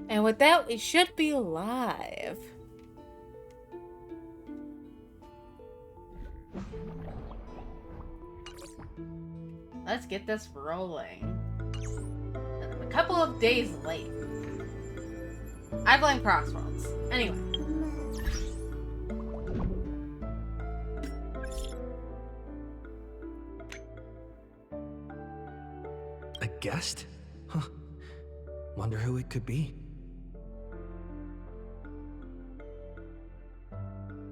And with that, we should be live. Let's get this rolling. I'm a couple of days late. I blame Crossworlds. Anyway. A guest? Huh. Wonder who it could be.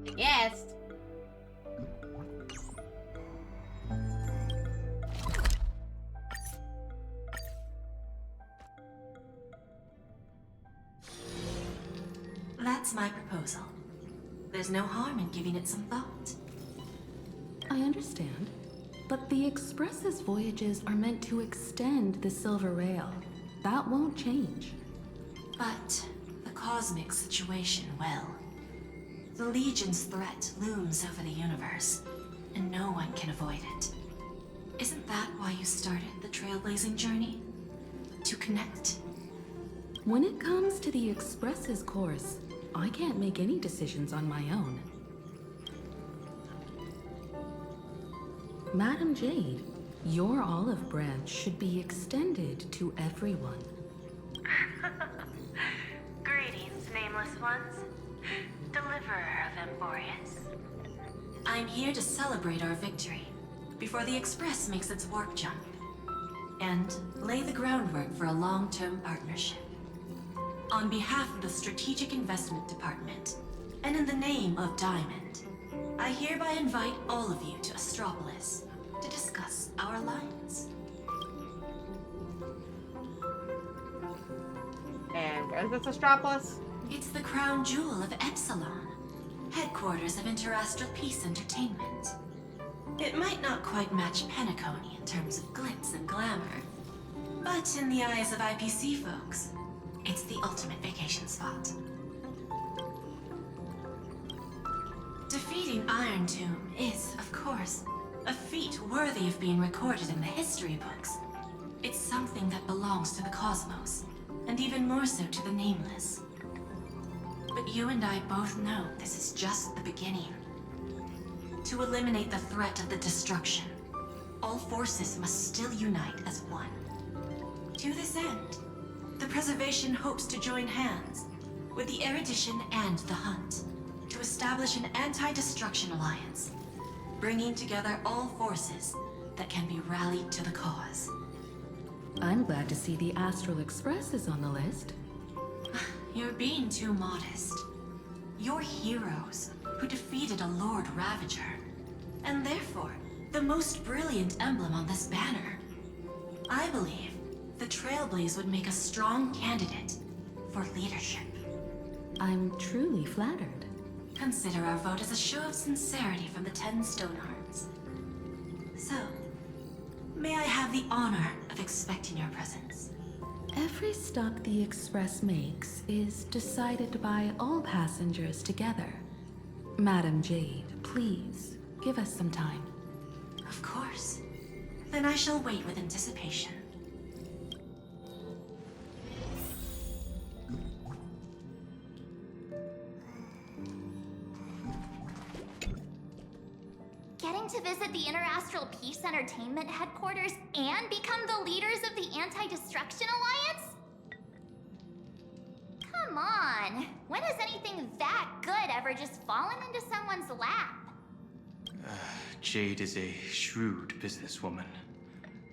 A guest? That's my proposal. There's no harm in giving it some thought. I understand. But the Express's voyages are meant to extend the Silver Rail. That won't change. But the cosmic situation will. The Legion's threat looms over the universe, and no one can avoid it. Isn't that why you started the trailblazing journey? To connect? When it comes to the Express's course, I can't make any decisions on my own. Madam Jade, your olive branch should be extended to everyone. Greetings, nameless ones. Deliverer of Emborius. I'm here to celebrate our victory before the Express makes its warp jump, and lay the groundwork for a long-term partnership. On behalf of the Strategic Investment Department, and in the name of Diamond, I hereby invite all of you to Astropolis to discuss our alliance. And where's this Astropolis? It's the crown jewel of Epsilon, headquarters of Interastral Peace Entertainment. It might not quite match Penacony in terms of glitz and glamour, but in the eyes of IPC folks, it's the ultimate vacation spot. Defeating Iron Tomb is, of course, a feat worthy of being recorded in the history books. It's something that belongs to the cosmos, and even more so to the Nameless. But you and I both know this is just the beginning. To eliminate the threat of the destruction, all forces must still unite as one. To this end, the Preservation hopes to join hands with the Erudition and the Hunt to establish an anti-destruction alliance, bringing together all forces that can be rallied to the cause. I'm glad to see the Astral Express is on the list. You're being too modest. You're heroes who defeated a Lord Ravager, and therefore the most brilliant emblem on this banner. I believe the Trailblaze would make a strong candidate for leadership. I'm truly flattered. Consider our vote as a show of sincerity from the 10 Stonehearts. So, may I have the honor of expecting your presence? Every stop the Express makes is decided by all passengers together. Madam Jade, please, give us some time. Of course. Then I shall wait with anticipation. Getting to visit the Interastral Peace Entertainment headquarters and become the leaders of the Anti-Destruction Alliance? Come on, when has anything that good ever just fallen into someone's lap? Jade is a shrewd businesswoman.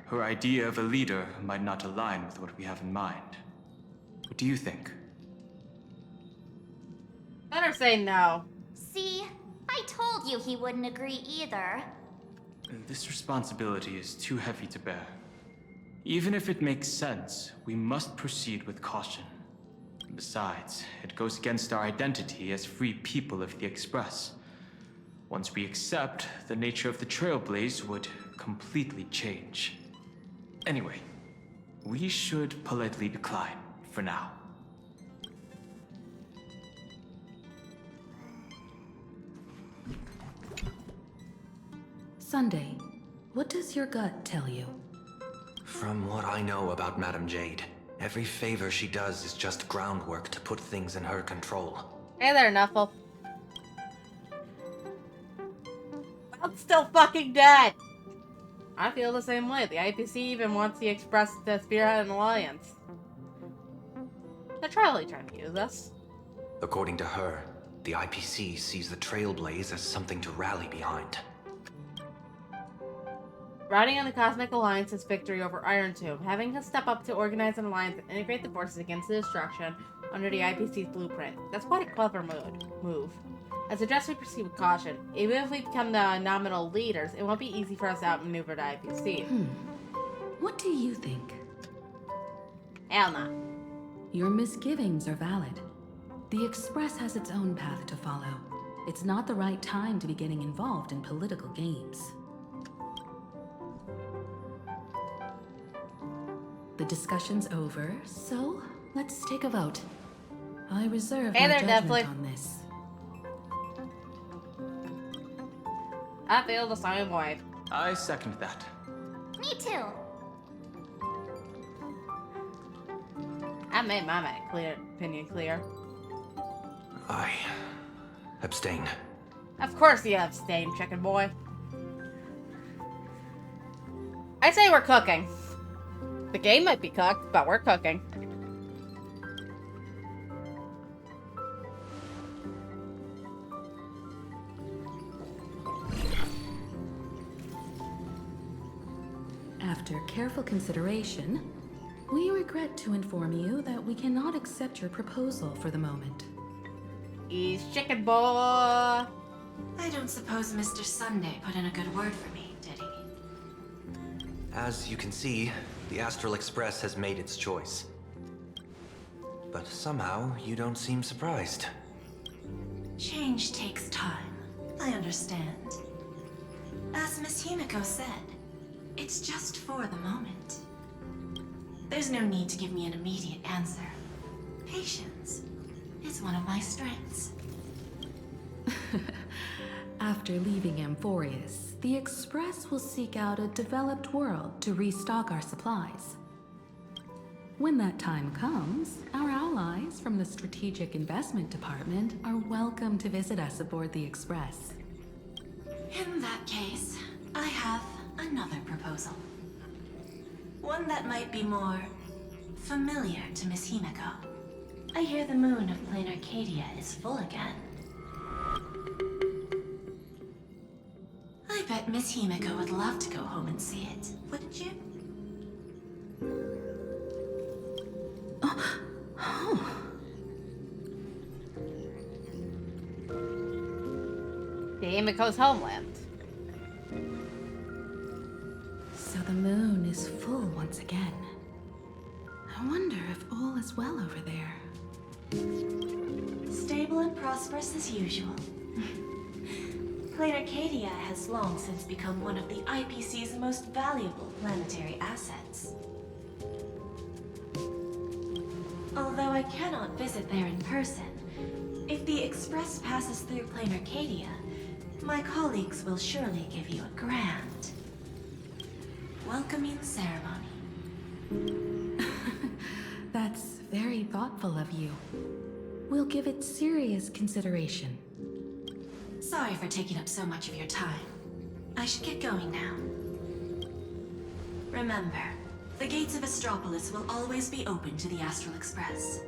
Her idea of a leader might not align with what we have in mind. What do you think? Better say no. See, I told you he wouldn't agree either. This responsibility is too heavy to bear. Even if it makes sense, we must proceed with caution. Besides, it goes against our identity as free people of the Express. Once we accept, the nature of the Trailblaze would completely change. Anyway, we should politely decline for now. Sunday, what does your gut tell you? From what I know about Madam Jade, Every favor she does is just groundwork to put things in her control. Hey there, Nuffle. I'm still fucking dead! I feel the same way. The IPC even wants the Express to spearhead an alliance. They're trying to use us. According to her, the IPC sees the Trailblaze as something to rally behind. Riding on the Cosmic Alliance's victory over Iron Tomb, having to step up to organize an alliance and integrate the forces against the destruction under the IPC's blueprint. That's quite a clever move. I suggest we proceed with caution. Even if we become the nominal leaders, it won't be easy for us to outmaneuver the IPC. What do you think? Hell no. Your misgivings are valid. The Express has its own path to follow. It's not the right time to be getting involved in political games. The discussion's over, so let's take a vote. I reserve my judgment on this. I feel the same way. I second that. Me too. I made my opinion clear. I abstain. Of course you abstain, chicken boy. I say we're cooking. The game might be cooked, but we're cooking. After careful consideration, we regret to inform you that we cannot accept your proposal for the moment. He's chicken boy. I don't suppose Mr. Sunday put in a good word for me, did he? As you can see, the Astral Express has made its choice. But somehow, you don't seem surprised. Change takes time. I understand. As Miss Himiko said, it's just for the moment. There's no need to give me an immediate answer. Patience is one of my strengths. After leaving Amphorius, the Express will seek out a developed world to restock our supplies. When that time comes, our allies from the Strategic Investment Department are welcome to visit us aboard the Express. In that case, I have another proposal. One that might be more familiar to Miss Himiko. I hear the moon of Plain Arcadia is full again. I bet Miss Himiko would love to go home and see it, wouldn't you? The Himiko's homeland. So the moon is full once again. I wonder if all is well over there. Stable and prosperous as usual. Plain Arcadia has long since become one of the IPC's most valuable planetary assets. Although I cannot visit there in person, if the Express passes through Plain Arcadia, my colleagues will surely give you a grand welcoming ceremony. That's very thoughtful of you. We'll give it serious consideration. Sorry for taking up so much of your time. I should get going now. Remember, the gates of Astropolis will always be open to the Astral Express.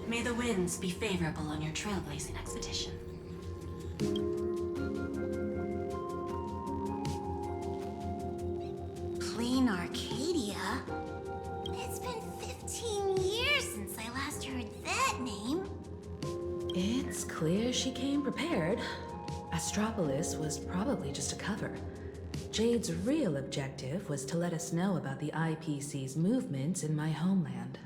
May the winds be favorable on your trailblazing expedition. Plain Arcadia? It's been 15 years since I last heard that name. It's clear she came prepared. Astropolis was probably just a cover. Jade's real objective was to let us know about the IPC's movements in my homeland.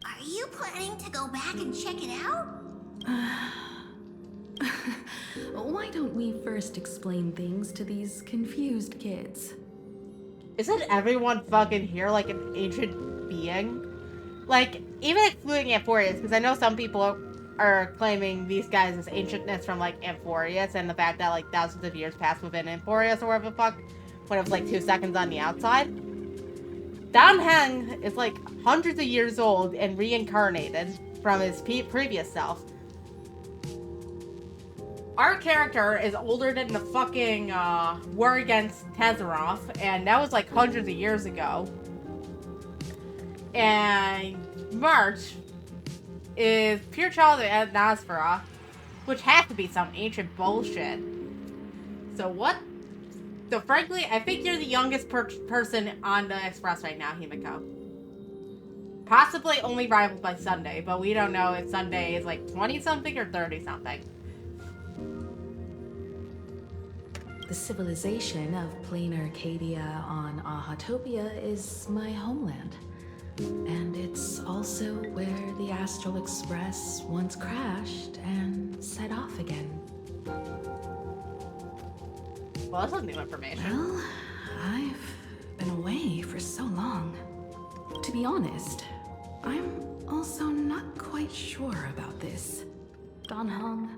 Are you planning to go back and check it out? Why don't we first explain things to these confused kids? Isn't everyone fucking here like an ancient being? Like, even excluding Amphorius, because I know some people are claiming these guys as ancientness from, like, Amphorius, and the fact that, like, thousands of years passed within Amphorius or whatever the fuck, when it was, like, 2 seconds on the outside. Dan Heng is like hundreds of years old and reincarnated from his previous self. Our character is older than the fucking war against Tezeroth, and that was like hundreds of years ago. And March is pure child of Nosfera, which has to be some ancient bullshit. So what? So frankly, I think you're the youngest person on the Express right now, Himiko. Possibly only rivaled by Sunday, but we don't know if Sunday is like 20-something or 30-something. The civilization of plain Arcadia on Ahatopia is my homeland. And it's also where the Astral Express once crashed and set off again. Well, that's some new information. Well, I've been away for so long. To be honest, I'm also not quite sure about this. Dan Heng,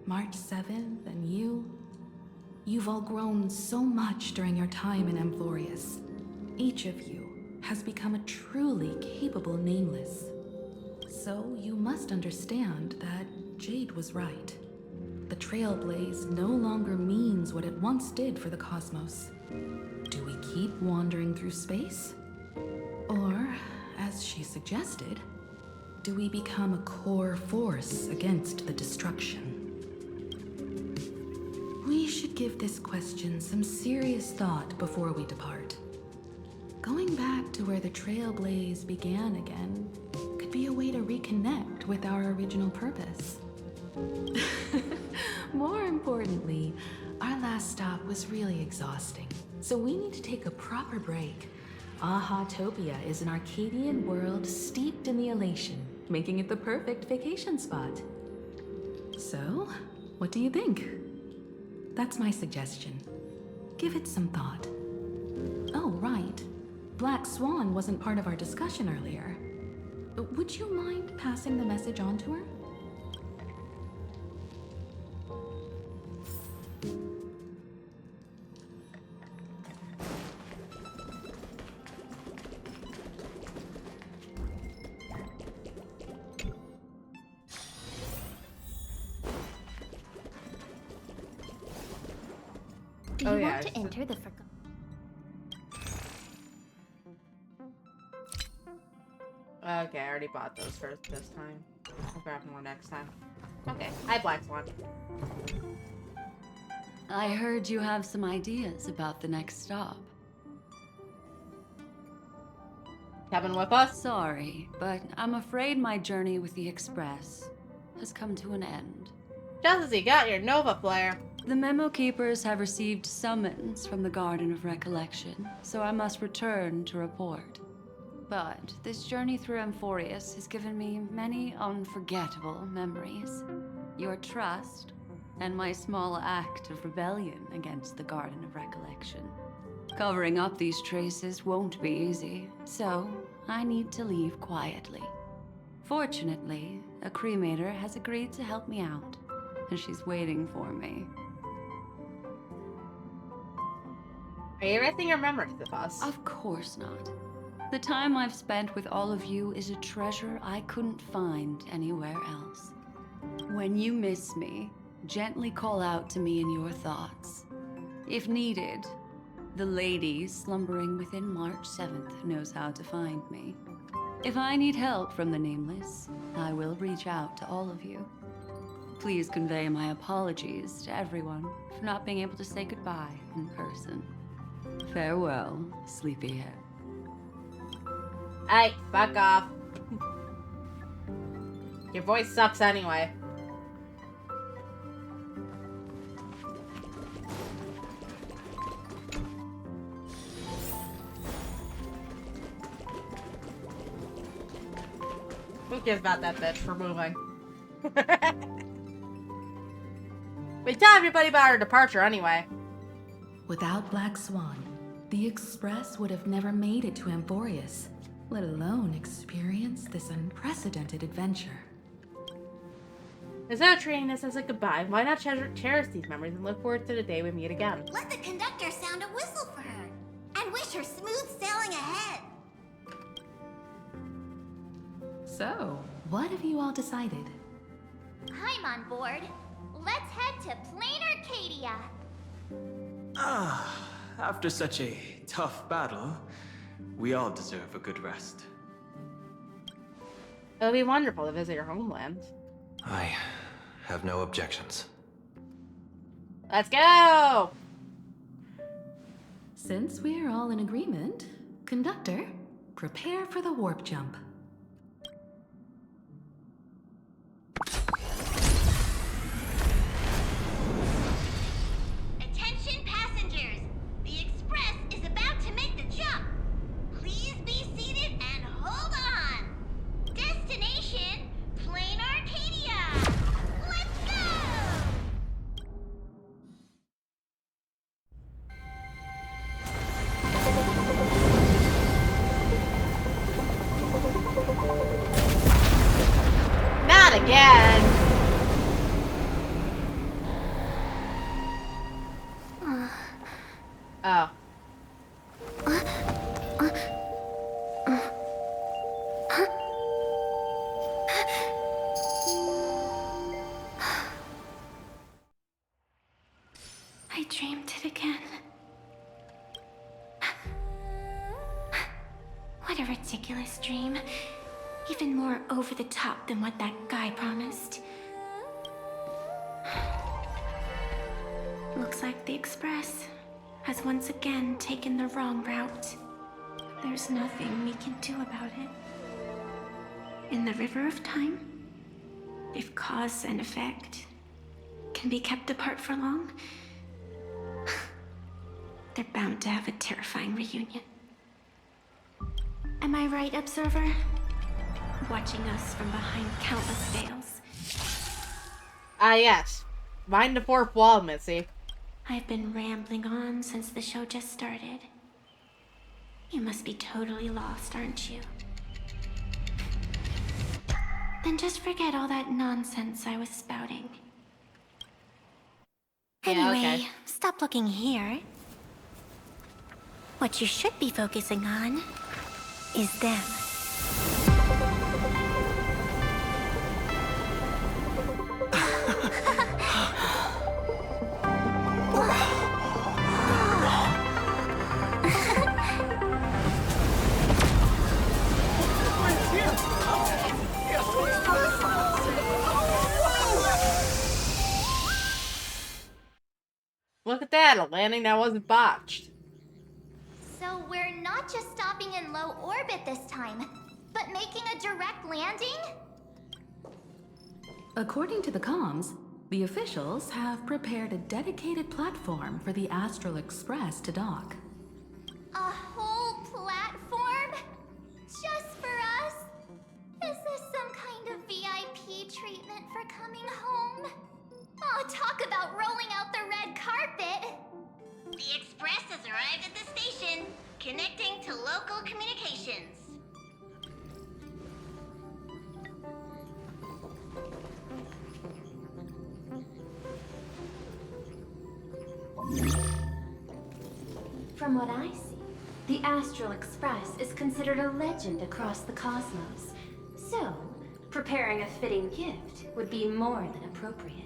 March 7th, and you've all grown so much during your time in Amphorius. Each of you has become a truly capable Nameless. So you must understand that Jade was right. The Trailblaze no longer means what it once did for the cosmos. Do we keep wandering through space? Or, as she suggested, do we become a core force against the destruction? We should give this question some serious thought before we depart. Going back to where the Trailblaze began again could be a way to reconnect with our original purpose. More importantly, our last stop was really exhausting, so we need to take a proper break. Ahatopia is an Arcadian world steeped in the elation, making it the perfect vacation spot. So, what do you think? That's my suggestion. Give it some thought. Oh, right. Black Swan wasn't part of our discussion earlier. Would you mind passing the message on to her? Do you want to enter the forgotten? Okay, I already bought those first this time. I'll grab more next time. Okay, hi Black Swan. I heard you have some ideas about the next stop. Coming with us? Sorry, but I'm afraid my journey with the Express has come to an end. Just as you got your Nova Flare. The Memo Keepers have received summons from the Garden of Recollection, so I must return to report. But this journey through Amphorius has given me many unforgettable memories. Your trust, and my small act of rebellion against the Garden of Recollection. Covering up these traces won't be easy, so I need to leave quietly. Fortunately, a cremator has agreed to help me out, and she's waiting for me. Are you erasing your memories of us? Of course not. The time I've spent with all of you is a treasure I couldn't find anywhere else. When you miss me, gently call out to me in your thoughts. If needed, the lady slumbering within March 7th knows how to find me. If I need help from the Nameless, I will reach out to all of you. Please convey my apologies to everyone for not being able to say goodbye in person. Farewell, sleepyhead. Hey, fuck off. Your voice sucks anyway. Who cares about that bitch for moving? We tell everybody about our departure anyway. Without Black Swan, the Express would have never made it to Amphorius, let alone experience this unprecedented adventure. Instead of treating this as a goodbye, why not cherish these memories and look forward to the day we meet again? Let the conductor sound a whistle for her and wish her smooth sailing ahead. So, what have you all decided? I'm on board. Let's head to Plain Arcadia. After such a tough battle, we all deserve a good rest. It would be wonderful to visit your homeland. I have no objections. Let's go! Since we're all in agreement, Conductor, prepare for the warp jump. Attention passengers! The express is about to make the jump. Please be seated and hold on. Destination, Plain Arcadia. Let's go! Not again! Oh. I dreamed it again. What a ridiculous dream. Even more over the top than what that guy promised. Looks like the Express has once again taken the wrong route. There's nothing we can do about it. In the river of time, if cause and effect can be kept apart for long, they're bound to have a terrifying reunion. Am I right, Observer? Watching us from behind countless veils. Yes. Mind the fourth wall, Missy. I've been rambling on since the show just started. You must be totally lost, aren't you? Then just forget all that nonsense I was spouting. Yeah, Anyway, okay. stop looking here. What you should be focusing on is them. Look at that, a landing that wasn't botched. So we're not just stopping in low orbit this time, but making a direct landing? According to the comms, the officials have prepared a dedicated platform for the Astral Express to dock. A whole platform? Just for us? Is this some kind of VIP treatment for coming home? Oh, talk about rolling out the red carpet! The express has arrived at the station, connecting to local communications. From what I see, the Astral Express is considered a legend across the cosmos. So, preparing a fitting gift would be more than appropriate.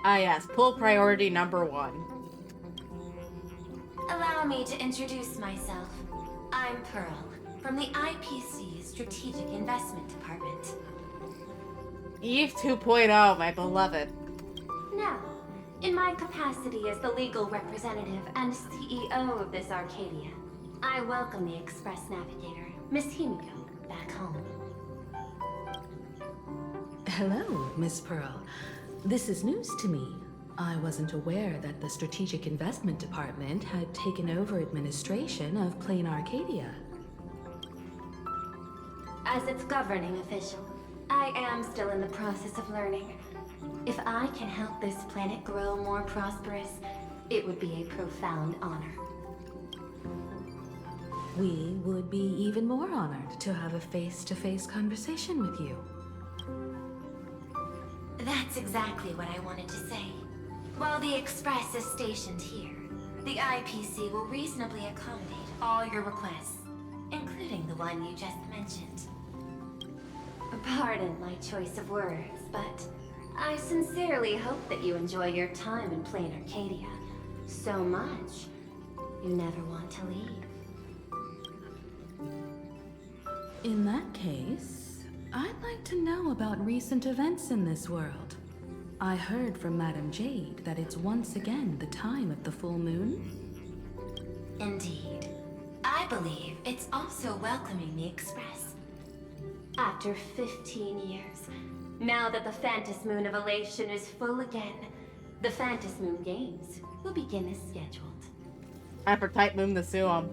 Yes, pull priority number 1. Allow me to introduce myself. I'm Pearl, from the IPC Strategic Investment Department. Eve 2.0, my beloved. Now, in my capacity as the legal representative and CEO of this Arcadia, I welcome the Express Navigator, Miss Himiko, back home. Hello, Miss Pearl. This is news to me. I wasn't aware that the Strategic Investment Department had taken over administration of Plain Arcadia. As its governing official, I am still in the process of learning. If I can help this planet grow more prosperous, it would be a profound honor. We would be even more honored to have a face-to-face conversation with you. That's exactly what I wanted to say. While the Express is stationed here, the IPC will reasonably accommodate all your requests, including the one you just mentioned. Pardon my choice of words, but I sincerely hope that you enjoy your time in plain Arcadia so much you never want to leave. In that case, I'd like to know about recent events in this world. I heard from Madame Jade that it's once again the time of the full moon. Indeed. I believe it's also welcoming the Express. After 15 years, now that the Phantas Moon of Elation is full again, the Phantas Moon Games will begin as scheduled. Time for Type Moon to sue him.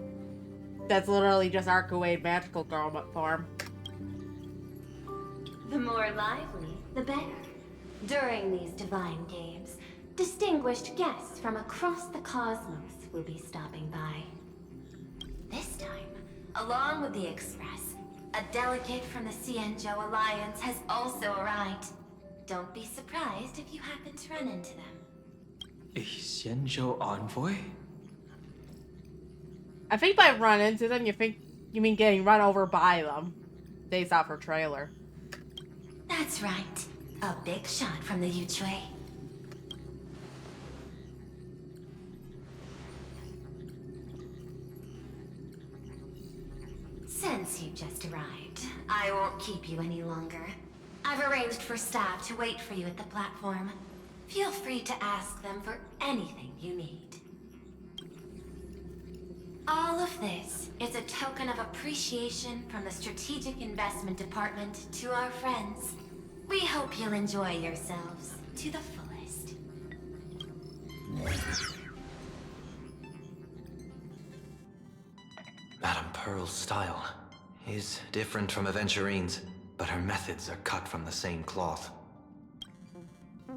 That's literally just Arcuade magical girl form. The more lively, the better. During these divine games, distinguished guests from across the cosmos will be stopping by. This time, along with the Express, a delegate from the Xianzhou Alliance has also arrived. Don't be surprised if you happen to run into them. A Xianzhou envoy? I think by run into them, you mean getting run over by them, based off her trailer. That's right. A big shot from the Yuchui. Since you just arrived, I won't keep you any longer. I've arranged for staff to wait for you at the platform. Feel free to ask them for anything you need. All of this is a token of appreciation from the Strategic Investment Department to our friends. We hope you'll enjoy yourselves to the fullest. Madame Pearl's style is different from Aventurine's, but her methods are cut from the same cloth.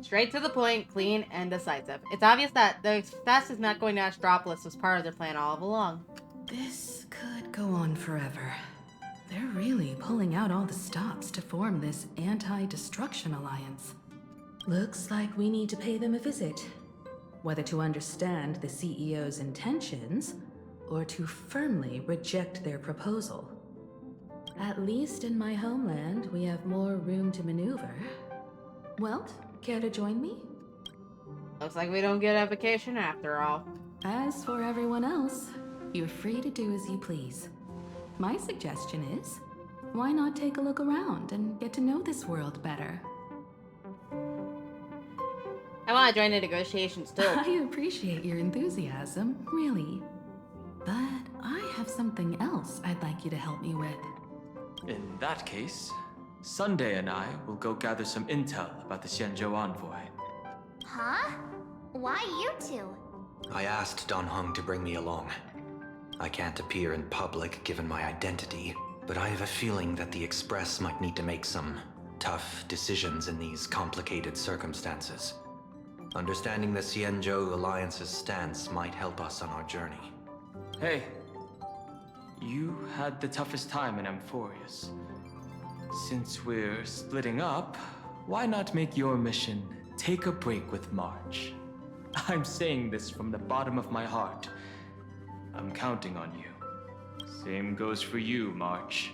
Straight to the point, clean, and decisive. It's obvious that the Express is not going to Astropolis was part of their plan all along. This could go on forever. They're really pulling out all the stops to form this anti-destruction alliance. Looks like we need to pay them a visit. Whether to understand the CEO's intentions, or to firmly reject their proposal. At least in my homeland, we have more room to maneuver. Well, care to join me? Looks like we don't get a vacation after all. As for everyone else, you're free to do as you please. My suggestion is, why not take a look around and get to know this world better? I want to join the negotiations too. I appreciate your enthusiasm, really. But I have something else I'd like you to help me with. In that case, Sunday and I will go gather some intel about the Xianzhou envoy. Huh? Why you two? I asked Don Hung to bring me along. I can't appear in public given my identity, but I have a feeling that the Express might need to make some tough decisions in these complicated circumstances. Understanding the Xianzhou Alliance's stance might help us on our journey. Hey, you had the toughest time in Amphorius. Since we're splitting up, why not make your mission take a break with March? I'm saying this from the bottom of my heart. I'm counting on you. Same goes for you, March.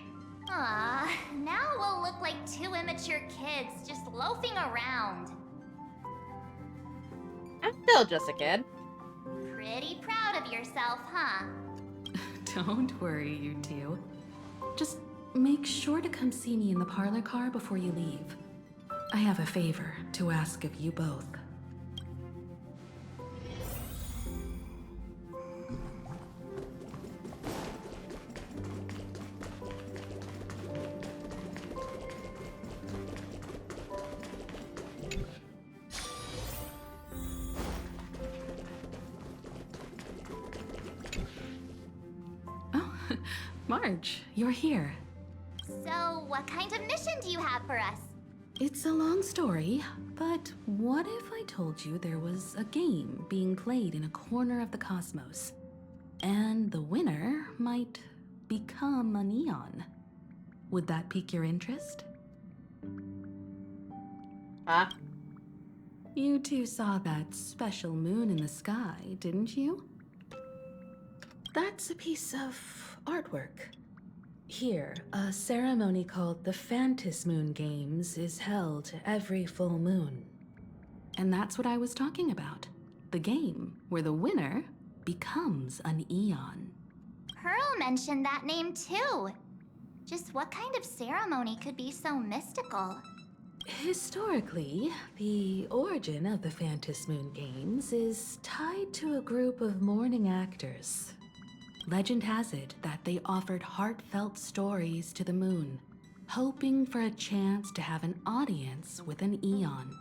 Aw, now we'll look like two immature kids just loafing around. I'm still just a kid. Pretty proud of yourself, huh? Don't worry, you two. Just make sure to come see me in the parlor car before you leave. I have a favor to ask of you both. Marge, you're here. So, what kind of mission do you have for us? It's a long story, but what if I told you there was a game being played in a corner of the cosmos, and the winner might become a neon? Would that pique your interest? Huh? You two saw that special moon in the sky, didn't you? That's a piece of artwork. Here, a ceremony called the Phantas Moon Games is held every full moon. And that's what I was talking about. The game where the winner becomes an Eon. Pearl mentioned that name too. Just what kind of ceremony could be so mystical? Historically, the origin of the Phantas Moon Games is tied to a group of mourning actors. Legend has it that they offered heartfelt stories to the moon, hoping for a chance to have an audience with an Eon.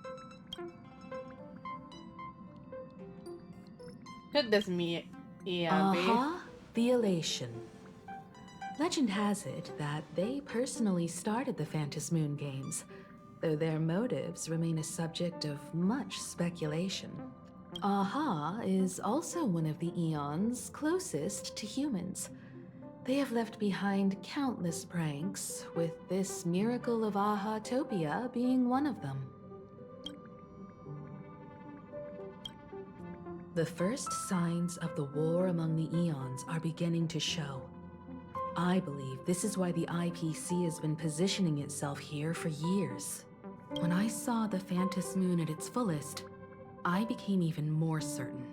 Could this be Eon be? Aha, the elation. Legend has it that they personally started the Phantas Moon Games, though their motives remain a subject of much speculation. Aha is also one of the Eons closest to humans. They have left behind countless pranks, with this miracle of Aha-topia being one of them. The first signs of the war among the Eons are beginning to show. I believe this is why the IPC has been positioning itself here for years. When I saw the Phantas Moon at its fullest, I became even more certain.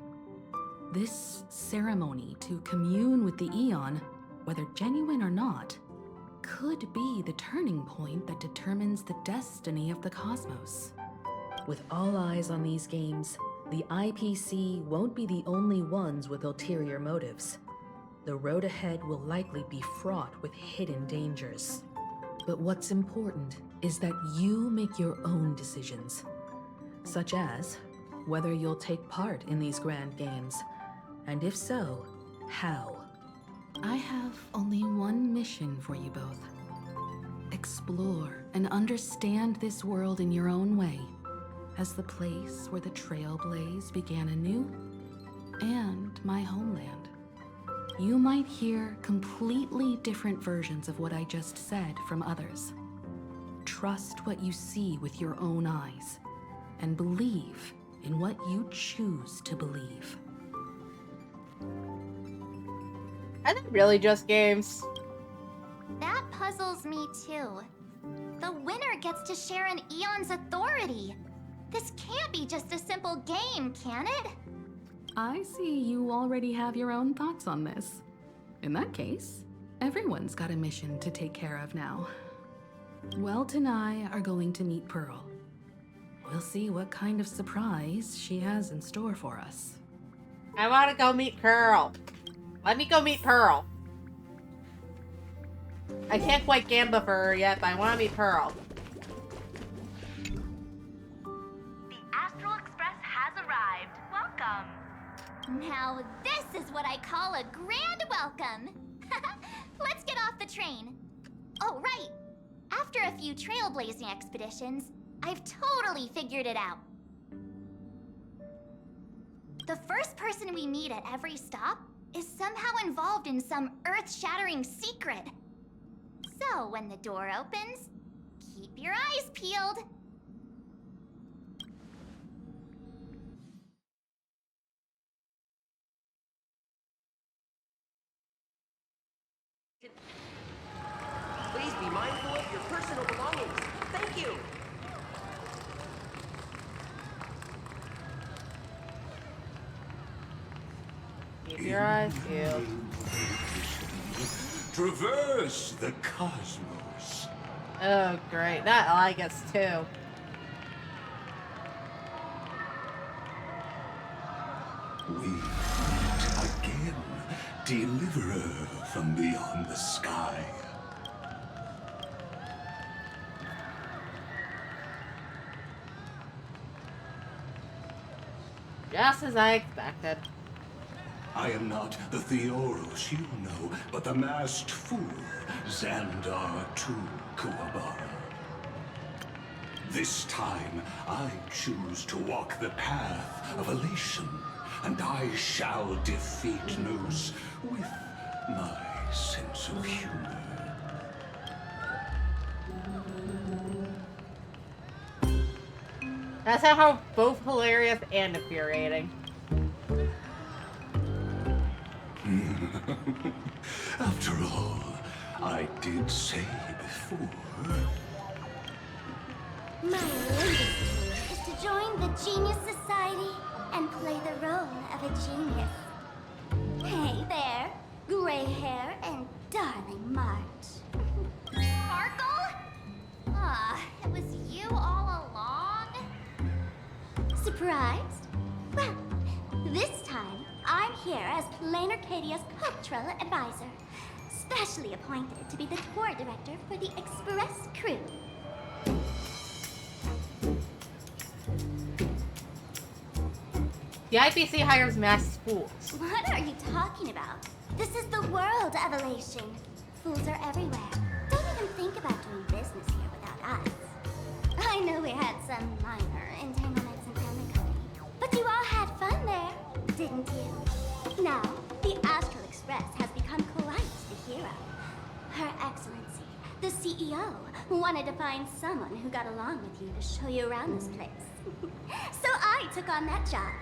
This ceremony to commune with the Eon, whether genuine or not, could be the turning point that determines the destiny of the cosmos. With all eyes on these games, the IPC won't be the only ones with ulterior motives. The road ahead will likely be fraught with hidden dangers. But what's important is that you make your own decisions, such as whether you'll take part in these grand games, and if so, how. I have only one mission for you both. Explore and understand this world in your own way, as the place where the Trailblaze began anew, and my homeland. You might hear completely different versions of what I just said from others. Trust what you see with your own eyes, and believe in what you choose to believe. Are they really just games? That puzzles me too. The winner gets to share an Eon's authority. This can't be just a simple game, can it? I see you already have your own thoughts on this. In that case, everyone's got a mission to take care of now. Welt and I are going to meet Pearl. We'll see what kind of surprise she has in store for us. I want to go meet Pearl. Let me go meet Pearl. I can't quite gamba for her yet, but I want to meet Pearl. The Astral Express has arrived. Welcome. Now this is what I call a grand welcome. Let's get off the train. Oh, right. After a few trailblazing expeditions, I've totally figured it out. The first person we meet at every stop is somehow involved in some earth-shattering secret. So when the door opens, keep your eyes peeled. Please be mindful of your personal belongings. Thank you. Keep your eyes peeled. Traverse the cosmos. Oh, great. That I guess too. We meet again, deliverer from beyond the sky. Just as I expected. I am not the Theoros you know, but the masked fool, Xandar II Kuwabara. This time, I choose to walk the path of elation, and I shall defeat Nous with my sense of humor. That's how both hilarious and infuriating. After all, I did say before. My latest move is to join the Genius Society and play the role of a genius. Hey there, gray hair and darling March. Sparkle? Ah, it was you all along? Surprised? Well, this time I'm here as Plain Arcadia's cultural advisor, specially appointed to be the tour director for the Express crew. The IPC hires mass fools. What are you talking about? This is the world of Elation. Fools are everywhere. Don't even think about doing business here without us. I know we had some minor entanglements in family company, but you all had fun there, didn't you? Now, the Astral Express has become quite the hero. Her Excellency, the CEO, wanted to find someone who got along with you to show you around this place. So I took on that job.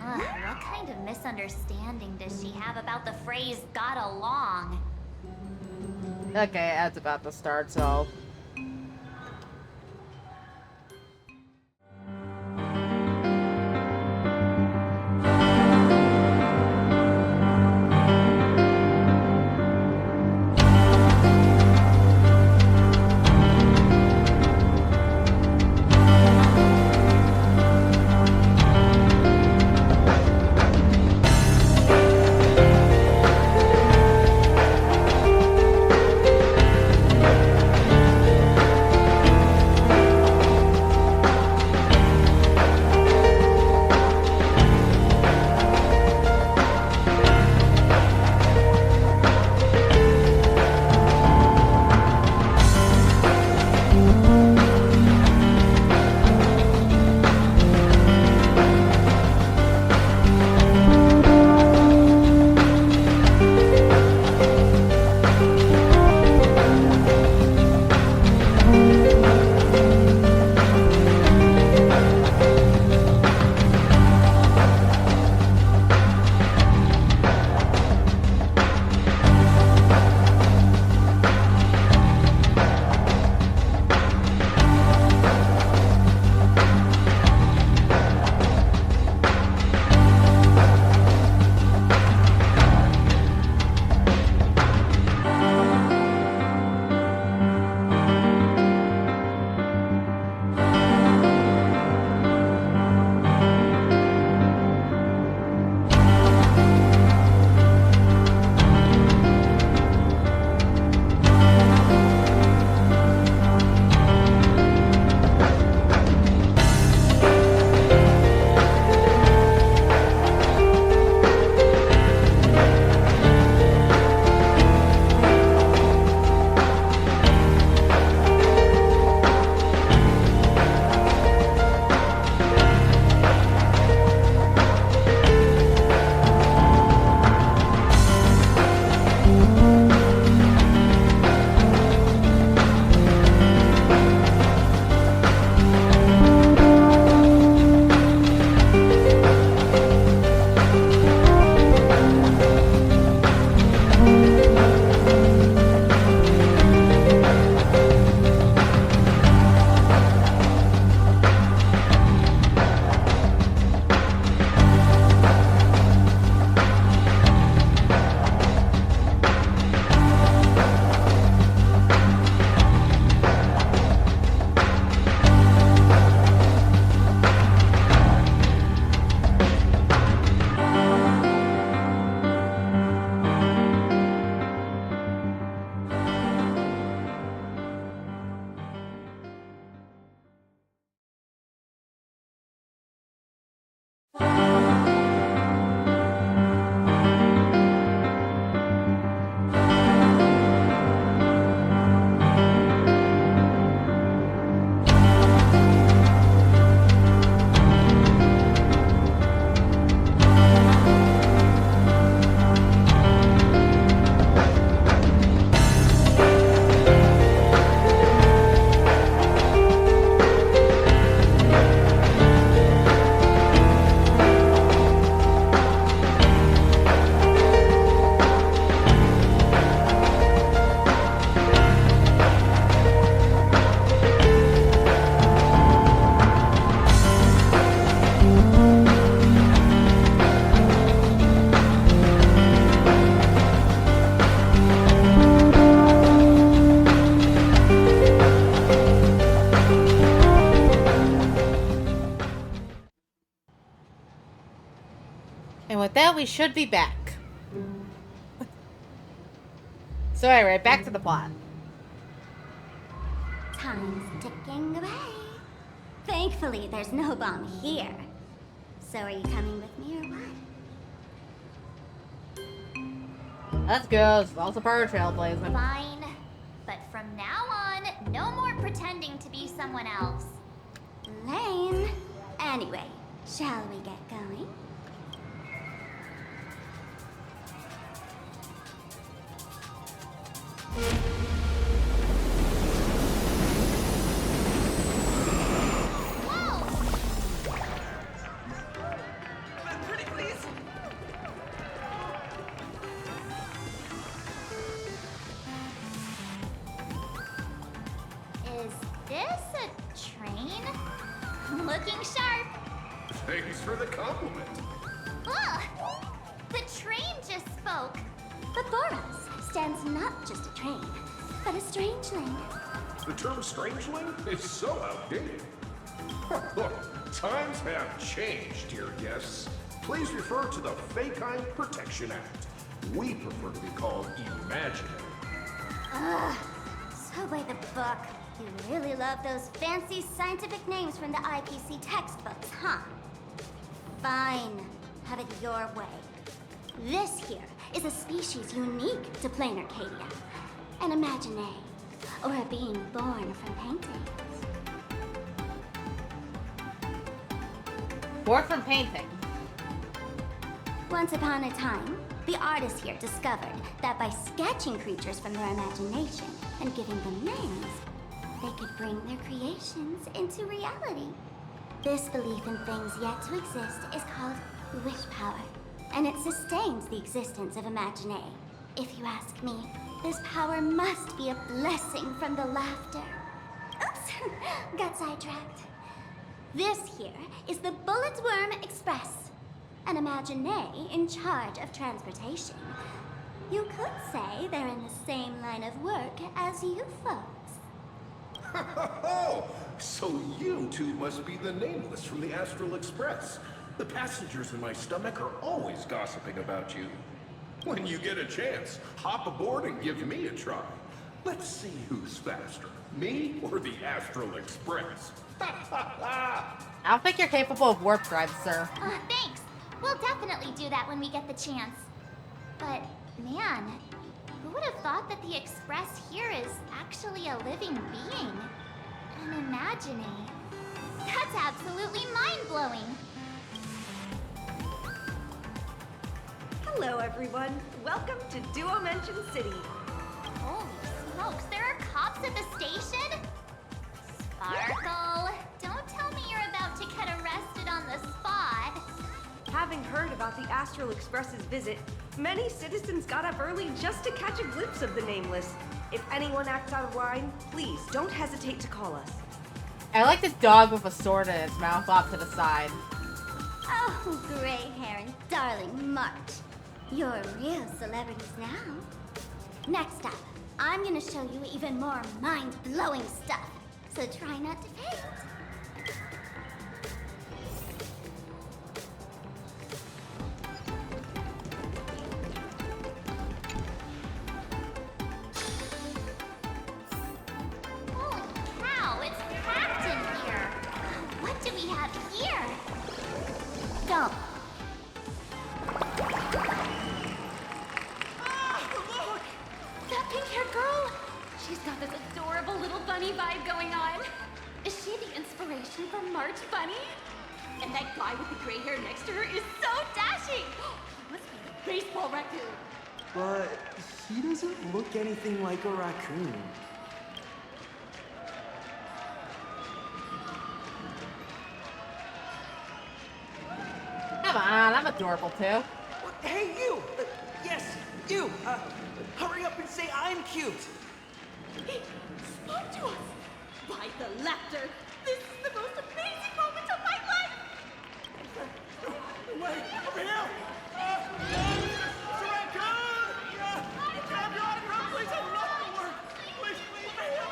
What kind of misunderstanding does she have about the phrase got along? Okay, ads about to start, so... And with that, we should be back. So anyway, back to the plot. Time's ticking away. Thankfully, there's no bomb here. So are you coming with me or what? Let's go. It's also part of trailblazing. Fine. But from now on, no more pretending to be someone else. Lame. Anyway, shall we get going? Pretty please. Is this a train? Looking sharp. Thanks for the compliment. Ugh! The train just spoke. But Boros stands not just a train, but a strangeling. The term strangeling is so outdated. Look, times have changed, dear guests. Please refer to the Fekine Protection Act. We prefer to be called imaginary. Ugh. So by the book, you really love those fancy scientific names from the IPC textbooks, huh? Fine. Have it your way. This here is a species unique to plain Arcadia. An imagine, or a being born from painting. Born from painting. Once upon a time, the artists here discovered that by sketching creatures from their imagination and giving them names, they could bring their creations into reality. This belief in things yet to exist is called wish power, and it sustains the existence of imagine. If you ask me, this power must be a blessing from the laughter. Oops, got sidetracked. This here is the Bullet Worm Express, an imagine in charge of transportation. You could say they're in the same line of work as you folks. Oh, so you two must be the Nameless from the Astral Express. The passengers in my stomach are always gossiping about you. When you get a chance, hop aboard and give me a try. Let's see who's faster, me or the Astral Express. I don't think you're capable of warp drive, sir. Thanks. We'll definitely do that when we get the chance. But, man, who would have thought that the Express here is actually a living being? An imagining. That's absolutely mind-blowing. Hello, everyone. Welcome to Duo Mention City. Holy smokes, there are cops at the station? Sparkle, don't tell me you're about to get arrested on the spot. Having heard about the Astral Express's visit, many citizens got up early just to catch a glimpse of the Nameless. If anyone acts out of line, please don't hesitate to call us. I like this dog with a sword in its mouth off to the side. Oh, gray hair and darling March. You're real celebrities now. Next up, I'm gonna show you even more mind-blowing stuff. So try not to faint. Holy cow, it's packed in here. What do we have here? Don't. Look! That pink-haired girl! She's got this adorable little bunny vibe going on. Is she the inspiration for March Bunny? And that guy with the gray hair next to her is so dashing! He must be a baseball raccoon. But he doesn't look anything like a raccoon. Come on, I'm adorable too. Hey, you! Yes, you! Hurry up and say I'm cute! He spoke to us! By the laughter! This is the most amazing moment of my life! Wait, over here! It's a raccoon! Grab your autograph, please! I love the work! Please, over here!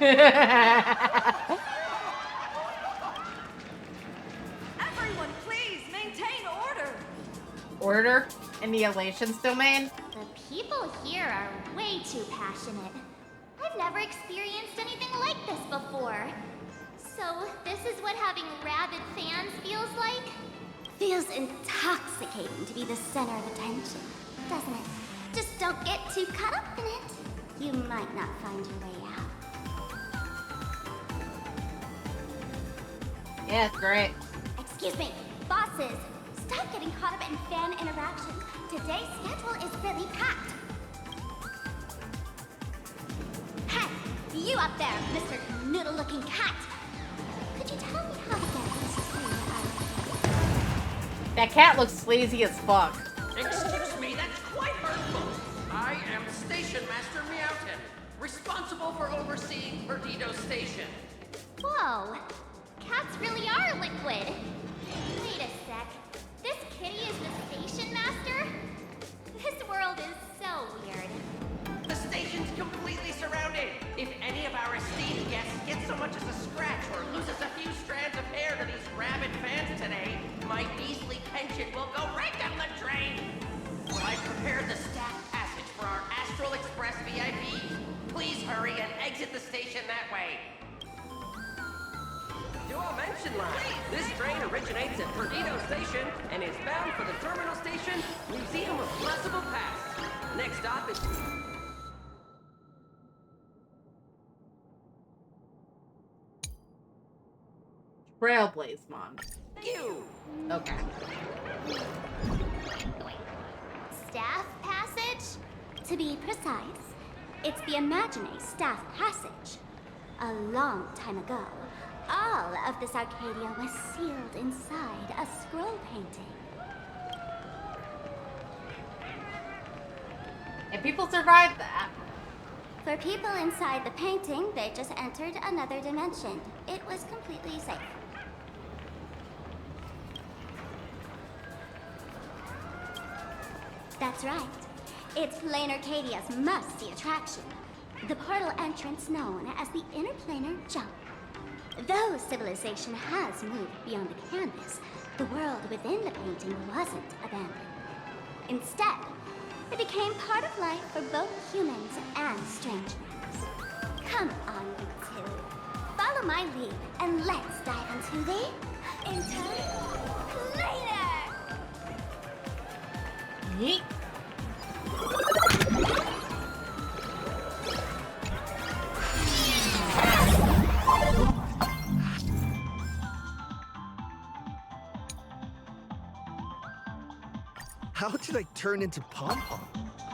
Everyone, please maintain order. Order in the Elations domain? The people here are way too passionate. I've never experienced anything like this before. So, this is what having rabid fans feels like? Feels intoxicating to be the center of attention, doesn't it? Just don't get too caught up in it. You might not find your way out. Yeah, it's great. Excuse me, bosses. Stop getting caught up in fan interaction. Today's schedule is really packed. Hey, you up there, Mr. Noodle-looking cat. Could you tell me how to get this thing out of here? That cat looks sleazy as fuck. Excuse me, that's quite hurtful. I am Station Master Meowton, responsible for overseeing Perdido Station. Whoa, cats really are liquid. Wait a sec. This kitty is the station master? This world is so weird. The station's completely surrounded. If any of our esteemed guests gets so much as a scratch or loses a few strands of hair to these rabid fans today, my measly pension will go right down the drain. Well, I've prepared the staff passage for our Astral Express VIPs. Please hurry and exit the station that way. Dual mention line. This train originates at Perdido Station and is bound for the terminal station, Museum of Blessable Past. Next stop is... Trailblaze Mon. You! Okay. Staff passage? To be precise, it's the Imagine Staff Passage. A long time ago, all of this Arcadia was sealed inside a scroll painting. And people survived that. For people inside the painting, they just entered another dimension. It was completely safe. That's right. It's Planar Arcadia's must-see attraction. The portal entrance known as the Interplanar Jump. Though civilization has moved beyond the canvas, the world within the painting wasn't abandoned. Instead, it became part of life for both humans and strange ones. Come on, you two. Follow my lead, and let's dive into the Interplanar! Yeet. How did I turn into Pom-Pom?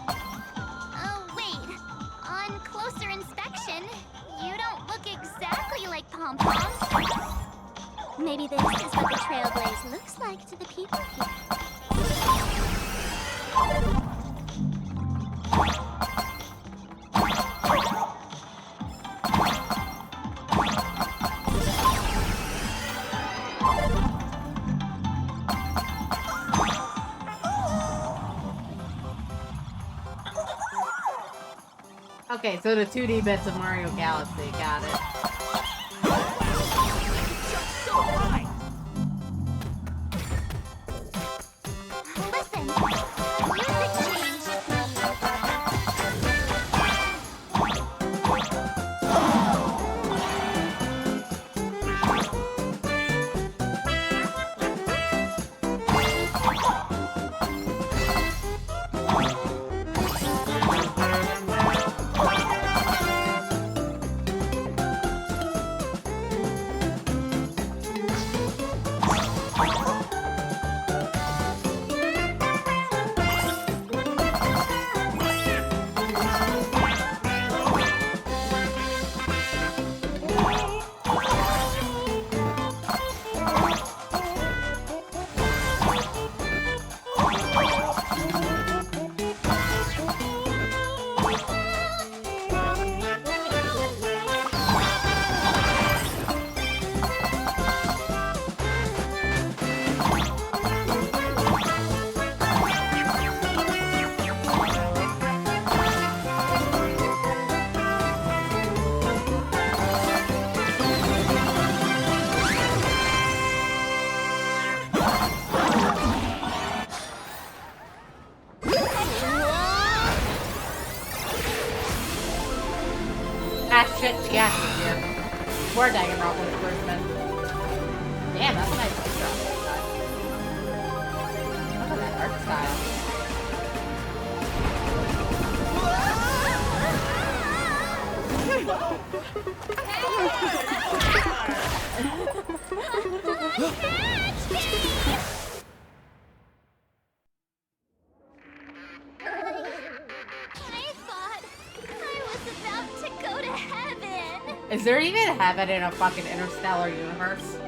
Oh, wait. On closer inspection, you don't look exactly like Pom-Pom. Maybe this is what the Trailblaze looks like to the people here. Okay, so the 2D bits of Mario Galaxy, got it. Listen, music change. action here. More Danganronpa improvement. Damn, that's a nice picture. Look at that art style. I thought I was about to go to heaven. Is there even heaven in a fucking interstellar universe?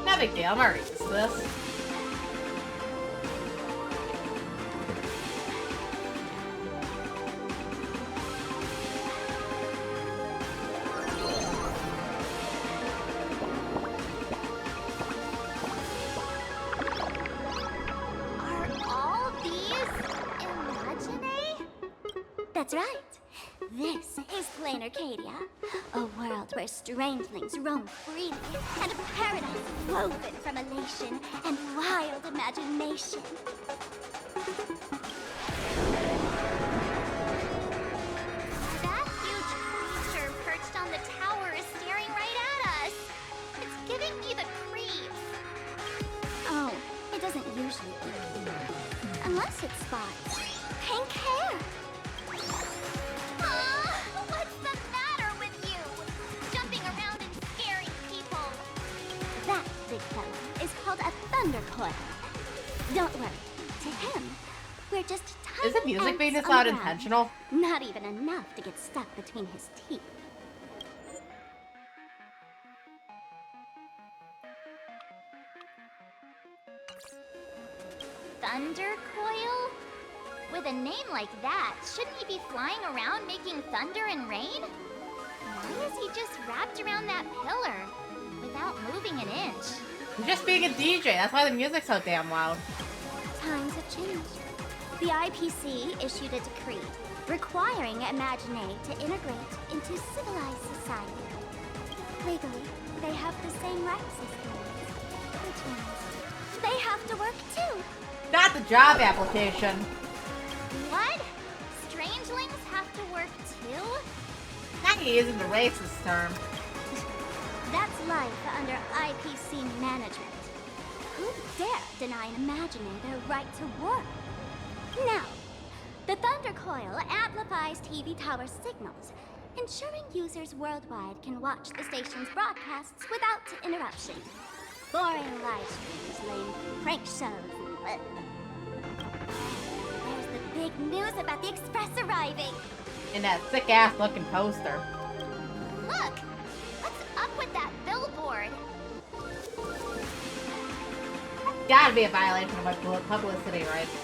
No big deal, I'm already used to this. Are all these Imagine? That's right. This is Plain Arcadia, a world where strangelings roam freely, and a paradise woven from elation and wild imagination. That huge creature perched on the tower is staring right at us. It's giving me the creeps. Oh, it doesn't usually do. Unless it spots pink hair. What's the matter with you? Jumping around and scaring people. That big fella is called a thundercoil. Don't worry. To him, we're just tiny Is the music being ants this on loud the ground. intentional? Not even enough to get stuck between his teeth. Thundercoil? With a name like that, shouldn't he be flying around making thunder and rain? Why is he just wrapped around that pillar without moving an inch? He's just being a DJ, that's why the music's so damn loud. Times have changed. The IPC issued a decree requiring Imagine to integrate into civilized society. Legally, they have the same rights as humans, which means they have to work too. Not the job application. What? Strangelings have to work too? Not using the racist term. That's life under IPC management. Who dare deny an Imagine their right to work? Now, the Thundercoil amplifies TV tower signals, ensuring users worldwide can watch the station's broadcasts without interruption. Boring live streams, lame prank shows, and there's the big news about the Express arriving. In that sick-ass looking poster. Look! What's up with that billboard? Gotta be a violation of my publicity rights.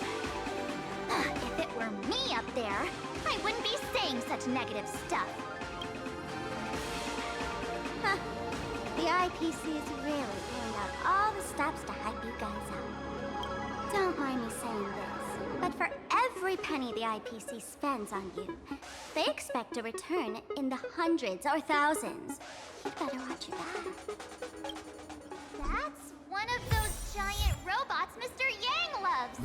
If it were me up there, I wouldn't be saying such negative stuff. Huh. The IPC is really pulling out all the stops to hype you guys up. Don't mind me saying this, but for every penny the IPC spends on you, they expect a return in the hundreds or thousands. You'd better watch your back. That's one of those giant robots Mr. Yang loves.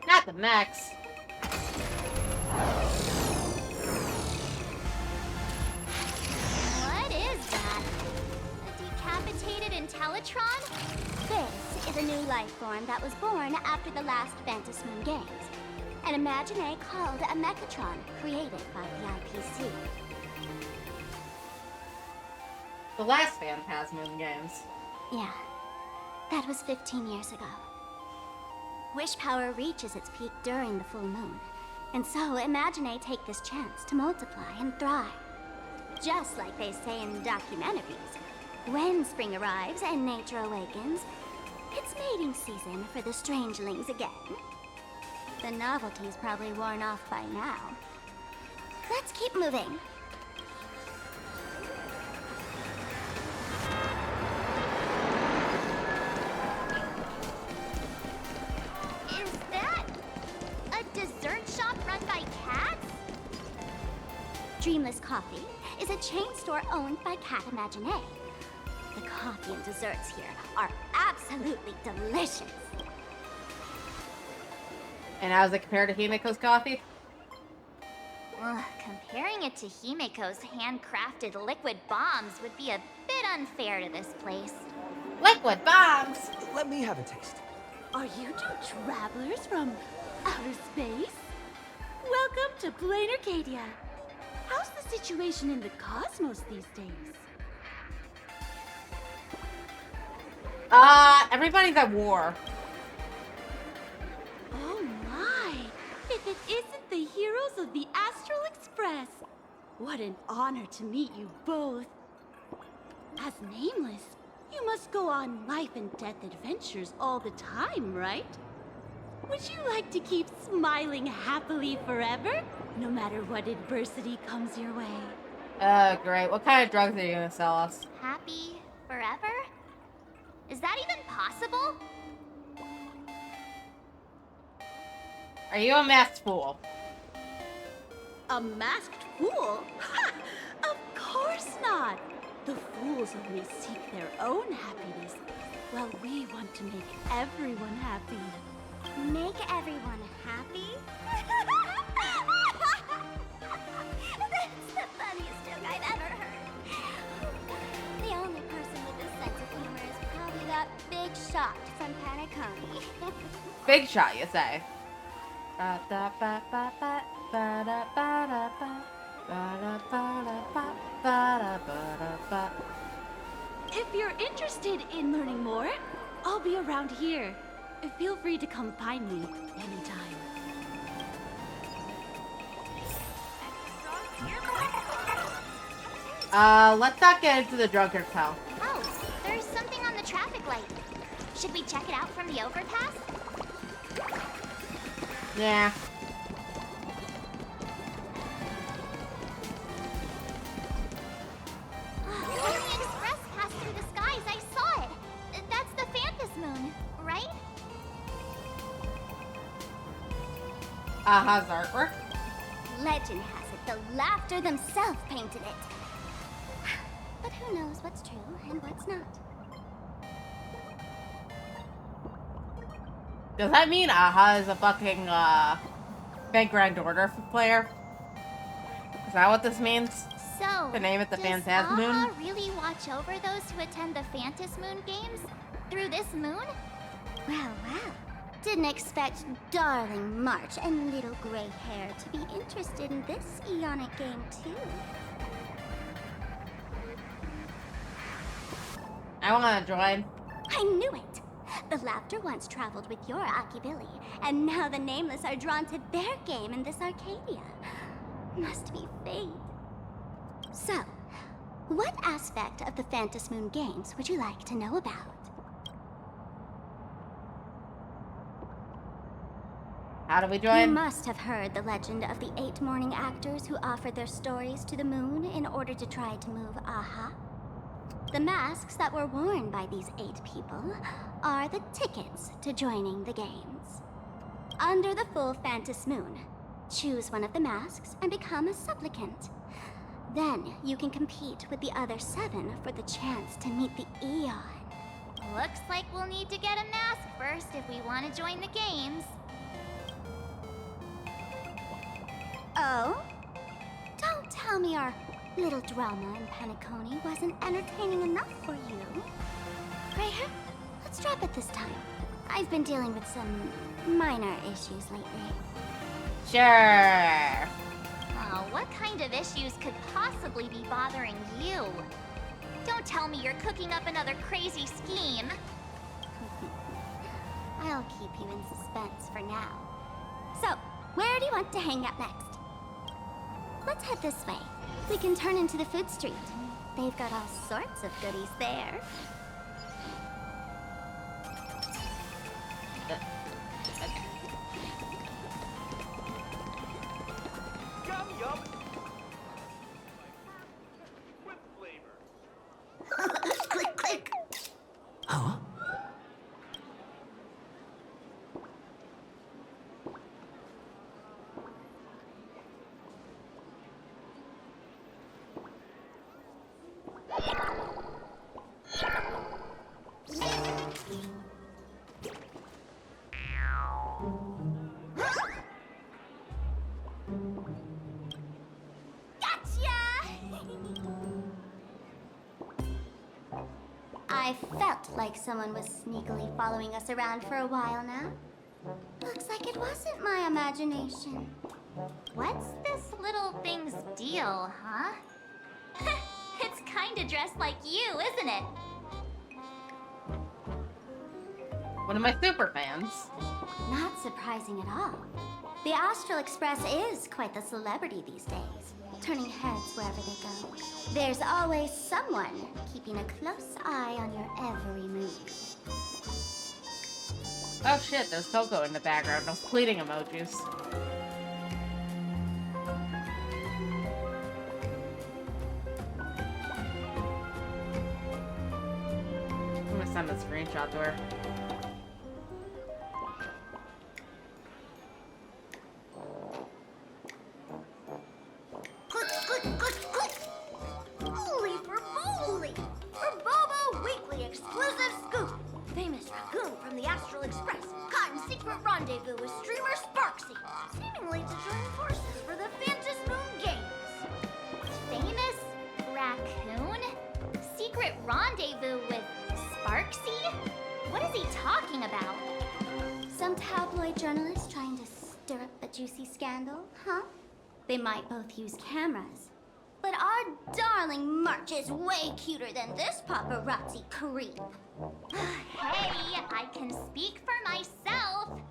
Not the mechs. What is that? A decapitated Intellitron? This is a new life form that was born after the last Phantasm Moon Games. An Imagine called a Mechatron, created by the IPC. The last Phantasm Moon Games. Yeah, that was 15 years ago. Wish power reaches its peak during the full moon, and so Imagine take this chance to multiply and thrive. Just like they say in documentaries, when spring arrives and nature awakens, it's mating season for the strangelings again. The novelty's probably worn off by now. Let's keep moving. Is that a dessert shop run by cats? Dreamless Coffee is a chain store owned by Cat Imagine. coffee and desserts here are absolutely delicious. And how does it compare to Himiko's coffee? Ugh, comparing it to Himiko's handcrafted liquid bombs would be a bit unfair to this place. Liquid bombs! Let me have a taste. Are you two travelers from outer space? Welcome to Plain Arcadia. How's the situation in the cosmos these days? Everybody's at war. Oh my! If it isn't the heroes of the Astral Express! What an honor to meet you both. As Nameless, you must go on life and death adventures all the time, right? Would you like to keep smiling happily forever, no matter what adversity comes your way? Great. What kind of drugs are you gonna sell us? Happy forever? Is that even possible? Are you a masked fool? A masked fool? Ha! Of course not! The fools only seek their own happiness, while we want to make everyone happy. Make everyone happy? That's the funniest joke I've ever heard. The only person with this sense of humor is probably that big shot from Panaconi. Big shot, you say? If you're interested in learning more, I'll be around here. Feel free to come find me anytime. Let's not get into the drunkard's hell. Oh, there's something on the traffic light. Should we check it out from the overpass? Yeah. Holy Express passed through the skies. I saw it. That's the Phantas Moon, right? How's the artwork? Legend has it the Laughter themselves painted it. But who knows what's true and what's not? Does that mean Aha is a fucking, Bank Grand Order player? Is that what this means? So, To name it the does Phantasm Moon? Aha really watch over those who attend the Phantas Moon games? Through this moon? Well, well. Didn't expect darling March and little gray hair to be interested in this Eonic game, too. I wanna join. I knew it! The Laughter once traveled with your Akibili, and now the Nameless are drawn to their game in this Arcadia. Must be fate. So, what aspect of the Phantas Moon games would you like to know about? How do we You join? must have heard the legend of the 8 morning actors who offered their stories to the moon in order to try to move Aha. The masks that were worn by these 8 people are the tickets to joining the games. Under the full Phantas Moon, choose one of the masks and become a supplicant. Then you can compete with the other 7 for the chance to meet the Eon. Looks like we'll need to get a mask first if we want to join the games. Oh? Don't tell me our little drama in Panaconi wasn't entertaining enough for you. Greyhair, let's drop it this time. I've been dealing with some minor issues lately. Sure. Oh, what kind of issues could possibly be bothering you? Don't tell me you're cooking up another crazy scheme. I'll keep you in suspense for now. So, where do you want to hang out next? Let's head this way. We can turn into the food street. They've got all sorts of goodies there. Yum yum. With flavor. Click, click. Huh? I felt like someone was sneakily following us around for a while now. Looks like it wasn't my imagination. What's this little thing's deal, huh? It's kinda dressed like you, isn't it? One of my super fans. Not surprising at all. The Astral Express is quite the celebrity these days, turning heads wherever they go. There's always someone keeping a close eye on your every move. Oh shit, there's Coco in the background. Those pleading emojis. I'm gonna send a screenshot to her. Click, click, click, click! Holy for moly! Bobo Weekly exclusive scoop! Famous raccoon from the Astral Express caught in secret rendezvous with streamer Sparksy, seemingly to join forces for the Phantom Moon Games. Famous raccoon? Secret rendezvous with Sparksy? What is he talking about? Some tabloid journalist trying to stir up a juicy scandal, huh? They might both use cameras. But our darling March is way cuter than this paparazzi creep. Hey, I can speak for myself.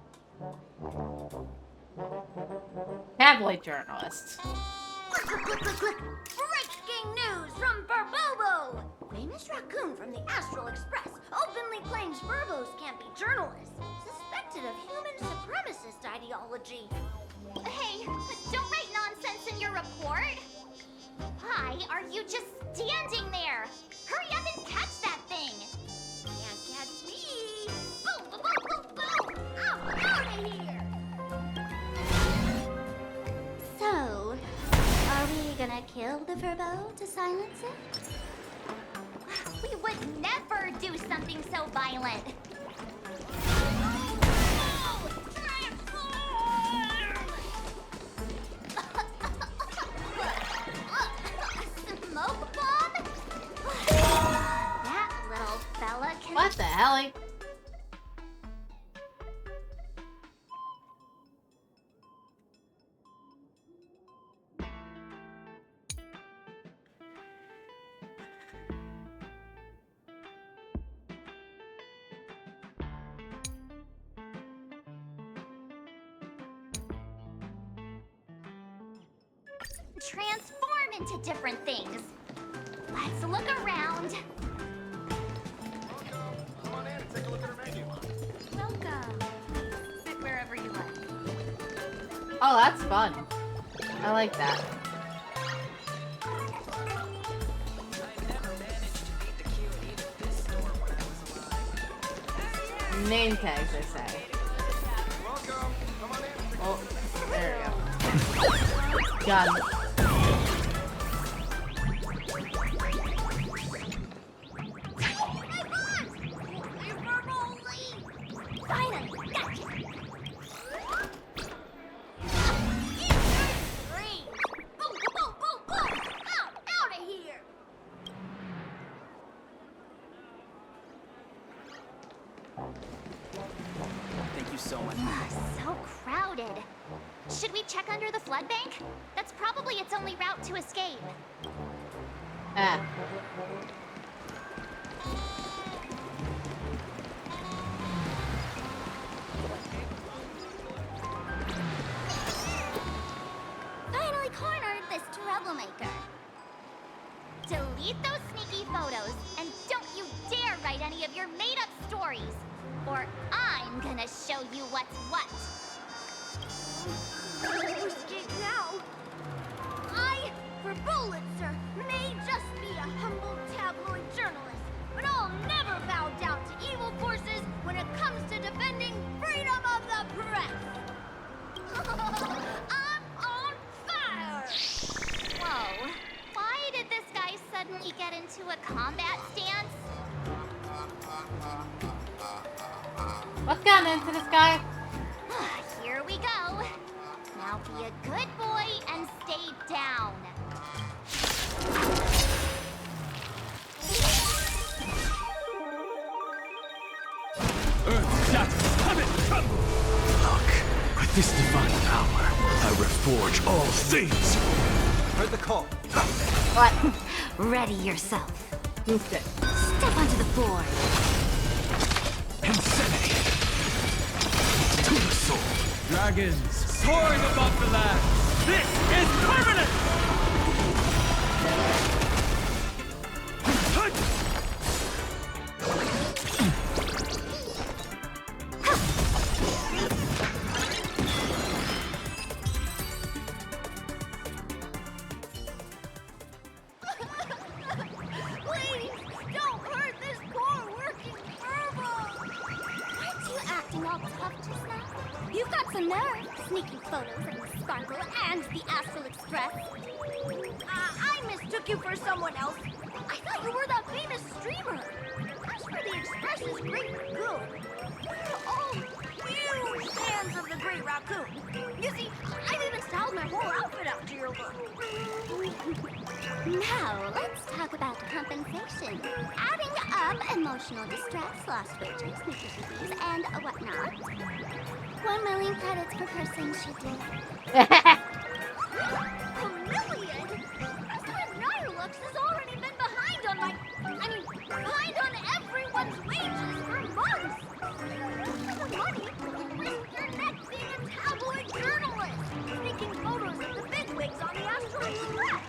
Tabloid journalist. Click, click, click, click, click. Breaking news from Burbobo! Famous raccoon from the Astral Express openly claims Burbos can't be journalists, suspected of human supremacist ideology. Hey, don't write nonsense in your report. Why are you just standing there? Hurry up and catch that thing. Can't catch me! Boom, boom, boom, boom, boom! I'm out of here! So, are we gonna kill the Verbo to silence it? We would never do something so violent. Smoke bomb? That little fella can... What the hell? Transform into different things. Let's look around. Come on in and take a look at our menu. Welcome. Sit wherever you like. Oh, that's fun. I like that. Name tags, I say. Welcome. Come on in. Oh, there we go. Gun. Finally, gotcha! Boom, boom, boom, boom! Out of here! Thank you so much. So crowded. Should we check under the flood bank? That's probably its only route to escape. Ah. Finally cornered this troublemaker. Delete those sneaky photos, and don't you dare write any of your made-up stories, or I'm gonna show you what's what. Escape now. I, for Bullitzer, may just be a humble tabloid journalist, but I'll never bow down to evil forces when it comes to defending freedom of the press. I'm on fire! Whoa. Why did this guy suddenly get into a combat stance? What's gotten into this guy? Here we go. Now be a good boy and stay down. With this divine power, I reforge all things. Heard the call. What? Ready yourself. Goofed it. Step onto the board. Insanity. To the soul. Dragons soaring above the land. This is permanent! Please, don't hurt this poor working Furbo! Aren't you acting all tough just now? You've got some nerve. Sneaky photos and Sparkle and the Astral Express. I mistook you for someone else. I thought you were that famous streamer. As for the Express's Great Raccoon, we're all huge fans of the Great Raccoon. You see, I've even styled my whole outfit after your look. Now, let's talk about compensation. Adding up emotional distress, lost wages, necessities, and whatnot. 1 million credits per person should do. $1 million? President Nihilux has already been behind on behind on everyone's wages for months. For the money, risk your neck being a tabloid journalist, taking photos of the bigwigs on the Astral Express.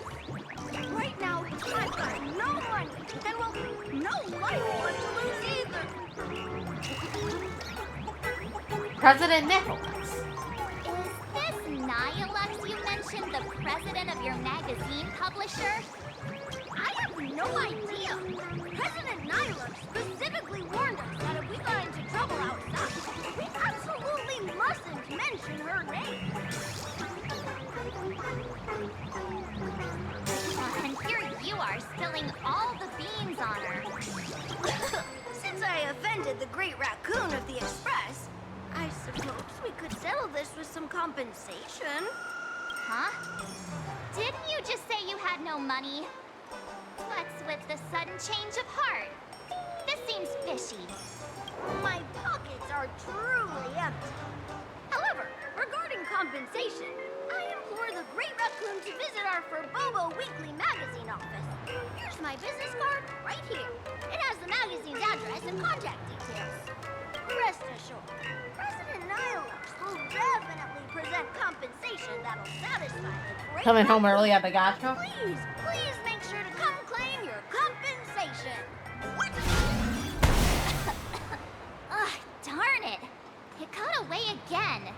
Right now, I've got no money, and well, no life left to lose either. President Nicholas. Is this Nihilux you mentioned the president of your magazine publisher? I have no idea. President Nihilux specifically warned us that if we got into trouble outside, we absolutely mustn't mention her name. And here you are spilling all the beans on her. Since I offended the Great Raccoon of the Express, I suppose we could settle this with some compensation. Huh? Didn't you just say you had no money? What's with the sudden change of heart? This seems fishy. My pockets are truly empty. However, regarding compensation, I implore the Great Raccoon to visit our Furbobo Weekly magazine office. Here's my business card right here. It has the magazine's address and contact details. Rest assured, President Nihilux will definitely present compensation that'll satisfy the Great Coming home Raccoon. early at the gastro? Please make sure to come claim your compensation. What? Ugh, darn it. It got away again.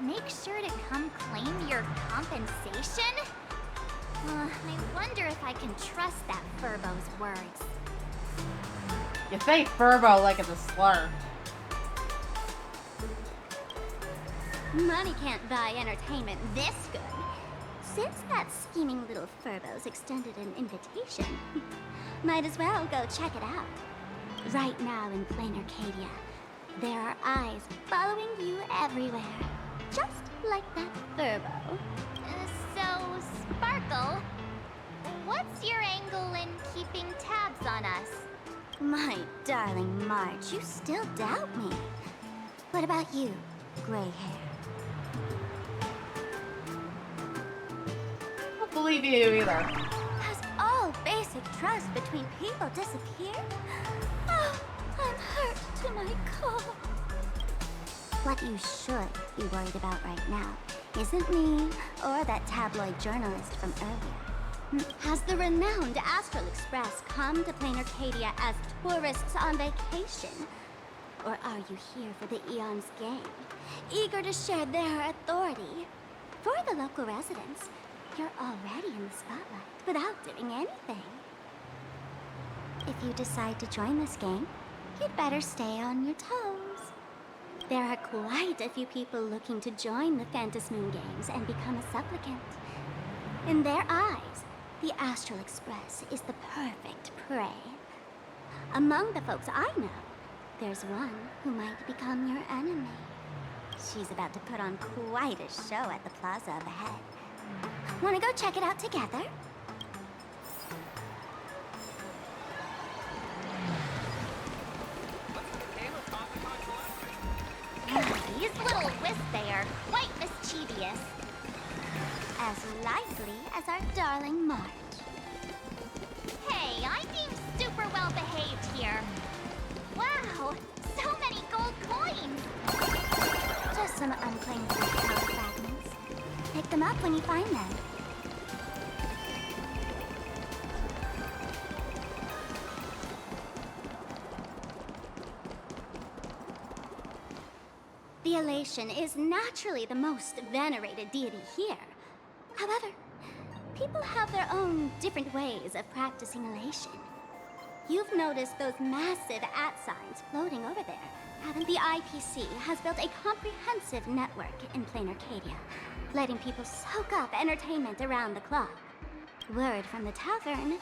Make sure to come claim your compensation? I wonder if I can trust that Furbo's words. You say Furbo like it's a slur. Money can't buy entertainment this good. Since that scheming little Furbo's extended an invitation, might as well go check it out. Right now in plain Arcadia, there are eyes following you everywhere. Just like that Furbo. So, Sparkle, what's your angle in keeping tabs on us? My darling March, you still doubt me. What about you, gray hair? I don't believe you either. Has all basic trust between people disappeared? Oh, I'm hurt to my core. What you should be worried about right now isn't me or that tabloid journalist from earlier. Has the renowned Astral Express come to plain Arcadia as tourists on vacation? Or are you here for the Eon's game, eager to share their authority? For the local residents, you're already in the spotlight without doing anything. If you decide to join this game, you'd better stay on your toes. There are quite a few people looking to join the Phantasmoon Games and become a supplicant. In their eyes, the Astral Express is the perfect prey. Among the folks I know, there's one who might become your enemy. She's about to put on quite a show at the plaza up ahead. Want to go check it out together? These little this they are quite mischievous. As lively as our darling March. Hey, I'm being super well behaved here. Wow, so many gold coins. Just some unclaimed power fragments. Pick them up when you find them. The Elation is naturally the most venerated deity here. However, people have their own different ways of practicing Elation. You've noticed those massive @signs floating over there, haven't? The IPC has built a comprehensive network in plain Arcadia, letting people soak up entertainment around the clock. Word from the tavern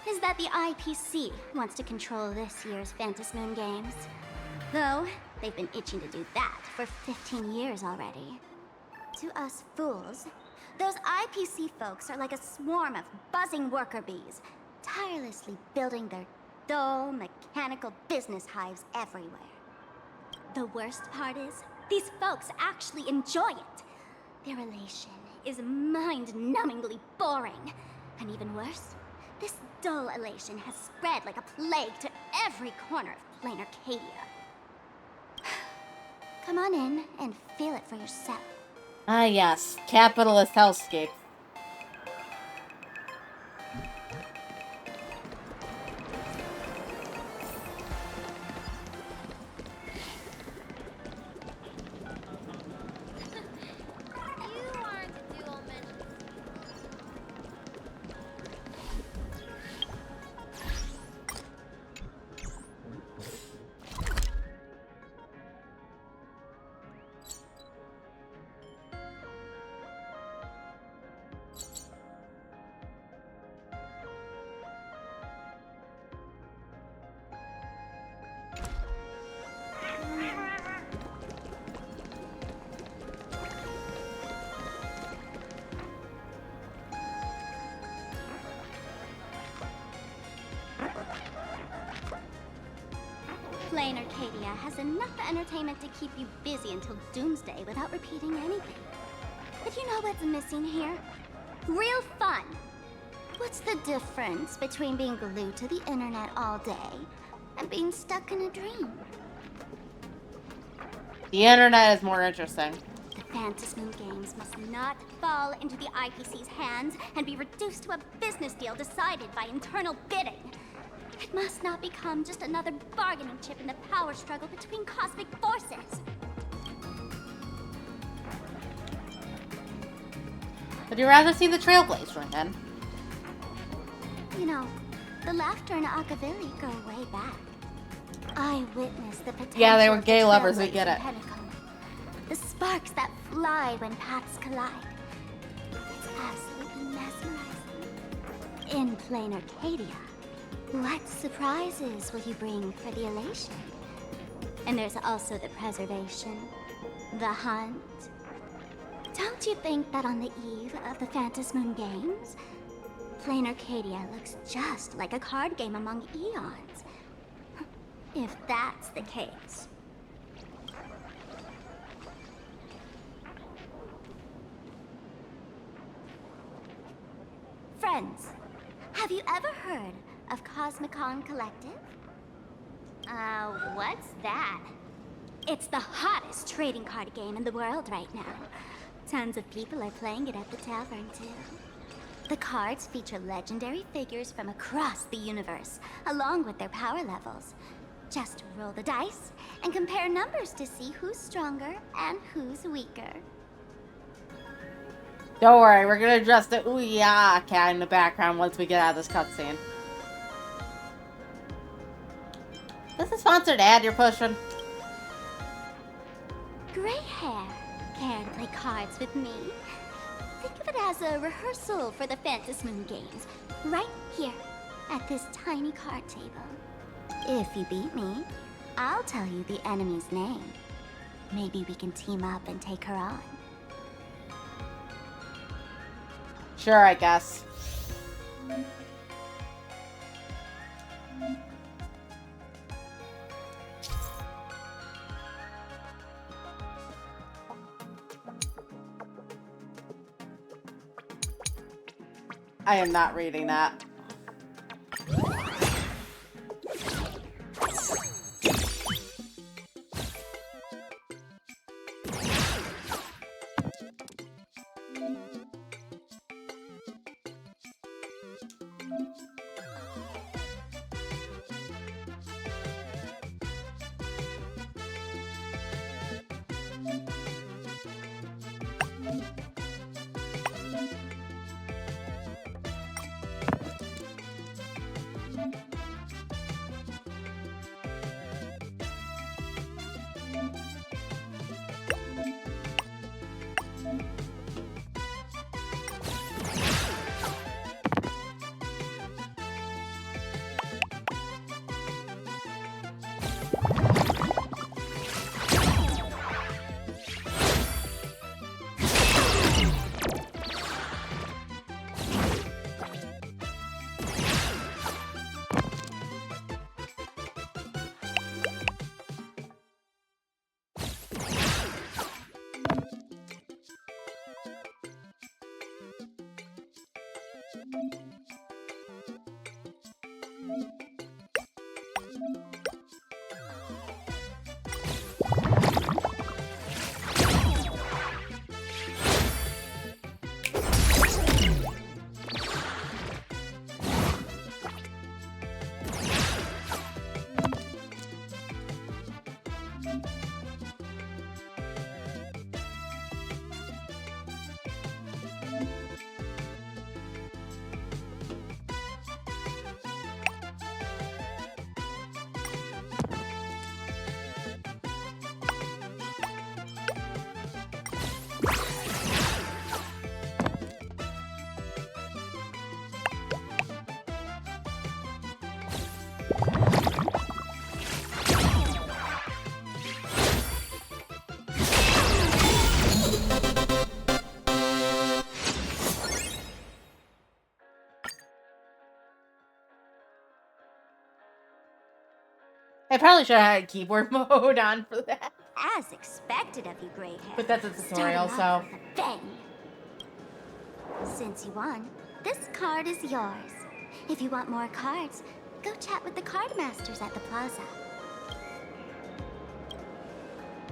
is that the IPC wants to control this year's Phantasmoon Games. Though, they've been itching to do that for 15 years already. To us fools, those IPC folks are like a swarm of buzzing worker bees, tirelessly building their dull, mechanical business hives everywhere. The worst part is, these folks actually enjoy it. Their Elation is mind-numbingly boring. And even worse, this dull Elation has spread like a plague to every corner of plain Arcadia. Come on in and feel it for yourself. Ah, yes. Capitalist hellscape. Plain Arcadia has enough entertainment to keep you busy until doomsday without repeating anything. But you know what's missing here? Real fun! What's the difference between being glued to the internet all day and being stuck in a dream? The internet is more interesting. The Phantasmoon Games must not fall into the IPC's hands and be reduced to a business deal decided by internal bidding. It must not become just another bargaining chip in the power struggle between cosmic forces. Would you rather see the Trailblazer then? You know, the laughter in Akavili go way back. I witnessed the potential. Yeah, they were of the gay lovers, we Trailblazer get it. Pinnacle. The sparks that fly when paths collide. It's absolutely mesmerizing. In plain Arcadia, what surprises will you bring for the Elation? And there's also the preservation, the hunt. Don't you think that on the eve of the Phantasmoon Games, plain Arcadia looks just like a card game among eons? If that's the case. Friends, have you ever heard of Cosmicon Collective? What's that? It's the hottest trading card game in the world right now. Tons of people are playing it at the tavern, too. The cards feature legendary figures from across the universe, along with their power levels. Just roll the dice and compare numbers to see who's stronger and who's weaker. Don't worry, we're gonna address the ooh yeah cat in the background once we get out of this cutscene. This is a sponsored ad you're pushing. Gray hair, care to play cards with me? Think of it as a rehearsal for the Phantasmoon Games, right here, at this tiny card table. If you beat me, I'll tell you the enemy's name. Maybe we can team up and take her on. Sure, I guess. I am not reading that. I probably should have had keyboard mode on for that. As expected of you, Gray Hair. But that's a tutorial, Starting so. off with a bang. Since you won, this card is yours. If you want more cards, go chat with the card masters at the plaza.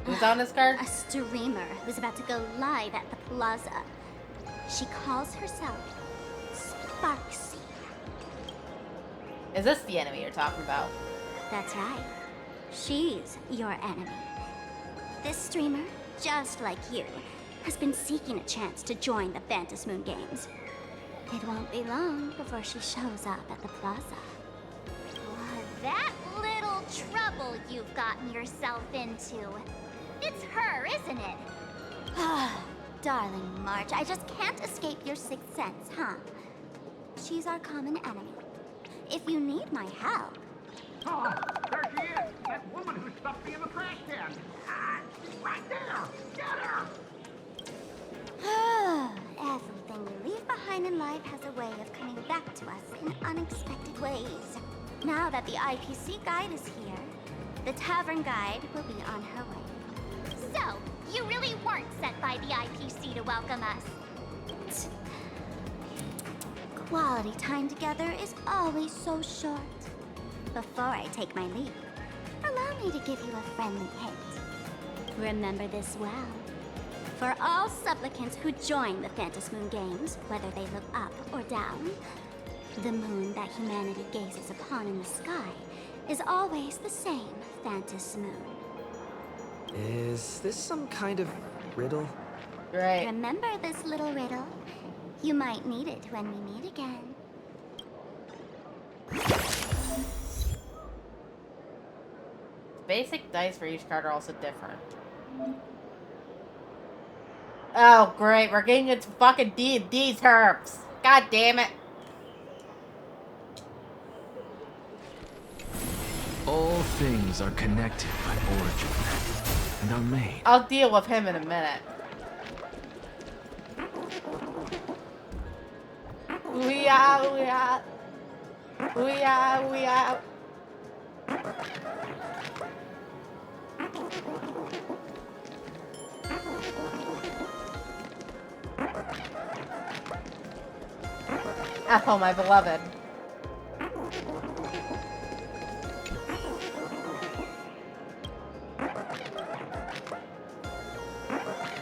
Who's on this card? A streamer who's about to go live at the plaza. She calls herself Sparksy. Is this the enemy you're talking about? That's right. She's your enemy. This streamer, just like you, has been seeking a chance to join the Phantom Moon Games. It won't be long before she shows up at the plaza. That little trouble you've gotten yourself into. It's her, isn't it? Darling March, I just can't escape your sixth sense, huh? She's our common enemy. If you need my help... Oh, there she is! That woman who stuffed me in the trash can! Right there! Get her! Everything we leave behind in life has a way of coming back to us in unexpected ways. Now that the IPC guide is here, the tavern guide will be on her way. So, you really weren't sent by the IPC to welcome us. Quality time together is always so short. Before I take my leave, allow me to give you a friendly hint. Remember this well. For all supplicants who join the Phantom Moon Games, whether they look up or down, the moon that humanity gazes upon in the sky is always the same Phantom Moon. Is this some kind of riddle? Right. Remember this little riddle? You might need it when we meet again. Basic dice for each card are also different. Oh, great. We're getting into fucking D&D terms. God damn it. All things are connected by origin and are made. I'll deal with him in a minute. We are. Ethel, my beloved.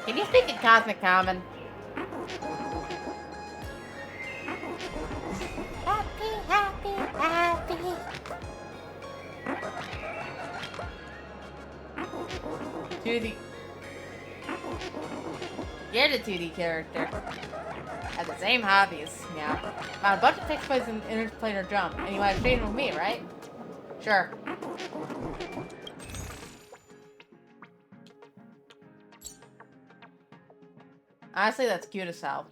Can you speak in Cosmic Common? Happy, happy, happy. 2D. You're the 2D character. Have the same hobbies, yeah. Found a bunch of fixed plays in interplanar jump, and you want to trade with me, right? Sure. Honestly, that's cute as hell.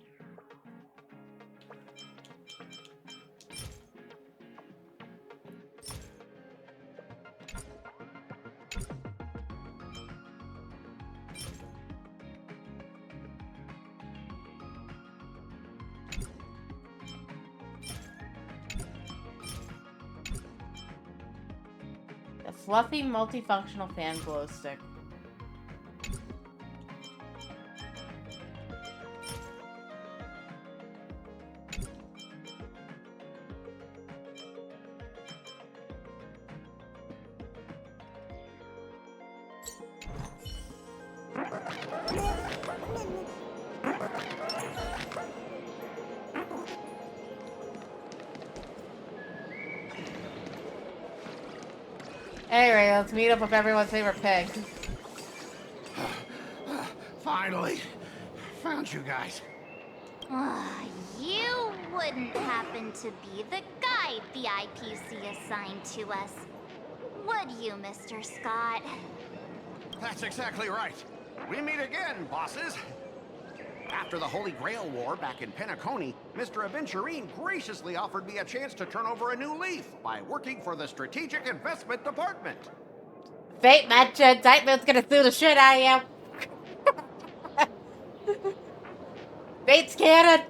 The fluffy, multifunctional fan glow stick. Anyway, let's meet up with everyone's favorite pig. Finally, found you guys. You wouldn't happen to be the guide the IPC assigned to us, would you, Mr. Scott? That's exactly right. We meet again, bosses. After the Holy Grail War back in Penacony, Mr. Aventurine graciously offered me a chance to turn over a new leaf by working for the Strategic Investment Department. Fate mentioned Nightmare's gonna sue the shit out of you. Fate's canon.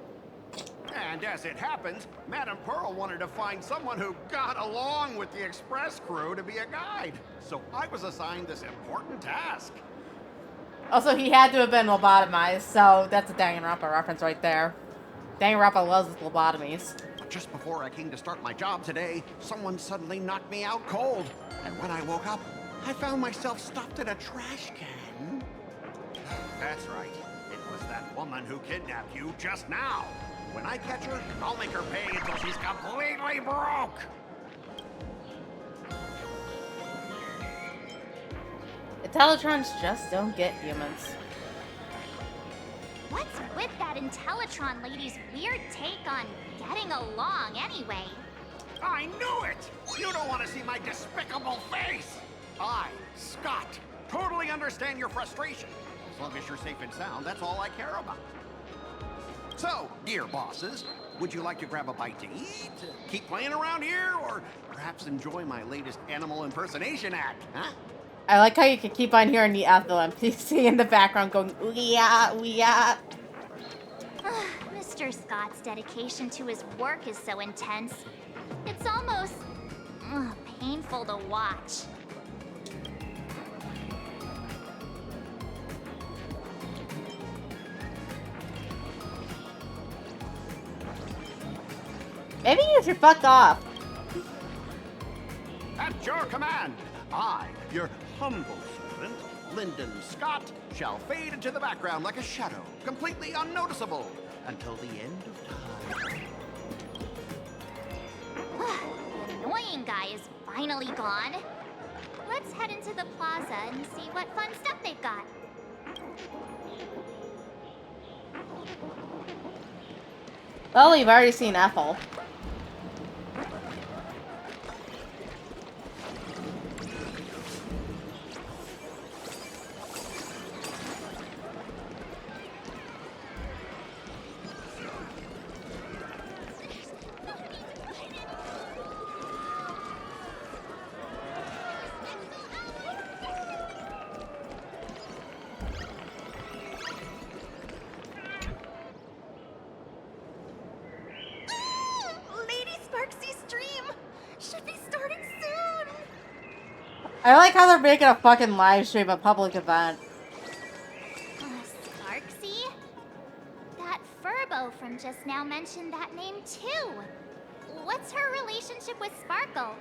And as it happens, Madame Pearl wanted to find someone who got along with the Express crew to be a guide. So I was assigned this important task. Also, he had to have been lobotomized, so that's a Danganronpa reference right there. Danganronpa loves his lobotomies. Just before I came to start my job today, someone suddenly knocked me out cold. And when I woke up, I found myself stuffed in a trash can. That's right. It was that woman who kidnapped you just now. When I catch her, I'll make her pay until she's completely broke. Intellitrons just don't get humans. What's with that Intellitron lady's weird take on getting along anyway? I knew it! You don't want to see my despicable face! I, Scott, totally understand your frustration. As long as you're safe and sound, that's all I care about. So, dear bosses, would you like to grab a bite to eat, keep playing around here, or perhaps enjoy my latest animal impersonation act, huh? I like how you can keep on hearing the Ethel NPC in the background going, ooh yeah, ooh yeah. Mr. Scott's dedication to his work is so intense. It's almost painful to watch. Maybe you should fuck off. At your command, I, your humble servant, Lyndon Scott, shall fade into the background like a shadow, completely unnoticeable, until the end of time. The annoying guy is finally gone. Let's head into the plaza and see what fun stuff they've got. Well, you've already seen Ethel. I like how they're making a fucking live stream, a public event. Sparksy? That Furbo from just now now mention that name too. What's her relationship with Sparkle?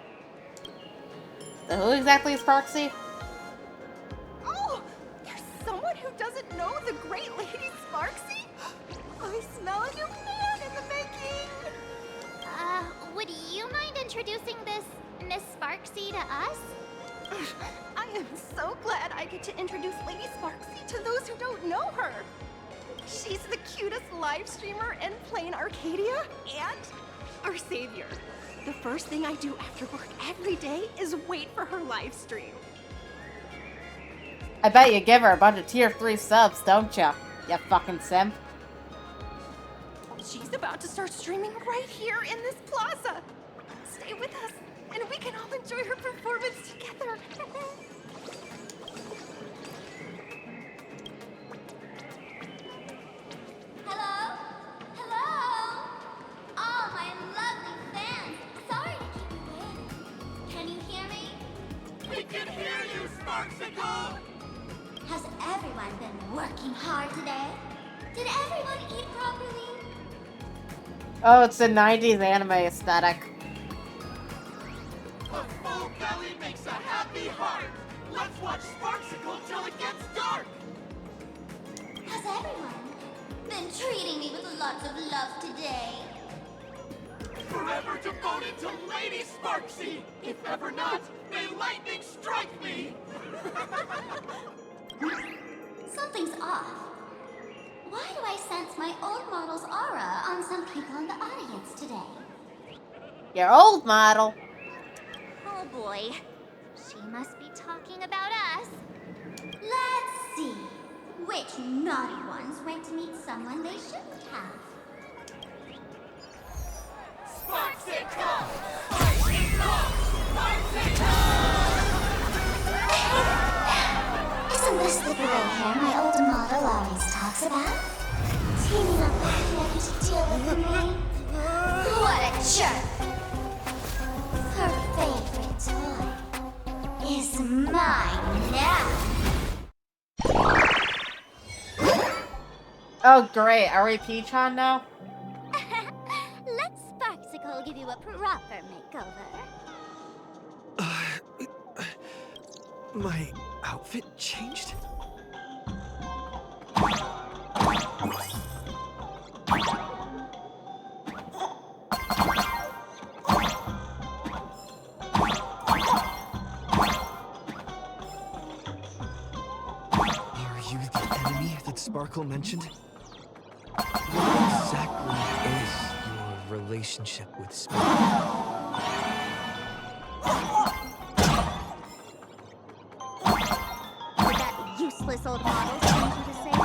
So who exactly is Sparksy? Oh, there's someone who doesn't know the great lady Sparksy? I smell a new man in the making! Would you mind introducing this Miss Sparksy to us? I am so glad I get to introduce Lady Sparksy to those who don't know her. She's the cutest live streamer in plain Arcadia and our savior. The first thing I do after work every day is wait for her live stream. I bet you give her a bunch of tier 3 subs, don't ya? You fucking simp. She's about to start streaming right here in this plaza. Stay with us, and we can all enjoy her performance together. Hello? Hello? All my lovely fans. Sorry to keep you waiting. Can you hear me? We can hear you, Sparksicle! Has everyone been working hard today? Did everyone eat properly? Oh, it's the 90s anime aesthetic. A full belly makes a happy heart. Let's watch Sparksicle till it gets dark. Has everyone been treating me with lots of love today? Forever devoted to Lady Sparksy. If ever not, may lightning strike me. Something's off. Why do I sense my old model's aura on some people in the audience today? Your old model. Oh boy. She must be talking about us. Let's see. Which naughty ones went to meet someone they shouldn't have? Sparksicle! Sparksicle! Sparksicle! Isn't this the gray hair my old model always talks about? Teaming up ready to deal with me? What a jerk! Her favorite toy is mine now. Oh great, are we Peach-on now? Let Sparksicle give you a proper makeover. My outfit changed? Are you the enemy that Sparkle mentioned? What exactly is your relationship with Sparkle? Did that useless old model send you to save her?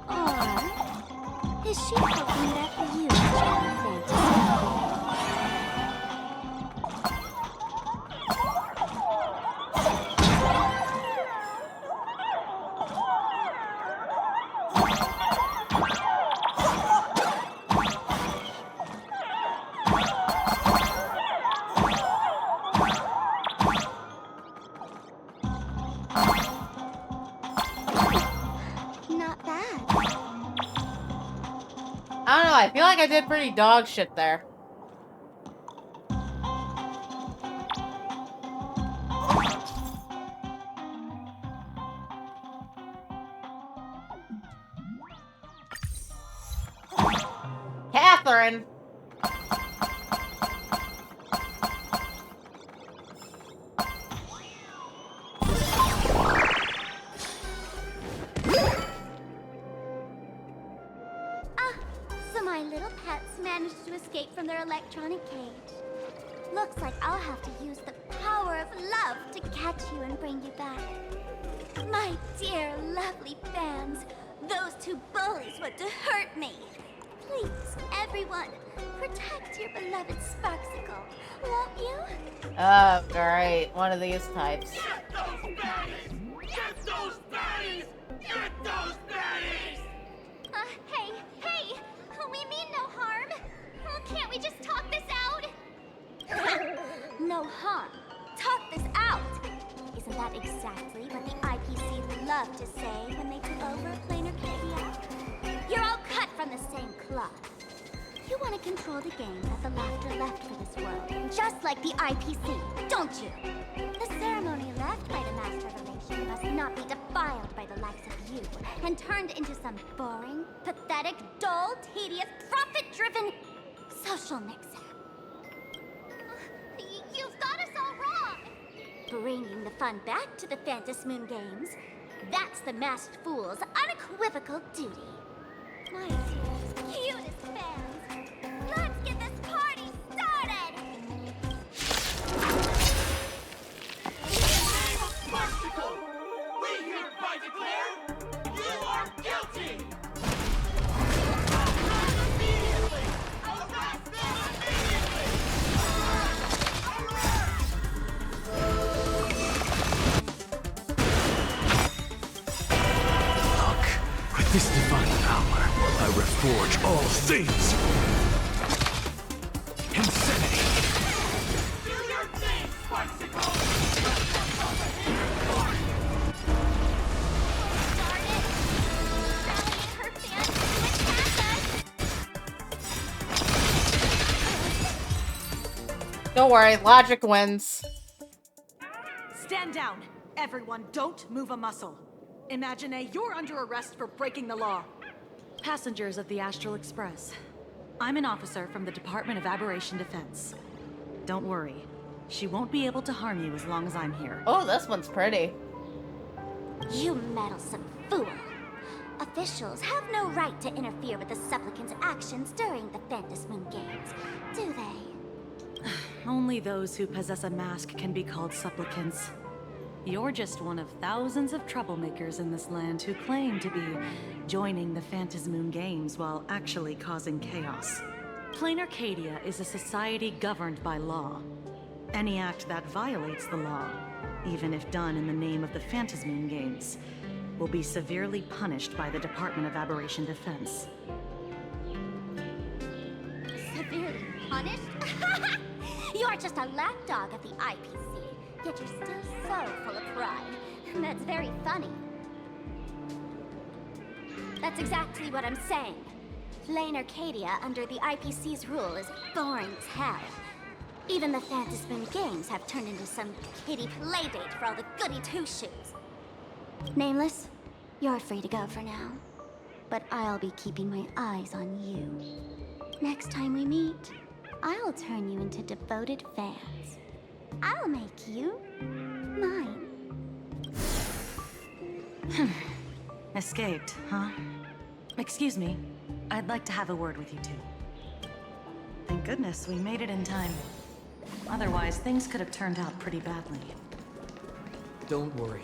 Or is she hoping that for you to fantasy? Not bad. I don't know, I feel like I did pretty dog shit there. Catherine! So my little pets managed to escape from their electronic cage. Looks like I'll have to use the power of love to catch you and bring you back. My dear, lovely fans, those two bullies want to hurt me. Please, everyone, protect your beloved Sparksicle, won't you? Oh, great. One of these types. Get those baddies! Get those baddies! Get those baddies! Hey, we mean no harm. Can't we just talk this out? No harm. talk this out. Isn't that exactly what the IPC loved to say when they took over Plain Arcadia? You're all cut from the same cloth. You want to control the game that the Laughter left for this world, just like the IPC, don't you? The ceremony left by the Master Relation must not be defiled by the likes of you and turned into some boring, pathetic, dull, tedious, profit-driven social mix-up. You've got us all wrong! Bringing the fun back to the Phantasm Moon Games, that's the Masked Fool's unequivocal duty. My cutest fans, let's get this party started! Merciful! We hereby declare you are guilty! With this divine power, I reforge all things! Insanity! Do your thing, Sparksicle! Her fans to attack us! Don't worry, logic wins. Stand down. Everyone, don't move a muscle. Imagine you're under arrest for breaking the law. Passengers of the Astral Express. I'm an officer from the Department of Aberration Defense. Don't worry. She won't be able to harm you as long as I'm here. Oh, this one's pretty. You meddlesome fool. Officials have no right to interfere with the supplicants' actions during the Phantasm Moon Games, do they? Only those who possess a mask can be called supplicants. You're just one of thousands of troublemakers in this land who claim to be joining the Phantasm Moon Games while actually causing chaos. Plain Arcadia is a society governed by law. Any act that violates the law, even if done in the name of the Phantasm Moon Games, will be severely punished by the Department of Aberration Defense. Severely punished? You're just a lapdog of the IPC, yet you're still so full of pride. That's very funny. That's exactly what I'm saying. Plain Arcadia under the IPC's rule is boring as hell. Even the Phantasm Moon Games have turned into some kiddie playdate for all the goody two-shoes. Nameless, you're free to go for now. But I'll be keeping my eyes on you. Next time we meet, I'll turn you into devoted fans. I'll make you mine. Escaped, huh? Excuse me. I'd like to have a word with you two. Thank goodness we made it in time. Otherwise, things could have turned out pretty badly. Don't worry.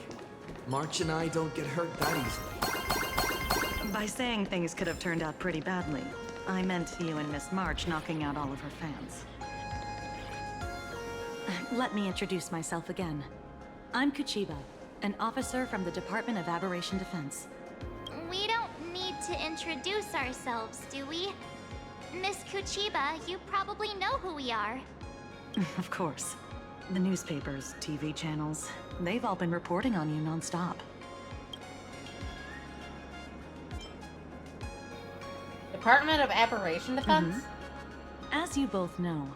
March and I don't get hurt that easily. By saying things could have turned out pretty badly, I meant you and Miss March knocking out all of her fans. Let me introduce myself again. I'm Kuchiba, an officer from the Department of Aberration Defense. We don't need to introduce ourselves, do we? Miss Kuchiba, you probably know who we are. Of course. The newspapers, TV channels, they've all been reporting on you nonstop. Department of Aberration Defense? As you both know,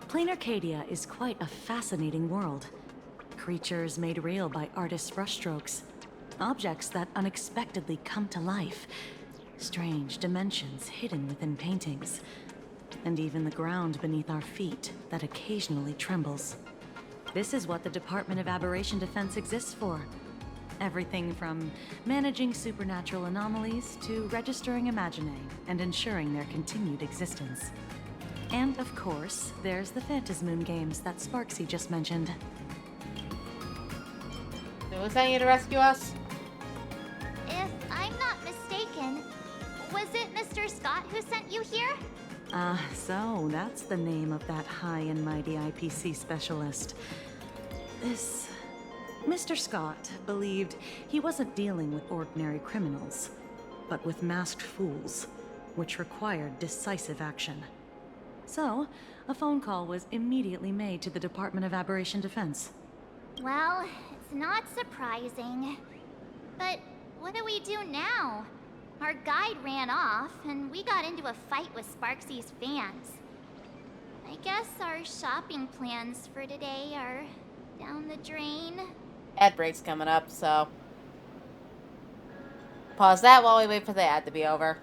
Plain Arcadia is quite a fascinating world. Creatures made real by artists' brushstrokes. Objects that unexpectedly come to life. Strange dimensions hidden within paintings. And even the ground beneath our feet that occasionally trembles. This is what the Department of Aberration Defense exists for. Everything from managing supernatural anomalies to registering Imaginae and ensuring their continued existence. And of course, there's the Phantasm Moon Games that Sparksy just mentioned. Who sent you to rescue us? If I'm not mistaken, was it Mr. Scott who sent you here? So that's the name of that high and mighty IPC specialist. This... Mr. Scott believed he wasn't dealing with ordinary criminals, but with masked fools, which required decisive action. So, a phone call was immediately made to the Department of Aberration Defense. Well, it's not surprising. But what do we do now? Our guide ran off, and we got into a fight with Sparksy's fans. I guess our shopping plans for today are down the drain. Ad break's coming up, so pause that while we wait for the ad to be over.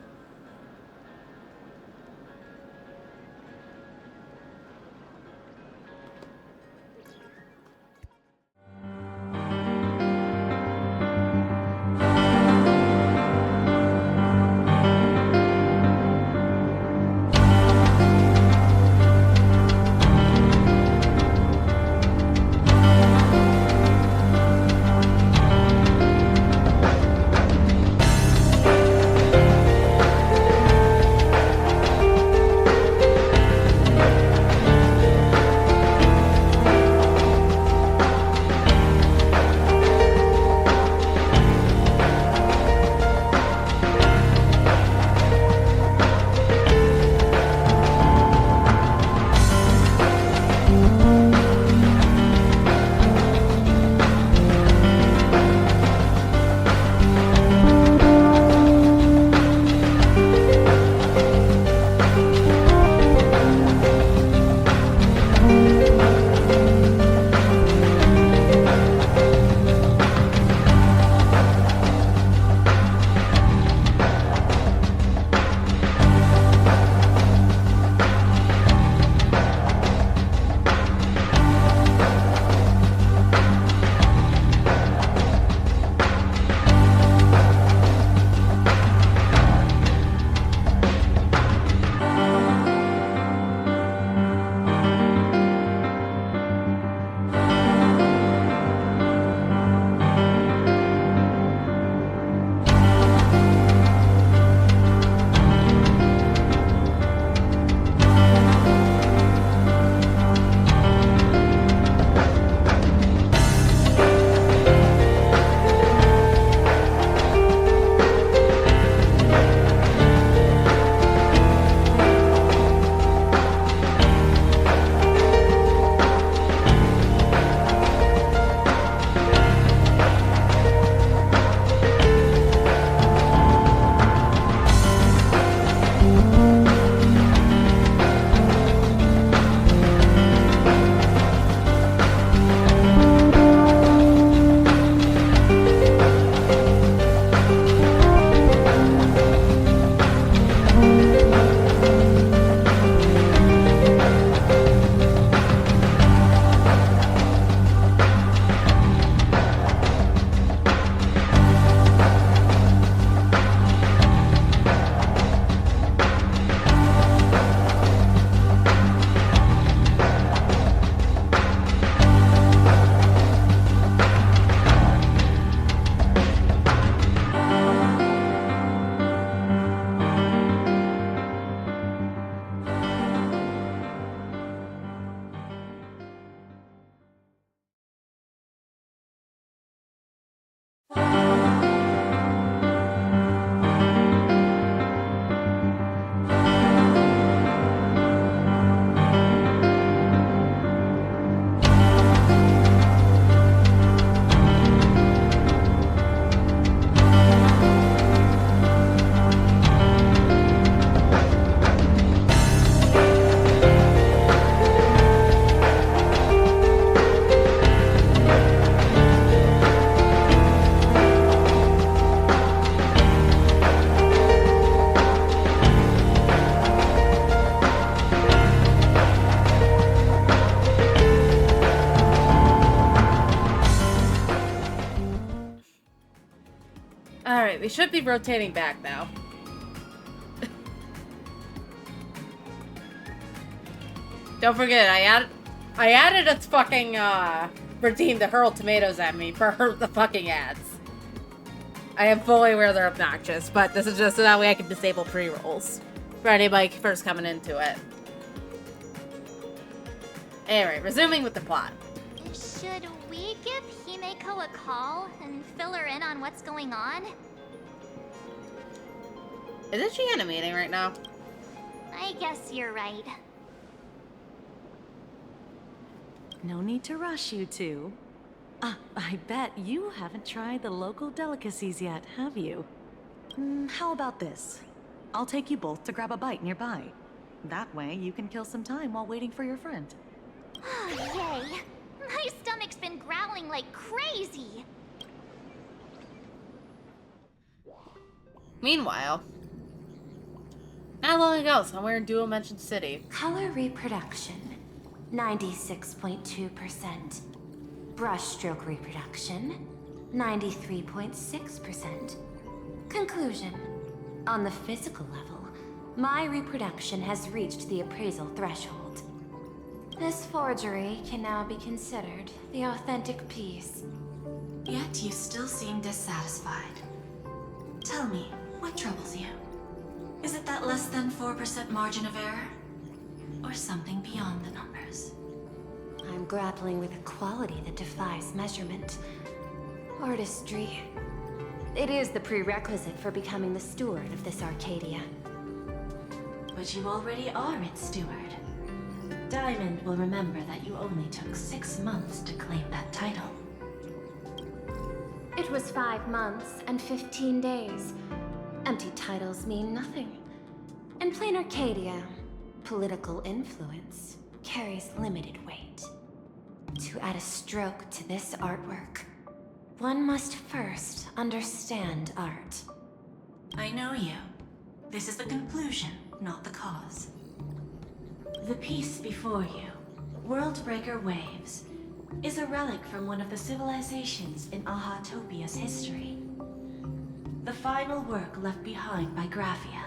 Alright, we should be rotating back now. Don't forget, I added its fucking, routine to hurl tomatoes at me for the fucking ads. I am fully aware they're obnoxious, but this is just so that way I can disable pre-rolls for anybody first coming into it. Anyway, resuming with the plot. Should we give Himeko a call and fill her in on what's going on? Isn't she in a meeting right now? I guess you're right. No need to rush, you two. I bet you haven't tried the local delicacies yet, have you? How about this? I'll take you both to grab a bite nearby. That way, you can kill some time while waiting for your friend. Yay! My stomach's been growling like crazy! Meanwhile, not long ago, somewhere in Dual Dimension City. Color reproduction, 96.2%. Brushstroke reproduction, 93.6%. Conclusion. On the physical level, my reproduction has reached the appraisal threshold. This forgery can now be considered the authentic piece. Yet you still seem dissatisfied. Tell me, what troubles you? Is it that less than 4% margin of error? Or something beyond the numbers? I'm grappling with a quality that defies measurement. Artistry. It is the prerequisite for becoming the steward of this Arcadia. But you already are its steward. Diamond will remember that you only took 6 months to claim that title. It was 5 months and 15 days. Empty titles mean nothing. In plain Arcadia, political influence carries limited weight. To add a stroke to this artwork, one must first understand art. I know you. This is the conclusion, not the cause. The piece before you, Worldbreaker Waves, is a relic from one of the civilizations in Ahatopia's history. The final work left behind by Graphia,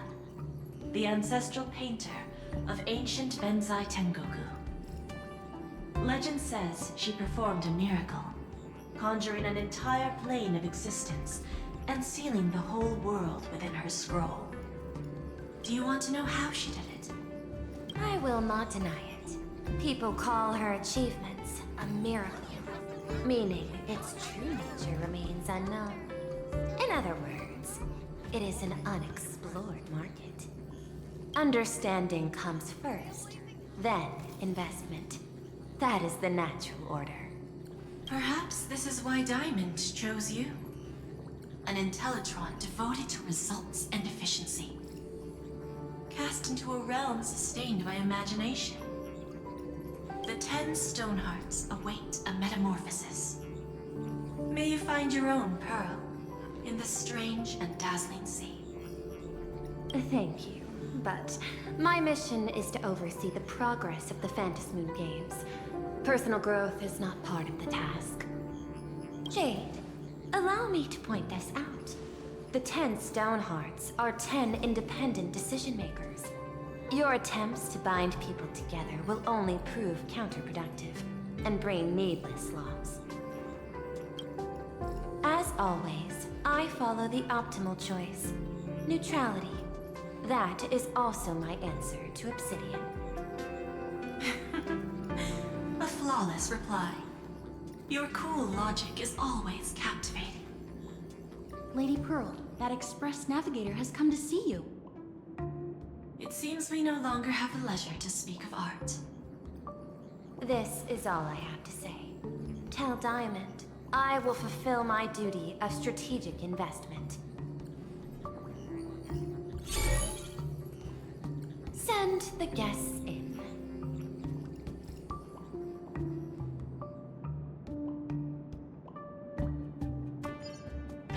the ancestral painter of ancient Benzai Tengoku. Legend says she performed a miracle, conjuring an entire plane of existence and sealing the whole world within her scroll. Do you want to know how she did it? I will not deny it. People call her achievements a miracle, meaning its true nature remains unknown. In other words, it is an unexplored market. Understanding comes first, then investment. That is the natural order. Perhaps this is why Diamond chose you. An Intellitron devoted to results and efficiency. Cast into a realm sustained by imagination. The 10 Stonehearts await a metamorphosis. May you find your own pearl in the strange and dazzling sea. Thank you, but my mission is to oversee the progress of the Phantasmoon Games. Personal growth is not part of the task. Jade, allow me to point this out. The 10 Stonehearts are 10 independent decision makers. Your attempts to bind people together will only prove counterproductive and bring needless loss. As always, I follow the optimal choice. Neutrality. That is also my answer to Obsidian. A flawless reply. Your cool logic is always captivating. Lady Pearl, that Express Navigator has come to see you. It seems we no longer have the leisure to speak of art. This is all I have to say. Tell Diamond, I will fulfill my duty of strategic investment. Send the guests in.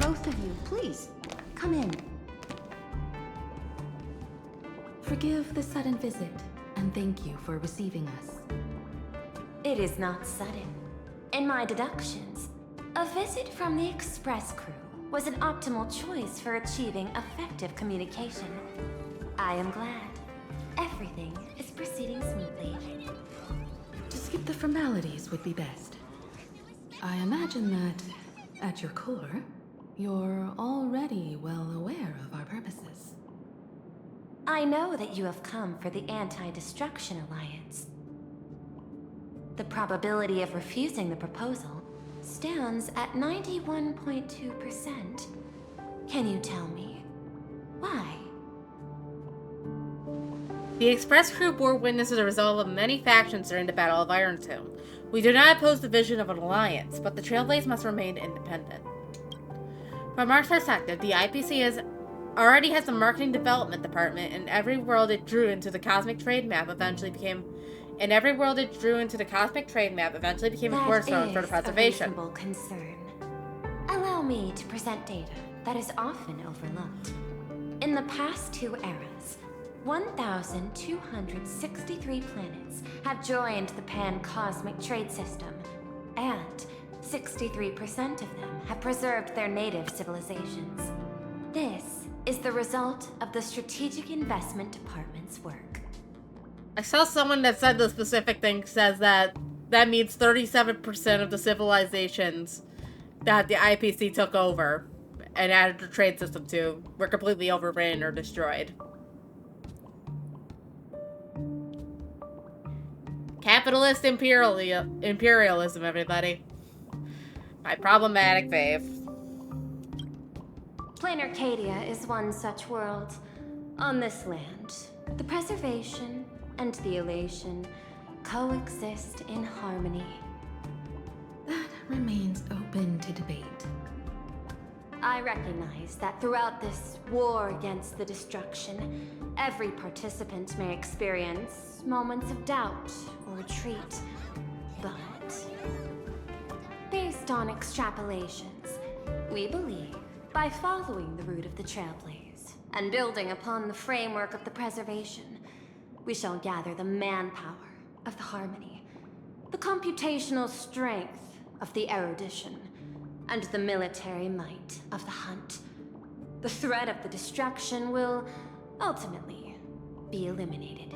Both of you, please, come in. Forgive the sudden visit, and thank you for receiving us. It is not sudden. In my deductions, a visit from the Express crew was an optimal choice for achieving effective communication. I am glad. Everything is proceeding smoothly. To skip the formalities would be best. I imagine that, at your core, you're already well aware of our purposes. I know that you have come for the Anti-Destruction Alliance. The probability of refusing the proposal stands at 91.2%. Can you tell me why? The Express crew bore witness to the result of many factions during the Battle of Iron Tomb. We do not oppose the vision of an alliance, but the Trailblaze must remain independent. From our perspective, the IPC already has a marketing development department, and every world it drew into the cosmic trade map eventually became a cornerstone for the preservation. That is a reasonable concern. Allow me to present data that is often overlooked. In the past 2 eras, 1,263 planets have joined the pan-cosmic trade system, and 63% of them have preserved their native civilizations. This is the result of the Strategic Investment Department's work. I saw someone that said the specific thing says that means 37% of the civilizations that the IPC took over and added the trade system to were completely overran or destroyed. Capitalist imperialism, everybody. My problematic fave. Plain Arcadia is one such world. On this land, the preservation and the elation coexist in harmony. That remains open to debate. I recognize that throughout this war against the destruction, every participant may experience moments of doubt or retreat. But based on extrapolations, we believe by following the route of the Trailblaze and building upon the framework of the preservation, we shall gather the manpower of the harmony, the computational strength of the erudition, and the military might of the hunt. The threat of the destruction will ultimately be eliminated.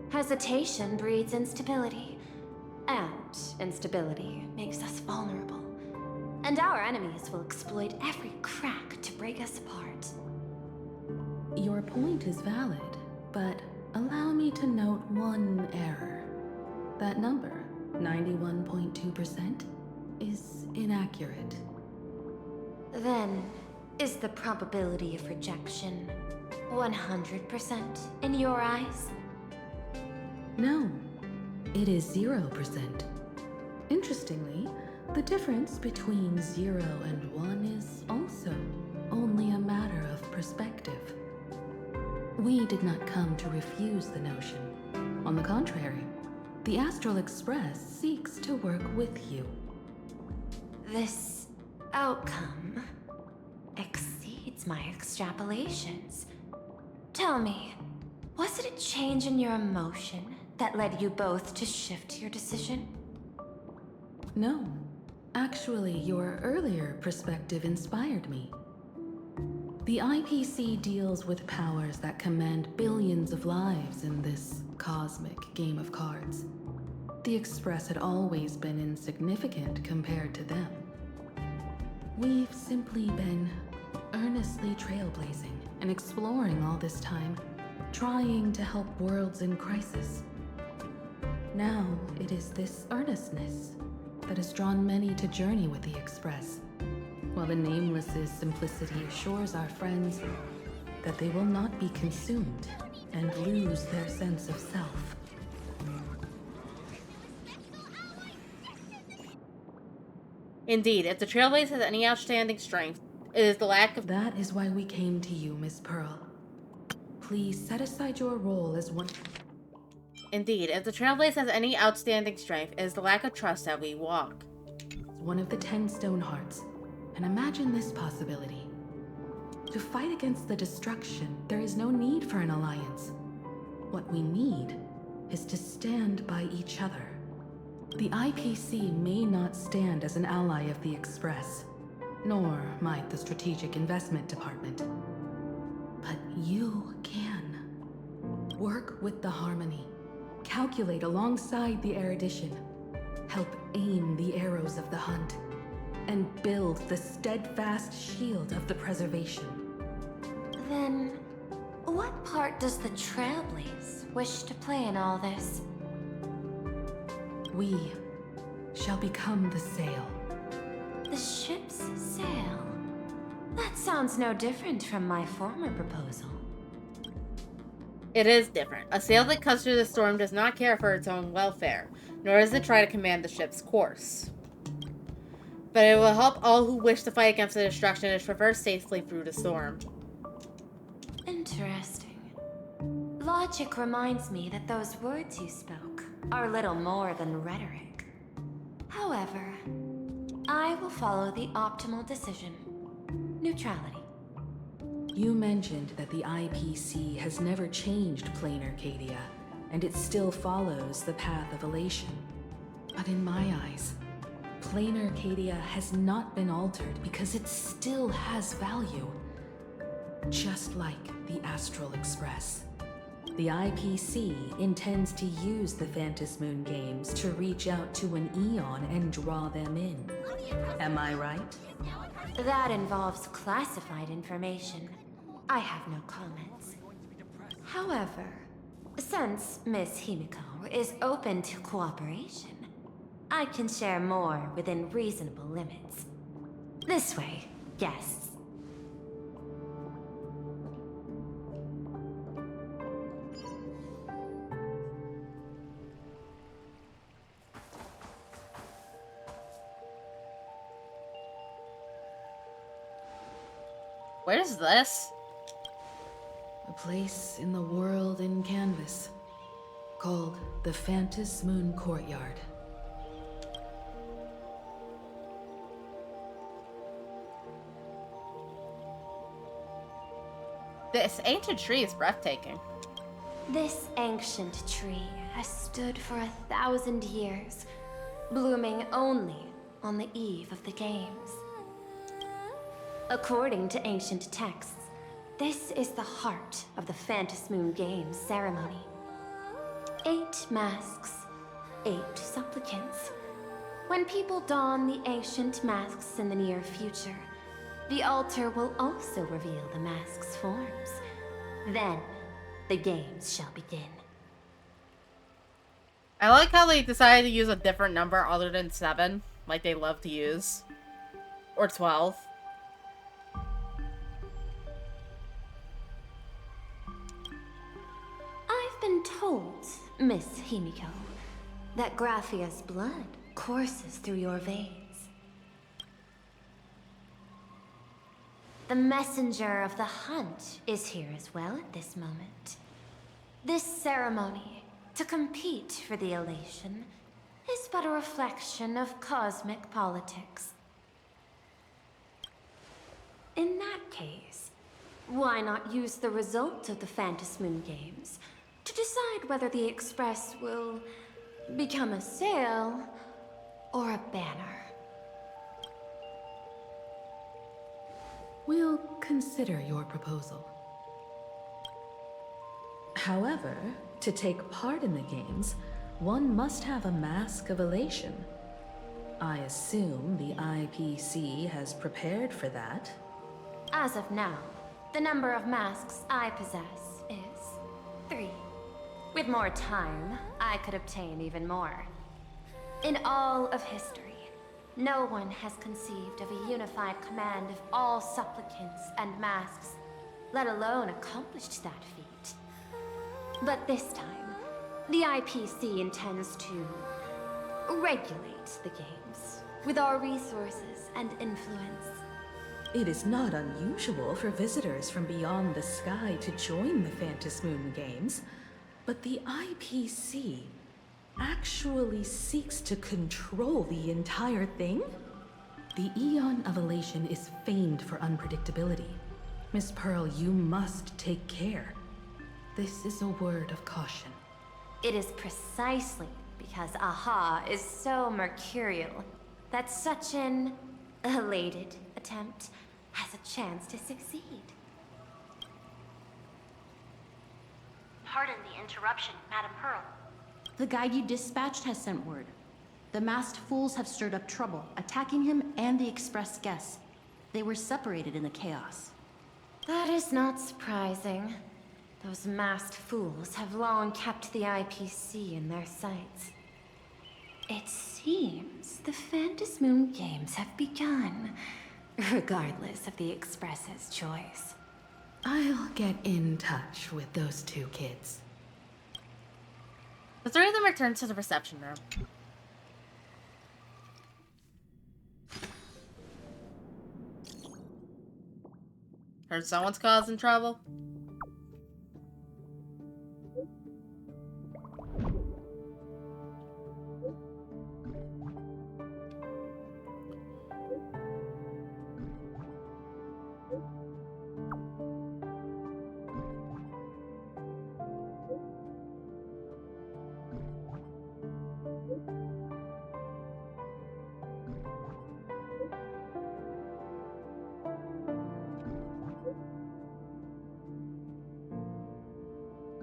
Hesitation breeds instability, and instability makes us vulnerable. And our enemies will exploit every crack to break us apart. Your point is valid, but allow me to note one error. That number, 91.2%, is inaccurate. Then, is the probability of rejection 100% in your eyes? No, it is 0%. Interestingly, the difference between 0 and 1 is also only a matter of perspective. We did not come to refuse the notion. On the contrary, the Astral Express seeks to work with you. This outcome exceeds my extrapolations. Tell me, was it a change in your emotion that led you both to shift your decision? No. Actually, your earlier perspective inspired me. The IPC deals with powers that command billions of lives in this cosmic game of cards. The Express had always been insignificant compared to them. We've simply been earnestly trailblazing and exploring all this time, trying to help worlds in crisis. Now, it is this earnestness that has drawn many to journey with the Express, while the Nameless's simplicity assures our friends that they will not be consumed and lose their sense of self. Indeed, if the Trailblaze has any outstanding strength, it is the lack of— That is why we came to you, Miss Pearl. Please set aside your role as one— Indeed, if the Trailblaze has any outstanding strength, it is the lack of trust that we walk. One of the 10 stone hearts. And imagine this possibility. To fight against the destruction, there is no need for an alliance. What we need is to stand by each other. The IPC may not stand as an ally of the Express, nor might the Strategic Investment Department. But you can. Work with the Harmony. Calculate alongside the erudition. Help aim the arrows of the hunt. And build the steadfast shield of the preservation. Then, what part does the Trailblaze wish to play in all this? We shall become the sail. The ship's sail? That sounds no different from my former proposal. It is different. A sail that cuts through the storm does not care for its own welfare, nor does it try to command the ship's course. But it will help all who wish to fight against the destruction and traverse safely through the storm. Interesting. Logic reminds me that those words you spoke are little more than rhetoric. However, I will follow the optimal decision. Neutrality. You mentioned that the IPC has never changed plain Arcadia, and it still follows the path of elation. But in my eyes, plain Arcadia has not been altered because it still has value. Just like the Astral Express. The IPC intends to use the Phantom Moon games to reach out to an Eon and draw them in. Am I right? That involves classified information. I have no comments. However, since Miss Himiko is open to cooperation, I can share more within reasonable limits. This way, guests. What is this? A place in the world in canvas, called the Phantom Moon Courtyard. This ancient tree is breathtaking. This ancient tree has stood for 1,000 years, blooming only on the eve of the games. According to ancient texts, this is the heart of the Phantom Moon Games ceremony. 8 masks, 8 supplicants. When people don the ancient masks in the near future, the altar will also reveal the masks' forms. Then, the games shall begin. I like how they decided to use a different number other than 7, like they love to use. Or 12. I've been told, Miss Himiko, that Graphia's blood courses through your veins. The messenger of the hunt is here as well at this moment. This ceremony, to compete for the elation, is but a reflection of cosmic politics. In that case, why not use the result of the Phantom Moon Games to decide whether the Express will become a sail or a banner? We'll consider your proposal. However, to take part in the games, one must have a mask of elation. I assume the IPC has prepared for that. As of now, the number of masks I possess is 3. With more time, I could obtain even more. In all of history, no one has conceived of a unified command of all supplicants and masks, let alone accomplished that feat. But this time, the IPC intends to regulate the games with our resources and influence. It is not unusual for visitors from beyond the sky to join the Phantom Moon Games, but the IPC actually seeks to control the entire thing? The Eon of Elation is famed for unpredictability. Miss Pearl, you must take care. This is a word of caution. It is precisely because Aha is so mercurial that such an elated attempt has a chance to succeed. Pardon the interruption, Madam Pearl. The guide you dispatched has sent word. The masked fools have stirred up trouble, attacking him and the Express guests. They were separated in the chaos. That is not surprising. Those masked fools have long kept the IPC in their sights. It seems the Phantom Moon Games have begun, regardless of the Express's choice. I'll get in touch with those 2 kids. The 3 of them return to the reception room. Heard someone's causing trouble?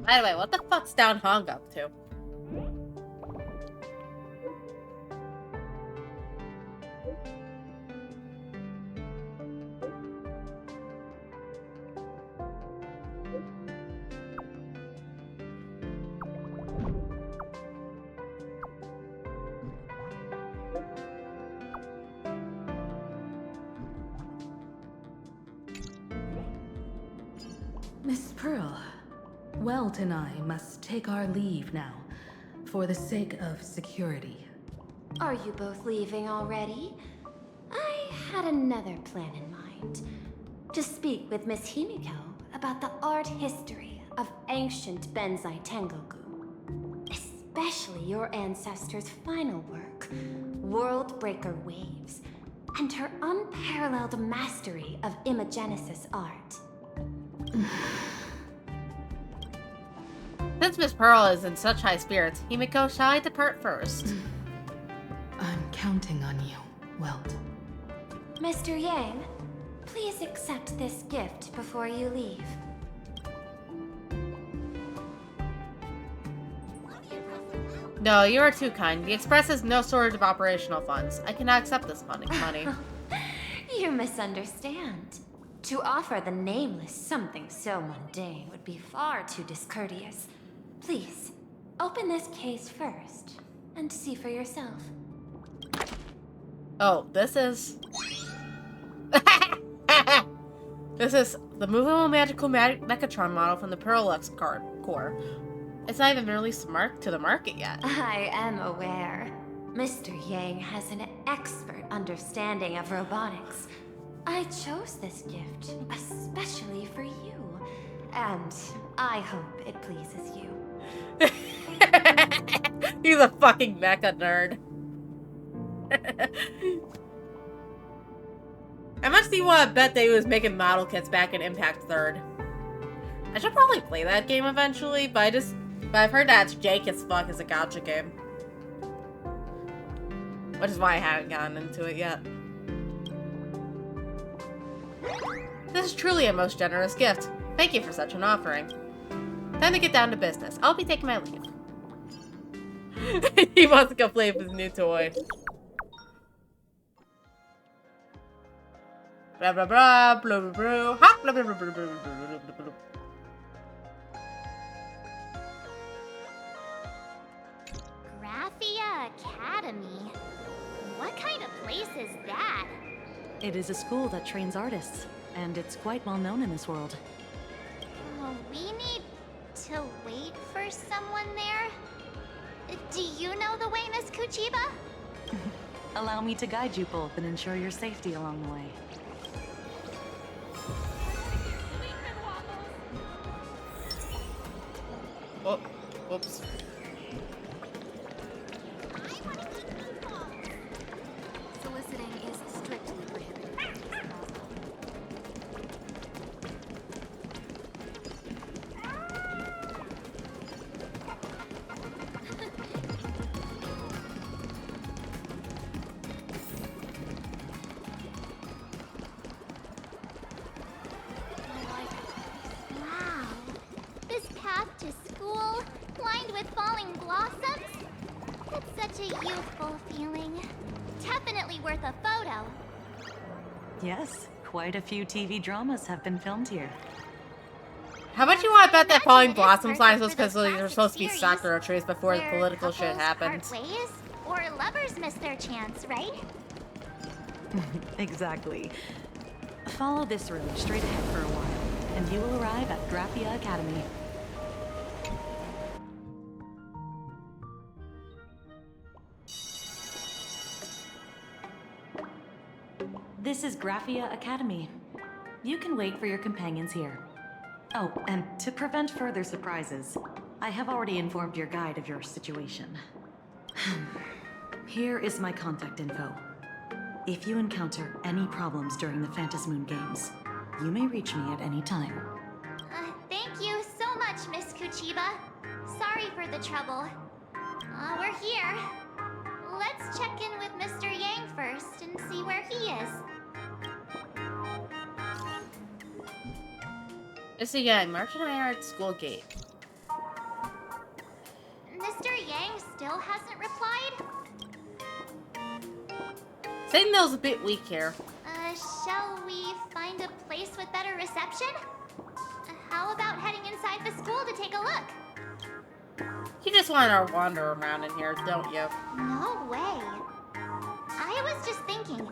By the way, what the fuck's Down Hong up to? Miss Pearl, Welt and I must take our leave now, for the sake of security. Are you both leaving already? I had another plan in mind. To speak with Miss Himiko about the art history of ancient Benzai Tengoku. Especially your ancestors' final work, World Breaker Waves, and her unparalleled mastery of imagenesis art. Since Miss Pearl is in such high spirits, Himiko, shall I depart first? I'm counting on you, Welt. Mr. Yang, please accept this gift before you leave. No, you are too kind. The Express has no shortage of operational funds. I cannot accept this money. You misunderstand. To offer the Nameless something so mundane would be far too discourteous. Please, open this case first, and see for yourself. Oh, this is... This is the movable magical Mechatron model from the Perlux core. It's not even really smart to the market yet. I am aware. Mr. Yang has an expert understanding of robotics. I chose this gift especially for you, and I hope it pleases you. He's a fucking mecha nerd. How much do you want to bet that he was making model kits back in Impact 3rd? I should probably play that game eventually, but I've heard that it's jank as fuck as a gacha game. Which is why I haven't gotten into it yet. This is truly a most generous gift. Thank you for such an offering. Time to get down to business. I'll be taking my leave. He wants to go play with his new toy. Blah blah blah blah blah blah. Ha, blah blah blah blah blah blah blah. Graphia Academy? What kind of place is that? It is a school that trains artists, and it's quite well known in this world. Oh, we need to wait for someone there? Do you know the way, Miss Kuchiba? Allow me to guide you both and ensure your safety along the way. Oh, whoops. Soliciting is strictly prohibited. Wow. This path to school, lined with falling blossoms? That's such a youthful feeling. Definitely worth a photo. Yes, quite a few TV dramas have been filmed here. How much you want to bet that falling blossom signs was because they were supposed to be sakura trees before the political shit happened? Part ways, or lovers miss their chance, right? Exactly. Follow this road straight ahead for a while, and you will arrive at Graphia Academy. This is Graphia Academy. You can wait for your companions here. Oh, and to prevent further surprises, I have already informed your guide of your situation. Here is my contact info. If you encounter any problems during the Phantasmoon Games, you may reach me at any time. Thank you so much, Miss Kuchiba. Sorry for the trouble. We're here. Let's check in with Mr. Yang first and see where he is. Mr. Yang, March and I are at school gate. Mr. Yang still hasn't replied? Signal's a bit weak here. Shall we find a place with better reception? How about heading inside the school to take a look? You just want to wander around in here, don't you? No way. I was just thinking,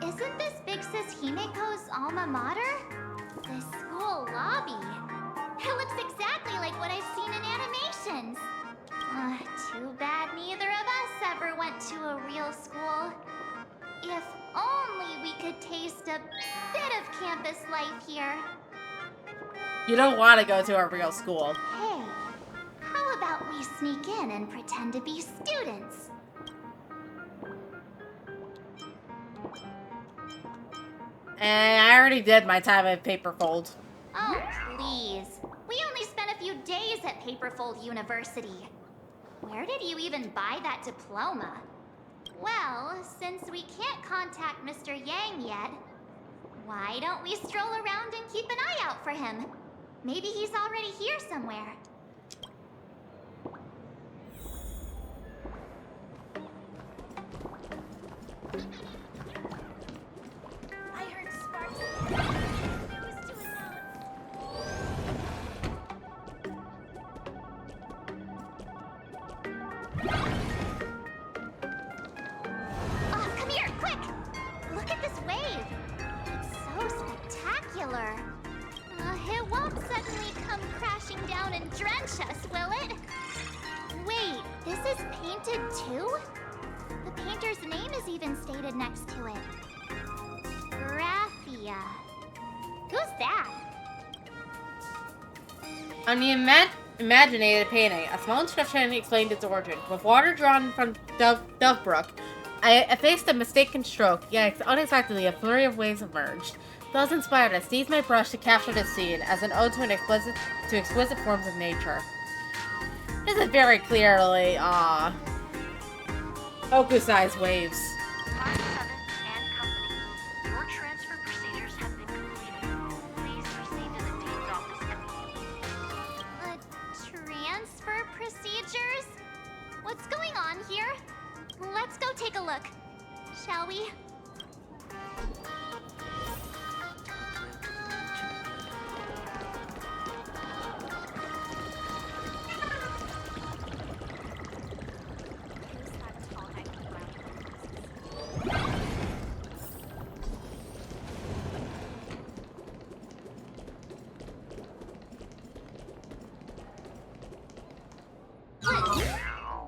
isn't this Big Sis Himeko's alma mater? The school lobby. It looks exactly like what I've seen in animations. Too bad neither of us ever went to a real school. If only we could taste a bit of campus life here. You don't want to go to a real school. Hey, how about we sneak in and pretend to be students? And I already did my time at Paperfold. Oh, please. We only spent a few days at Paperfold University. Where did you even buy that diploma? Well, since we can't contact Mr. Yang yet, why don't we stroll around and keep an eye out for him? Maybe he's already here somewhere. I heard Sparks news to announce. Oh, come here, quick! Look at this wave. It's so spectacular. It won't suddenly come crashing down and drench us, will it? Wait, this is painted too? The painter's name is even stated next to it. Graphia. Who's that? On the Imaginated painting, a small inscription explained its origin. With water drawn from Dovebrook, I effaced a mistaken stroke, yet unexpectedly a flurry of waves emerged. Thus inspired, I seized my brush to capture this scene as an ode to exquisite forms of nature. This is very clearly, Oku-sized waves. Mark 7 and company. Your transfer procedures have been completed. Please proceed to the Dean's office immediately. Transfer procedures? What's going on here? Let's go take a look, shall we?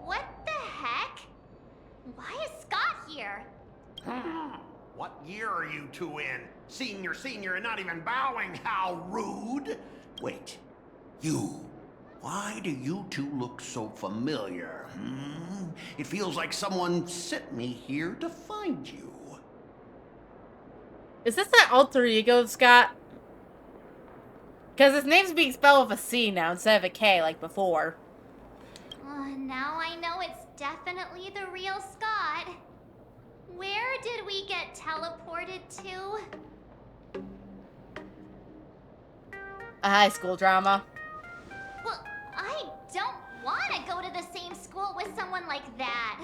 What the heck? Why is Scott here? What year are you two in? Senior, and not even bowing. How rude. Wait, you. Why do you two look so familiar? It feels like someone sent me here to find you. Is this that alter ego of Scott? Because his name's being spelled with a C now instead of a K like before. Now I know it's definitely the real Scott. Where did we get teleported to? A high school drama. Well, I don't want to go to the same school with someone like that.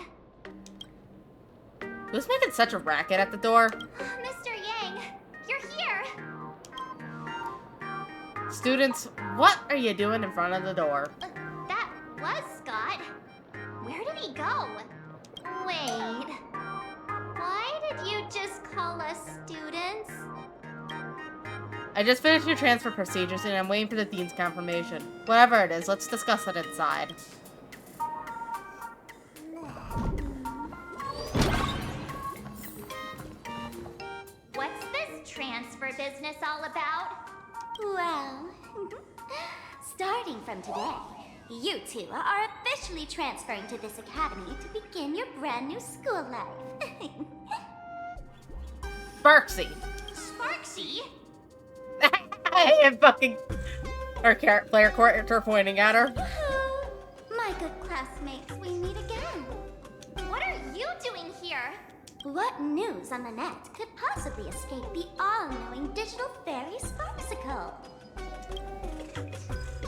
Who's making such a racket at the door? Mr. Yang, you're here. Students, what are you doing in front of the door? That was Scott. Where did he go? Wait. Why did you just call us students? I just finished your transfer procedures and I'm waiting for the Dean's confirmation. Whatever it is, let's discuss it inside. What's this transfer transfer business all about? Well, starting from today, you two are officially transferring to this academy to begin your brand new school life. Sparksy. Sparksy? I am fucking... Her player character pointing at her. My good classmates, we meet again. What are you doing here? What news on the net could possibly escape the all-knowing digital fairy Sparksicle?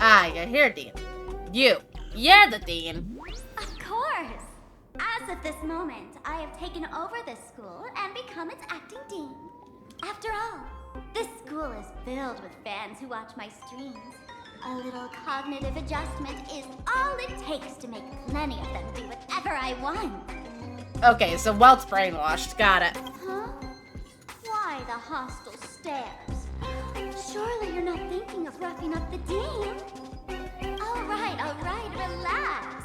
Ah, you're here, Dean. You're the Dean. Of course. As of this moment, I have taken over this school and become its acting dean. After all, this school is filled with fans who watch my streams. A little cognitive adjustment is all it takes to make plenty of them do whatever I want. Okay, so Welt's brainwashed. Got it. Huh? Why the hostile stares? Surely you're not thinking of roughing up the dean? All right, relax.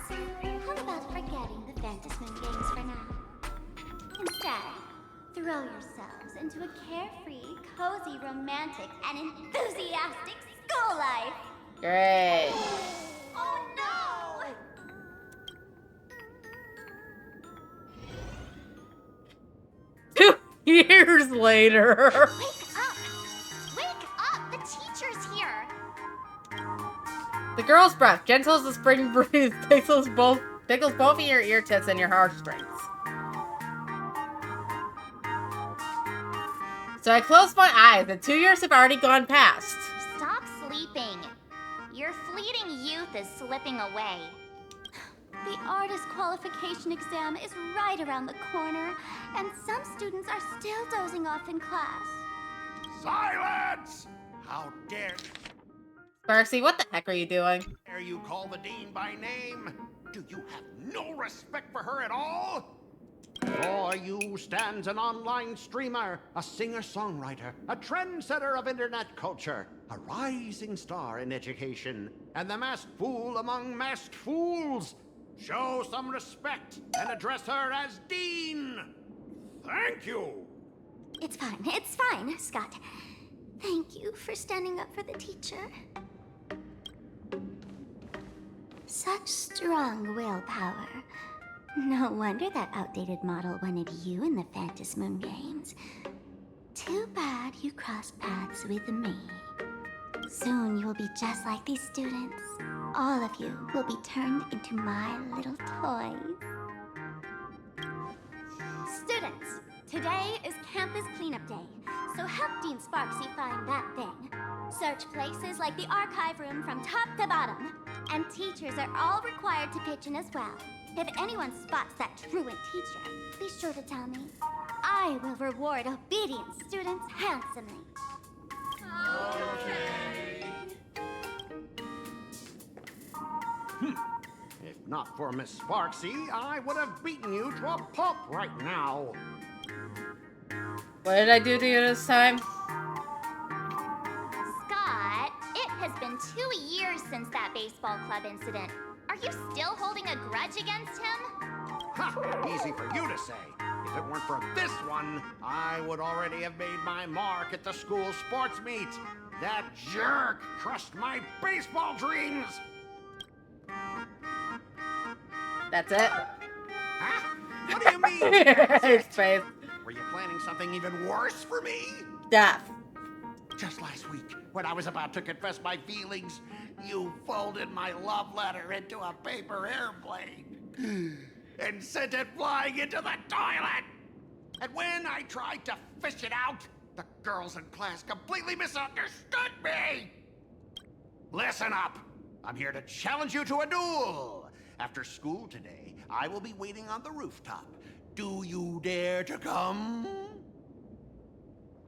How about forgetting the Fantasmoon games for now? Instead, throw yourselves into a carefree, cozy, romantic, and enthusiastic school life. Great. Oh no! 2 years later. Wake up! The teacher's here! The girl's breath, gentle as the spring breeze, tickles both of your ear tips and your heartstrings. So I closed my eyes, and 2 years have already gone past. Stop sleeping. Your fleeting youth is slipping away. The artist qualification exam is right around the corner, and some students are still dozing off in class. Silence! How dare Sparksy, what the heck are you doing? you call the dean by name? Do you have no respect for her at all? Before you stands an online streamer, a singer-songwriter, a trendsetter of internet culture, a rising star in education, and the masked fool among masked fools. Show some respect and address her as Dean. Thank you. It's fine, Scott. Thank you for standing up for the teacher. Such strong willpower. No wonder that outdated model wanted you in the Fantasmoon games. Too bad you crossed paths with me. Soon you'll be just like these students. All of you will be turned into my little toys. Students, today is campus cleanup day, so help Dean Sparksy find that thing. Search places like the archive room from top to bottom. And teachers are all required to pitch in as well. If anyone spots that truant teacher, be sure to tell me. I will reward obedient students handsomely. If not for Miss Sparksy, I would have beaten you to a pulp right now. What did I do to you this time? Scott, it has been 2 years since that baseball club incident. Are you still holding a grudge against him? Ha! Easy for you to say. If it weren't for this one, I would already have made my mark at the school sports meet. That jerk crushed my baseball dreams. That's it? Huh? What do you mean? That's His it? face. Were you planning something even worse for me? Death. Just last week, when I was about to confess my feelings, you folded my love letter into a paper airplane and sent it flying into the toilet. And when I tried to fish it out, the girls in class completely misunderstood me. Listen up. I'm here to challenge you to a duel. After school today, I will be waiting on the rooftop. Do you dare to come?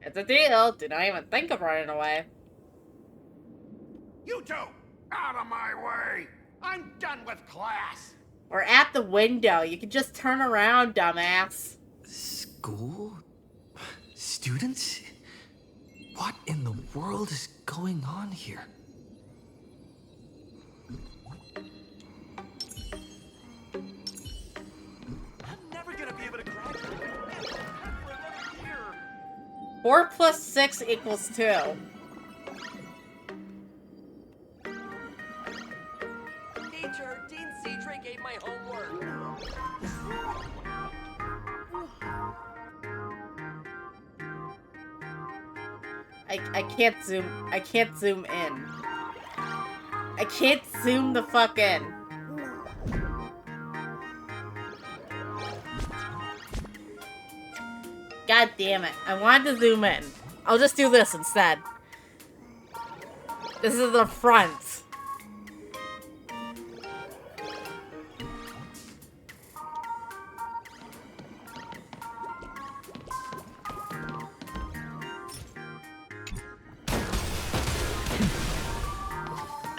It's a deal. Do not even think of running away. You two, out of my way. I'm done with class. We're at the window. You can just turn around, dumbass. School? Students? What in the world is going on here? I'm never gonna be able to graduate. For another year. 4 plus 6 equals 2. Teacher, Dean Cedric ate my homework. I can't zoom in. I can't zoom the fuck in. God damn it. I wanted to zoom in. I'll just do this instead. This is the front.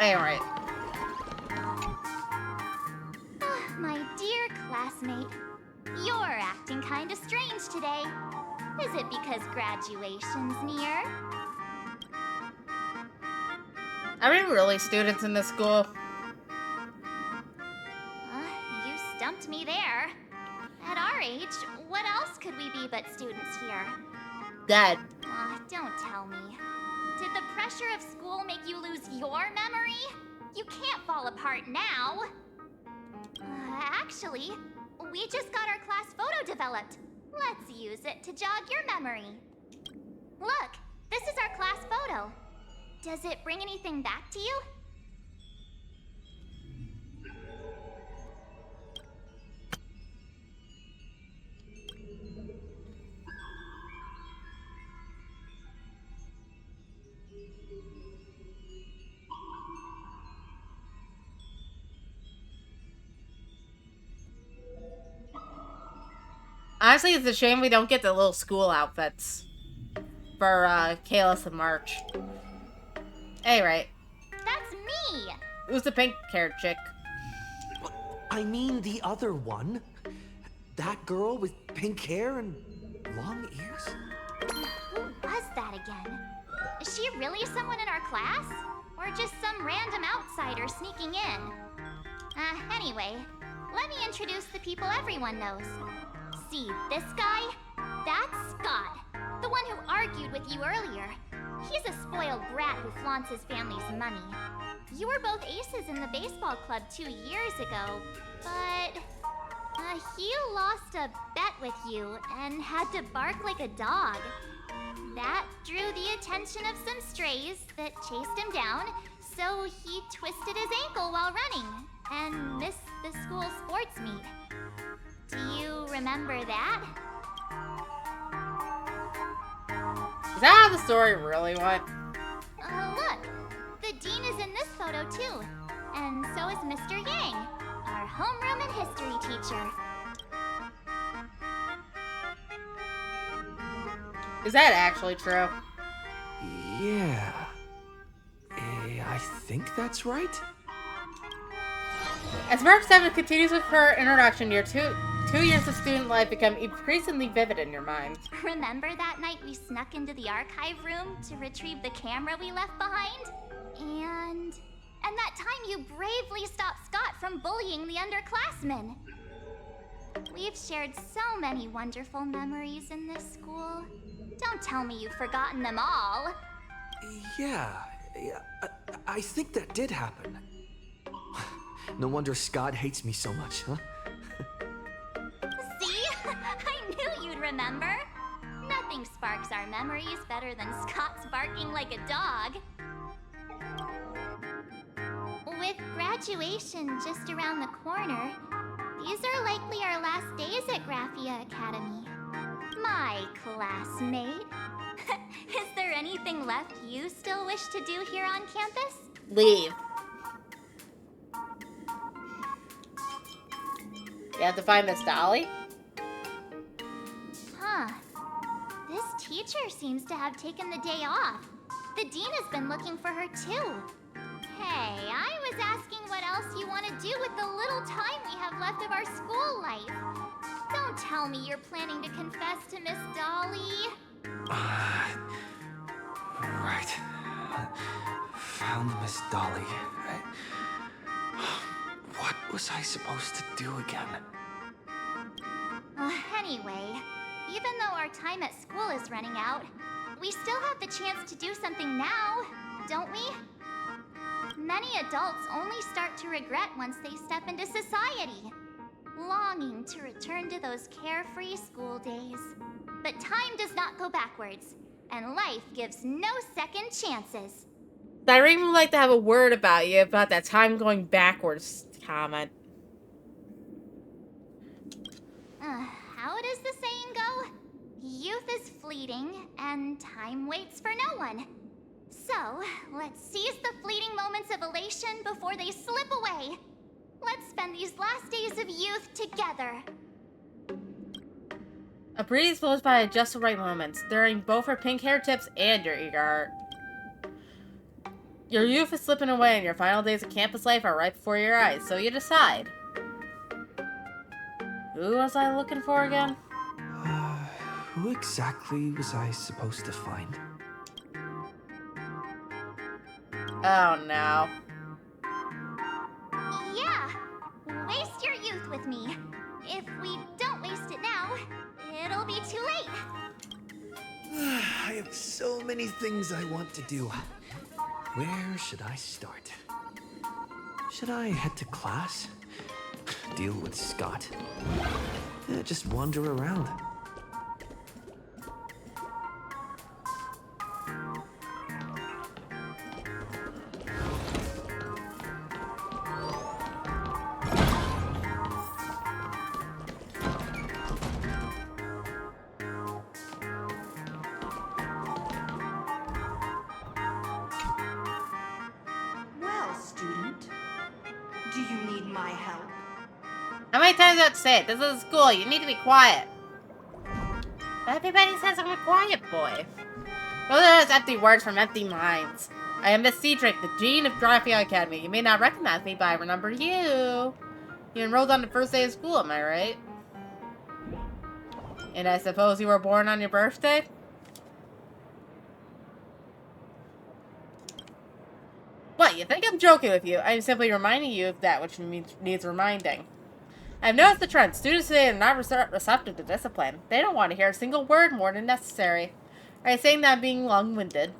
Alright. My dear classmate, you're acting kinda strange today. Is it because graduation's near? Are we really students in this school? You stumped me there. At our age, what else could we be but students here? Dead. Don't tell me. Did the pressure of school make you lose your memory? You can't fall apart now. Actually, we just got our class photo developed. Let's use it to jog your memory. Look, this is our class photo. Does it bring anything back to you? Honestly, it's a shame we don't get the little school outfits for Kalis and March. Hey, right. That's me! Who's the pink-haired chick? I mean the other one. That girl with pink hair and long ears? Who was that again? Is she really someone in our class? Or just some random outsider sneaking in? Anyway, let me introduce the people everyone knows. See, this guy? That's Scott, the one who argued with you earlier. He's a spoiled brat who flaunts his family's money. You were both aces in the baseball club 2 years ago, but he lost a bet with you and had to bark like a dog. That drew the attention of some strays that chased him down, so he twisted his ankle while running and missed the school sports meet. Do you remember that? Is that how the story really went? Look! The dean is in this photo too. And so is Mr. Yang, our homeroom and history teacher. Is that actually true? Yeah. I think that's right. As March 7 continues with her introduction, your two years of student life become increasingly vivid in your mind. Remember that night we snuck into the archive room to retrieve the camera we left behind? And that time you bravely stopped Scott from bullying the underclassmen. We've shared so many wonderful memories in this school. Don't tell me you've forgotten them all. Yeah, I think that did happen. No wonder Scott hates me so much, huh? See? I knew you'd remember. Nothing sparks our memories better than Scott's barking like a dog. With graduation just around the corner, these are likely our last days at Graphia Academy. My classmate. Is there anything left you still wish to do here on campus? Leave. You have to find Miss Dolly? Huh. This teacher seems to have taken the day off. The dean has been looking for her too. Hey, I was asking what else you want to do with the little time we have left of our school life. Don't tell me you're planning to confess to Miss Dolly. Right. Found Miss Dolly. What was I supposed to do again? Anyway, even though our time at school is running out, we still have the chance to do something now, don't we? Many adults only start to regret once they step into society, longing to return to those carefree school days. But time does not go backwards, and life gives no second chances. Irene would like to have a word about you about that time going backwards comment. How does the saying go? Youth is fleeting, and time waits for no one. So, let's seize the fleeting moments of elation before they slip away. Let's spend these last days of youth together. A breeze blows by at just the right moments, stirring both her pink hair tips and your eager heart. Your youth is slipping away and your final days of campus life are right before your eyes, so you decide. Who was I looking for again? Who exactly was I supposed to find? Oh no. Yeah, waste your youth with me. If we don't waste it now, it'll be too late. I have so many things I want to do. Where should I start? Should I head to class? Deal with Scott? Just wander around. Well, student, do you need my help? How many times do I have to say it? This is school. You need to be quiet. Everybody says I'm a quiet boy. Those are just empty words from empty minds. I am Miss Cedric, the Dean of Graphia Academy. You may not recognize me, but I remember you. You enrolled on the first day of school, am I right? And I suppose you were born on your birthday? What, you think I'm joking with you? I'm simply reminding you of that which needs reminding. I've noticed the trend. Students today are not receptive to discipline. They don't want to hear a single word more than necessary. Are you saying that I'm being long-winded?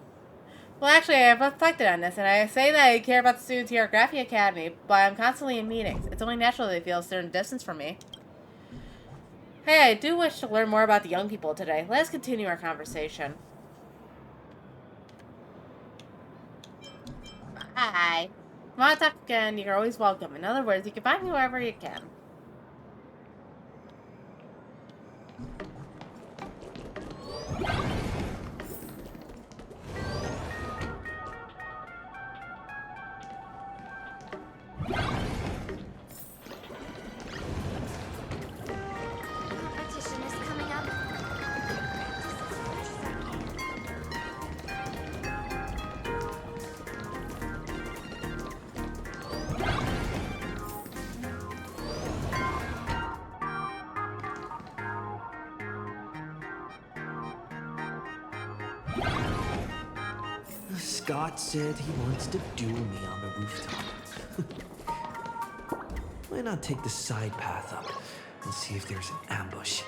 Well, actually, I have reflected on this, and I say that I care about the students here at Graphia Academy, but I'm constantly in meetings. It's only natural they feel a certain distance from me. Hey, I do wish to learn more about the young people today. Let us continue our conversation. Hi. If you want to talk again, you're always welcome. In other words, you can find me wherever you can. Competition is coming up. Scott said he wants to duel me on the rooftop. Why not take the side path up and see if there's an ambush?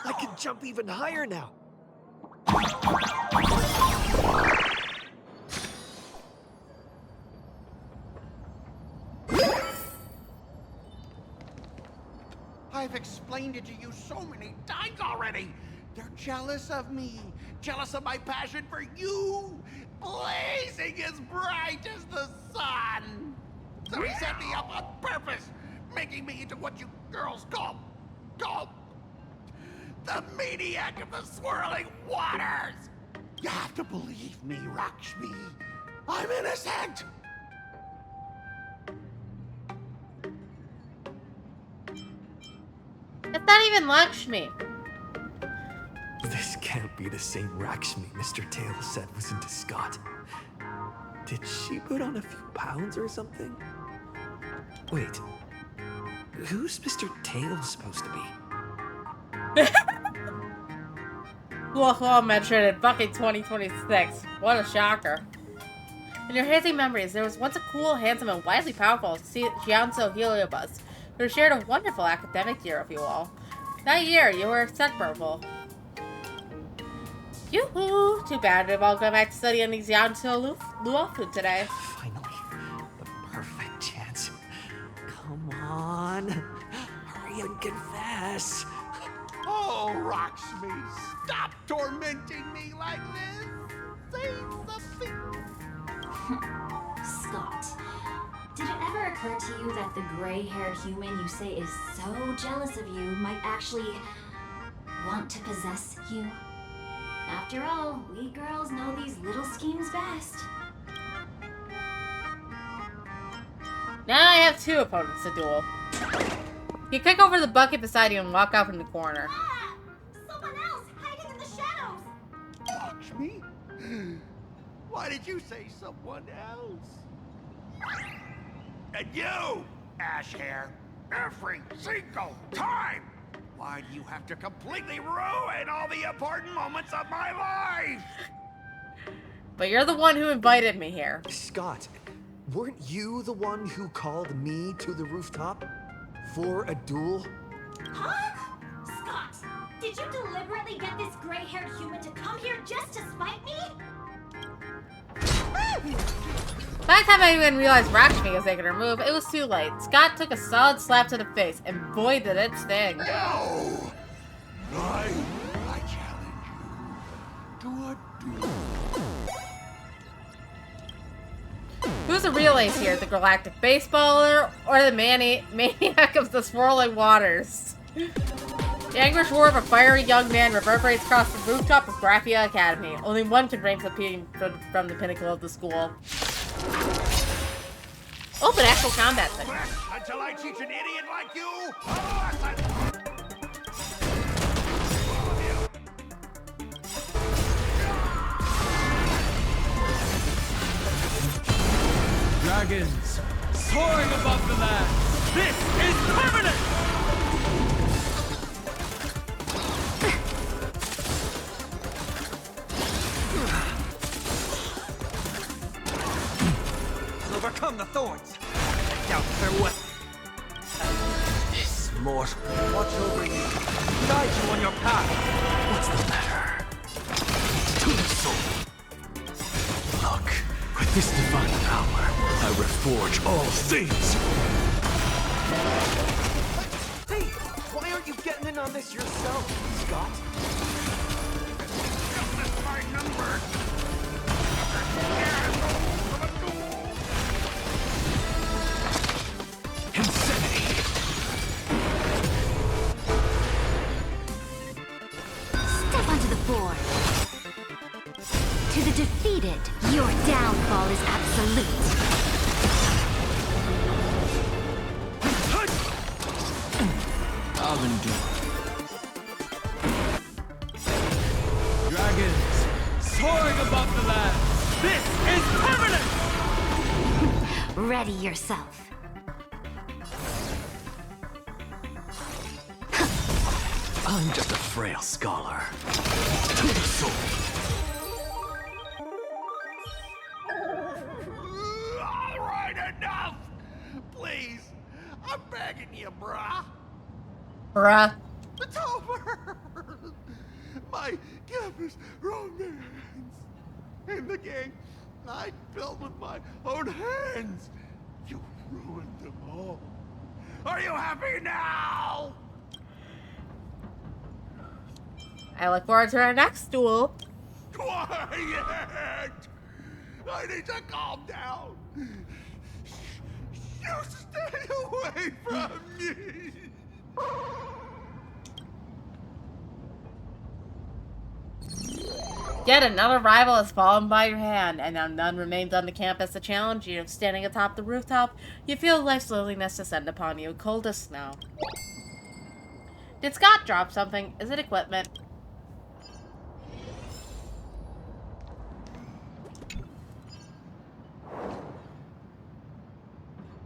I can jump even higher now. I've explained it to you so many times already. They're jealous of me, jealous of my passion for you, blazing as bright as the sun. So he set me up on purpose, making me into what you girls call the maniac of the swirling waters! You have to believe me, Lakshmi. I'm innocent! It's not even Lakshmi. This can't be the same Lakshmi Mr. Tails said was into Scott. Did she put on a few pounds or something? Wait, who's Mr. Tails supposed to be? Well, mentioned in fucking 2026. What a shocker. In your hazy memories, there was once a cool, handsome, and wisely powerful Jianzo Heliobus who shared a wonderful academic year with you all. That year, you were inseparable. Yoo-hoo! Too bad we've all gone back to study on the Jianzo Luofu today. Finally, the perfect chance. Come on, hurry and confess. Oh, Lakshmi, stop tormenting me like this! Say something! Scott, did it ever occur to you that the gray-haired human you say is so jealous of you might actually want to possess you? After all, we girls know these little schemes best. Now I have two opponents to duel. You kick over the bucket beside you and walk out from the corner. Ah! Someone else hiding in the shadows! Lakshmi? Why did you say someone else? And you, ash hair, every single time! Why do you have to completely ruin all the important moments of my life? But you're the one who invited me here. Scott, weren't you the one who called me to the rooftop? For a duel? Huh? Scott, did you deliberately get this gray-haired human to come here just to spite me? By the time I even realized Lakshmi was making her move, it was too late. Scott took a solid slap to the face, and boy did it sting. No! I challenge you to a duel. Who's the real ace here? The galactic baseballer or the maniac of the swirling waters? The anguish roar of a fiery young man reverberates across the rooftop of Graphia Academy. Only one can reign from the pinnacle of the school. Open actual combat thing. Until I teach an idiot like you a Dragons, soaring above the land. This is permanent! Overcome the thorns. I doubt they're what. This mortal watch over you, guide you on your path. What's the matter? To the soul. Look, with this divine power, I reforge all things. Hey, why aren't you getting in on this yourself, Scott? This is my number. Insanity. Step onto the board. To the defeated, your downfall is absolute. I'll endure. Dragons, soaring above the land. This is permanent! Ready yourself. I'm just a frail scholar. To the soul. All right, enough! Please, I'm begging you, brah. Bruh. It's over! My campus romance in the game I built with my own hands. You ruined them all. Are you happy now? I look forward to our next duel. Quiet! I need to calm down. You stay away from me! Yet another rival has fallen by your hand, and now none remains on the campus to challenge you. Standing atop the rooftop, you feel life's loneliness descend upon you, cold as snow. Did Scott drop something? Is it equipment?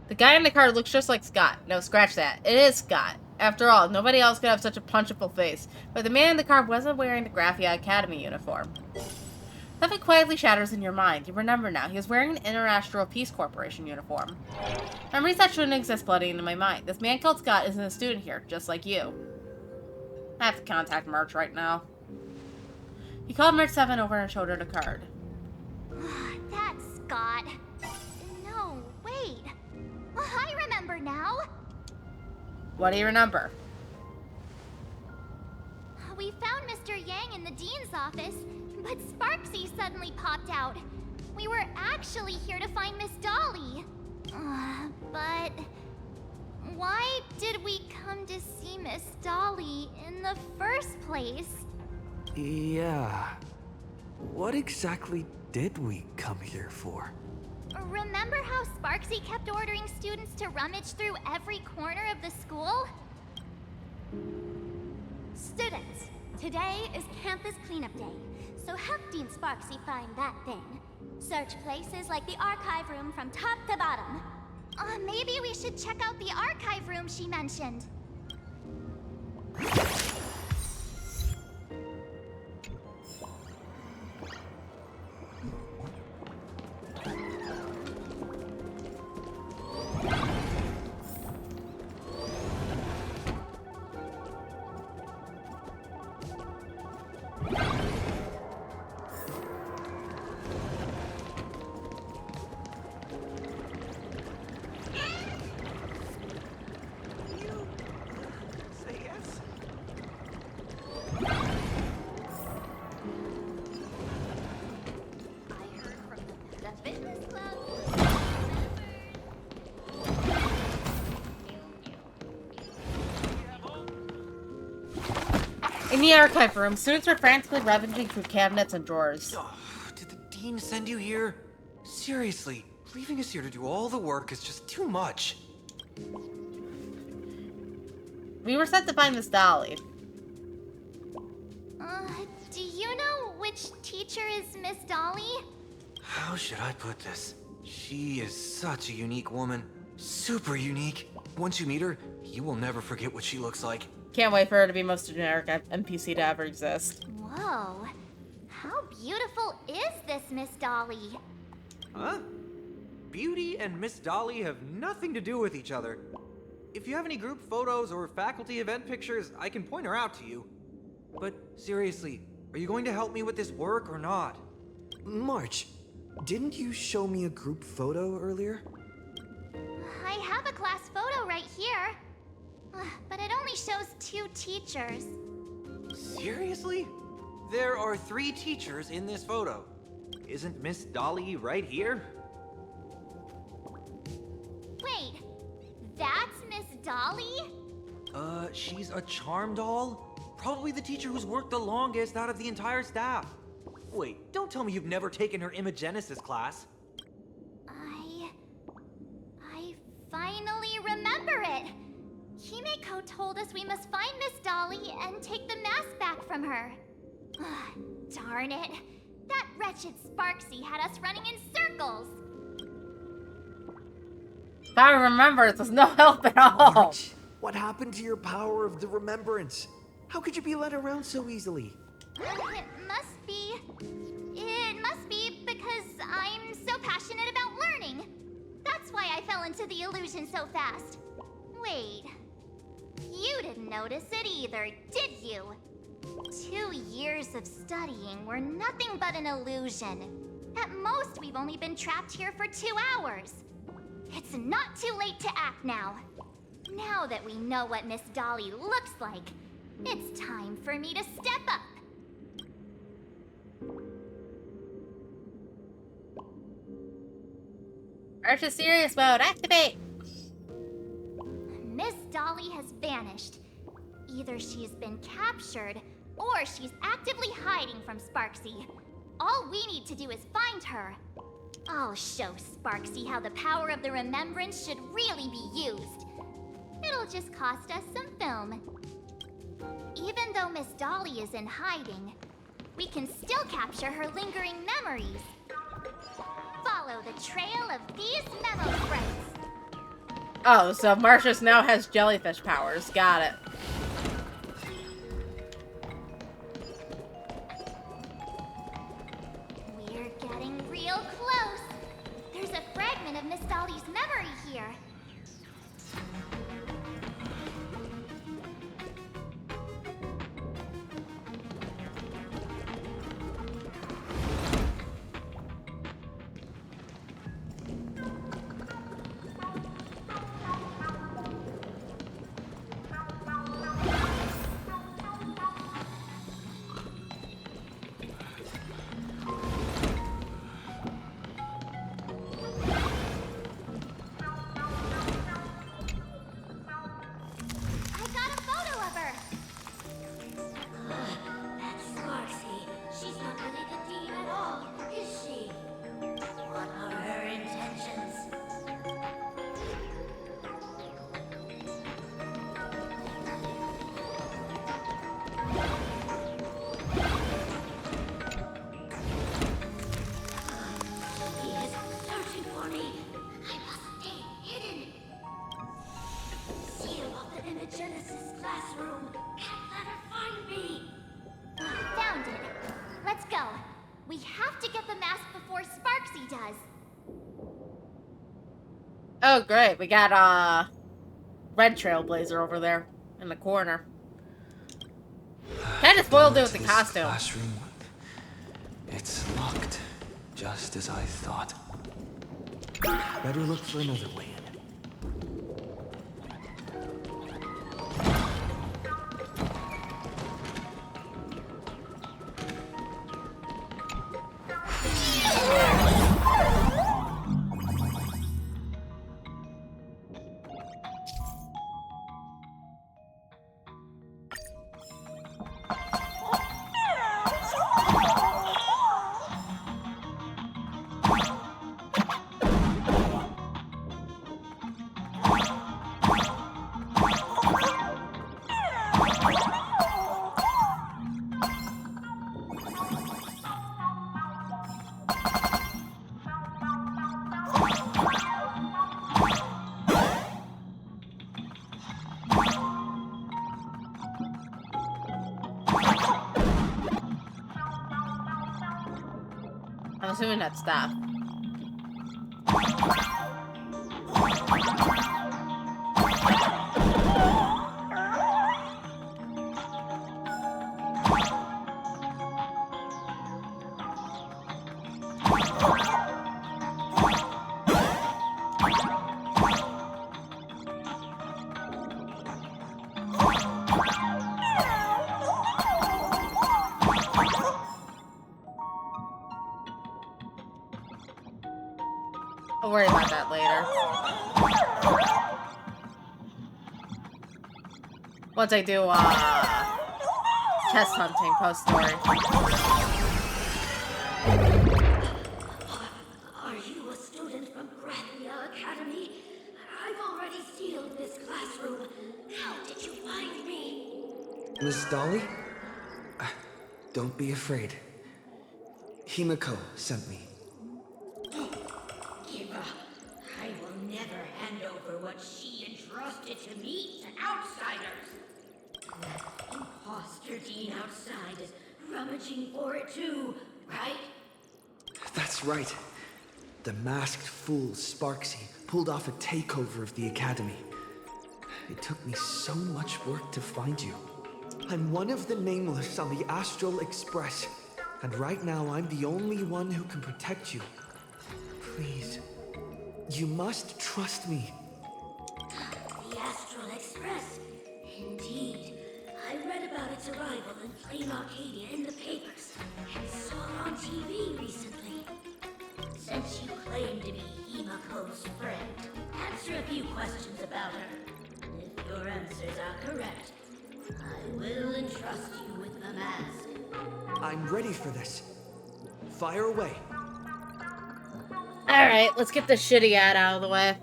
The guy in the car looks just like Scott. No, scratch that. It is Scott. After all, nobody else could have such a punchable face. But the man in the car wasn't wearing the Graphia Academy uniform. Something quietly shatters in your mind. You remember now. He was wearing an International Peace Corporation uniform. Memories that shouldn't exist flooding into my mind. This man called Scott isn't a student here, just like you. I have to contact March right now. He called March 7 over and showed her the card. That's Scott. No, wait. I remember now. What do you remember? We found Mr. Yang in the dean's office, but Sparksy suddenly popped out. We were actually here to find Miss Dolly. But why did we come to see Miss Dolly in the first place? Yeah. What exactly did we come here for? Remember how Sparksy kept ordering students to rummage through every corner of the school? Students, today is campus cleanup day, so help Dean Sparksy find that thing. Search places like the archive room from top to bottom. Maybe we should check out the archive room she mentioned. In the archive room, students were frantically rummaging through cabinets and drawers. Oh, did the dean send you here? Seriously, leaving us here to do all the work is just too much. We were sent to find Miss Dolly. Do you know which teacher is Miss Dolly? How should I put this? She is such a unique woman. Super unique. Once you meet her, you will never forget what she looks like. Can't wait for her to be most generic NPC to ever exist. Whoa. How beautiful is this Miss Dolly? Huh? Beauty and Miss Dolly have nothing to do with each other. If you have any group photos or faculty event pictures, I can point her out to you. But seriously, are you going to help me with this work or not? March, didn't you show me a group photo earlier? I have a class photo right here. But it only shows 2 teachers. Seriously? There are 3 teachers in this photo. Isn't Miss Dolly right here? Wait, that's Miss Dolly? She's a charm doll? Probably the teacher who's worked the longest out of the entire staff. Wait, don't tell me you've never taken her Imagenesis class. I finally remember it. Himeko told us we must find Miss Dolly and take the mask back from her. Darn it. That wretched Sparksy had us running in circles. I remember, there's no help at all. March, what happened to your power of the remembrance? How could you be led around so easily? It must be because I'm so passionate about learning. That's why I fell into the illusion so fast. Wait, you didn't notice it either, did you? 2 years of studying were nothing but an illusion. At most, we've only been trapped here for 2 hours. It's not too late to act now. Now that we know what Miss Dolly looks like, it's time for me to step up. Arch's serious mode, activate! Dolly has vanished. Either she's been captured, or she's actively hiding from Sparksy. All we need to do is find her. I'll show Sparksy how the power of the remembrance should really be used. It'll just cost us some film. Even though Miss Dolly is in hiding, we can still capture her lingering memories. Follow the trail of these memo sprites. Oh, so Marcius now has jellyfish powers. Got it. We're getting real close. There's a fragment of Miss Dolly's memory here. Oh, great. We got, Red Trailblazer over there in the corner. Kinda spoiled it with the costume. Classroom. It's locked, just as I thought. Better look for another way in. I'm assuming that's staff. I'll worry about that later. Once I do, chest hunting post-story. Are you a student from Grathia Academy? I've already sealed this classroom. How did you find me? Miss Dolly? Don't be afraid. Himiko sent me. I will never hand over what she entrusted to me to outsiders. That imposter dean outside is rummaging for it too, right? That's right. The masked fool Sparksy pulled off a takeover of the academy. It took me so much work to find you. I'm one of the Nameless on the Astral Express, and right now I'm the only one who can protect you. Please, you must trust me. The Astral Express. Indeed. I read about its arrival in Plain Arcadia in the papers, and saw it on TV recently. Since you claim to be Himiko's friend, answer a few questions about her. If your answers are correct, I will entrust you with the mask. I'm ready for this. Fire away. Alright, let's get this shitty ad out of the way.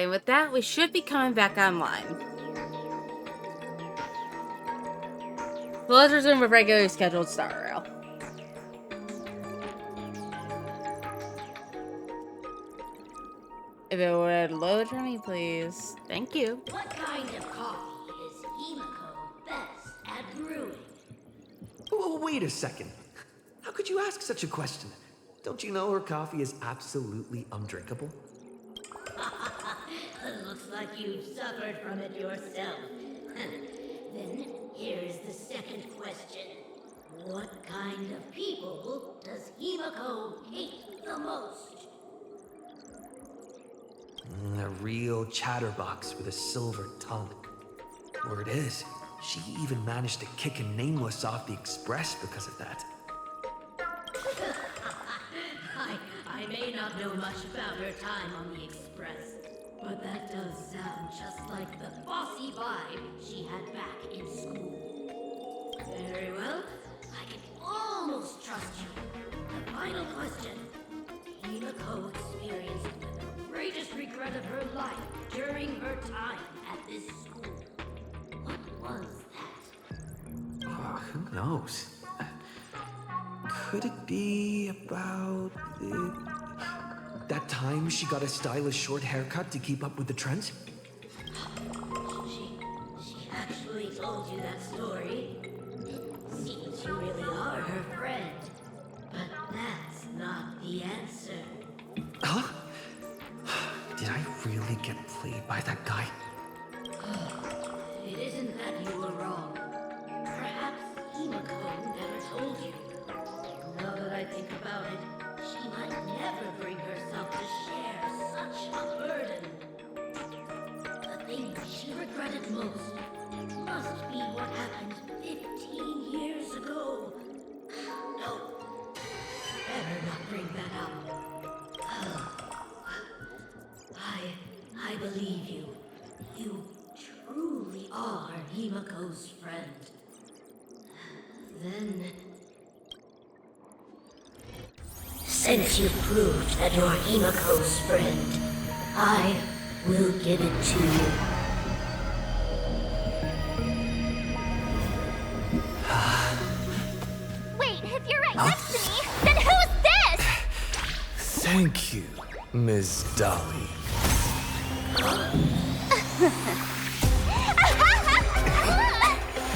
With that, we should be coming back online. So let's resume a regularly scheduled star rail. If it would load for me, please. Thank you. What kind of coffee is Himiko best at brewing? Oh, wait a second. How could you ask such a question? Don't you know her coffee is absolutely undrinkable? Looks like you've suffered from it yourself. Then here's the second question. What kind of people does Himiko hate the most? A real chatterbox with a silver tongue. Word is, she even managed to kick a Nameless off the Express because of that. I may not know much about her time on the Express, but that does sound just like the bossy vibe she had back in school. Very well, I can almost trust you. The final question. Himiko experienced the greatest regret of her life during her time at this school. What was that? Who knows? Could it be about that time she got a stylish short haircut to keep up with the trends? She actually told you that story. It seems you really are her friend. But that's not the answer. Huh? Did I really get played by that guy? It isn't that you were wrong. Perhaps Himiko never told you. Now that I think about it, she might never bring herself to share such a burden. The thing she regretted most must be what happened 15 years ago. No, better not bring that up. I believe you. You truly are Himiko's friend. Then... Since you've proved that you're Himiko's friend, I will give it to you. Wait, if you're right next to me, then who's this? Thank you, Ms. Dolly.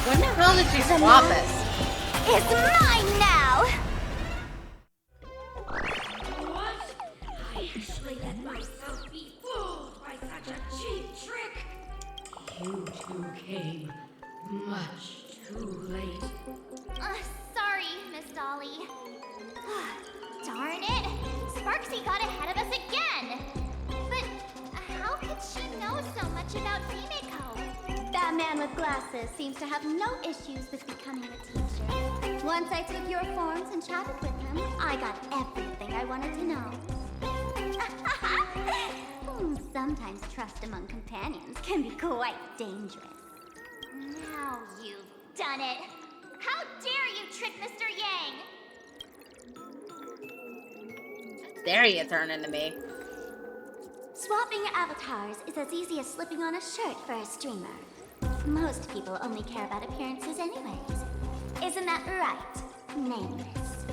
When the hell did she swap this? It's mine now! What? I actually let myself be fooled by such a cheap trick. You two came much too late. Sorry, Miss Dolly. Darn it! Sparksy got ahead of us again! But how could she know so much about Himiko? That man with glasses seems to have no issues with becoming a teacher. Once I took your forms and chatted with him, I got everything I wanted to know. Sometimes trust among companions can be quite dangerous. Now you've done it! How dare you trick Mr. Yang! There you turn into me. Swapping avatars is as easy as slipping on a shirt for a streamer. Most people only care about appearances anyways. Isn't that right, Nameless?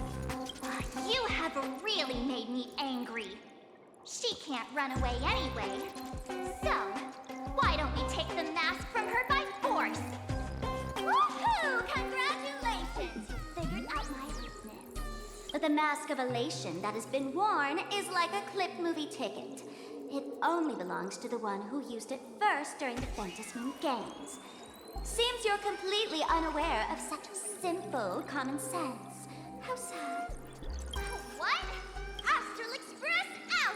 You have really made me angry. She can't run away anyway. So, why don't we take the mask from her by force? Woohoo! Congratulations! You figured out my weakness. But the mask of elation that has been worn is like a clip movie ticket. It only belongs to the one who used it first during the Ventus Moon Games. Seems you're completely unaware of such simple common sense. How sad. What? Astral Express out!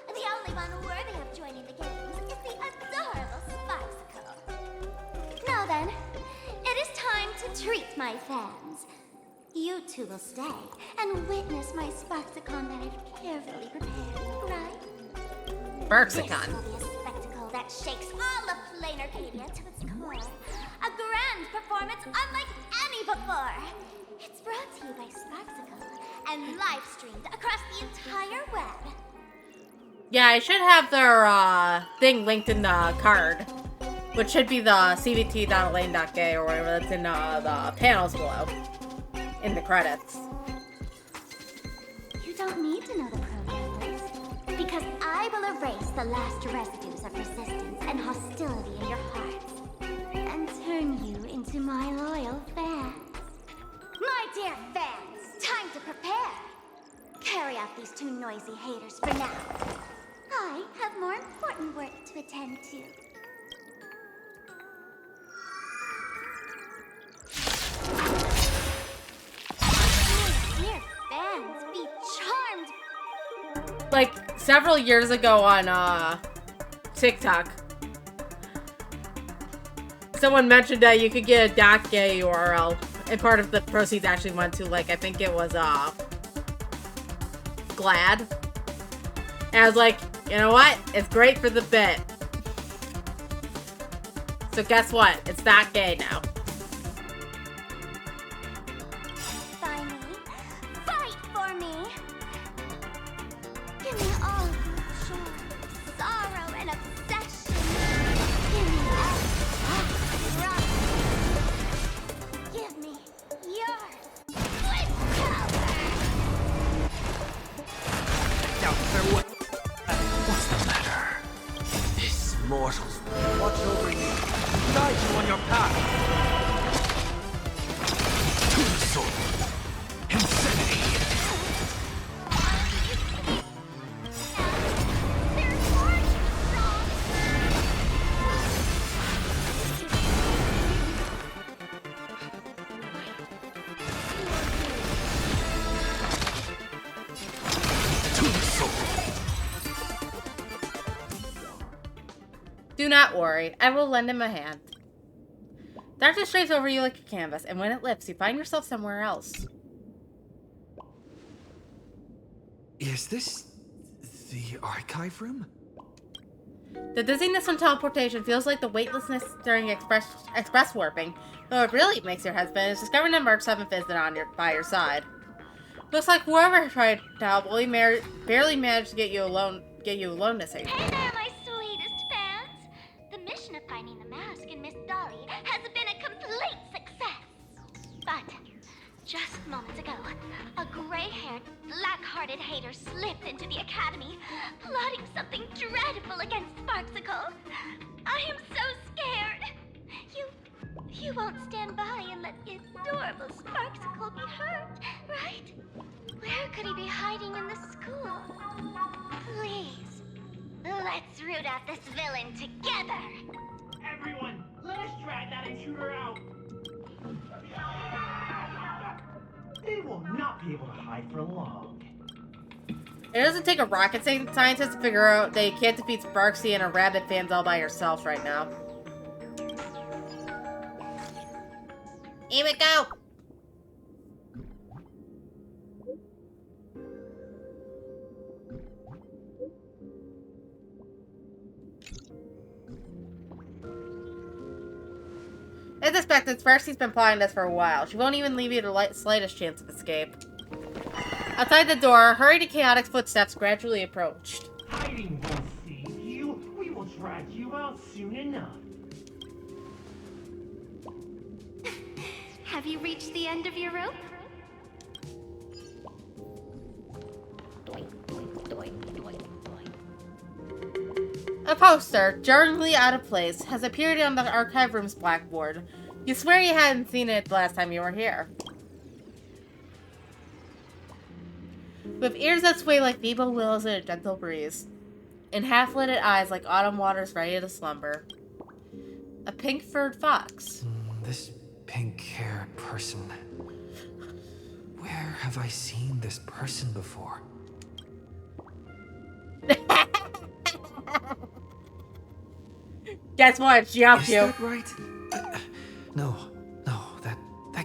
The only one worthy of joining the games is the adorable Sparksicle. Now then, it is time to treat my fans. You two will stay and witness my Sparksicon that I've carefully prepared, right? Sparksicon. This will be a spectacle that shakes all of Plain Arcadia to its core. A grand performance unlike any before. It's brought to you by Sparksicle and live streamed across the entire web. Yeah, I should have their thing linked in the card, which should be the cvt.elaine.gay or whatever that's in the panels below, in the credits. You don't need to know the program list, because I will erase the last residues of resistance and hostility in your hearts, and turn you into my loyal fans. My dear fans, time to prepare. Carry out these two noisy haters for now. I have more important work to attend to. My dear fans, be charmed. Like, several years ago on TikTok, someone mentioned that you could get a .gay URL, and part of the proceeds actually went to, like, I think it was Glad. And I was like, you know what? It's great for the bit. So guess what? It's .gay now. Find me. Fight for me. Give me all of your joy, sorrow, and obsession. Give me every Give me your switch power. What's the matter? This mortal's Watch over you. Guide you on your path. to the soul. Insanity. To the soul. Do not worry, I will lend him a hand. Darkness strays over you like a canvas, and when it lifts, you find yourself somewhere else. Is this the archive room? The dizziness from teleportation feels like the weightlessness during express warping, though it really makes your head spin is discovering that Mark 7th isn't by your side. Looks like whoever tried to help only barely managed to get you alone to safety. Hey there, my sweetest fans! The mission of finding the mask and Miss Dolly has been a complete success. But just moments ago, a gray-haired, black-hearted hater slipped into the academy, plotting something dreadful against Sparksicle. I am so scared. You won't stand by and let the adorable Sparksicle be hurt, right? Where could he be hiding in the school? Please, let's root out this villain together. Everyone, let us drag that intruder out. They will not be able to hide for long. It doesn't take a rocket scientist to figure out that you can't defeat Sparksy and a Rabbit fans all by yourself right now. Here we go! As expected, Sparksy's been plotting this for a while. She won't even leave you the slightest chance of escape. Outside the door, hurried and chaotic footsteps gradually approached. Hiding won't save you. We will drag you out soon enough. Have you reached the end of your rope? A poster, jarringly out of place, has appeared on the archive room's blackboard. You swear you hadn't seen it the last time you were here. With ears that sway like feeble willows in a gentle breeze, and half-lidded eyes like autumn waters ready to slumber. A pink-furred fox. This pink-haired person. Where have I seen this person before? Guess what? It's Jiao Is that right? No, that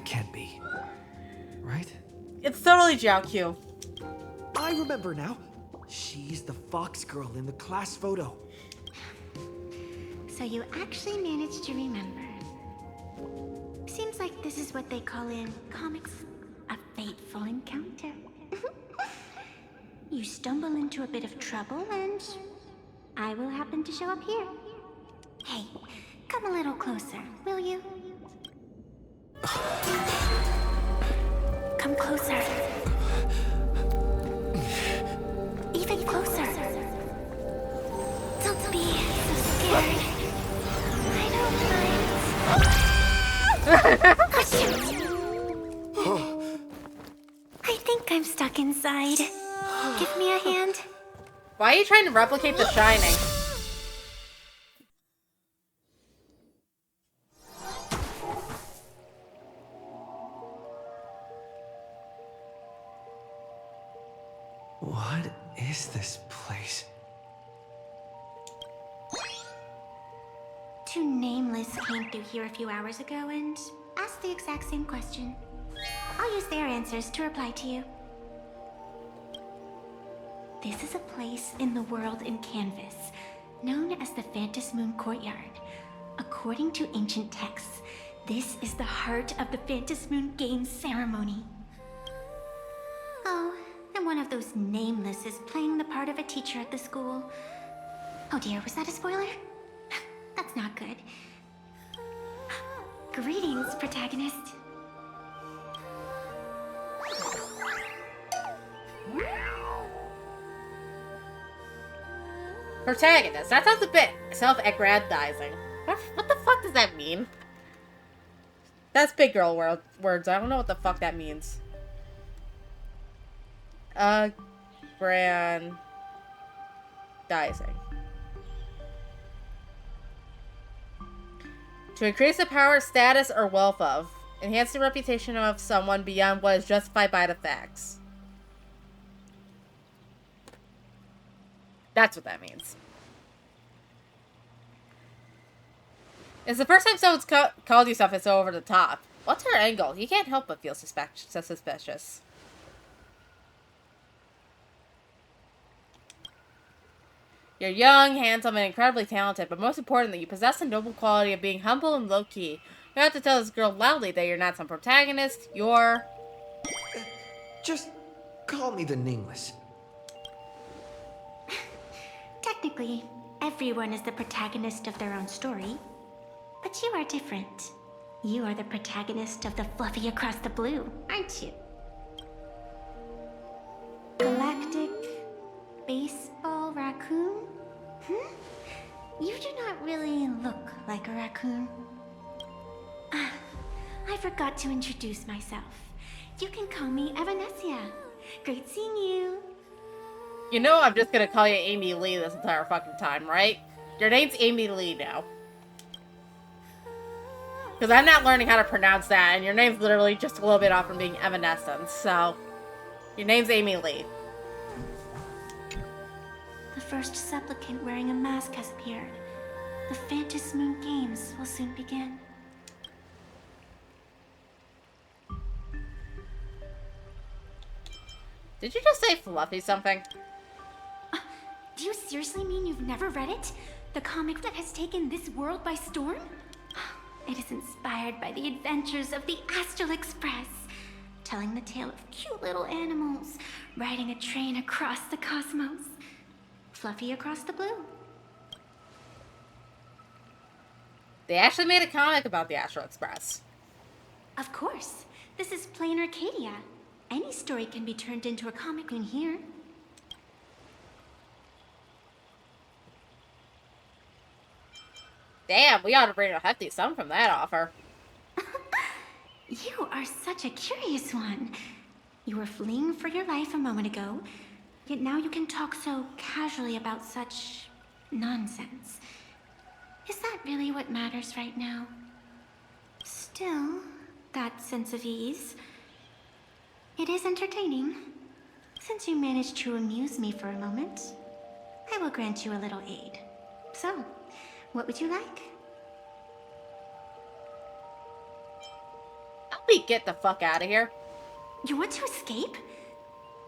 can't be. Right? It's totally Jiao. I remember now. She's the fox girl in the class photo. So you actually managed to remember. Seems like this is what they call in comics a fateful encounter. You stumble into a bit of trouble and I will happen to show up here. Hey, come a little closer, will you? Come closer. Even closer. Don't be so scared. I don't mind. Oh, shoot. I think I'm stuck inside. Give me a hand. Why are you trying to replicate The Shining? What is this place? Two Nameless came through here a few hours ago and asked the exact same question. I'll use their answers to reply to you. This is a place in the world in Canvas, known as the Phantos Moon Courtyard. According to ancient texts, this is the heart of the Phantos Moon Games ceremony. Oh, and one of those Nameless is playing the part of a teacher at the school. Oh dear, was that a spoiler? That's not good. Greetings, protagonist. Protagonist. That sounds a bit self-aggrandizing. What the fuck does that mean? That's big girl words. I don't know what the fuck that means. Aggrandizing. To increase the power, status, or wealth of. Enhance the reputation of someone beyond what is justified by the facts. That's what that means. It's the first time someone's called you something so over the top. What's her angle? You can't help but feel suspicious. You're young, handsome, and incredibly talented, but most importantly, you possess the noble quality of being humble and low-key. You have to tell this girl loudly that you're not some protagonist, you're... Just call me the Nameless. Technically, everyone is the protagonist of their own story. But you are different. You are the protagonist of the Fluffy Across the Blue, aren't you? Galactic Baseball Raccoon? You do not really look like a raccoon. I forgot to introduce myself. You can call me Evanessia. Great seeing you. You know I'm just gonna call you Amy Lee this entire fucking time, right? Your name's Amy Lee now. Because I'm not learning how to pronounce that, and your name's literally just a little bit off from being Evanescence, so... Your name's Amy Lee. The first supplicant wearing a mask has appeared. The Phantos Moon Games will soon begin. Did you just say Fluffy something? Do you seriously mean you've never read it? The comic that has taken this world by storm? It is inspired by the adventures of the Astral Express, telling the tale of cute little animals riding a train across the cosmos. Fluffy Across the Blue. They actually made a comic about the Astral Express. Of course. This is plain Arcadia. Any story can be turned into a comic in here. Damn, we ought to bring a hefty sum from that offer. You are such a curious one. You were fleeing for your life a moment ago, yet now you can talk so casually about such nonsense. Is that really what matters right now? Still, that sense of ease. It is entertaining. Since you managed to amuse me for a moment, I will grant you a little aid. So, what would you like? Help me get the fuck out of here. You want to escape?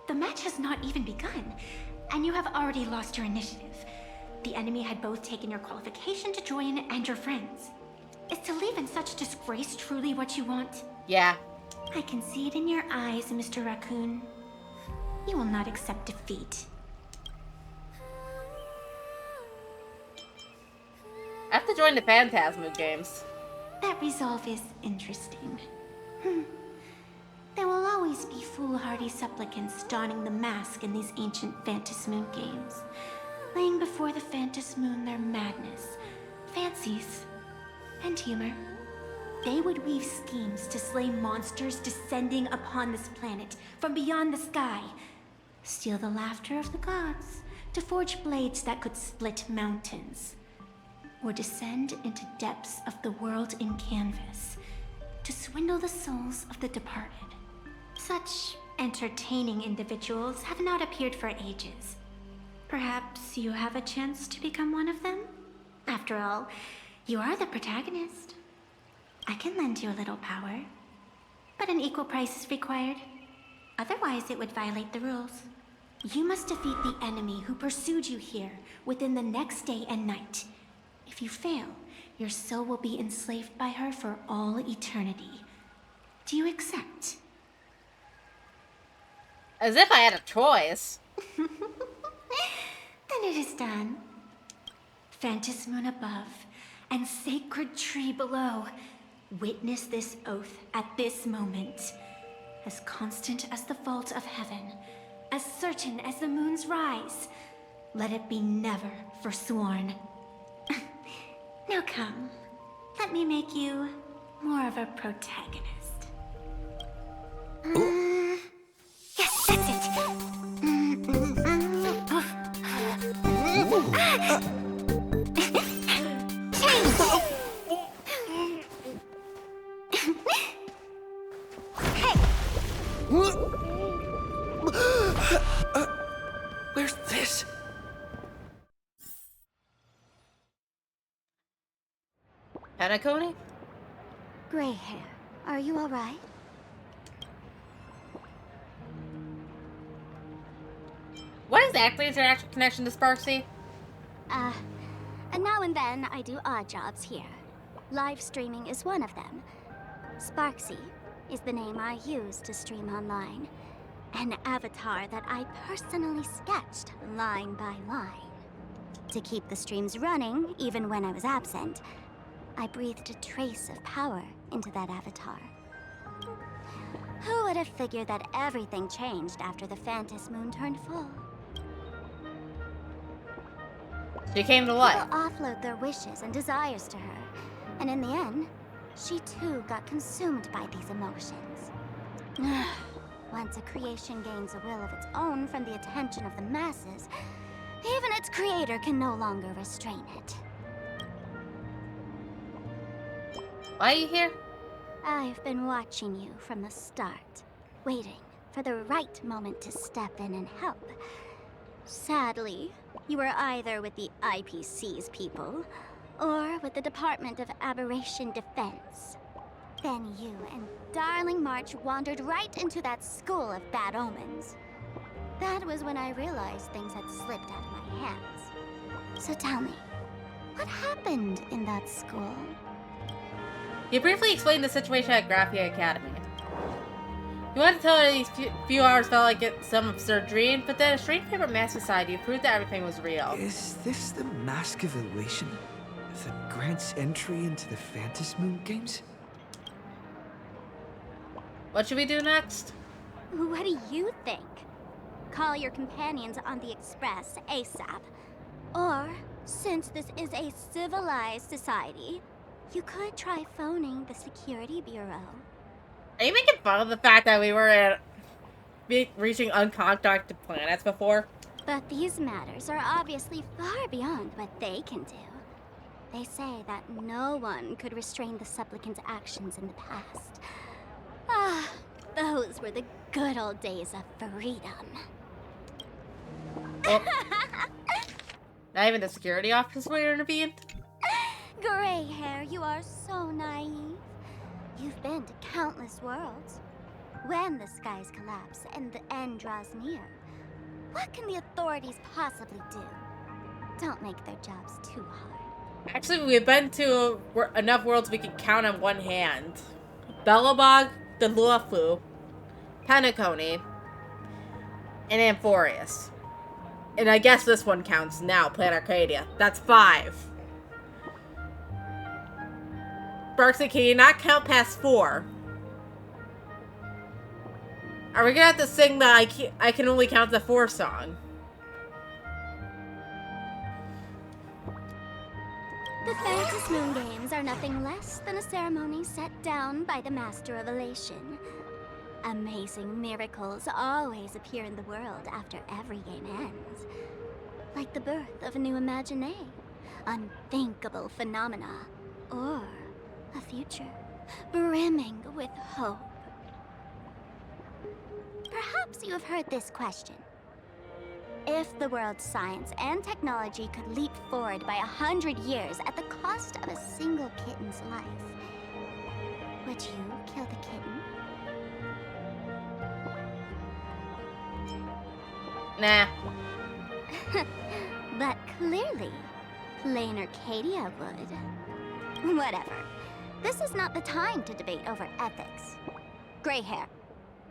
The match has not even begun, and you have already lost your initiative. The enemy had both taken your qualification to join and your friends. Is to leave in such disgrace truly what you want? Yeah. I can see it in your eyes, Mr. Raccoon. You will not accept defeat. I have to join the Phantos Moon Games. That resolve is interesting. There will always be foolhardy supplicants donning the mask in these ancient Phantos Moon Games, laying before the Phantos Moon their madness, fancies, and humor. They would weave schemes to slay monsters descending upon this planet from beyond the sky, steal the laughter of the gods to forge blades that could split mountains, or descend into depths of the world in Canvas to swindle the souls of the departed. Such entertaining individuals have not appeared for ages. Perhaps you have a chance to become one of them? After all, you are the protagonist. I can lend you a little power, but an equal price is required. Otherwise, it would violate the rules. You must defeat the enemy who pursued you here within the next day and night. If you fail, your soul will be enslaved by her for all eternity. Do you accept? As if I had a choice. Then it is done. Phantom moon above and sacred tree below. Witness this oath at this moment. As constant as the vault of heaven, as certain as the moon's rise. Let it be never forsworn. Now come, let me make you more of a protagonist. Yes, that's it. Where's this? Penacony? Gray hair, are you alright? What exactly is your actual connection to Sparksy? Now and then I do odd jobs here. Live streaming is one of them. Sparksy is the name I use to stream online. An avatar that I personally sketched line by line. To keep the streams running, even when I was absent, I breathed a trace of power into that avatar. Who would have figured that everything changed after the Phantom moon turned full? She came to life. People offload their wishes and desires to her, and in the end, she too got consumed by these emotions. Once a creation gains a will of its own from the attention of the masses, even its creator can no longer restrain it. Why are you here? I've been watching you from the start, waiting for the right moment to step in and help. Sadly, you were either with the IPC's people, or with the Department of Aberration Defense. Then you and Darling March wandered right into that school of bad omens. That was when I realized things had slipped out of my hands. So tell me, what happened in that school? You briefly explained the situation at Graphia Academy. You wanted to tell her these few hours felt like some absurd dream, but then a strange paper mask beside you proved that everything was real. Is this the Mask of Elation? The Grant's entry into the Phantom Moon games? What should we do next? What do you think? Call your companions on the Express ASAP. Or, since this is a civilized society, you could try phoning the Security Bureau. Are you making fun of the fact that we were reaching uncontacted planets before? But these matters are obviously far beyond what they can do. They say that no one could restrain the supplicant's actions in the past. Ah, those were the good old days of freedom. Well, not even the security officers were intervened? Gray hair, you are so naive. You've been to countless worlds. When the skies collapse and the end draws near, what can the authorities possibly do? Don't make their jobs too hard. Actually, we've been to enough worlds we can count on one hand. Belobog, the Luafu, Penacony, and Amphorius. And I guess this one counts now, Planet Arcadia. That's 5. Sparksy, can you not count past 4? Are we gonna have to sing the I can only count the 4 song? The Phantom Moon Games are nothing less than a ceremony set down by the Master of Elation. Amazing miracles always appear in the world after every game ends. Like the birth of a new imaginé, unthinkable phenomena, or a future brimming with hope. Perhaps you have heard this question. If the world's science and technology could leap forward by 100 years at the cost of a single kitten's life, would you kill the kitten? Nah. But clearly, Plain Arcadia would. Whatever. This is not the time to debate over ethics. Gray hair,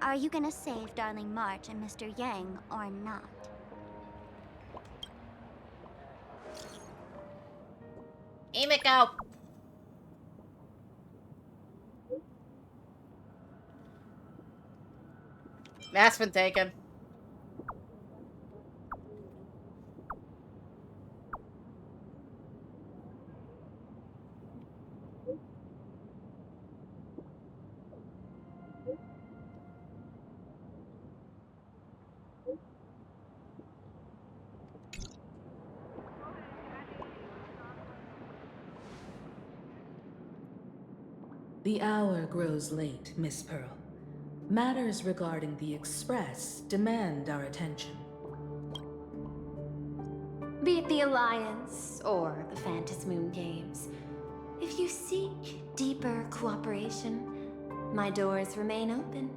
are you gonna save Darling March and Mr. Yang or not? Emiko! Mask's been taken. The hour grows late, Miss Pearl. Matters regarding the Express demand our attention. Be it the Alliance or the Phantasmoon Games, if you seek deeper cooperation, my doors remain open.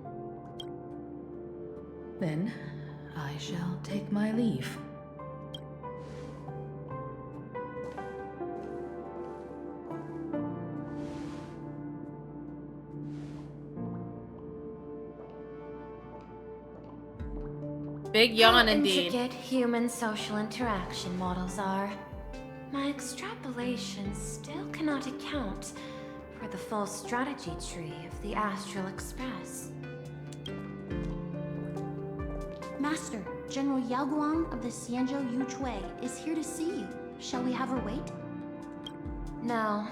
Then, I shall take my leave. Big yawn How indeed. intricate human social interaction models are. My extrapolations still cannot account for the full strategy tree of the Astral Express. Master, General Yao Guang of the Xianzhou Yuchui is here to see you. Shall we have her wait? No.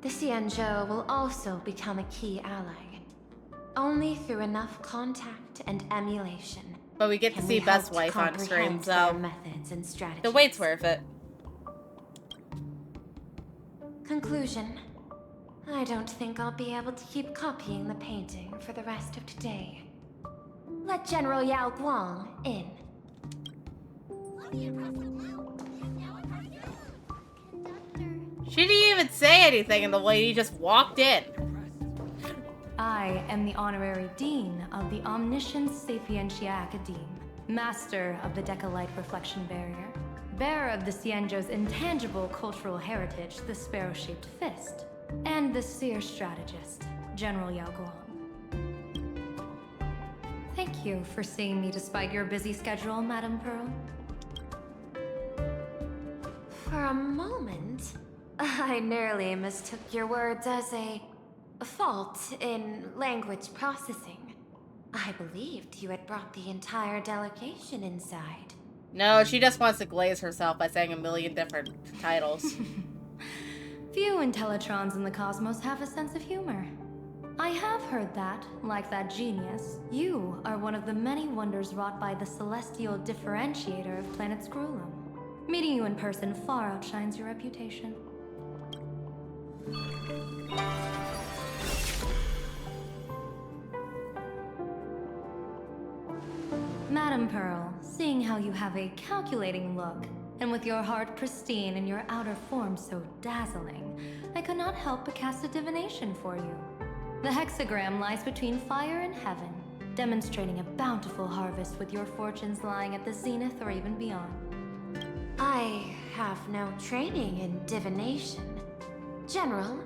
The Xianzhou will also become a key ally. Only through enough contact and emulation. But we get to can see we Best hope to Wife on comprehend stream, their so methods and strategies. the wait's worth it. Conclusion. I don't think I'll be able to keep copying the painting for the rest of today. Let General Yao Guang in. She didn't even say anything and the lady just walked in. I am the Honorary Dean of the Omniscience Sapientia Academe, Master of the Decalite Reflection Barrier, bearer of the Xianzhou's intangible cultural heritage, the Sparrow-Shaped Fist, and the Seer Strategist, General Yao Guang. Thank you for seeing me despite your busy schedule, Madame Pearl. For a moment, I nearly mistook your words as a fault in language processing. I believed you had brought the entire delegation inside. No, she just wants to glaze herself by saying a million different titles. Few Intellitrons in the cosmos have a sense of humor. I have heard that, like that genius, you are one of the many wonders wrought by the celestial differentiator of planet Screwlum. Meeting you in person far outshines your reputation. Madame Pearl, seeing how you have a calculating look, and with your heart pristine and your outer form so dazzling, I could not help but cast a divination for you. The hexagram lies between fire and heaven, demonstrating a bountiful harvest with your fortunes lying at the zenith or even beyond. I have no training in divination. General,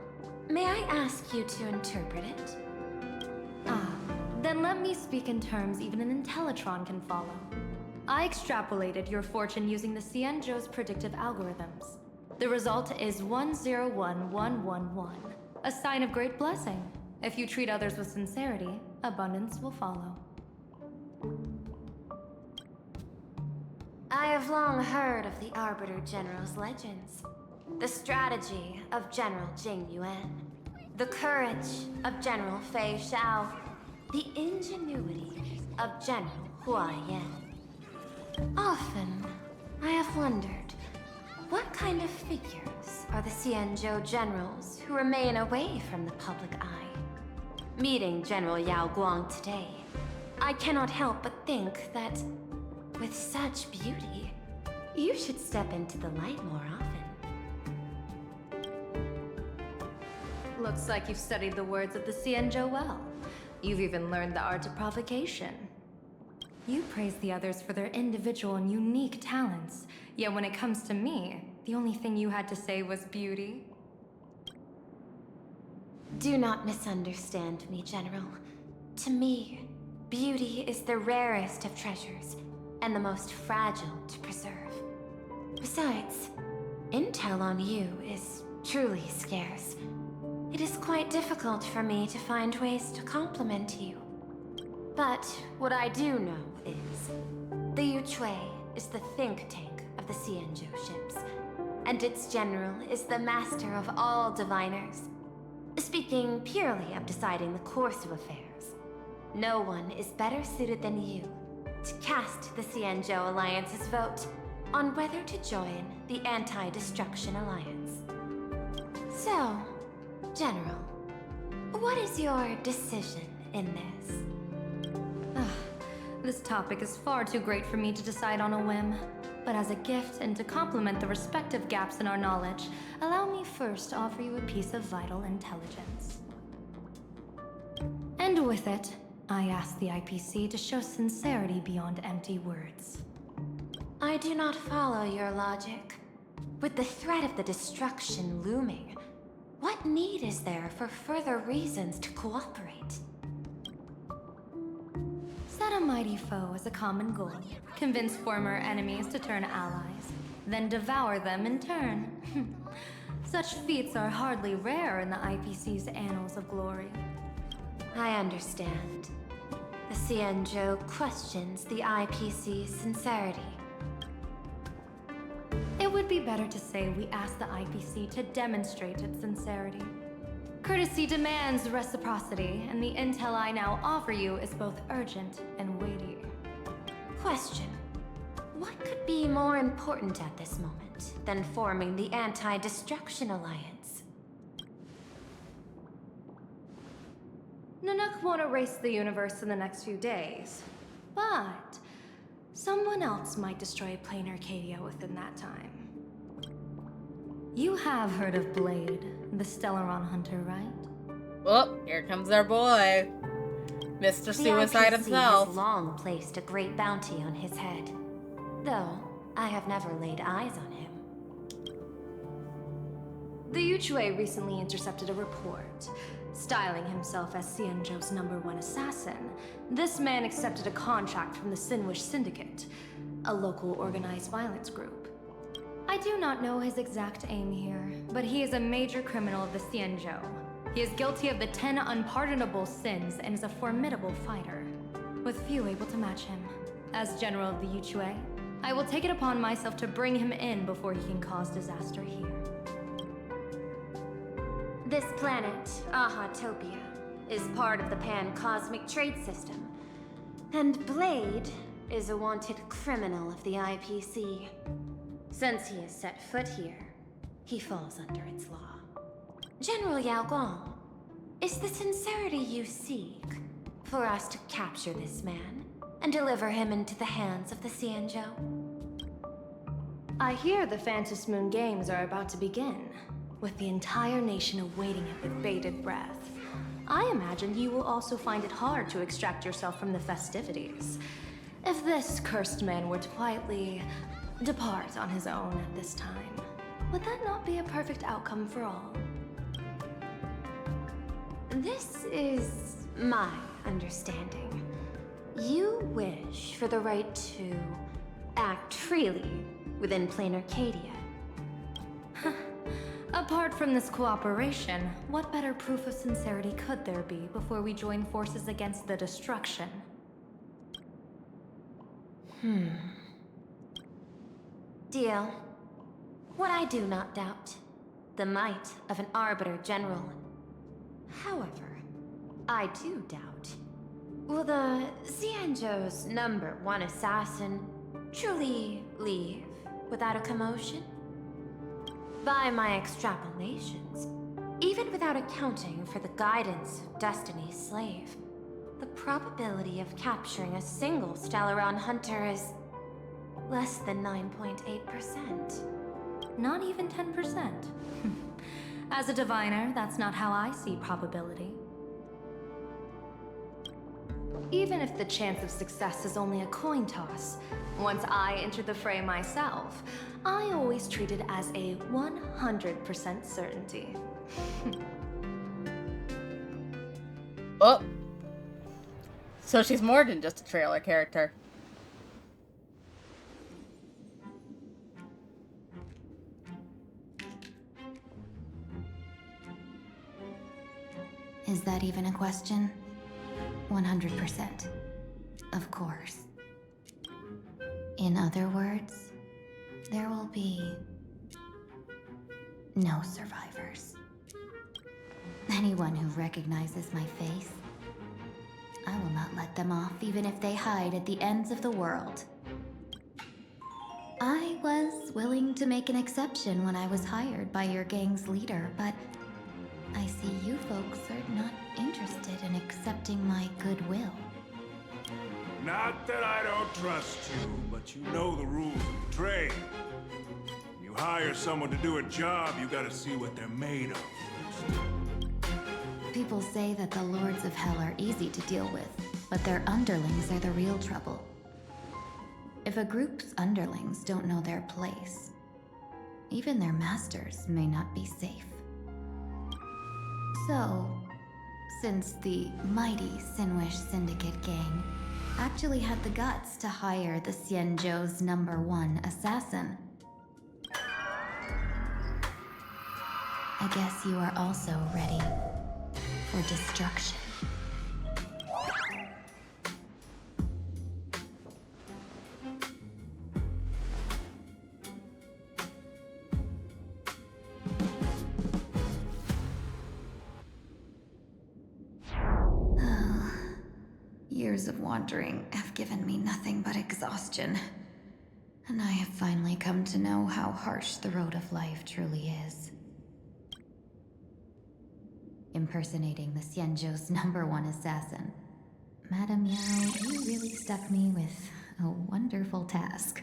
may I ask you to interpret it? Then let me speak in terms even an Intellitron can follow. I extrapolated your fortune using the Xianzhou's predictive algorithms. The result is 101111, a sign of great blessing. If you treat others with sincerity, abundance will follow. I have long heard of the Arbiter General's legends. The strategy of General Jing Yuan. The courage of General Fei Xiao. The ingenuity of General Hua Yan. Often, I have wondered, what kind of figures are the Xianzhou generals who remain away from the public eye? Meeting General Yao Guang today, I cannot help but think that with such beauty, you should step into the light more often. Looks like you've studied the words of the Cienjo well. You've even learned the art of provocation. You praise the others for their individual and unique talents, yet when it comes to me, the only thing you had to say was beauty. Do not misunderstand me, General. To me, beauty is the rarest of treasures, and the most fragile to preserve. Besides, intel on you is truly scarce. It is quite difficult for me to find ways to compliment you. But what I do know is, the Yuchue is the think tank of the Cienjo ships, and its general is the master of all diviners. Speaking purely of deciding the course of affairs, no one is better suited than you to cast the Cienjo Alliance's vote on whether to join the Anti-Destruction Alliance. So, General, what is your decision in this? This topic is far too great for me to decide on a whim. But as a gift and to complement the respective gaps in our knowledge, allow me first to offer you a piece of vital intelligence. And with it, I ask the IPC to show sincerity beyond empty words. I do not follow your logic. With the threat of the destruction looming, what need is there for further reasons to cooperate? Set a mighty foe as a common goal, convince former enemies to turn allies, then devour them in turn. Such feats are hardly rare in the IPC's annals of glory. I understand. The Cienjo questions the IPC's sincerity. It would be better to say we ask the IPC to demonstrate its sincerity. Courtesy demands reciprocity, and the intel I now offer you is both urgent and weighty. Question. What could be more important at this moment than forming the Anti-Destruction Alliance? Nanook won't erase the universe in the next few days, but someone else might destroy plain Arcadia within that time. You have heard of Blade, the Stellaron hunter, right? Oh, here comes our boy. Mr. Suicide himself. Has long placed a great bounty on his head, though I have never laid eyes on him. The Yuchue recently intercepted a report. Styling himself as Cienjo's #1 assassin, this man accepted a contract from the Sinwish Syndicate, a local organized violence group. I do not know his exact aim here, but he is a major criminal of the Cienjo. He is guilty of the 10 unpardonable sins and is a formidable fighter, with few able to match him. As General of the Yuchue, I will take it upon myself to bring him in before he can cause disaster here. This planet, Ahatopia, is part of the pan-cosmic trade system, and Blade is a wanted criminal of the IPC. Since he has set foot here, he falls under its law. General Yao Guang, is the sincerity you seek for us to capture this man and deliver him into the hands of the Cienjo? I hear the Phantom Moon Games are about to begin, with the entire nation awaiting it with bated breath. I imagine you will also find it hard to extract yourself from the festivities. If this cursed man were to quietly depart on his own at this time, would that not be a perfect outcome for all? This is my understanding. You wish for the right to act freely within plain Arcadia. Apart from this cooperation, what better proof of sincerity could there be before we join forces against the destruction? Deal. What I do not doubt, the might of an Arbiter General. However, I do doubt, will the Cienjo's #1 assassin truly leave without a commotion? By my extrapolations, even without accounting for the guidance of Destiny's slave, The probability of capturing a single Stellaron hunter is less than 9.8%. Not even 10%. As a diviner, that's not how I see probability. Even if the chance of success is only a coin toss, once I enter the fray myself, I always treat it as a 100% certainty. Oh. So she's more than just a trailer character. Is that even a question? 100%. Of course. In other words, there will be no survivors. Anyone who recognizes my face, I will not let them off even if they hide at the ends of the world. I was willing to make an exception when I was hired by your gang's leader, but I see you folks are not interested in accepting my goodwill. Not that I don't trust you, but you know the rules of the trade. When you hire someone to do a job, you gotta see what they're made of first. People say that the Lords of Hell are easy to deal with, but their underlings are the real trouble. If a group's underlings don't know their place, even their masters may not be safe. So, since the mighty Sinwish Syndicate gang actually had the guts to hire the Xianzhou's #1 assassin, I guess you are also ready for destruction. Years of wandering have given me nothing but exhaustion. And I have finally come to know how harsh the road of life truly is. Impersonating the Xianzhou's #1 assassin. Madame Yao, you really stuck me with a wonderful task.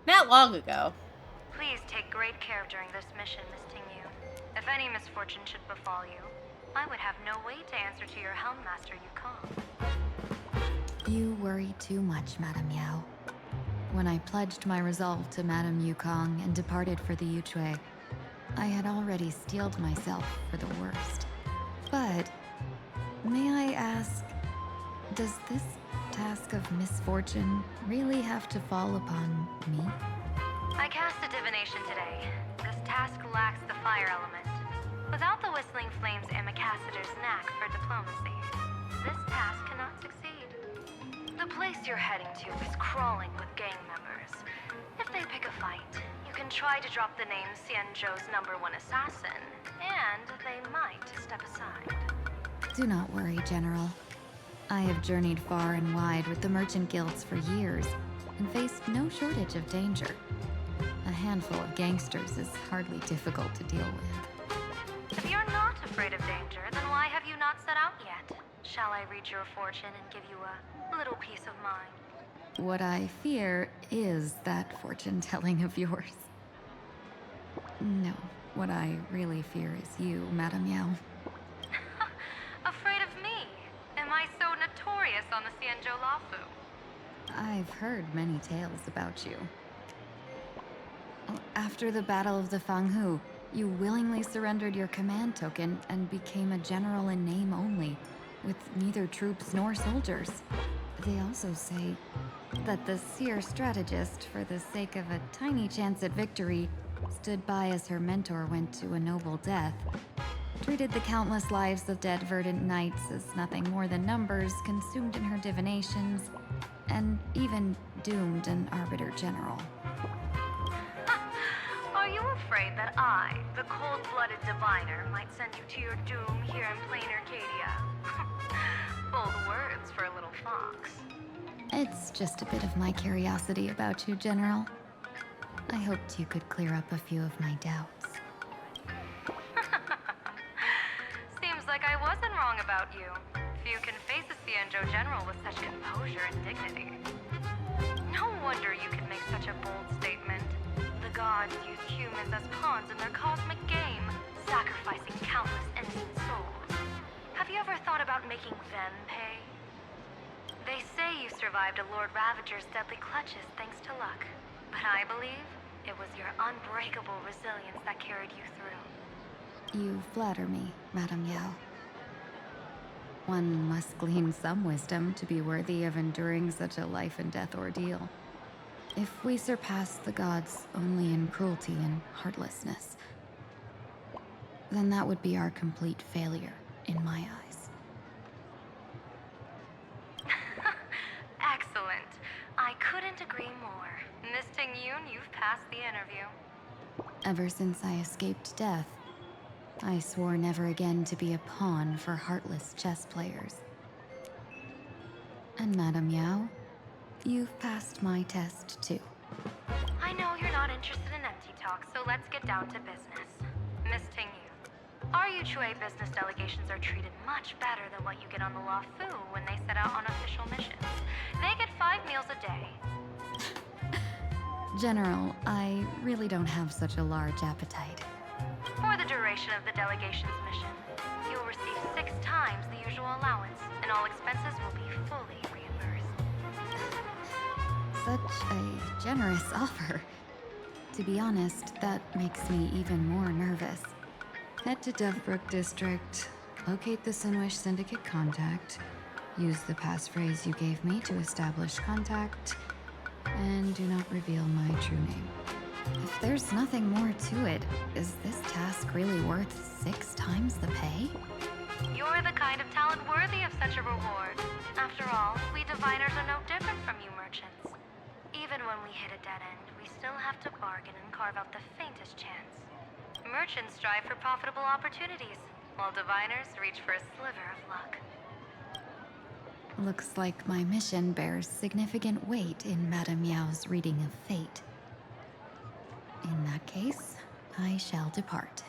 Not long ago. Please take great care during this mission, Miss Tingyu. If any misfortune should befall you, I would have no way to answer to your Helmmaster Yukong. You worry too much, Madame Yao. When I pledged my resolve to Madame Yukong and departed for the Yuchui, I had already steeled myself for the worst. But, may I ask, does this task of misfortune really have to fall upon me? I cast a divination today. This task lacks the fire element. Without the Whistling Flames Ambassador's knack for diplomacy, this task cannot succeed. The place you're heading to is crawling with gang members. If they pick a fight, you can try to drop the name Xianzhou's #1 assassin, and they might step aside. Do not worry, General. I have journeyed far and wide with the merchant guilds for years and faced no shortage of danger. A handful of gangsters is hardly difficult to deal with. If you're not afraid of danger, then why have you not set out yet? Shall I read your fortune and give you a little peace of mind? What I fear is that fortune-telling of yours. No, what I really fear is you, Madame Yao. Afraid of me? Am I so notorious on the Xianzhou Lafu? I've heard many tales about you. After the Battle of the Fanghu, you willingly surrendered your command token and became a general in name only, with neither troops nor soldiers. They also say that the seer strategist, for the sake of a tiny chance at victory, stood by as her mentor went to a noble death, treated the countless lives of dead verdant knights as nothing more than numbers consumed in her divinations, and even doomed an arbiter general. Are you afraid that I, the cold-blooded diviner, might send you to your doom here in plain Arcadia? Bold words for a little fox. It's just a bit of my curiosity about you, General. I hoped you could clear up a few of my doubts. about you. Few can face a Cienjo general with such composure and dignity. No wonder you can make such a bold statement. The gods use humans as pawns in their cosmic game, sacrificing countless innocent souls. Have you ever thought about making them pay? They say you survived a Lord Ravager's deadly clutches thanks to luck. But I believe it was your unbreakable resilience that carried you through. You flatter me, Madame Yao. One must glean some wisdom to be worthy of enduring such a life and death ordeal. If we surpass the gods only in cruelty and heartlessness, then that would be our complete failure in my eyes. Excellent. I couldn't agree more. Miss Ting-Yoon, you've passed the interview. Ever since I escaped death, I swore never again to be a pawn for heartless chess players. And Madame Yao, you've passed my test too. I know you're not interested in empty talk, so let's get down to business. Miss Ting-Yoon, our Yuchue business delegations are treated much better than what you get on the Law Fu when they set out on official missions. They get 5 meals a day. General, I really don't have such a large appetite. For the duration of the delegation's mission, you'll receive 6 times the usual allowance, and all expenses will be fully reimbursed. Such a generous offer. To be honest, that makes me even more nervous. Head to Dovebrook District, locate the Sinwish Syndicate contact, use the passphrase you gave me to establish contact, and do not reveal my true name. If there's nothing more to it, is this task really worth 6 times the pay? You're the kind of talent worthy of such a reward. After all, we diviners are no different from you merchants. Even when we hit a dead end, we still have to bargain and carve out the faintest chance. Merchants strive for profitable opportunities, while diviners reach for a sliver of luck. Looks like my mission bears significant weight in Madame Yao's reading of fate. In that case, I shall depart.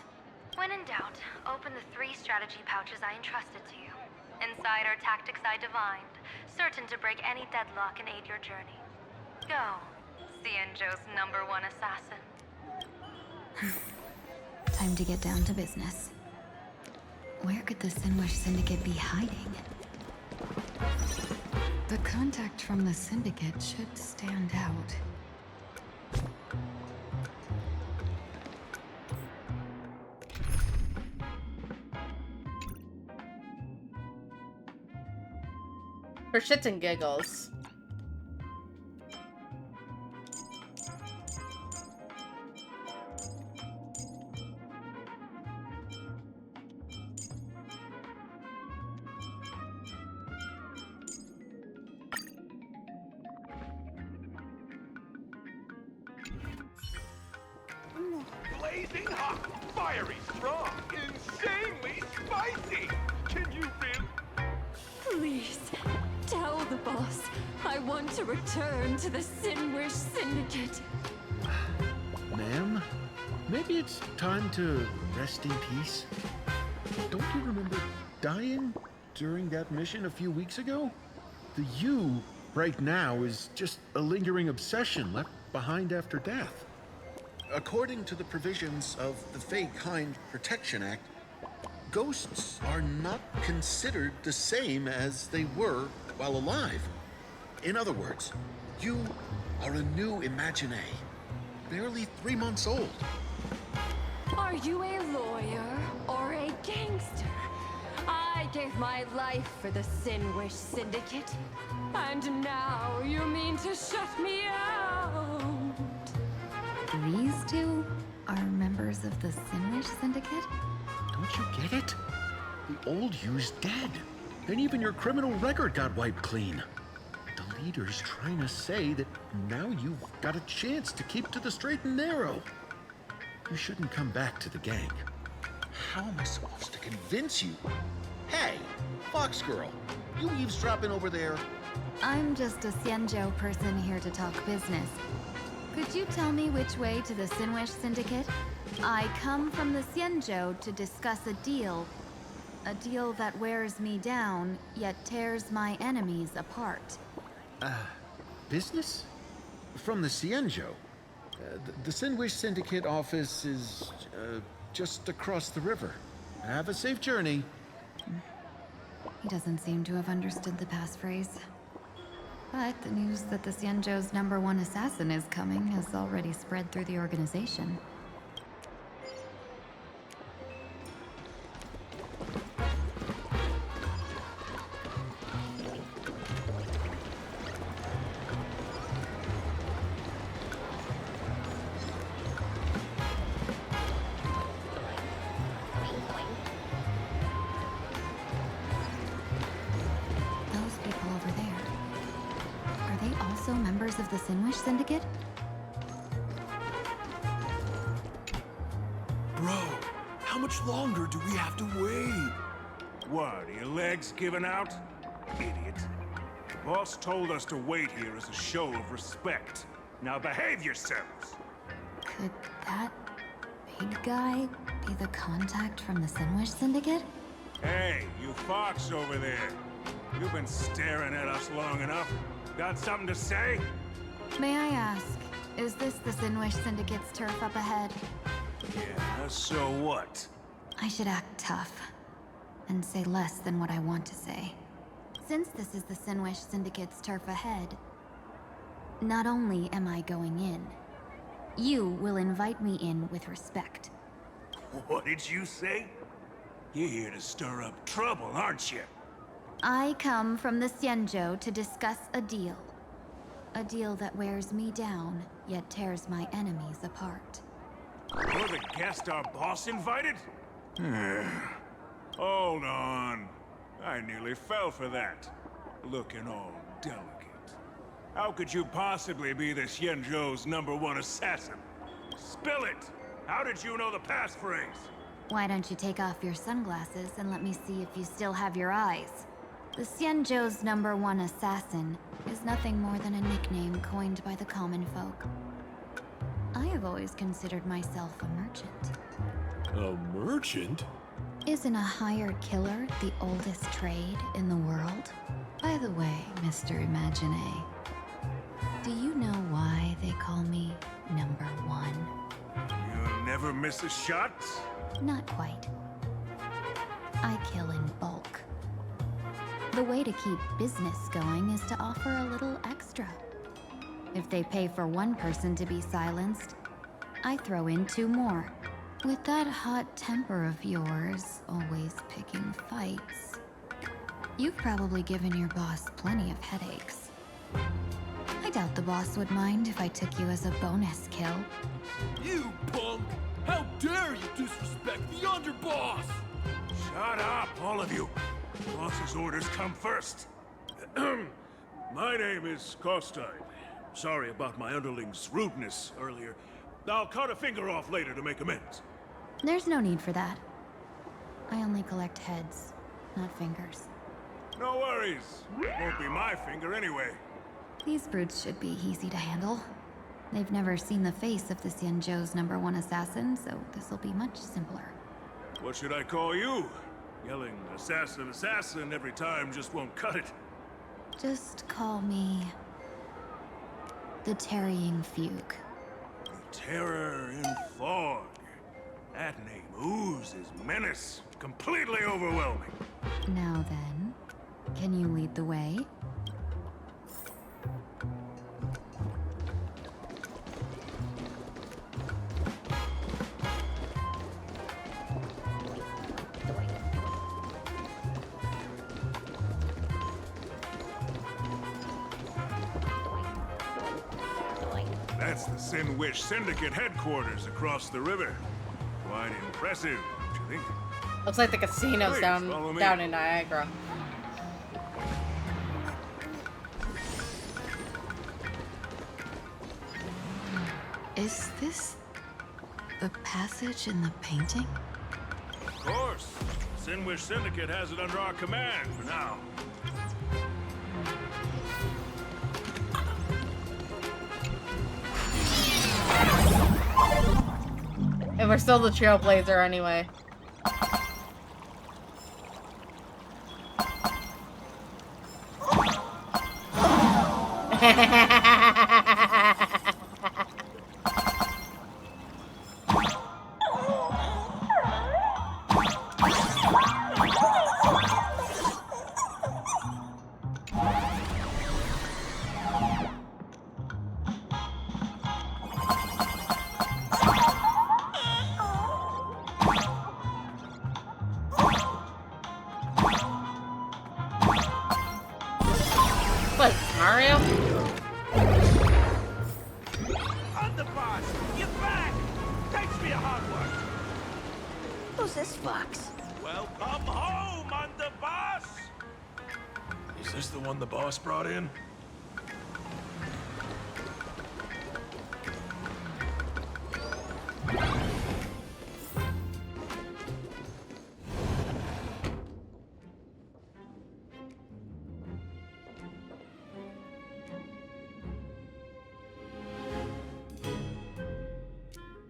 When in doubt, open the 3 strategy pouches I entrusted to you. Inside are tactics I divined, certain to break any deadlock and aid your journey. Go, Cienjo's #1 assassin. Time to get down to business. Where could the Sinwish Syndicate be hiding? The contact from the Syndicate should stand out. For shits and giggles. Blazing hot, fiery strong, insanely spicy! Can you really? Please, tell the boss I want to return to the Sinwish Syndicate. Ma'am, maybe it's time to rest in peace. Don't you remember dying during that mission a few weeks ago? The you right now is just a lingering obsession left behind after death. According to the provisions of the Fey Kind Protection Act, ghosts are not considered the same as they were while alive. In other words, you are a new Imagine, barely 3 months old. Are you a lawyer or a gangster? I gave my life for the Sinwish Syndicate, and now you mean to shut me out? These two are members of the Sinwish Syndicate? Don't you get it? The old you's dead, and even your criminal record got wiped clean. The leader's trying to say that now you've got a chance to keep to the straight and narrow. You shouldn't come back to the gang. How am I supposed to convince you? Hey, Fox Girl, you eavesdropping over there? I'm just a Cienjo person here to talk business. Could you tell me which way to the Sinwish Syndicate? I come from the Cienjo to discuss a deal. A deal that wears me down, yet tears my enemies apart. Business? From the Cienjo. The Sinwish Syndicate office is just across the river. Have a safe journey. He doesn't seem to have understood the passphrase. But the news that the Cienjo's #1 assassin is coming has already spread through the organization. Members of the Sinwish Syndicate? Bro, how much longer do we have to wait? What, are your legs giving out? Idiot. The boss told us to wait here as a show of respect. Now behave yourselves! Could that big guy be the contact from the Sinwish Syndicate? Hey, you fox over there. You've been staring at us long enough. Got something to say? May I ask, is this the Sinwish Syndicate's turf up ahead? Yeah, so what? I should act tough and say less than what I want to say. Since this is the Sinwish Syndicate's turf ahead, not only am I going in, you will invite me in with respect. What did you say? You're here to stir up trouble, aren't you? I come from the Cienjo to discuss a deal. A deal that wears me down, yet tears my enemies apart. You're the guest our boss invited? Hold on. I nearly fell for that. Looking all delicate. How could you possibly be the Xianzhou's #1 assassin? Spill it! How did you know the passphrase? Why don't you take off your sunglasses and let me see if you still have your eyes? The Xianzhou's #1 assassin is nothing more than a nickname coined by the common folk. I have always considered myself a merchant. A merchant? Isn't a hired killer the oldest trade in the world? By the way, Mr. Imagine, do you know why they call me #1? You'll never miss a shot? Not quite. I kill in bulk. The way to keep business going is to offer a little extra. If they pay for one person to be silenced, I throw in 2 more. With that hot temper of yours, always picking fights, you've probably given your boss plenty of headaches. I doubt the boss would mind if I took you as a bonus kill. You punk! How dare you disrespect the underboss! Shut up, all of you! Boss's orders come first. My name is Kostai. Sorry about my underling's rudeness earlier. I'll cut a finger off later to make amends. There's no need for that. I only collect heads, not fingers. No worries. It won't be my finger anyway. These brutes should be easy to handle. They've never seen the face of the Xianzhou's #1 assassin, so this'll be much simpler. What should I call you? Yelling assassin, assassin every time just won't cut it. Just call me the Tarrying Fugue. Terror in fog. That name oozes menace. Completely overwhelming. Now then, can you lead the way? That's the Sinwish Syndicate headquarters across the river. Quite impressive, don't you think? Looks like the casino's Please, down follow me. down in Niagara. Is this the passage in the painting? Of course. Sinwish Syndicate has it under our command for now. And we're still the trailblazer anyway. What, Mario? Underboss, you're back! Thanks for your hard work. Who's this fox? Welcome home, Underboss! Is this the one the boss brought in?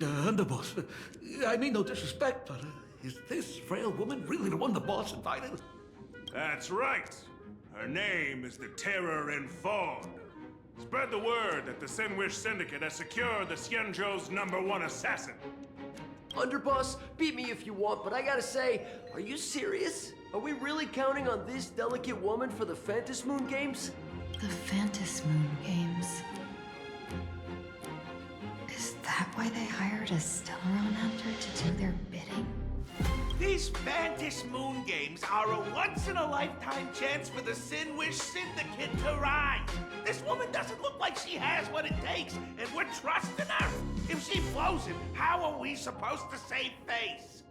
Underboss, I mean no disrespect, but is this frail woman really the one the boss invited? That's right. Her name is the Terror in Fog. Spread the word that the Sinwish Syndicate has secured the Xianzhou's #1 assassin. Underboss, beat me if you want, but I gotta say, are you serious? Are we really counting on this delicate woman for the Phantasmoon Moon Games? The Phantasmoon Moon Games. Is that why they hired a Stellaron hunter to do their bidding? These Phantasmoon Moon Games are a once-in-a-lifetime chance for the Sinwish Syndicate to rise. This woman doesn't look like she has what it takes, and we're trusting her. If she blows it, how are we supposed to save face?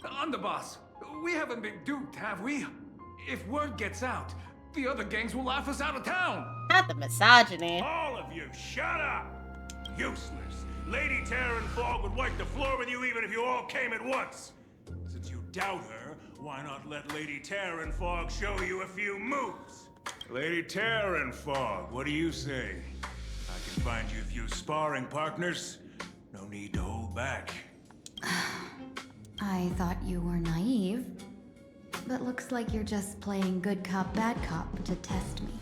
Underboss, we haven't been duped, have we? If word gets out, the other gangs will laugh us out of town. Not the misogyny. All of you, shut up! Useless. Lady Terran Fog would wipe the floor with you even if you all came at once. Since you doubt her, why not let Lady Terran Fog show you a few moves? Lady Terran Fog, what do you say? I can find you a few sparring partners. No need to hold back. I thought you were naive, but looks like you're just playing good cop, bad cop to test me.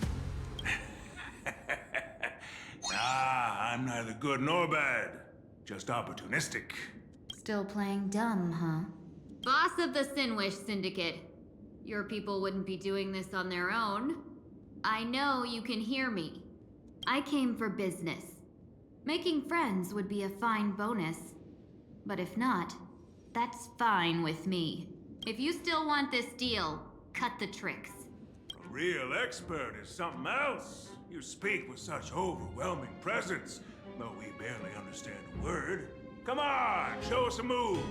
Nah, I'm neither good nor bad. Just opportunistic. Still playing dumb, huh? Boss of the Sinwish Syndicate. Your people wouldn't be doing this on their own. I know you can hear me. I came for business. Making friends would be a fine bonus. But if not, that's fine with me. If you still want this deal, cut the tricks. A real expert is something else. You speak with such overwhelming presence, though we barely understand a word. Come on, show us a move.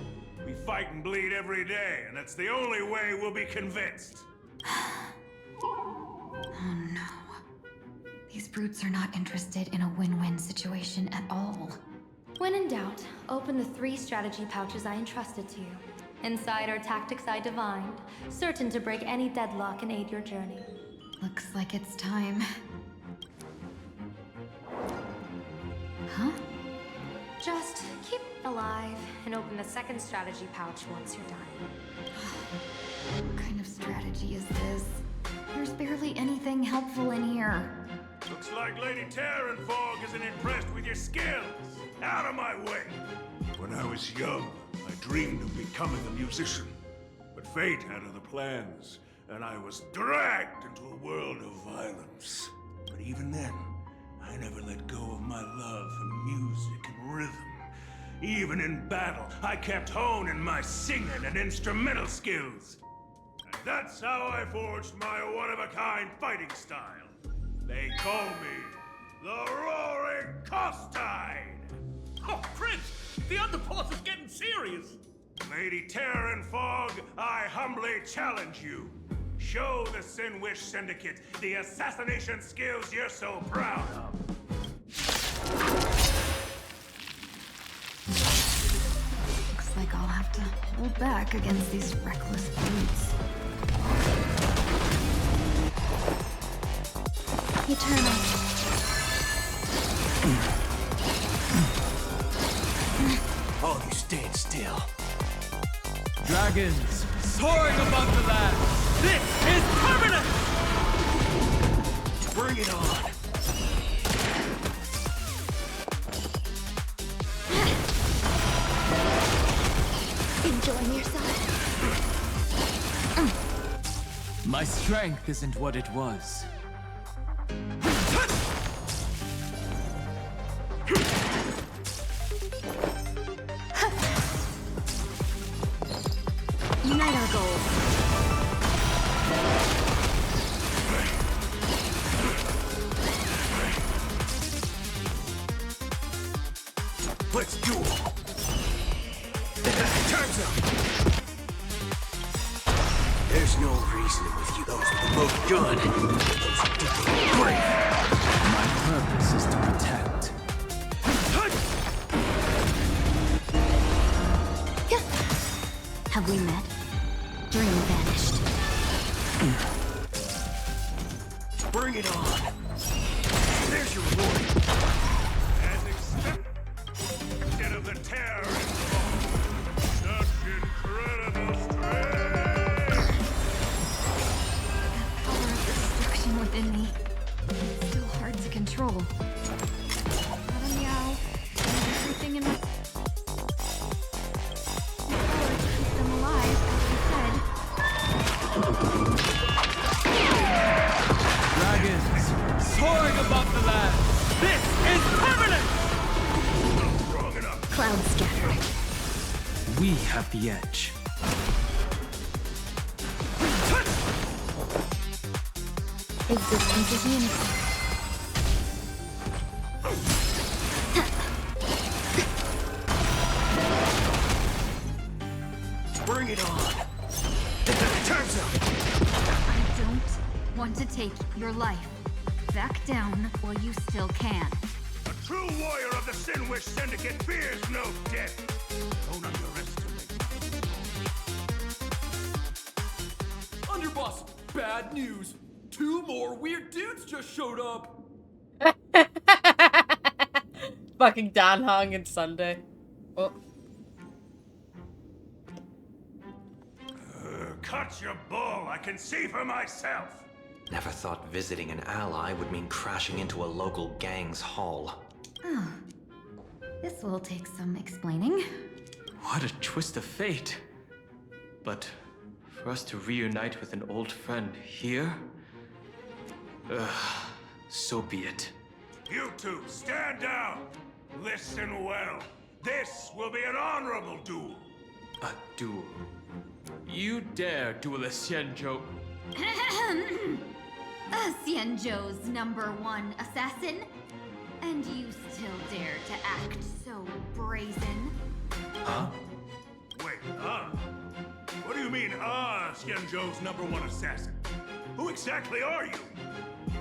We fight and bleed every day, and that's the only way we'll be convinced. Oh no. These brutes are not interested in a win-win situation at all. When in doubt, open the 3 strategy pouches I entrusted to you. Inside are tactics I divined, certain to break any deadlock and aid your journey. Looks like it's time. Huh? Just keep alive and open the 2nd strategy pouch once you're done. What kind of strategy is this? There's barely anything helpful in here. Looks like Lady Terran Fog isn't impressed with your skills. Out of my way! When I was young, I dreamed of becoming a musician. But fate had other plans, and I was dragged into a world of violence. But even then, I never let go of my love for music and rhythm. Even in battle, I kept honing my singing and instrumental skills. And that's how I forged my one-of-a-kind fighting style. They call me the Roaring Costide! Oh, Prince! The underboss is getting serious! Lady Terran Fog, I humbly challenge you. Show the Sinwish Syndicate the assassination skills you're so proud of. Looks like I'll have to hold back against these reckless brutes. Eternal. Oh, you stand still. Dragons soaring above the land. This is permanent! Bring it on. enjoying yourself? My strength isn't what it was. Unite our goals. Let's do it. Time's up. There's no reason with you. Those are the most good. Those are deeply brave. My purpose is to protect. Have we met? Dream vanished. Bring it on. There's your reward. As expected of the terror involved. Such incredible strength. Power of destruction within me. It's still hard to control. Not a meow. Everything in my power to keep them alive, as you said. Dragons, soaring above the land. This is permanent! Strong enough. Clouds scattered. We have the edge. Existence is unity. Bring it on. Time's up. I don't want to take your life. Back down while you still can. A true warrior of the Sinwish Syndicate fears no death. Don't underestimate. Underboss, bad news. 2 more weird dudes just showed up. Fucking Dan Hong and Sunday. Oh. Cut your bull. I can see for myself. Never thought visiting an ally would mean crashing into a local gang's hall. Oh. This will take some explaining. What a twist of fate. But for us to reunite with an old friend here? So be it. You two, stand down. Listen well. This will be an honorable duel. A duel. You dare duel a Xianzhou? Xianzhou's #1 assassin? And you still dare to act so brazen? Huh? Wait, What do you mean, Xianzhou's #1 assassin? Who exactly are you?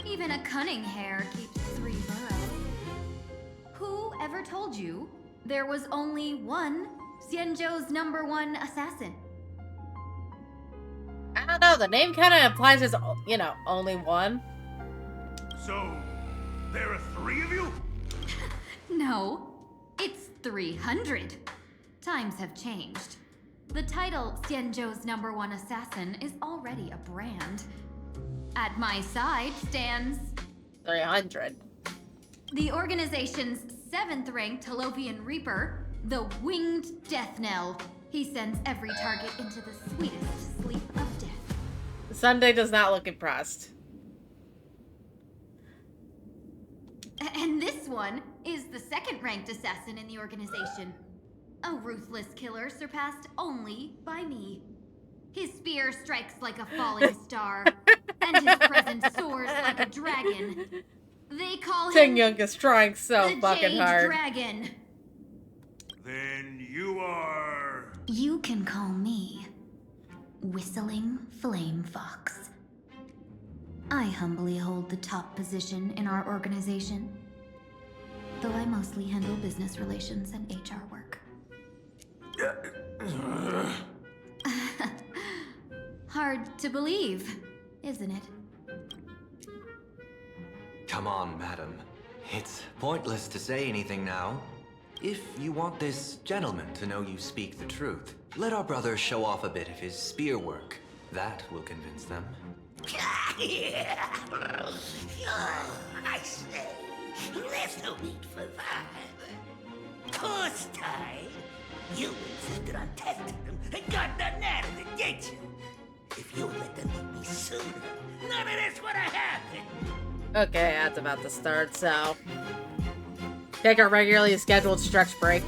Even a cunning hare keeps 3 burrows. Who ever told you there was only one Xianzhou's #1 assassin? I don't know, the name kind of implies there's, you know, only one. So, there are 3 of you? No, it's 300. Times have changed. The title Xianzhou's #1 assassin is already a brand. At my side stands 300. the organization's 7th-ranked Talopian Reaper, the Winged Death Knell. He sends every target into the sweetest sleep of death. Sunday does not look impressed. And this one is the 2nd-ranked assassin in the organization. A ruthless killer surpassed only by me. His spear strikes like a falling star, and his presence soars like a dragon. They call him Young is trying so the fucking Jade hard. Dragon. Then you are... You can call me Whistling Flame Fox. I humbly hold the top position in our organization, though I mostly handle business relations and HR work. Hard to believe, isn't it? Come on, madam. It's pointless to say anything now. If you want this gentleman to know you speak the truth, let our brother show off a bit of his spear work. That will convince them. I say, there's no need for that. Course time. You insisted on testing them and got nothing out of it, did you? If you let them meet me sooner, none of this would have happened. Okay, that's about to start, so... take our regularly scheduled stretch break.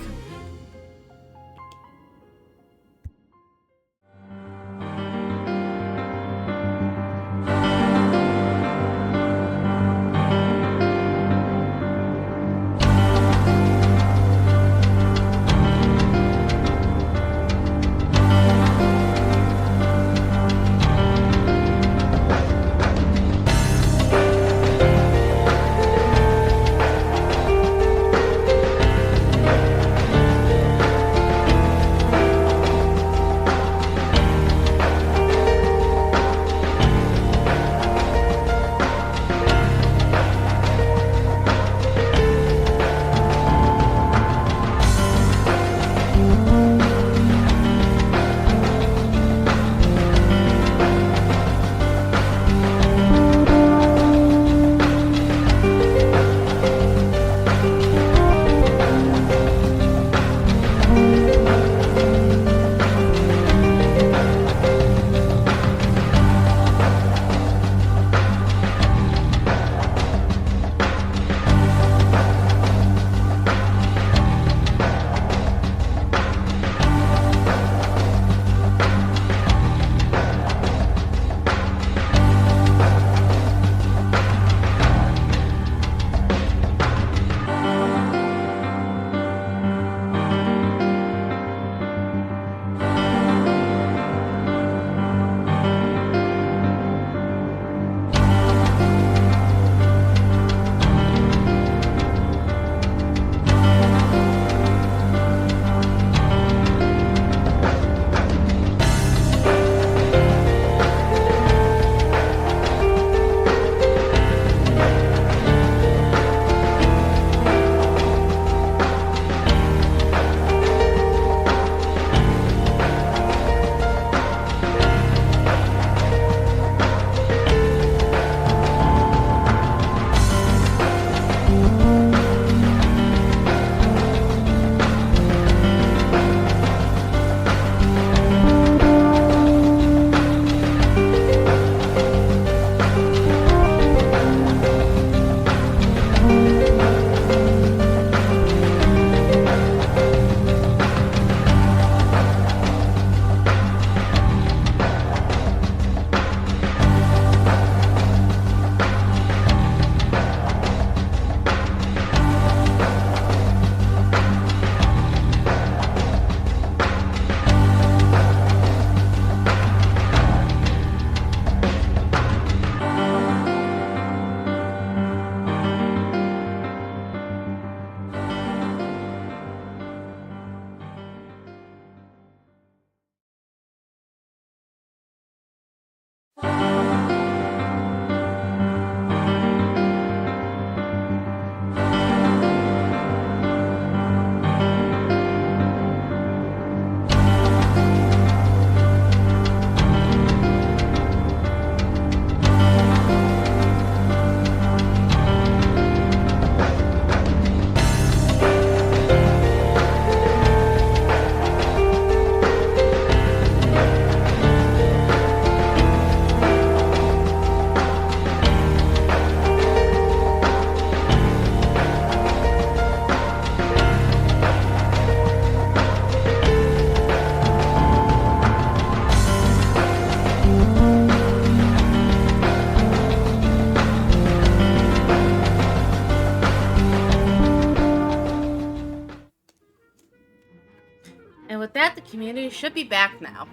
And with that, the community should be back now.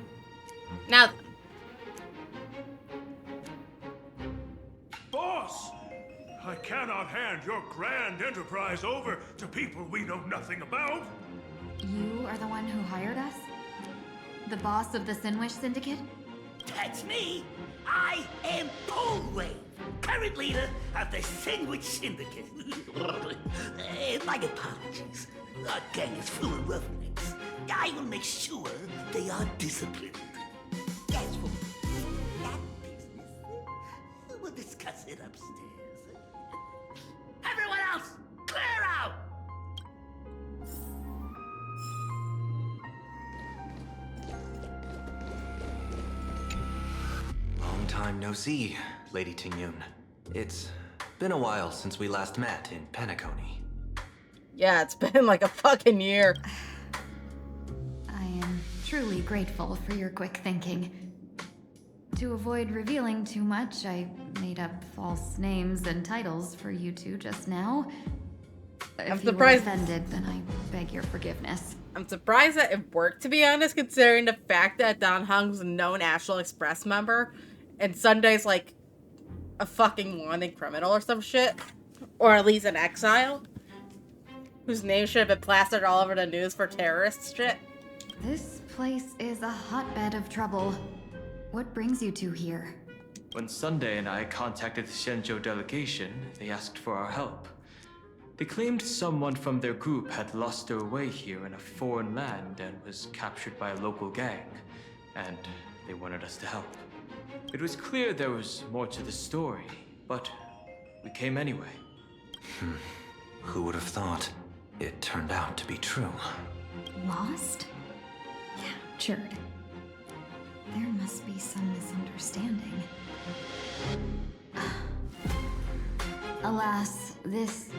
Now then. Boss! I cannot hand your grand enterprise over to people we know nothing about. You are the one who hired us? The boss of the Sinwish Syndicate? That's me. I am Polwave, current leader of the Sandwich Syndicate. My apologies. Our gang is full of roughnecks. I will make sure they are disciplined. As for that business, we'll discuss it upstairs. Everyone else, clear out! time no see, Lady Tingyun. It's been a while since we last met in Penacony. Yeah, it's been like a fucking year. I am truly grateful for your quick thinking. To avoid revealing too much, I made up false names and titles for you two just now. If you were offended, then I beg your forgiveness. I'm surprised that it worked, to be honest, considering the fact that Don Hung's a known Astral Express member, and Sunday's like a fucking wanted criminal or some shit. Or at least an exile. Whose name should have been plastered all over the news for terrorist shit. This place is a hotbed of trouble. What brings you two here? When Sunday and I contacted the Shenzhou delegation, they asked for our help. They claimed someone from their group had lost their way here in a foreign land and was captured by a local gang, and they wanted us to help. It was clear there was more to the story, but we came anyway. Who would have thought? It turned out to be true. Lost? Captured. There must be some misunderstanding. Alas, this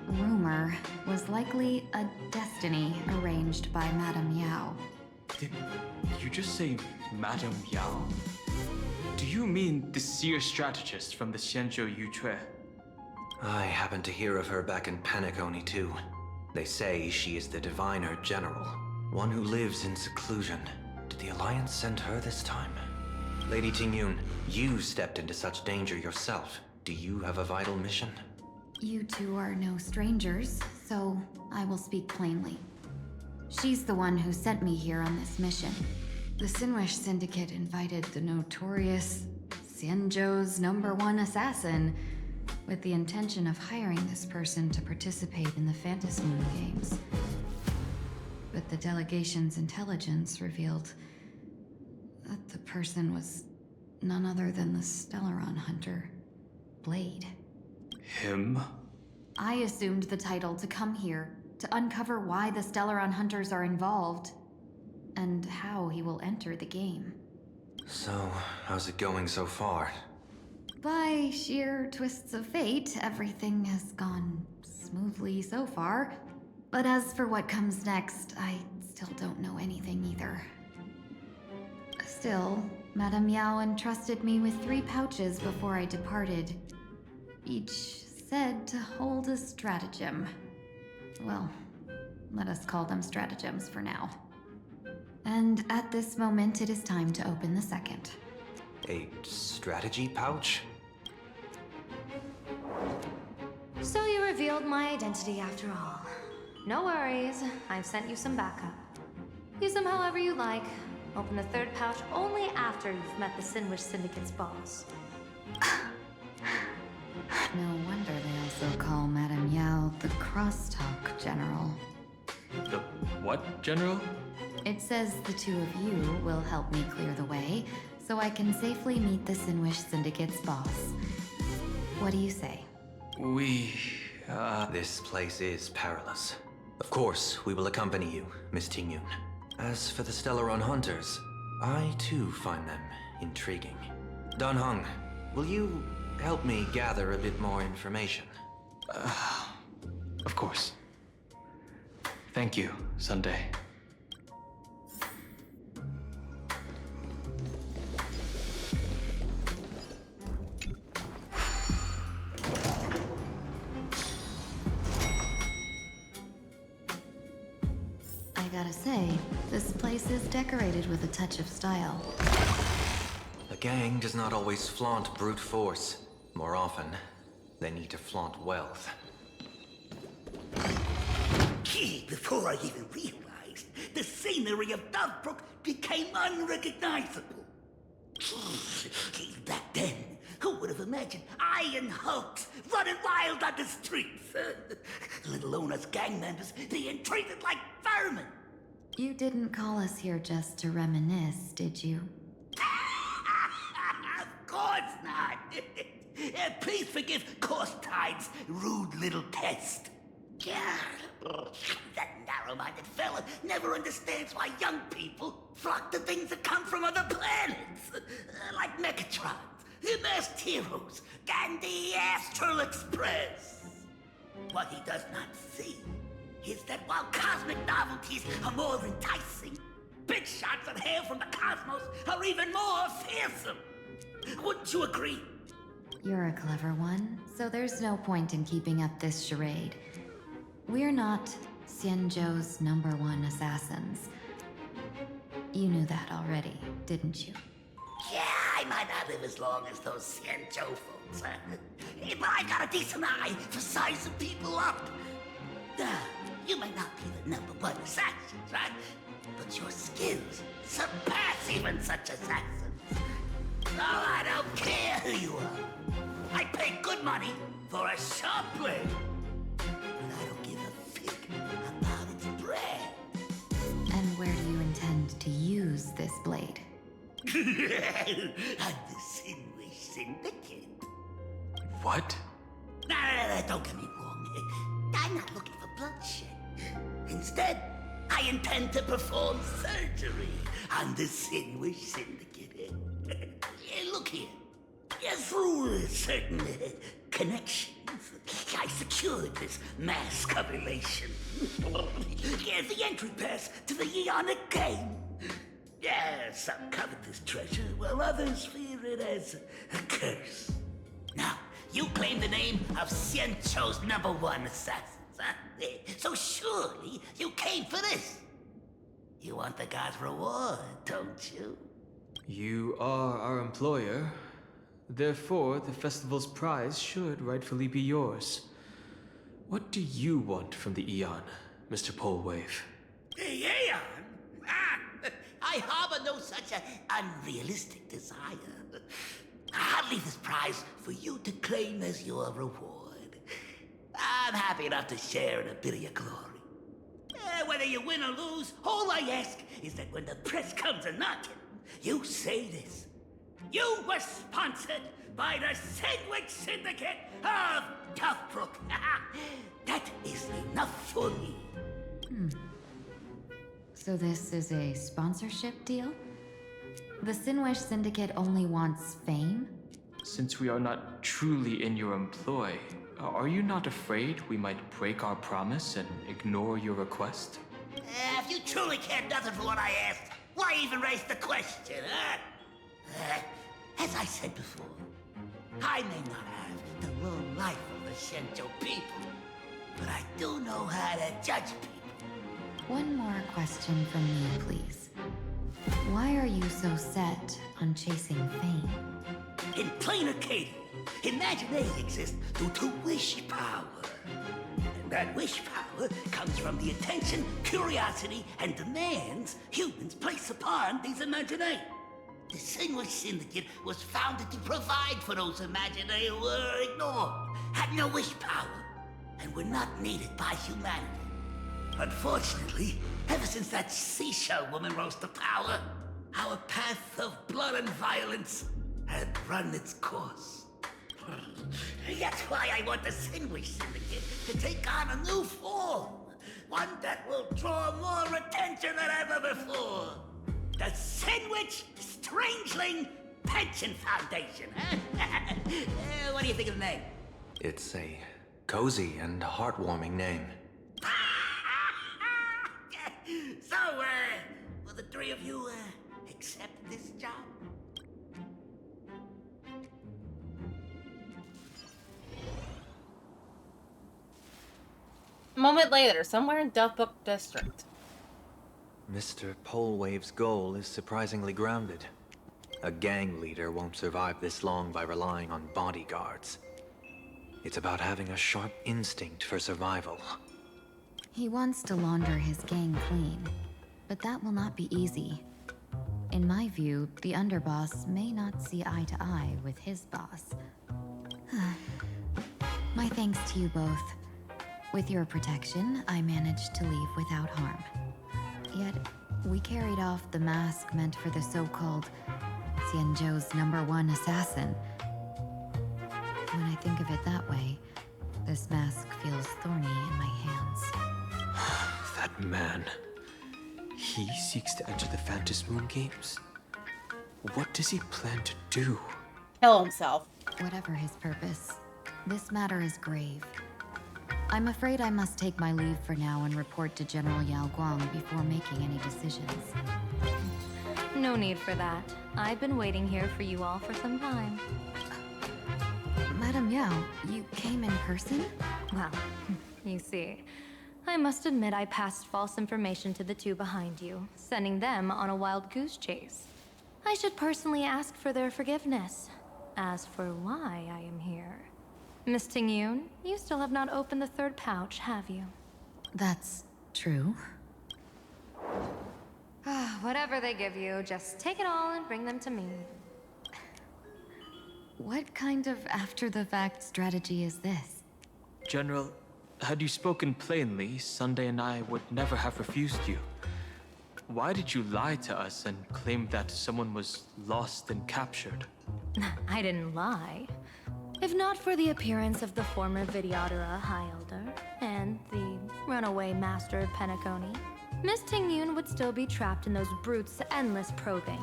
rumor was likely a destiny arranged by Madame Yao. Did you just say Madame Yao? Do you mean the seer strategist from the Shenzhou Yutue? I happened to hear of her back in Penacony too. They say she is the Diviner General, one who lives in seclusion. Did the Alliance send her this time? Lady Tingyun, you stepped into such danger yourself. Do you have a vital mission? You two are no strangers, so I will speak plainly. She's the one who sent me here on this mission. The Sinwish Syndicate invited the notorious Xianzhou's #1 assassin with the intention of hiring this person to participate in the Phantom Moon Games. But the delegation's intelligence revealed that the person was none other than the Stellaron hunter, Blade. Him? I assumed the title to come here to uncover why the Stellaron hunters are involved and how he will enter the game. So, how's it going so far? By sheer twists of fate, everything has gone smoothly so far. But as for what comes next, I still don't know anything either. Still, Madame Yao entrusted me with 3 pouches before I departed. Each said to hold a stratagem. Well, let us call them stratagems for now. And at this moment, it is time to open the second. A strategy pouch? So you revealed my identity after all. No worries, I've sent you some backup. Use them however you like. Open the third pouch only after you've met the Sinwish Syndicate's boss. No wonder they also call Madame Yao the Crosstalk General. The what, General? It says the two of you will help me clear the way, so I can safely meet the Sinwish Syndicate's boss. What do you say? This place is perilous. Of course, we will accompany you, Miss Tingyun. As for the Stellaron hunters, I too find them intriguing. Don Hung, will you help me gather a bit more information? Of course. Thank you, Sunday. I gotta say, this place is decorated with a touch of style. A gang does not always flaunt brute force. More often, they need to flaunt wealth. Gee, before I even realized, the scenery of Dovebrook became unrecognizable. Back then, who would have imagined iron hulks running wild on the streets? Let alone us gang members being treated like vermin. You didn't call us here just to reminisce, did you? Of course not. Please forgive Korstein's rude little test. That narrow-minded fella never understands why young people flock to things that come from other planets, like Mechatrons. The masked heroes and the Astral Express. What he does not see is that while cosmic novelties are more enticing, big shots that hail from the cosmos are even more fearsome. Wouldn't you agree? You're a clever one, so there's no point in keeping up this charade. We're not Xianzhou's #1 assassins. You knew that already, didn't you? Yeah, I might not live as long as those Xianzhou folks, but I got a decent eye for sizing people up. You may not be the #1 assassin, right? But your skills surpass even such assassins. Oh, I don't care who you are. I pay good money for a sharp blade. But I don't give a fig about its brand. And where do you intend to use this blade? I'm the Sinwish Syndicate. What? No, don't get me wrong. I'm not looking for bloodshed. Instead, I intend to perform surgery on the Sinwish Syndicate. Look here. Through certain connections, I secured this mass correlation. The entry pass to the Eonic game. Some covet this treasure, while others fear it as a curse. Now, you claim the name of Xianzhou's #1 assassins, huh? So surely you came for this. You want the god's reward, don't you? You are our employer. Therefore, the festival's prize should rightfully be yours. What do you want from the Eon, Mr. Polewave? The Aeon? I harbor no such an unrealistic desire. I'll leave this prize for you to claim as your reward. I'm happy enough to share in a bit of your glory. Whether you win or lose, all I ask is that when the press comes a-knocking, you say this. You were sponsored by the Sandwich Syndicate of Toughbrook. That is enough for me. So this is a sponsorship deal? The Sinwish Syndicate only wants fame? Since we are not truly in your employ, are you not afraid we might break our promise and ignore your request? If you truly cared nothing for what I asked, why even raise the question, huh? As I said before, I may not have the low life of the Shenzhou people, but I do know how to judge people. One more question from me, please. Why are you so set on chasing fame? In plain Arcadia, imagination exists due to wish power. And that wish power comes from the attention, curiosity, and demands humans place upon these imagination. The Sinwish Syndicate was founded to provide for those imagination who were ignored, had no wish power, and were not needed by humanity. Unfortunately, ever since that seashell woman rose to power, our path of blood and violence had run its course. That's why I want the Sinwish Syndicate to take on a new form. One that will draw more attention than ever before. The Sinwich Strangeling Pension Foundation, huh? What do you think of the name? It's a cozy and heartwarming name. So, will the three of you, accept this job? A moment later, somewhere in Delphbrook District. Mr. Polewave's goal is surprisingly grounded. A gang leader won't survive this long by relying on bodyguards. It's about having a sharp instinct for survival. He wants to launder his gang clean, but that will not be easy. In my view, the underboss may not see eye to eye with his boss. My thanks to you both. With your protection, I managed to leave without harm. Yet, we carried off the mask meant for the so-called Xianzhou's #1 assassin. When I think of it that way, this mask feels thorny in my hands. That man. He seeks to enter the Phantasmoon Games? What does he plan to do? kill himself. Whatever his purpose, this matter is grave. I'm afraid I must take my leave for now and report to General Yao Guang before making any decisions. No need for that. I've been waiting here for you all for some time. Madam Yao, you came in person? Well, you see, I must admit I passed false information to the two behind you, sending them on a wild goose chase. I should personally ask for their forgiveness. As for why I am here, Miss Tingyun, you still have not opened the third pouch, have you? That's true. Whatever they give you, just take it all and bring them to me. What kind of after-the-fact strategy is this? General, had you spoken plainly, Sunday and I would never have refused you. Why did you lie to us and claim that someone was lost and captured? I didn't lie. If not for the appearance of the former Vidyadhara High Elder and the runaway Master of Penacony, Miss Tingyun would still be trapped in those brutes' endless probing.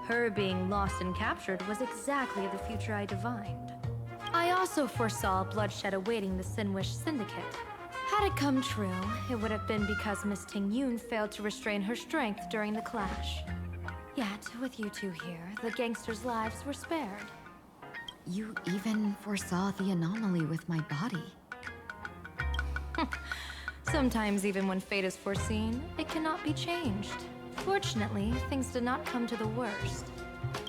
Her being lost and captured was exactly the future I divined. I also foresaw bloodshed awaiting the Sinwish Syndicate. Had it come true, it would have been because Miss Tingyun failed to restrain her strength during the clash. Yet, with you two here, the gangsters' lives were spared. You even foresaw the anomaly with my body. Sometimes even when fate is foreseen, it cannot be changed. Fortunately, things did not come to the worst.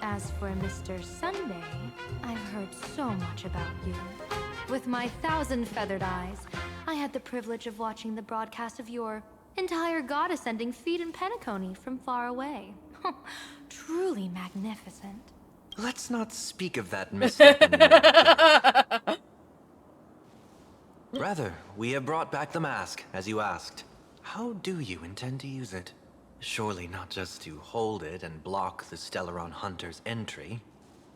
As for Mr. Sunday, I've heard so much about you. With my 1,000 feathered eyes, I had the privilege of watching the broadcast of your entire god-ascending feat in Penacony from far away. Truly magnificent. Let's not speak of that mishap anymore. Rather, we have brought back the mask, as you asked. How do you intend to use it? Surely not just to hold it and block the Stellaron Hunter's entry.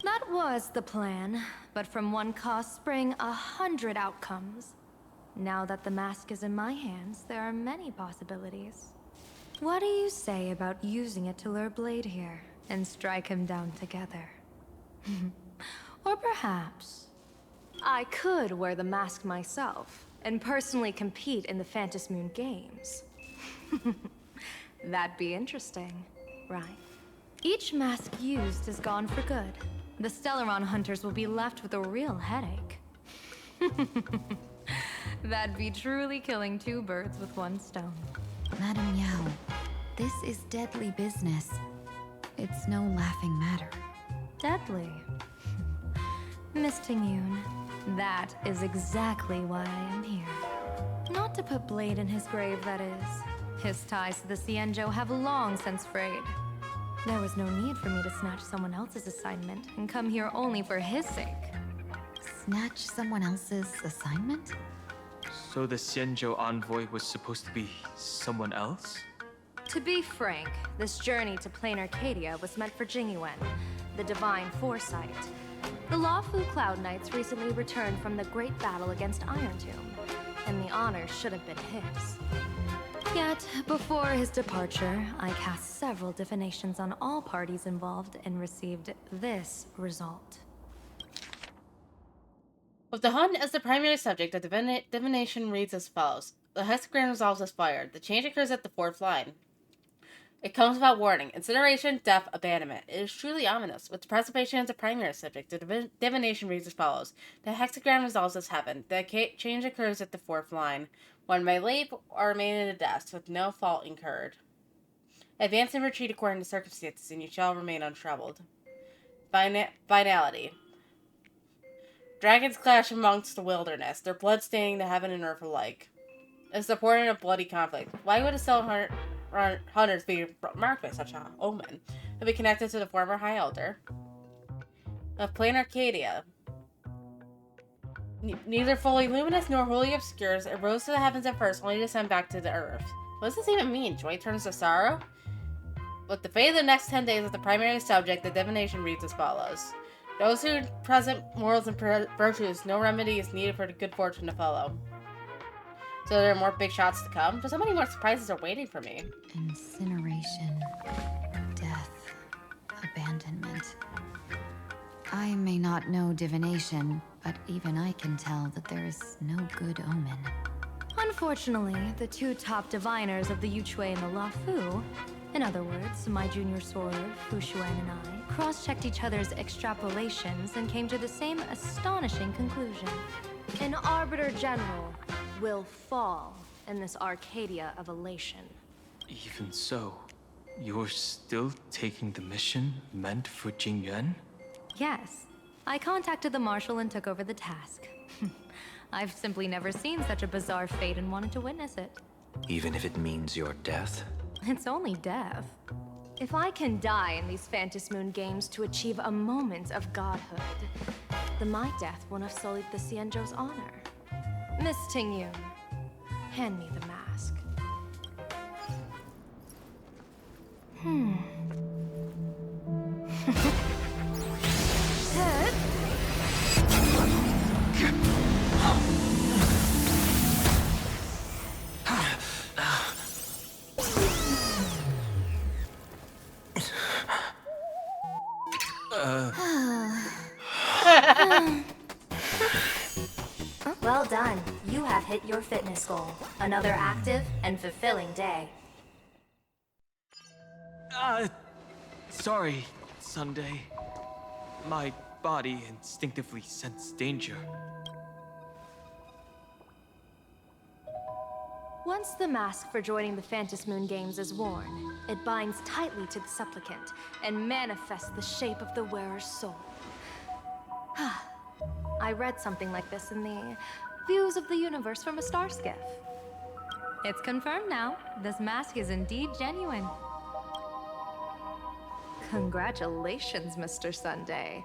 That was the plan, but from one cause spring 100 outcomes. Now that the mask is in my hands, there are many possibilities. What do you say about using it to lure Blade here and strike him down together? Or perhaps I could wear the mask myself and personally compete in the Phantom Moon Games. That'd be interesting, right? Each mask used is gone for good. The Stellaron hunters will be left with a real headache. That'd be truly killing two birds with one stone. Madam Yao, this is deadly business. It's no laughing matter. Deadly? Miss Tingyun, that is exactly why I am here. Not to put Blade in his grave, that is. His ties to the Xianzhou have long since frayed. There was no need for me to snatch someone else's assignment and come here only for his sake. Snatch someone else's assignment? So the Xianzhou envoy was supposed to be someone else? To be frank, this journey to Plain Arcadia was meant for Jingyuan, the Divine Foresight. The Lawfu Cloud Knights recently returned from the great battle against Iron Tomb, and the honor should have been his. Yet, before his departure, I cast several divinations on all parties involved and received this result. With the hunt as the primary subject, the divination reads as follows. The hexagram resolves as fired. The change occurs at the fourth line. It comes without warning. Incineration, death, abandonment. It is truly ominous. With the preservation as a primary subject, the divination reads as follows. The hexagram resolves as heaven. The change occurs at the fourth line. One may leap or remain in a death with no fault incurred. Advance and retreat according to circumstances, and you shall remain untroubled. Finality. Dragons clash amongst the wilderness, their blood staining the heaven and earth alike. It's the portent of bloody conflict. Why would a Stellar Hunters be marked by such an omen? To be connected to the former High Elder of Plain Arcadia. Neither fully luminous nor wholly obscure, it rose to the heavens at first, only to descend back to the earth. What does this even mean? Joy turns to sorrow? With the fate of the next 10 days of the primary subject, the divination reads as follows. Those who present morals and virtues, no remedy is needed for the good fortune to follow. So there are more big shots to come? Just how many more surprises are waiting for me? Incineration, death, abandonment. I may not know divination, but even I can tell that there is no good omen. Unfortunately, the two top diviners of the Yuchui and the Lafu, in other words, my junior soror, Fu Xuan, and I, cross-checked each other's extrapolations and came to the same astonishing conclusion. An Arbiter General will fall in this Arcadia of Elation. Even so, you're still taking the mission meant for Jingyuan? Yes. I contacted the Marshal and took over the task. I've simply never seen such a bizarre fate and wanted to witness it. Even if it means your death? It's only death. If I can die in these Phantasmoon games to achieve a moment of godhood, then my death won't have sullied the Xianzhou's honor. Miss Tingyun, hand me the mask. Well done. You have hit your fitness goal. Another active and fulfilling day. Sorry, Sunday. My body instinctively sensed danger. Once the mask for joining the Phantasmoon games is worn, it binds tightly to the supplicant and manifests the shape of the wearer's soul. I read something like this in the Views of the Universe from a Star Skiff. It's confirmed now. This mask is indeed genuine. Congratulations, Mr. Sunday.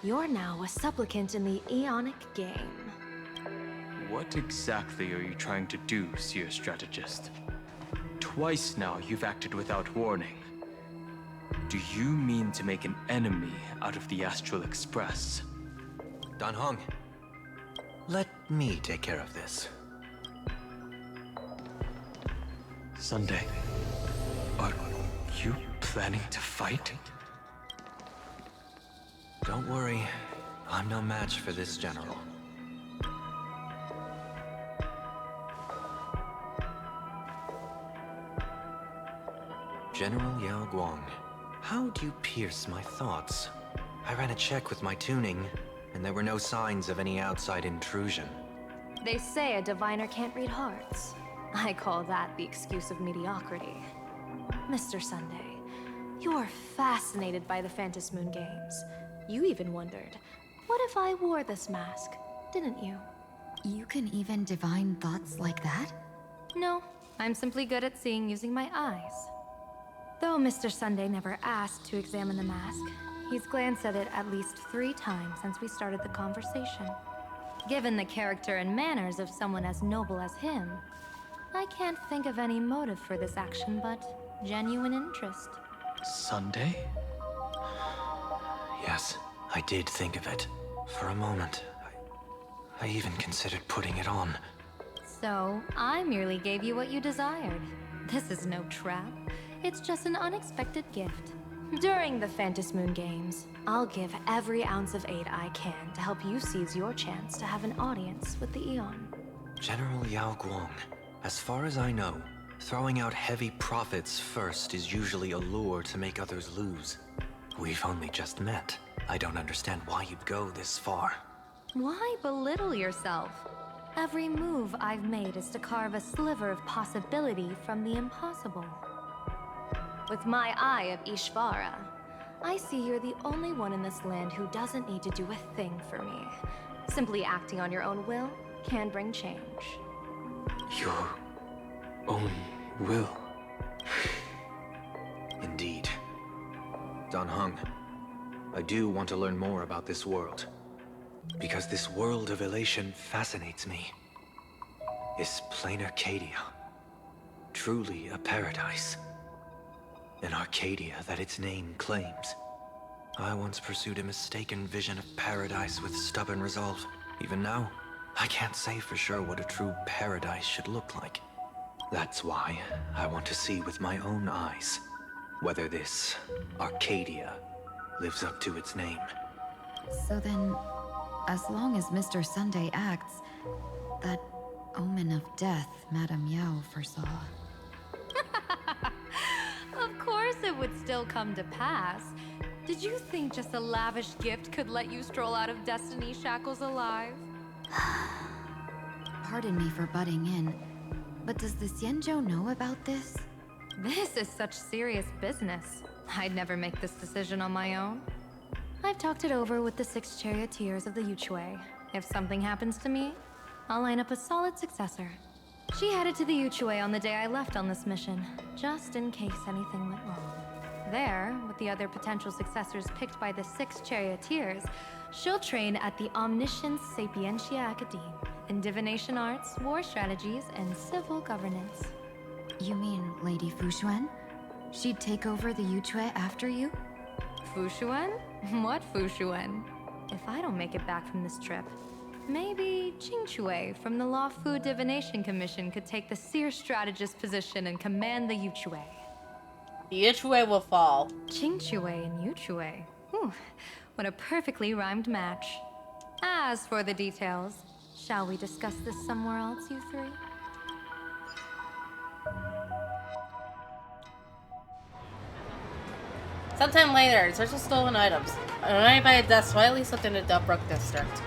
You're now a supplicant in the Aeonic game. What exactly are you trying to do, Seer Strategist? Twice now you've acted without warning. Do you mean to make an enemy out of the Astral Express? Dan Heng, let me take care of this. Sunday, are you planning to fight? Don't worry, I'm no match for this general. General Yao Guang, how do you pierce my thoughts? I ran a check with my tuning, and there were no signs of any outside intrusion. They say a diviner can't read hearts. I call that the excuse of mediocrity. Mr. Sunday, you are fascinated by the Phantasmoon games. You even wondered, what if I wore this mask, didn't you? You can even divine thoughts like that? No, I'm simply good at seeing using my eyes. Though Mr. Sunday never asked to examine the mask, he's glanced at it at least 3 times since we started the conversation. Given the character and manners of someone as noble as him, I can't think of any motive for this action but genuine interest. Sunday? Yes, I did think of it. For a moment, I even considered putting it on. So, I merely gave you what you desired. This is no trap. It's just an unexpected gift. During the Phantasmoon games, I'll give every ounce of aid I can to help you seize your chance to have an audience with the Eon. General Yao Guang, as far as I know, throwing out heavy profits first is usually a lure to make others lose. We've only just met. I don't understand why you'd go this far. Why belittle yourself? Every move I've made is to carve a sliver of possibility from the impossible. With my eye of Ishvara, I see you're the only one in this land who doesn't need to do a thing for me. Simply acting on your own will can bring change. Your own will? Indeed. Dan Heng, I do want to learn more about this world. Because this world of elation fascinates me. Is plain Arcadia truly a paradise? An Arcadia that its name claims. I once pursued a mistaken vision of paradise with stubborn resolve. Even now, I can't say for sure what a true paradise should look like. That's why I want to see with my own eyes whether this Arcadia lives up to its name. So then, as long as Mr. Sunday acts, that omen of death Madame Yao foresaw. Of course it would still come to pass. Did you think just a lavish gift could let you stroll out of Destiny shackles alive? Pardon me for butting in, but does the Xianzhou know about this? This is such serious business. I'd never make this decision on my own. I've talked it over with the 6 charioteers of the Yuchui. If something happens to me, I'll line up a solid successor. She headed to the Yuchui on the day I left on this mission, just in case anything went wrong. There, with the other potential successors picked by the 6 charioteers, she'll train at the Omniscience Sapientia Academe in divination arts, war strategies, and civil governance. You mean Lady Fushuan? She'd take over the Yuchui after you? Fushuan? What Fushuan? If I don't make it back from this trip, maybe Qingchui from the Law Fu Divination Commission could take the seer strategist position and command the Yuchui. The Yuchui will fall. Qingchui and Yuchui. Whew, what a perfectly rhymed match. As for the details, shall we discuss this somewhere else, you three? Sometime later, search for stolen items. Annoyed by a death slightly slipped into Dubbrook District.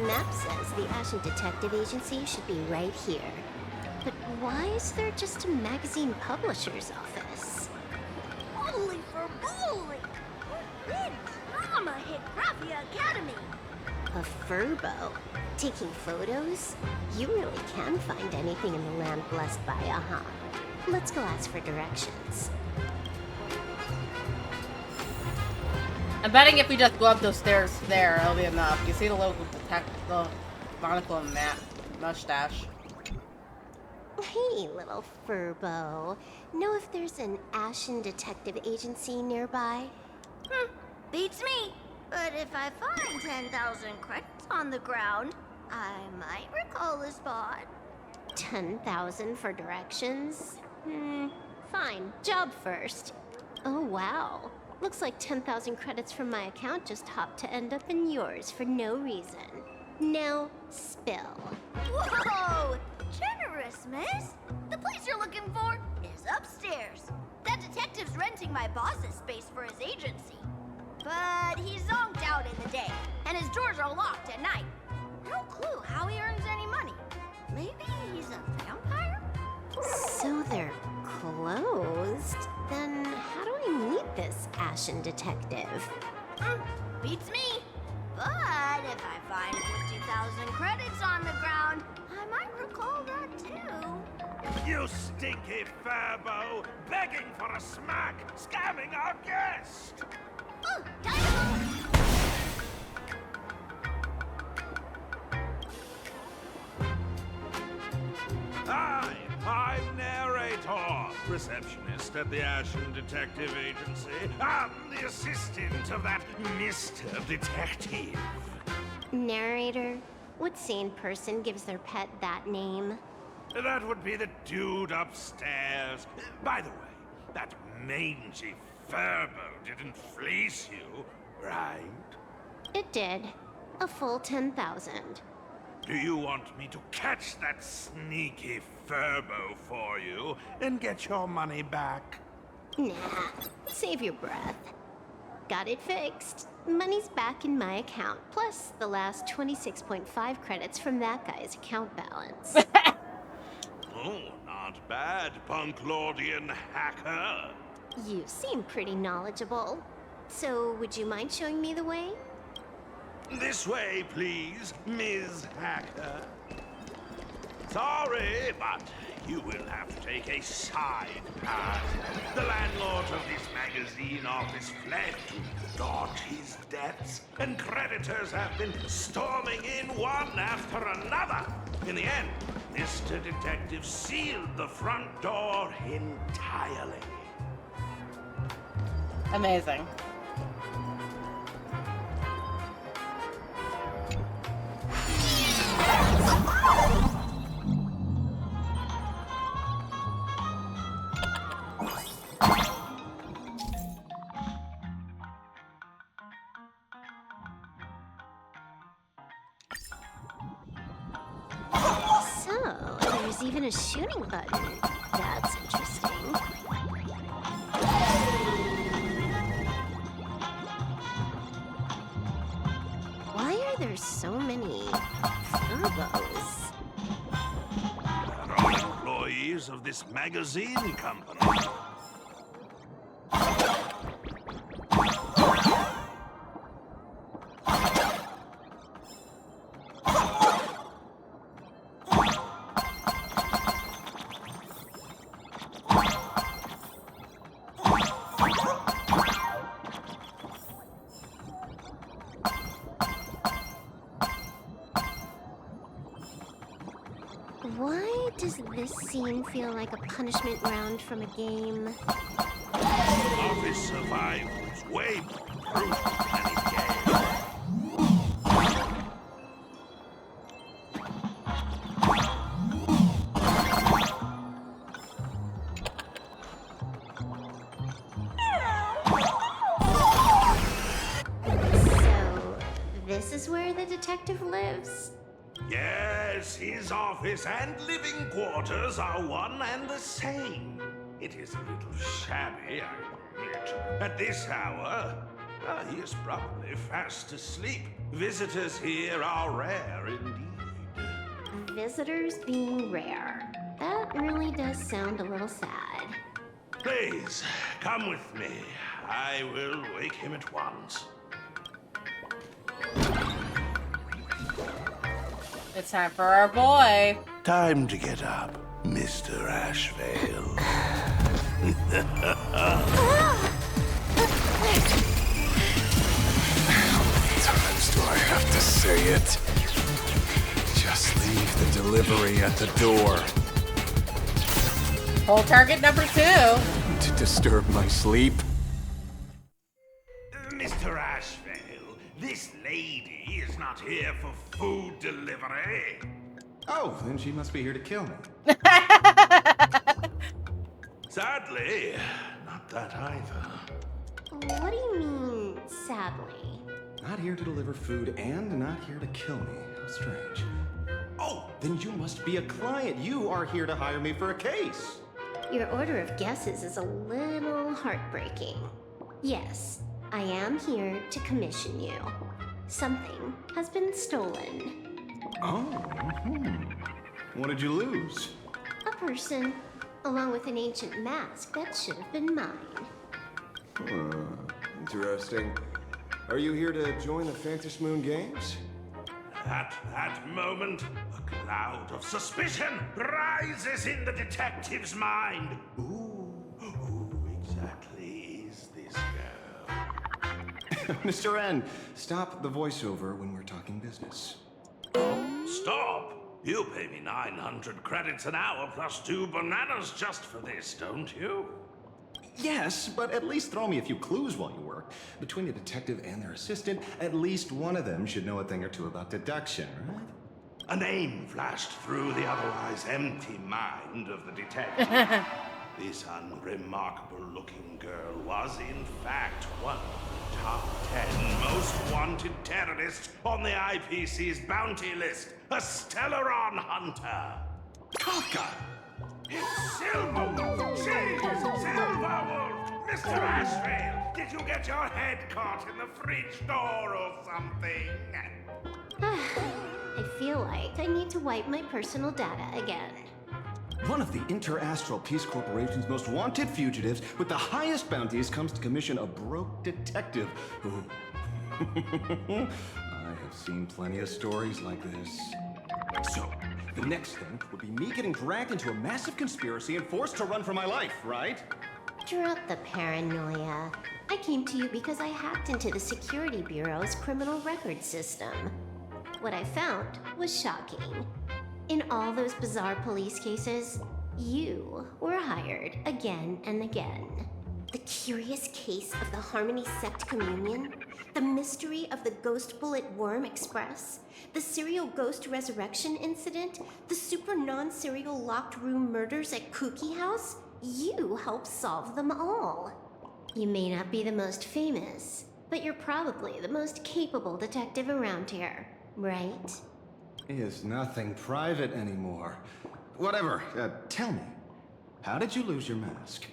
Map says the Ashen Detective Agency should be right here. But why is there just a magazine publisher's office? Holy for bully! Big drama hit Raffia Academy! A furbo? Taking photos? You really can find anything in the land blessed by Aha. Let's go ask for directions. I'm betting if we just go up those stairs there, it'll be enough. You see the local the monocle and mustache. Hey, little furbo. Know if there's an Ashen Detective Agency nearby? Beats me. But if I find 10,000 credits on the ground, I might recall a spot. 10,000 for directions? Fine. Job first. Oh, wow. Looks like 10,000 credits from my account just hopped to end up in yours for no reason. Now, spill. Whoa! Generous, miss. The place you're looking for is upstairs. That detective's renting my boss's space for his agency. But he's zonked out in the day, and his doors are locked at night. No clue how he earns any money. Maybe he's a vampire? So they're closed? Then how do I meet this Ashen Detective? Beats me. But if I find 50,000 credits on the ground, I might recall that too. You stinky furbo! Begging for a smack! Scamming our guest! Hi, I'm Narrator, receptionist at the Ashen Detective Agency. I'm the assistant of that Mr. Detective. Narrator? What sane person gives their pet that name? That would be the dude upstairs. By the way, that mangy furbo didn't fleece you, right? It did. A full 10,000. Do you want me to catch that sneaky furbo for you and get your money back? Nah, save your breath. Got it fixed. Money's back in my account, plus the last 26.5 credits from that guy's account balance. Oh, not bad, Punklordian hacker. You seem pretty knowledgeable. So, would you mind showing me the way? This way, please, Ms. Hacker. Sorry, but you will have to take a side path. The landlord of this magazine office fled to dodge his debts, and creditors have been storming in one after another. In the end, Mr. Detective sealed the front door entirely. Amazing. a shooting button. That's interesting. Why are there so many turbos? There are employees of this magazine company. Why does this scene feel like a punishment round from a game? Office survivors way more brutal than any game. So, this is where the detective lives? Yes, his office and living quarters are one and the same. It is a little shabby, I admit. At this hour, he is probably fast asleep. Visitors here are rare indeed. Visitors being rare. That really does sound a little sad. Please, come with me. I will wake him at once. It's time for our boy. Time to get up, Mr. Ashvale. How many times do I have to say it? Just leave the delivery at the door. Whole target number 2. To disturb my sleep? Mr. Ashvale, this lady is not here for food delivery. Oh, then she must be here to kill me. Sadly, not that either. What do you mean, sadly? Not here to deliver food and not here to kill me. How strange. Oh, then you must be a client. You are here to hire me for a case. Your order of guesses is a little heartbreaking. Yes, I am here to commission you. Something has been stolen. Oh, What did you lose? A person, along with an ancient mask that should have been mine. Interesting. Are you here to join the Phantom Moon Games? At that moment, a cloud of suspicion rises in the detective's mind. Who exactly is this girl? Mr. N, stop the voiceover when we're talking business. Stop! You pay me 900 credits an hour plus 2 bananas just for this, don't you? Yes, but at least throw me a few clues while you work. Between the detective and their assistant, at least one of them should know a thing or two about deduction, right? A name flashed through the otherwise empty mind of the detective. This unremarkable-looking girl was, in fact, one of the top 10 most wanted terrorists on the IPC's bounty list, a Stellaron hunter. Kafka! It's Silverwood! She's Silverwood! Mr. Ashvale, did you get your head caught in the fridge door or something? I feel like I need to wipe my personal data again. One of the Interastral Peace Corporation's most wanted fugitives with the highest bounties comes to commission a broke detective who... I have seen plenty of stories like this. So, the next thing would be me getting dragged into a massive conspiracy and forced to run for my life, right? Drop the paranoia. I came to you because I hacked into the Security Bureau's criminal record system. What I found was shocking. In all those bizarre police cases, you were hired again and again. The curious case of the Harmony Sect Communion, the mystery of the Ghost Bullet Worm Express, the serial ghost resurrection incident, the super non-serial locked room murders at Kooky House, you helped solve them all. You may not be the most famous, but you're probably the most capable detective around here, right? Is nothing private anymore. Whatever. Tell me, how did you lose your mask?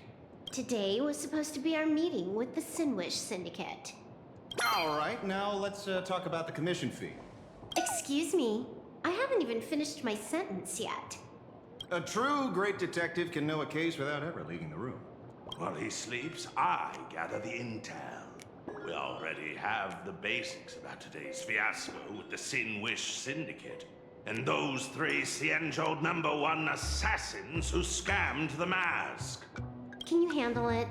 Today was supposed to be our meeting with the Sinwish Syndicate. All right, now let's talk about the commission fee. Excuse me, I haven't even finished my sentence yet. A true great detective can know a case without ever leaving the room. While he sleeps, I gather the intel. We already have the basics about today's fiasco with the Sinwish Syndicate, and those 3 Xianzhou #1 assassins who scammed the mask. Can you handle it?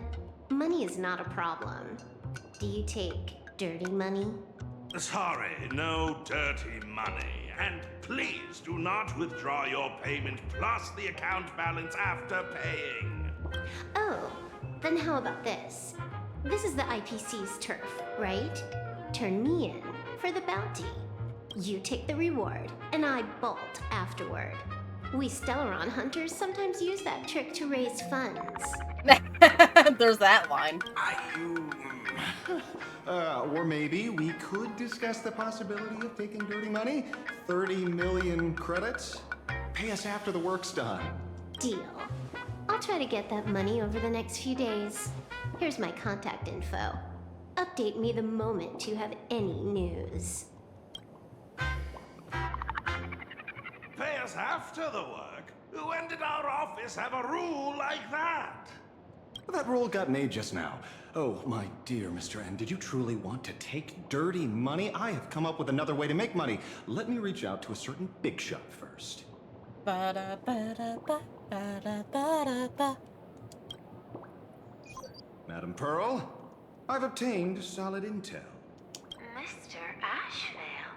Money is not a problem. Do you take dirty money? Sorry, no dirty money. And please do not withdraw your payment plus the account balance after paying. Oh, then how about this? This is the IPC's turf, right? Turn me in for the bounty. You take the reward, and I bolt afterward. We Stellaron hunters sometimes use that trick to raise funds. There's that line. Or maybe we could discuss the possibility of taking dirty money. 30 million credits. Pay us after the work's done. Deal. I'll try to get that money over the next few days. Here's my contact info. Update me the moment you have any news. Pay us after the work? When did our office have a rule like that? That rule got made just now. Oh, my dear Mr. N, did you truly want to take dirty money? I have come up with another way to make money. Let me reach out to a certain big shot first. Madam Pearl, I've obtained solid intel. Mr. Ashvale,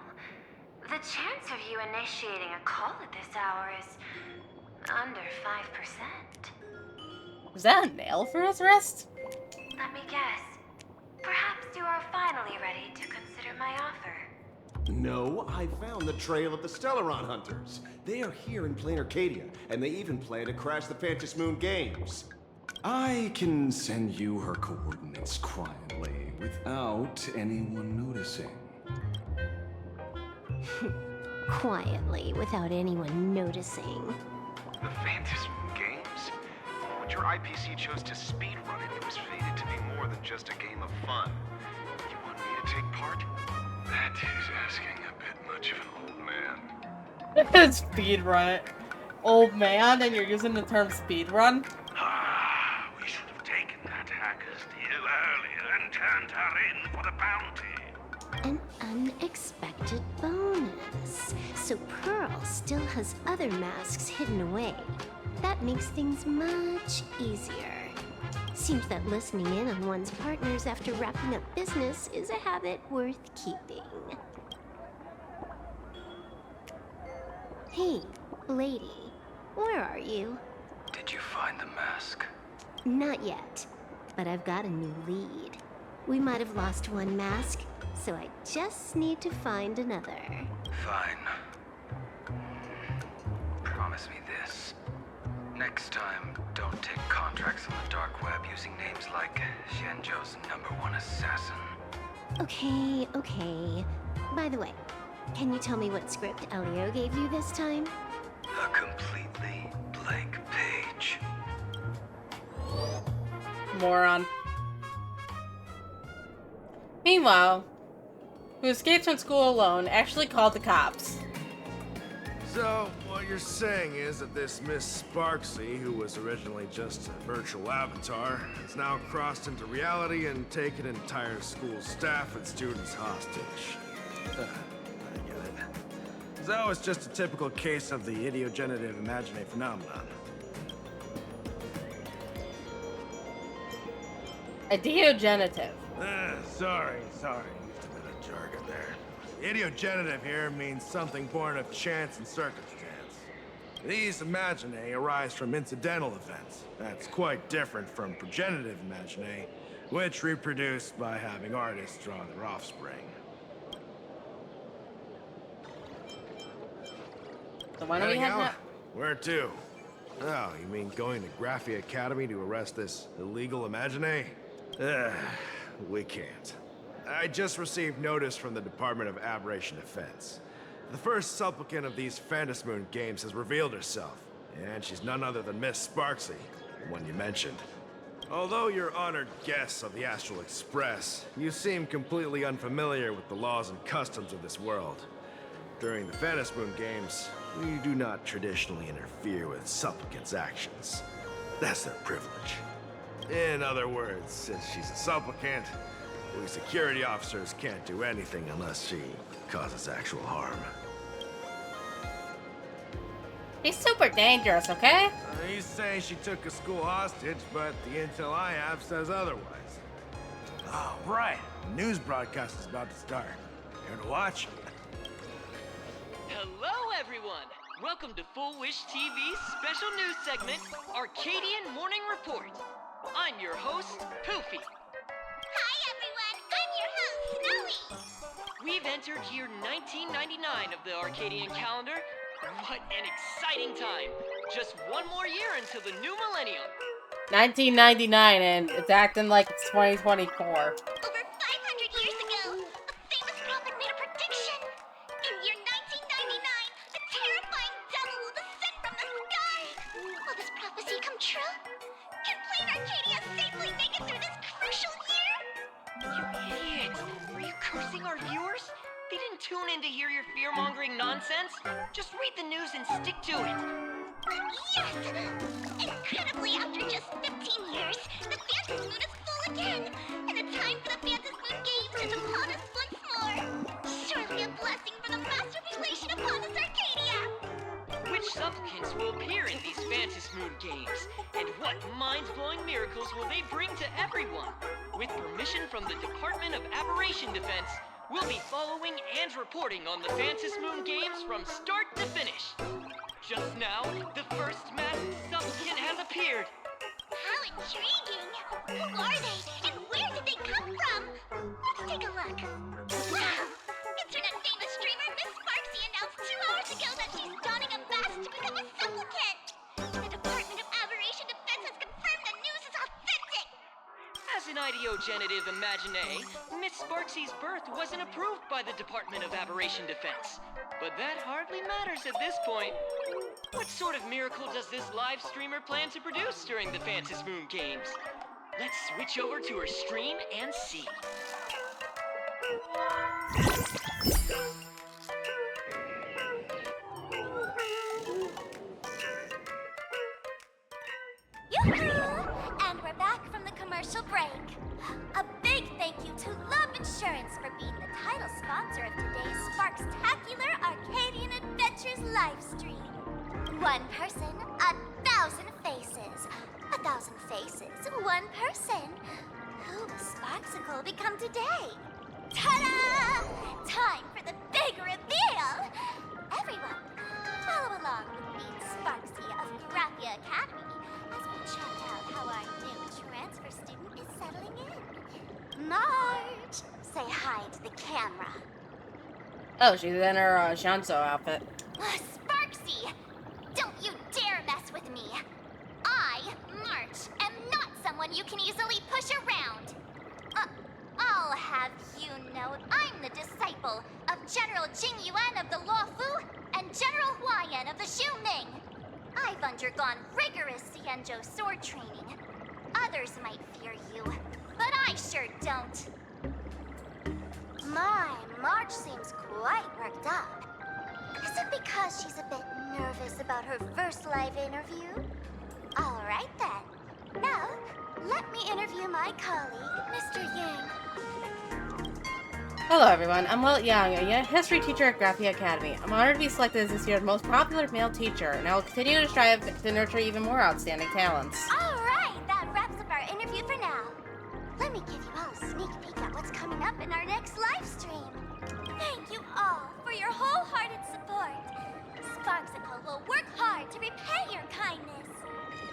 the chance of you initiating a call at this hour is under 5%. Is that a nail for his wrist? Let me guess. Perhaps you are finally ready to consider my offer. No, I found the trail of the Stellaron hunters. They are here in plain Arcadia, and they even plan to crash the Phantom Moon games. I can send you her coordinates quietly, without anyone noticing. Quietly, without anyone noticing. The Phantom Games? When your IPC chose to speedrun it, it was fated to be more than just a game of fun. You want me to take part? That is asking a bit much of an old man. Speedrun. Old man, and you're using the term speedrun? We should have taken that hacker's deal earlier and turned her in for the bounty. An unexpected bonus. So Pearl still has other masks hidden away. That makes things much easier. Seems that listening in on one's partners after wrapping up business is a habit worth keeping. Hey, lady, where are you? Did you find the mask? Not yet, but I've got a new lead. We might have lost one mask, so I just need to find another. Fine. Promise me this. Next time, don't take contracts on the dark web using names like Xianzhou's #1 assassin. Okay. By the way, can you tell me what script Elio gave you this time? A completely blank page. Moron. Meanwhile, who escaped from school alone, actually called the cops. So, what you're saying is that this Miss Sparksy, who was originally just a virtual avatar, has now crossed into reality and taken an entire school staff and students hostage. I get it. So it's just a typical case of the idiogenerative imaginary phenomenon. Ideogenitive. Sorry. Used a bit of jargon there. Idiogenerative here means something born of chance and circumstance. These imaginae arise from incidental events. That's quite different from progenitive imaginae, which reproduce by having artists draw their offspring. So why don't we head now? Where to? Oh, you mean going to Graphia Academy to arrest this illegal imaginae? We can't. I just received notice from the Department of Aberration Defense. The first supplicant of these Phantom Moon games has revealed herself. And she's none other than Miss Sparksy, the one you mentioned. Although you're honored guests of the Astral Express, you seem completely unfamiliar with the laws and customs of this world. During the Phantom Moon Games, we do not traditionally interfere with supplicants' actions. That's their privilege. In other words, since she's a supplicant, we security officers can't do anything unless she causes actual harm. He's super dangerous, okay? He's saying she took a school hostage, but the intel I have says otherwise. Oh, right. The news broadcast is about to start. Here to watch? Hello, everyone! Welcome to Full Wish TV's special news segment, Arcadian Morning Report. I'm your host, Poofy. Hi, everyone! I'm your host, Snowy! We've entered year 1999 of the Arcadian calendar. What an exciting time! Just one more year until the new millennium. 1999, and it's acting like it's 2024. Over 500 years ago, a famous prophet made a prediction. In year 1999, a terrifying devil will descend from the sky. Will this prophecy come true? Can Plain Arcadia safely make it through this crucial year? You idiots! Are you cursing our viewers? They didn't tune in to hear your fear-mongering nonsense. Just read the news and stick to it. Yes! Incredibly, after just 15 years, the Phantom Moon is full again, and the time for the Phantom Moon Games is upon us once more. Surely a blessing from the master relation upon us, Arcadia! Which supplicants will appear in these Phantom Moon Games? And what mind-blowing miracles will they bring to everyone? With permission from the Department of Aberration Defense, we'll be following and reporting on the Phantom Moon Games from start to finish. Just now, the first masked supplicant has appeared. How intriguing! Who are they, and where did they come from? Let's take a look. Wow! Internet-famous streamer Miss Sparksy announced 2 hours ago that she's donning a mask to become a supplicant. The Department of Aberration Defense has confirmed the news is authentic. As an ideogenitive imagine, Miss Sparksy's birth wasn't approved by the Department of Aberration Defense. But that hardly matters at this point. What sort of miracle does this live streamer plan to produce during the Phantom Moon Games? Let's switch over to her stream and see. Yoo-hoo! And we're back from the commercial break. A big thank you to Love Insurance for being the title sponsor of today's Sparkstacular Arcadian Adventures livestream. One person, 1,000 faces. 1,000 faces, one person. Who will Sparksicle become today? Ta-da! Time for the big reveal! Everyone, follow along with me, Sparksy of Graphia Academy, as we check out how our new transfer student is settling in. Marge, say hi to the camera. Oh, she's in her Shanso outfit. Sparksy, don't you dare mess with me. I, March, am not someone you can easily push around. I'll have you know I'm the disciple of General Jing Yuan of the Luofu and General Huayan of the Shu Ming. I've undergone rigorous Xianzhou sword training. Others might fear you, but I sure don't. My March seems quite worked up. Is it because she's a bit nervous about her first live interview? All right then. Now, let me interview my colleague, Mr. Yang. Hello everyone, I'm Will Yang, a history teacher at Graphia Academy. I'm honored to be selected as this year's most popular male teacher, and I will continue to strive to nurture even more outstanding talents. All right, that wraps up our interview for now. Let me give you all a sneak peek at what's coming up in our next live stream. Thank you all for your wholehearted support. Sparksicle will work hard to repay your kindness.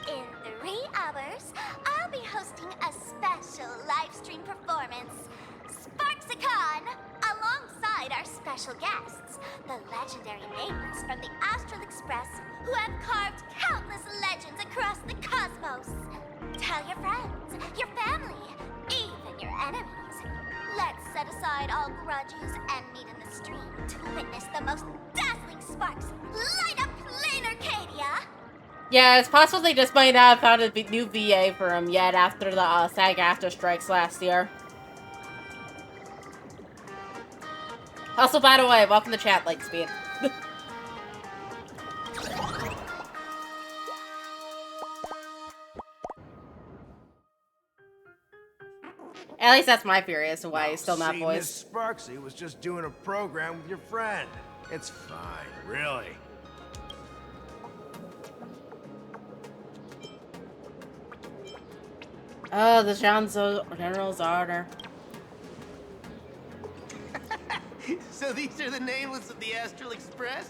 In 3 hours, I'll be hosting a special live stream performance, Sparksicon, alongside our special guests, the legendary nameless from the Astral Express, who have carved countless legends across the cosmos. Tell your friends, your family, even your enemies. Let's set aside all grudges and meet in the stream to witness the most dazzling sparks light up Plain Arcadia. Yeah, it's possible they just might not have found a new VA for him yet after the SAG-AFTRA strikes last year. Also, by the way, welcome to chat, Lightspeed. At least that's my theory as to why he's still not See, voiced. Miss Sparksy was just doing a program with your friend. It's fine, really. Oh, the General's order. So these are the nameless of the Astral Express?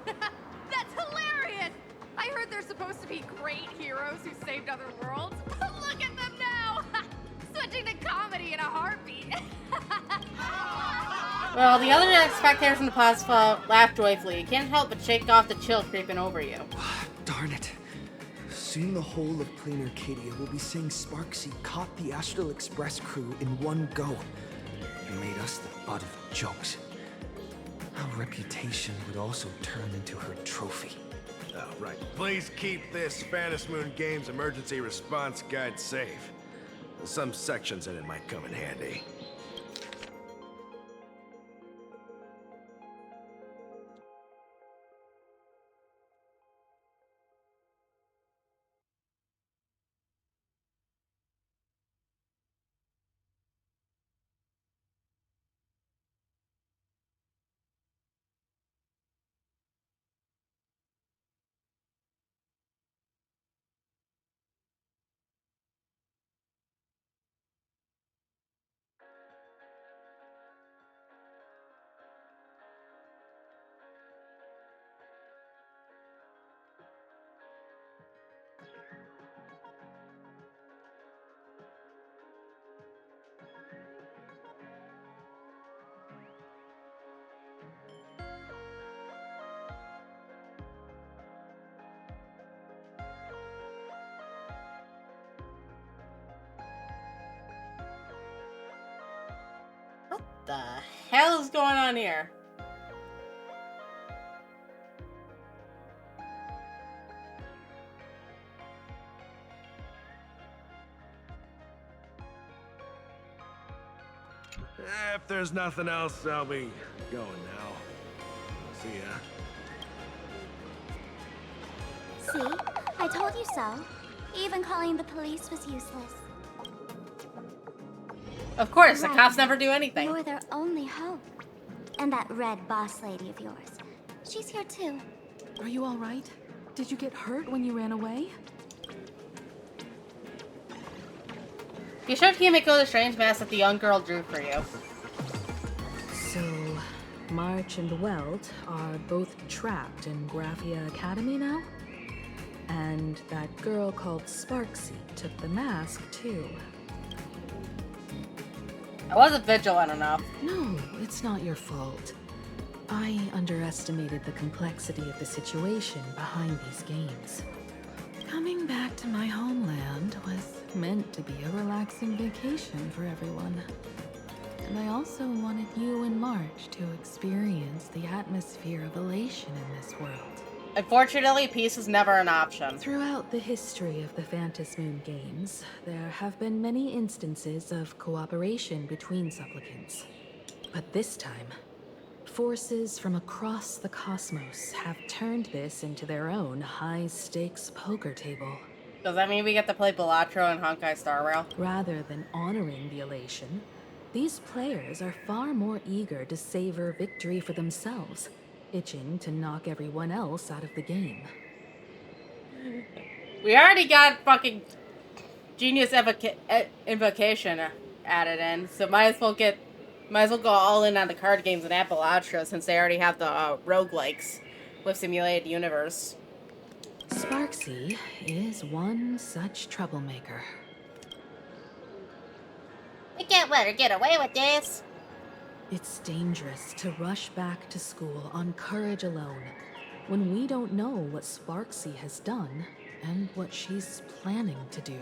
That's hilarious! I heard they're supposed to be great heroes who saved other worlds. Look at them now! Switching to comedy in a heartbeat. Well, the other spectators in the plaza laugh joyfully. You can't help but shake off the chill creeping over you. Darn it. Soon the whole of Plain Arcadia will be saying Sparksy caught the Astral Express crew in one go and made us the butt of jokes. Our reputation would also turn into her trophy. Oh, right. Please keep this Phantom Moon Games emergency response guide safe. Some sections in it might come in handy. What the hell is going on here? If there's nothing else, I'll be going now. See ya. See? I told you so. Even calling the police was useless. Of course, the Right. cops never do anything. You're their only hope. And that red boss lady of yours. She's here too. Are you all right? Did you get hurt when you ran away? You showed Himiko the strange mask that the young girl drew for you. So, March and Welt are both trapped in Graphia Academy now? And that girl called Sparksy took the mask, too. I wasn't vigilant enough. No, it's not your fault. I underestimated the complexity of the situation behind these games. Coming back to my homeland was meant to be a relaxing vacation for everyone. And I also wanted you and March to experience the atmosphere of elation in this world. Unfortunately, peace is never an option. Throughout the history of the Phantom Moon Games, there have been many instances of cooperation between supplicants. But this time, forces from across the cosmos have turned this into their own high-stakes poker table. Does that mean we get to play Balatro and Honkai Star Rail? Rather than honoring the elation, these players are far more eager to savor victory for themselves, itching to knock everyone else out of the game. We already got fucking Genius Invocation added in, so might as well go all in on the card games and Appalachia since they already have the roguelikes with Simulated Universe. Sparksy is one such troublemaker. We can't let her get away with this. It's dangerous to rush back to school on courage alone when we don't know what Sparksy has done and what she's planning to do.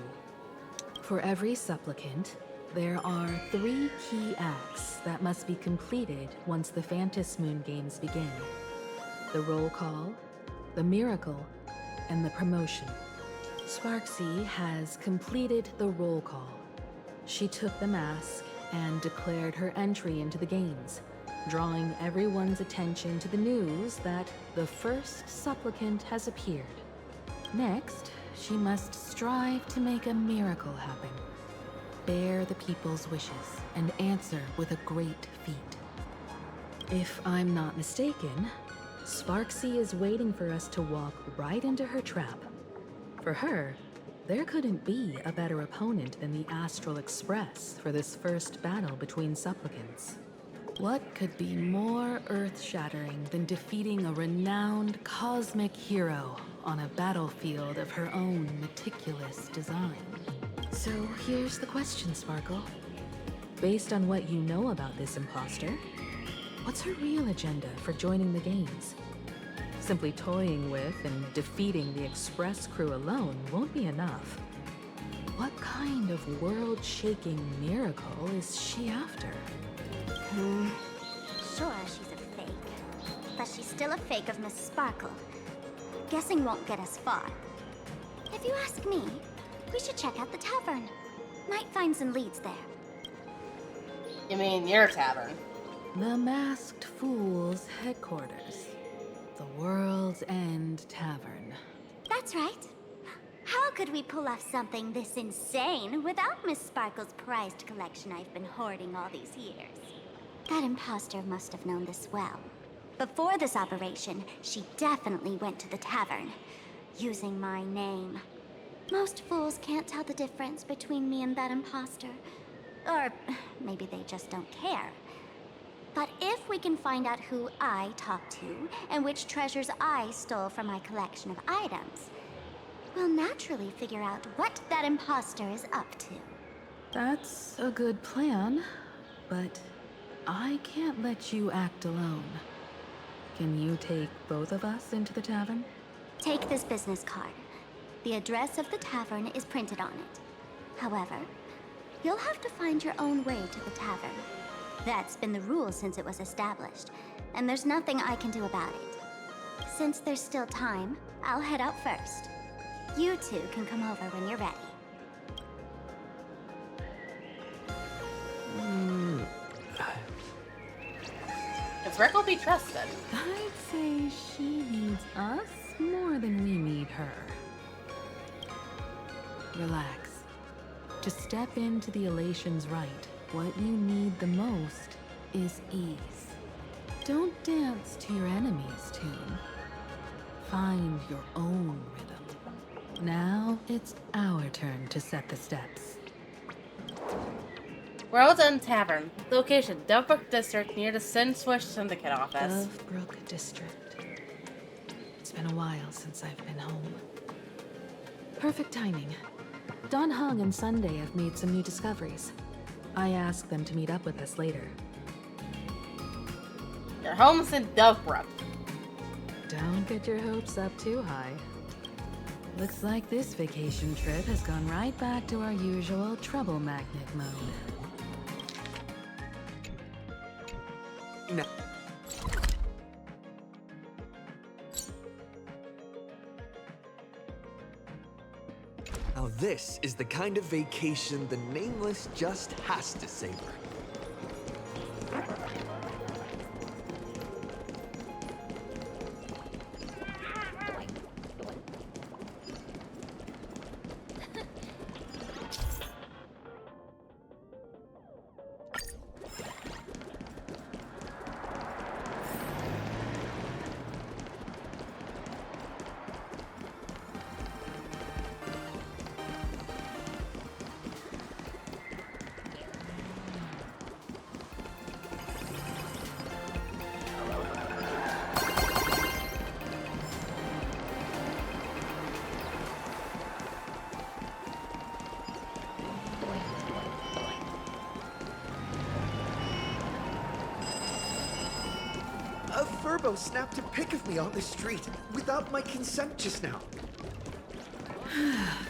For every supplicant, there are 3 key acts that must be completed once the Phantom Moon Games begin. The roll call, the miracle, and the promotion. Sparksy has completed the roll call. She took the mask and declared her entry into the games, drawing everyone's attention to the news that the first supplicant has appeared. Next, she must strive to make a miracle happen, bear the people's wishes, and answer with a great feat. If I'm not mistaken, Sparksy is waiting for us to walk right into her trap. For her, there couldn't be a better opponent than the Astral Express for this first battle between supplicants. What could be more earth-shattering than defeating a renowned cosmic hero on a battlefield of her own meticulous design? So here's the question, Sparkle. Based on what you know about this imposter, what's her real agenda for joining the games? Simply toying with and defeating the Express crew alone won't be enough. What kind of world-shaking miracle is she after? Sure, she's a fake. But she's still a fake of Miss Sparkle. Guessing won't get us far. If you ask me, we should check out the tavern. Might find some leads there. You mean your tavern? The Masked Fool's headquarters. The World's End Tavern. That's right. How could we pull off something this insane without Miss Sparkle's prized collection I've been hoarding all these years? That imposter must have known this well. Before this operation, she definitely went to the tavern, using my name. Most fools can't tell the difference between me and that imposter. Or maybe they just don't care. But if we can find out who I talked to and which treasures I stole from my collection of items, we'll naturally figure out what that imposter is up to. That's a good plan, but I can't let you act alone. Can you take both of us into the tavern? Take this business card. The address of the tavern is printed on it. However, you'll have to find your own way to the tavern. That's been the rule since it was established, and there's nothing I can do about it. Since there's still time, I'll head out first. You two can come over when you're ready. Can Sparkle be trusted? I'd say she needs us more than we need her. Relax. To step into the Elation's right, what you need the most is ease. Don't dance to your enemy's tune. Find your own rhythm. Now it's our turn to set the steps. World's End Tavern. Location, Dovebrook District near the Sin Swish Syndicate office. Dovebrook District. It's been a while since I've been home. Perfect timing. Don Hung and Sunday have made some new discoveries. I asked them to meet up with us later. Your home's in Dovebrook. Don't get your hopes up too high. Looks like this vacation trip has gone right back to our usual trouble magnet mode. No. Now this is the kind of vacation the Nameless just has to savor. A Furbo snapped a pic of me on the street without my consent just now.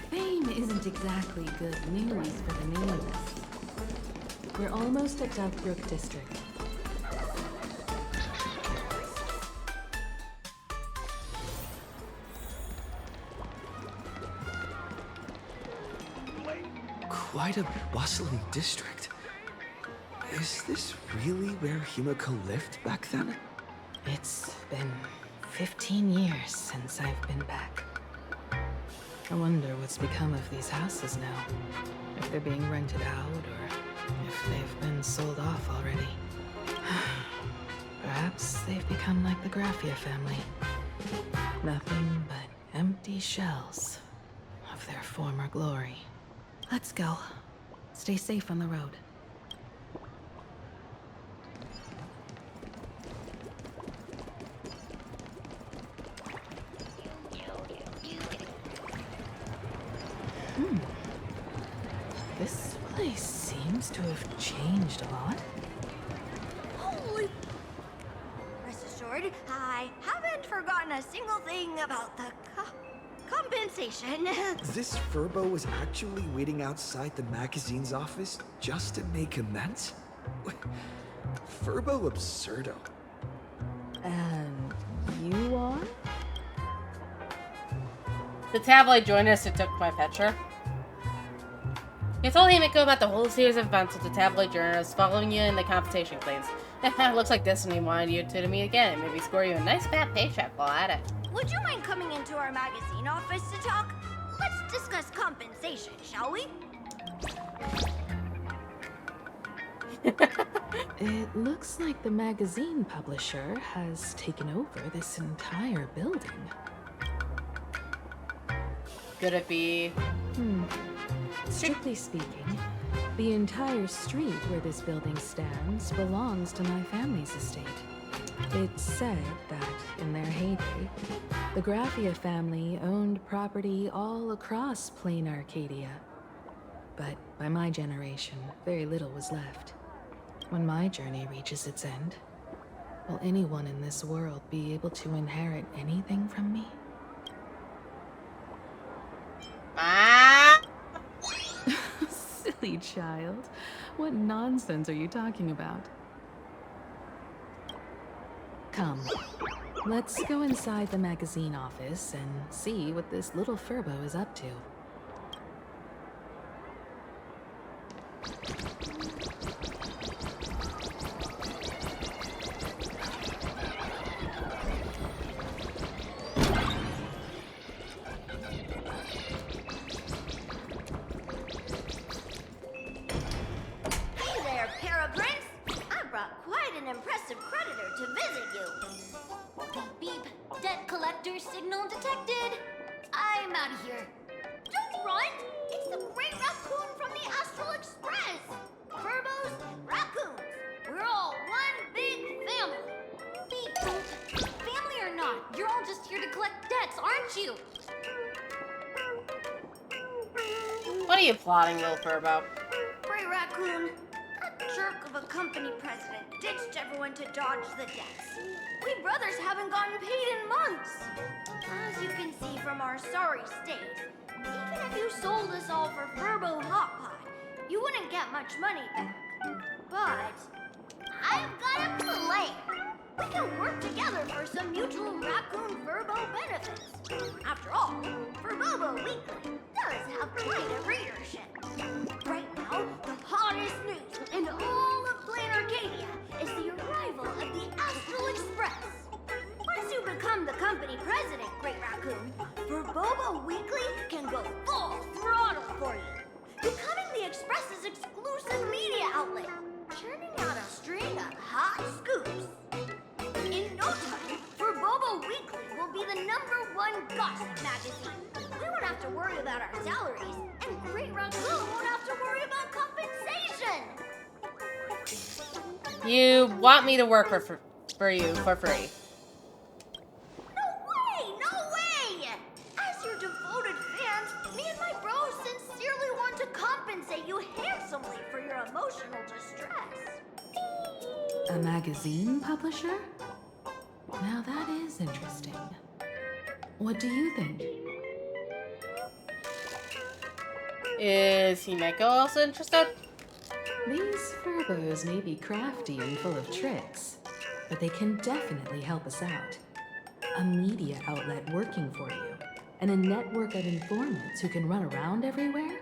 Fame isn't exactly good news for the Nameless. We're almost at Dovebrook District. quite a bustling district. Is this really where Himiko lived back then? It's been 15 years since I've been back. I wonder what's become of these houses now. If they're being rented out, or if they've been sold off already. Perhaps they've become like the Graffia family. Nothing but empty shells of their former glory. Let's go. Stay safe on the road. This place seems to have changed a lot. Holy... Rest assured, I haven't forgotten a single thing about the compensation. This Furbo was actually waiting outside the magazine's office just to make amends? Furbo absurdo. And you are? The tabloid journalist who took my picture. You told Himiko about the whole series of events with the tabloid journalist following you in the compensation claims. Looks like Destiny wanted you two to meet again and maybe score you a nice fat paycheck while at it. Would you mind coming into our magazine office to talk? Let's discuss compensation, shall we? It looks like the magazine publisher has taken over this entire building. Could it be? Strictly speaking, the entire street where this building stands belongs to my family's estate. It's said that, in their heyday, the Graffia family owned property all across plain Arcadia. But by my generation, very little was left. When my journey reaches its end, will anyone in this world be able to inherit anything from me? Silly child. What nonsense are you talking about? Come, let's go inside the magazine office and see what this little Furbo is up to. Hey there, Paraprince! I brought quite an impressive creditor to visit you. Beep beep. Debt collector signal detected. I'm out of here. Don't run! It's the Great Raccoon from the Astral Express! Furbos, raccoons. We're all one big family. Beep boop. Family or not, you're all just here to collect debts, aren't you? What are you plotting, little Furbo? Great Raccoon, that jerk of a company president ditched everyone to dodge the debts. We brothers haven't gotten paid in months. As you can see from our sorry state, even if you sold us all for Furbo Hot Pot, you wouldn't get much money back. But I've got a plan. We can work together for some mutual Raccoon Furbo benefits. After all, Furbobo Weekly does have quite a readership. Right now, the hottest news in all of Plain Arcadia is the arrival of the Astral Express. Once you become the company president, Great Raccoon, Furbobo Weekly can go full throttle for you. Becoming the Express's exclusive media outlet, churning out a string of hot scoops. In no time, Furbobo Weekly will be the #1 gossip magazine. We won't have to worry about our salaries, and Great Raccoon won't have to worry about compensation. You want me to work for you for free? No way! No way! As your devoted fans, me and my bros sincerely want to compensate you handsomely for your emotional distress. A magazine publisher? Now that is interesting. What do you think? Is Himeko also interested? These Furbos may be crafty and full of tricks, but they can definitely help us out. A media outlet working for you, and a network of informants who can run around everywhere?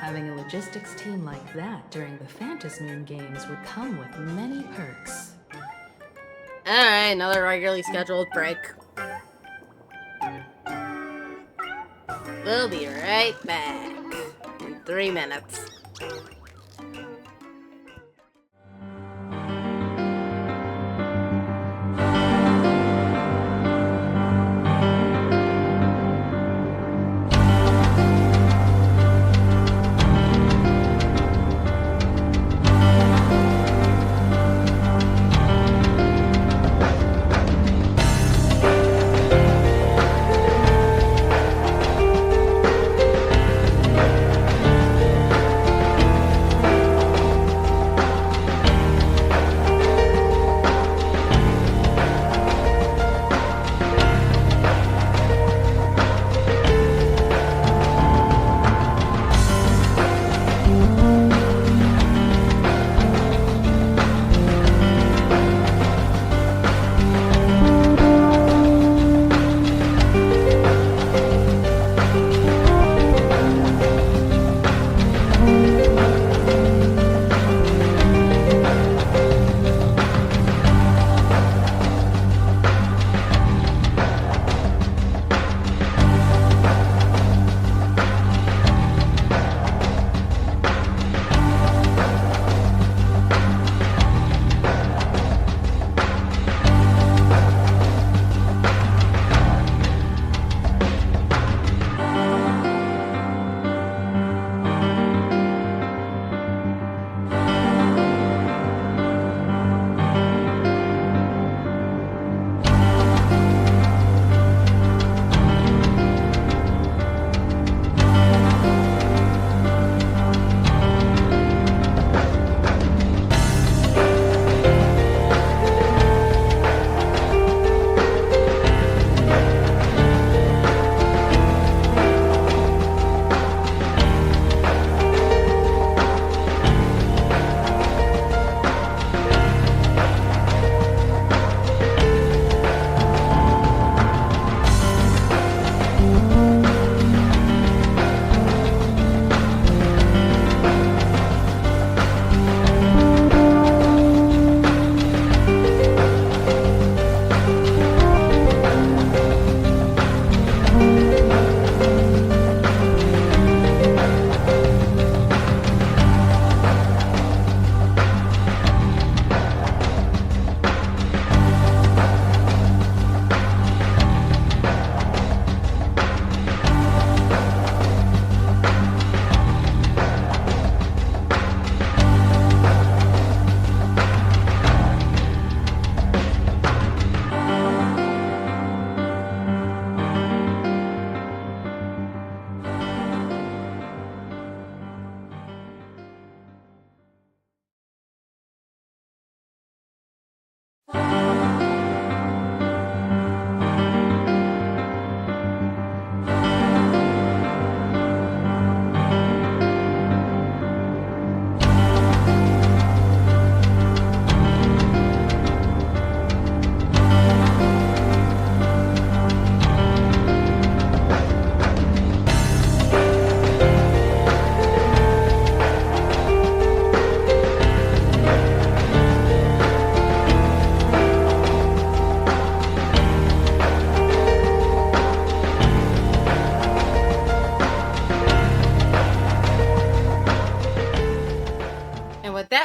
Having a logistics team like that during the Phantasmoon games would come with many perks. Alright, another regularly scheduled break. We'll be right back in 3 minutes.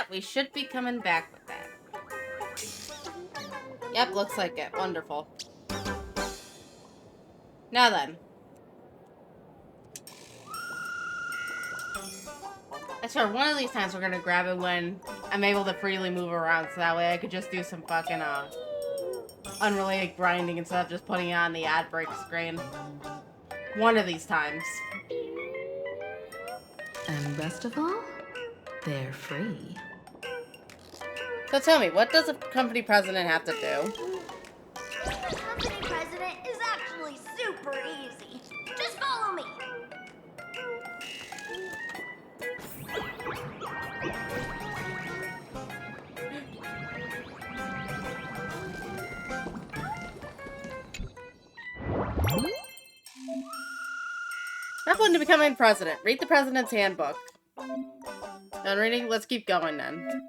We should be coming back with that. Yep, looks like it. Wonderful. Now then. I swear, one of these times we're gonna grab it when I'm able to freely move around, so that way I could just do some fucking, unrelated grinding instead of just putting it on the ad break screen. One of these times. And best of all, they're free. So tell me, what does a company president have to do? The company president is actually super easy. Just follow me. Step 1 to becoming president. Read the president's handbook. Done reading? Let's keep going then.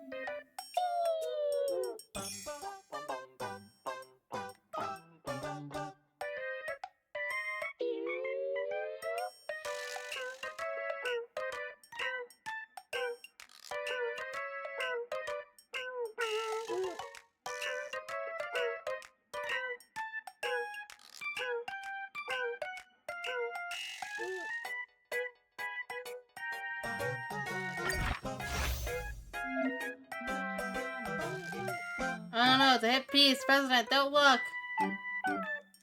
Oh no, it's a hit piece. President, don't look.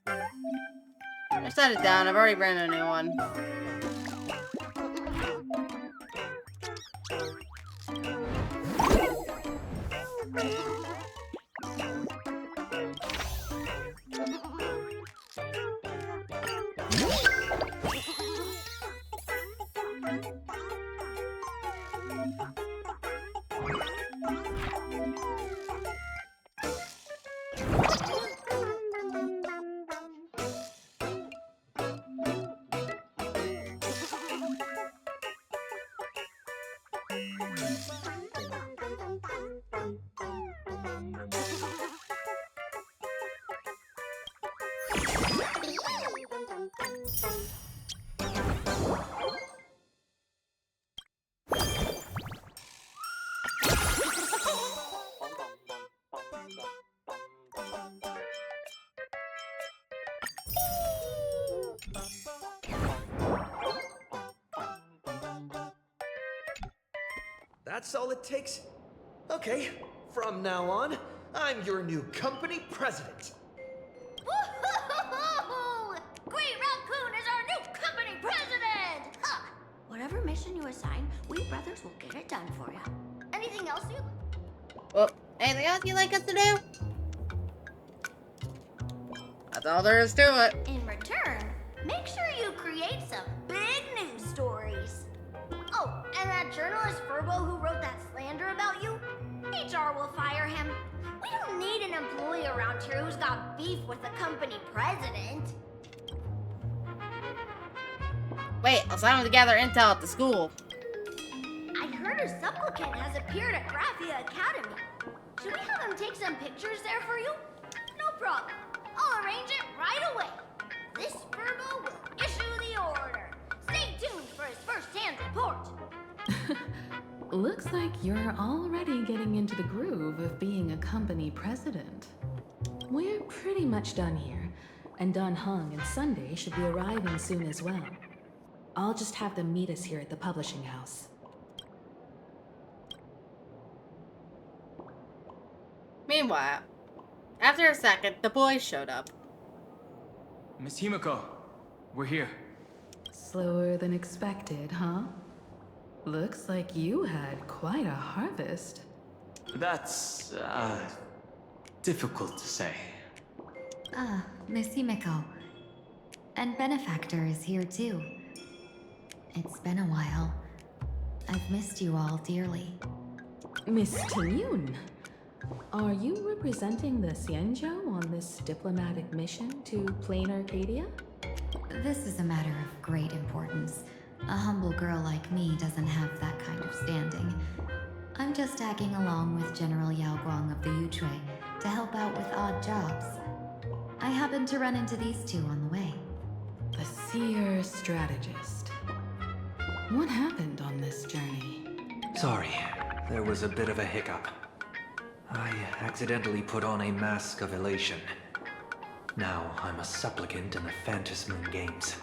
I set it down. I've already written a new one. That's all it takes? Okay, from now on, I'm your new company president. Woohoo! Green Raccoon is our new company president! Ha! Whatever mission you assign, we brothers will get it done for you. Anything else you... Well, anything else you'd like us to do? That's all there is to it. In return, make sure you create some big news stories. Oh, and that journalist Furbo who wrote that slander about you? HR will fire him. We don't need an employee around here who's got beef with the company president. Wait, I'll sign to gather intel at the school. I heard a supplicant has appeared at Graphia Academy. Should we have him take some pictures there for you? No problem. I'll arrange it right away. This Furbo will issue the order. Stay tuned for his first-hand report. Looks like you're already getting into the groove of being a company president. We're pretty much done here, and Dun Hung and Sunday should be arriving soon as well. I'll just have them meet us here at the publishing house. Meanwhile, after a second, the boys showed up. Miss Himiko, we're here. Slower than expected, huh? Looks like you had quite a harvest. That's, difficult to say. Miss Himiko. And Benefactor is here too. It's been a while. I've missed you all dearly. Miss Tingyun, are you representing the Xianzhou on this diplomatic mission to Plain Arcadia? This is a matter of great importance. A humble girl like me doesn't have that kind of standing. I'm just tagging along with General Yao Guang of the Yutrui to help out with odd jobs. I happened to run into these two on the way. The seer strategist. What happened on this journey? Sorry, there was a bit of a hiccup. I accidentally put on a mask of elation. Now I'm a supplicant in the Phantom Moon Games.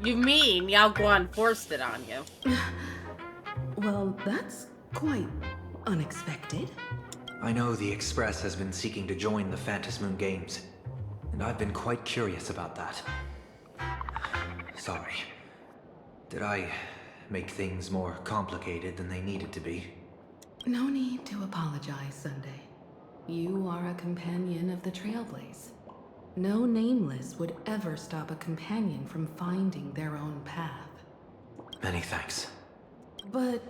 You mean Yao Guan forced it on you? Well, that's quite unexpected. I know the Express has been seeking to join the Phantom Moon Games, and I've been quite curious about that. Sorry. Did I make things more complicated than they needed to be? No need to apologize, Sunday. You are a companion of the Trailblaze. No Nameless would ever stop a companion from finding their own path. Many thanks. But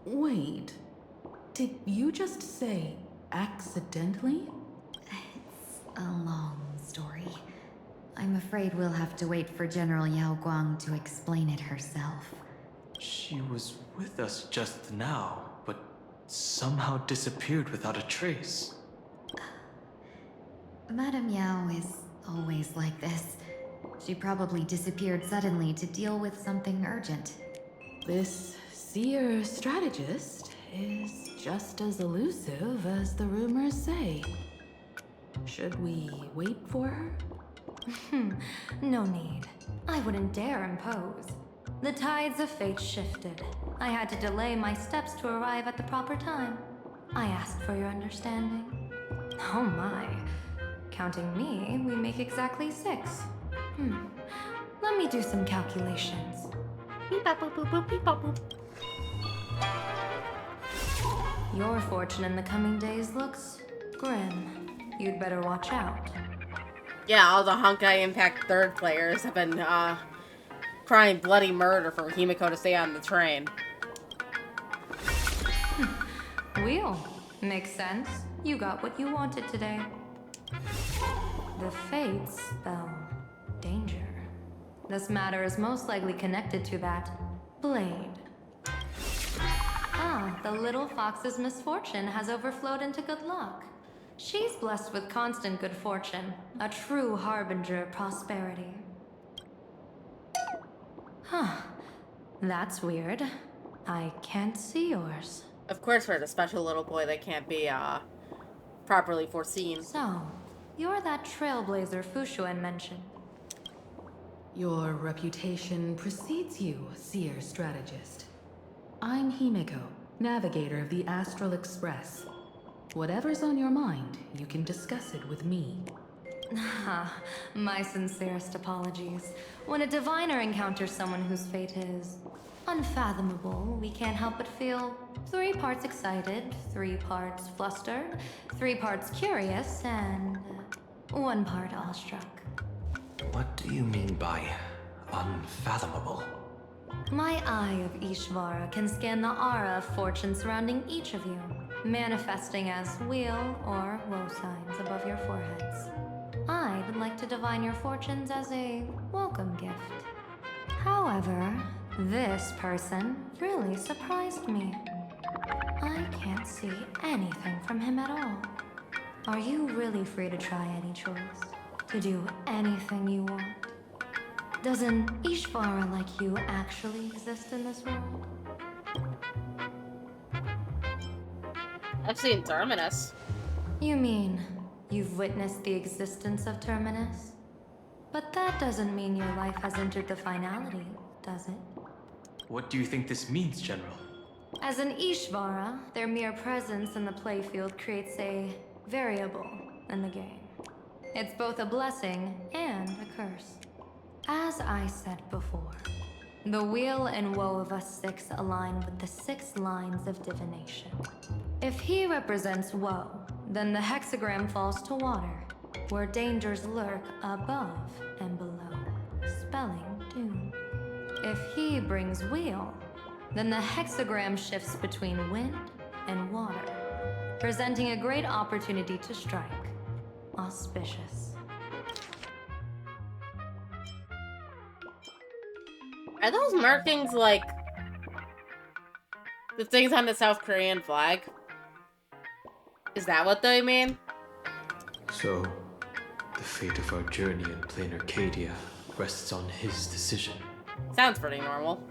wait, did you just say accidentally? It's a long story. I'm afraid we'll have to wait for General Yao Guang to explain it herself. She was with us just now, but somehow disappeared without a trace. Madame Yao is always like this. She probably disappeared suddenly to deal with something urgent. This seer strategist is just as elusive as the rumors say. Should we wait for her? No need. I wouldn't dare impose. The tides of fate shifted. I had to delay my steps to arrive at the proper time. I asked for your understanding. Oh my. Counting me, we make exactly 6. Let me do some calculations. Beep bop boop boop boop beep bop boop. Your fortune in the coming days looks grim. You'd better watch out. Yeah, all the Honkai Impact 3rd players have been, crying bloody murder for Himiko to stay on the train. Wheel. Makes sense. You got what you wanted today. The fates spell danger. This matter is most likely connected to that blade. Ah, the little fox's misfortune has overflowed into good luck. She's blessed with constant good fortune, a true harbinger of prosperity. Huh. That's weird. I can't see yours. Of course, for the special little boy that can't be, properly foreseen. So, you're that trailblazer Fushuan mentioned. Your reputation precedes you, seer strategist. I'm Himiko, navigator of the Astral Express. Whatever's on your mind, you can discuss it with me. My sincerest apologies. When a diviner encounters someone whose fate is unfathomable, we can't help but feel 3 parts excited, 3 parts flustered, 3 parts curious, and 1 part awestruck. What do you mean by unfathomable? My eye of Ishvara can scan the aura of fortune surrounding each of you, manifesting as weal or woe signs above your foreheads. I'd like to divine your fortunes as a welcome gift. However, this person really surprised me. I can't see anything from him at all. Are you really free to try any choice? To do anything you want? Does an Ishvara like you actually exist in this world? I've seen Terminus. You mean you've witnessed the existence of Terminus? But that doesn't mean your life has entered the finality, does it? What do you think this means, General? As an Ishvara, their mere presence in the playfield creates a variable in the game. It's both a blessing and a curse. As I said before, the weal and woe of us 6 align with the 6 lines of divination. If he represents woe, then the hexagram falls to water, where dangers lurk above and below, spelling doom. If he brings weal, then the hexagram shifts between wind and water, presenting a great opportunity to strike. Auspicious. Are those markings like the things on the South Korean flag? Is that what they mean? So, the fate of our journey in plain Arcadia rests on his decision. Sounds pretty normal.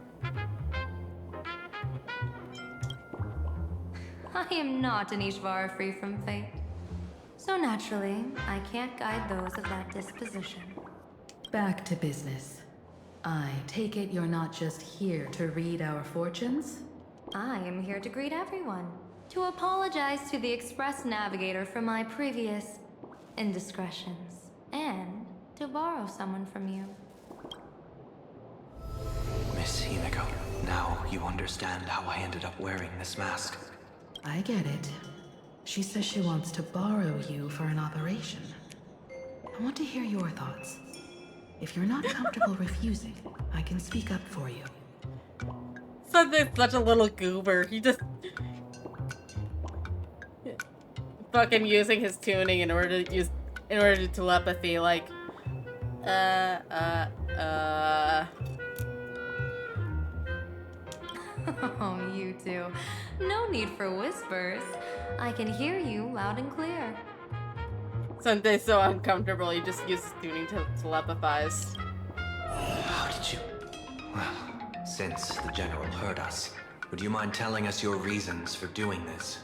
I am not an Ishvara free from fate. So naturally, I can't guide those of that disposition. Back to business. I take it you're not just here to read our fortunes? I am here to greet everyone. To apologize to the Express Navigator for my previous indiscretions. And to borrow someone from you. Miss Himiko, now you understand how I ended up wearing this mask. I get it. She says she wants to borrow you for an operation. I want to hear your thoughts. If you're not comfortable refusing, I can speak up for you. Something's such a little goober. He just fucking using his tuning in order to use telepathy. Like, Oh, you two. No need for whispers. I can hear you loud and clear. Sunday's so uncomfortable, he just uses tuning to telepathize. How did you... Well, since the General heard us, would you mind telling us your reasons for doing this?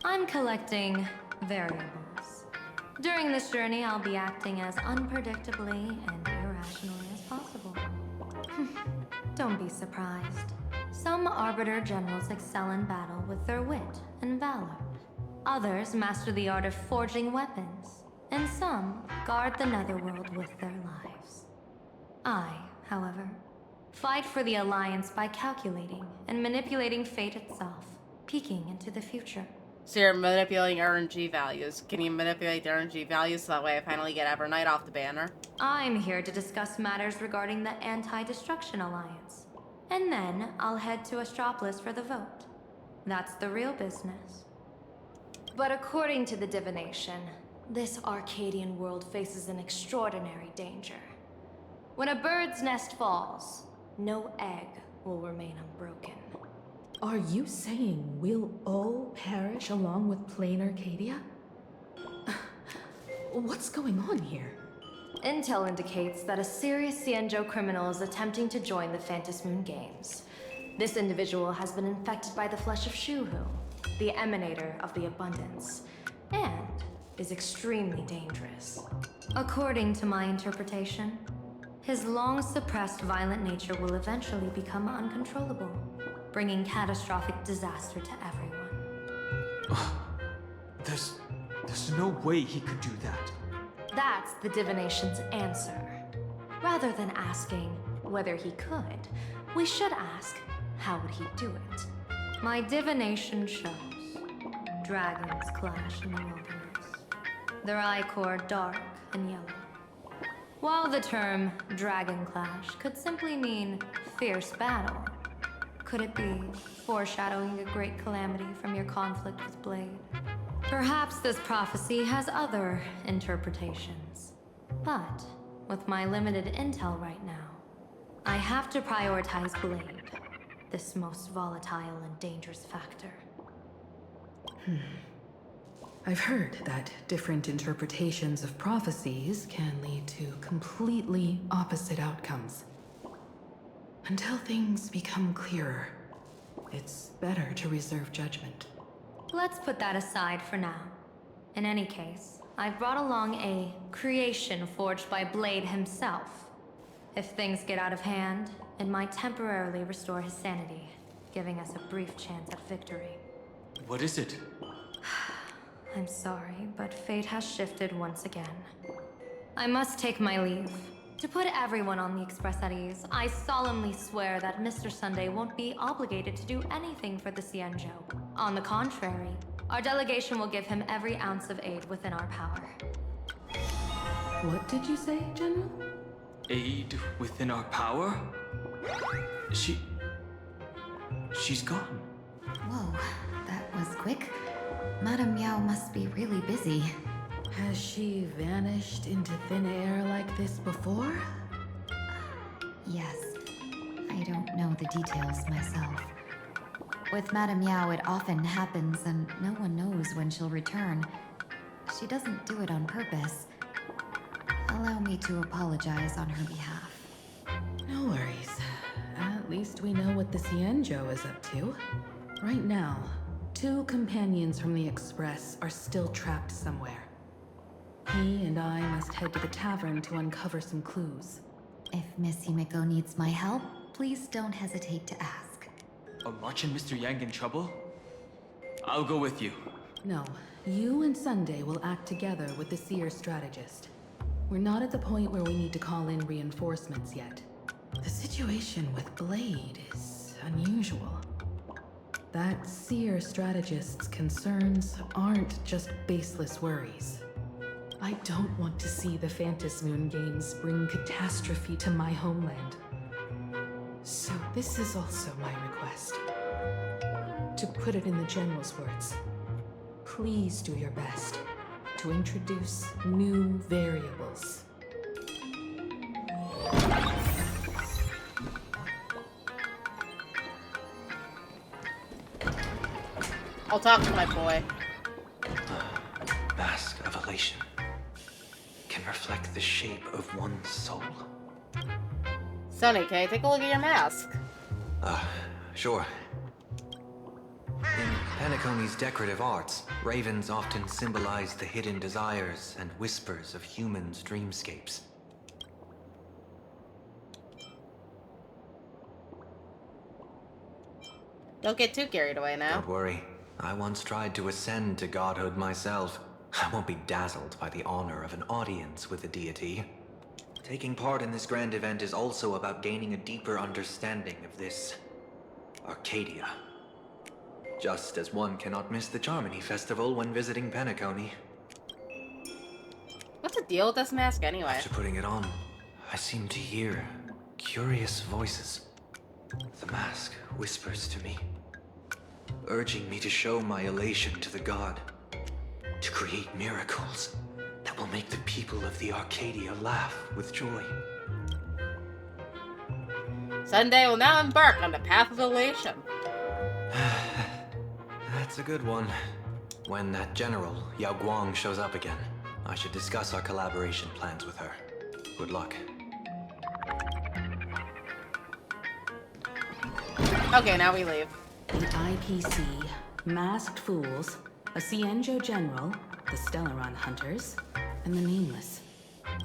I'm collecting variables. During this journey, I'll be acting as unpredictably and irrationally as possible. Don't be surprised. Some Arbiter Generals excel in battle with their wit and valor. Others master the art of forging weapons. And some guard the Netherworld with their lives. I, however, fight for the Alliance by calculating and manipulating fate itself, peeking into the future. So you're manipulating RNG values. Can you manipulate the RNG values so that way I finally get Evernight off the banner? I'm here to discuss matters regarding the Anti-Destruction Alliance. And then I'll head to Astropolis for the vote. That's the real business. But according to the divination, this Arcadian world faces an extraordinary danger. When a bird's nest falls, no egg will remain unbroken. Are you saying we'll all perish along with plain Arcadia? What's going on here? Intel indicates that a serious Xianzhou criminal is attempting to join the Phantom Moon Games. This individual has been infected by the flesh of Shuhu, the emanator of the abundance, and is extremely dangerous. According to my interpretation, his long-suppressed violent nature will eventually become uncontrollable, bringing catastrophic disaster to everyone. There's no way he could do that. That's the divination's answer. Rather than asking whether he could, we should ask, how would he do it? My divination shows dragons clash in the wilderness, their ichor dark and yellow. While the term dragon clash could simply mean fierce battle, could it be foreshadowing a great calamity from your conflict with Blade? Perhaps this prophecy has other interpretations. But with my limited intel right now, I have to prioritize Blade, this most volatile and dangerous factor. I've heard that different interpretations of prophecies can lead to completely opposite outcomes. Until things become clearer, it's better to reserve judgment. Let's put that aside for now. In any case, I've brought along a creation forged by Blade himself. If things get out of hand, it might temporarily restore his sanity, giving us a brief chance at victory. What is it? I'm sorry, but fate has shifted once again. I must take my leave. To put everyone on the Express at ease, I solemnly swear that Mr. Sunday won't be obligated to do anything for the Xianzhou. On the contrary, our delegation will give him every ounce of aid within our power. What did you say, General? Aid within our power? She's gone. Whoa, that was quick. Madame Yao must be really busy. Has she vanished into thin air like this before? Yes. I don't know the details myself. With Madame Yao, it often happens and no one knows when she'll return. She doesn't do it on purpose. Allow me to apologize on her behalf. No worries. At least we know what the Xianzhou is up to. Right now, 2 companions from the Express are still trapped somewhere. He and I must head to the tavern to uncover some clues. If Miss Himeko needs my help, please don't hesitate to ask. Are March and Mr. Yang in trouble? I'll go with you. No, you and Sunday will act together with the Seer strategist. We're not at the point where we need to call in reinforcements yet. The situation with Blade is unusual. That Seer strategist's concerns aren't just baseless worries. I don't want to see the Phantom Moon Games bring catastrophe to my homeland. So this is also my request. To put it in the General's words, please do your best to introduce new variables. I'll talk to my boy. Mask of elation can reflect the shape of one's soul. Sonny, can I take a look at your mask? Sure. In Penacony's decorative arts, ravens often symbolize the hidden desires and whispers of humans' dreamscapes. Don't get too carried away now. Don't worry. I once tried to ascend to godhood myself. I won't be dazzled by the honor of an audience with a deity. Taking part in this grand event is also about gaining a deeper understanding of this Arcadia. Just as one cannot miss the Charmony Festival when visiting Penacony. What's the deal with this mask anyway? After putting it on, I seem to hear curious voices. The mask whispers to me, urging me to show my elation to the god, to create miracles that will make the people of the Arcadia laugh with joy. Sunday will now embark on the path of elation. That's a good one. When that general, Yao Guang, shows up again, I should discuss our collaboration plans with her. Good luck. Okay, now we leave. The IPC, Masked Fools, a Cienjo General, the Stellaron Hunters, and the Nameless.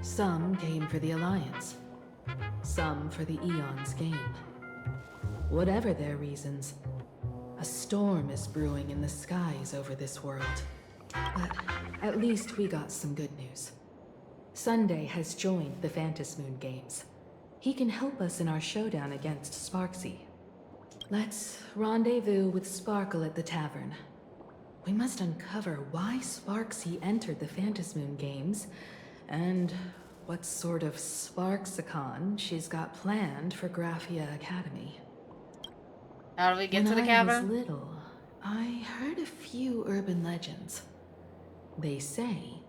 Some came for the Alliance. Some for the Eon's game. Whatever their reasons, a storm is brewing in the skies over this world. But at least we got some good news. Sunday has joined the Phantasmoon Games. He can help us in our showdown against Sparksy. Let's rendezvous with Sparkle at the tavern. We must uncover why Sparksy entered the Phantasmoon Games, and what sort of Sparksicon she's got planned for Graphia Academy. How do we get to the When I cavern? was little, I heard a few urban legends. They say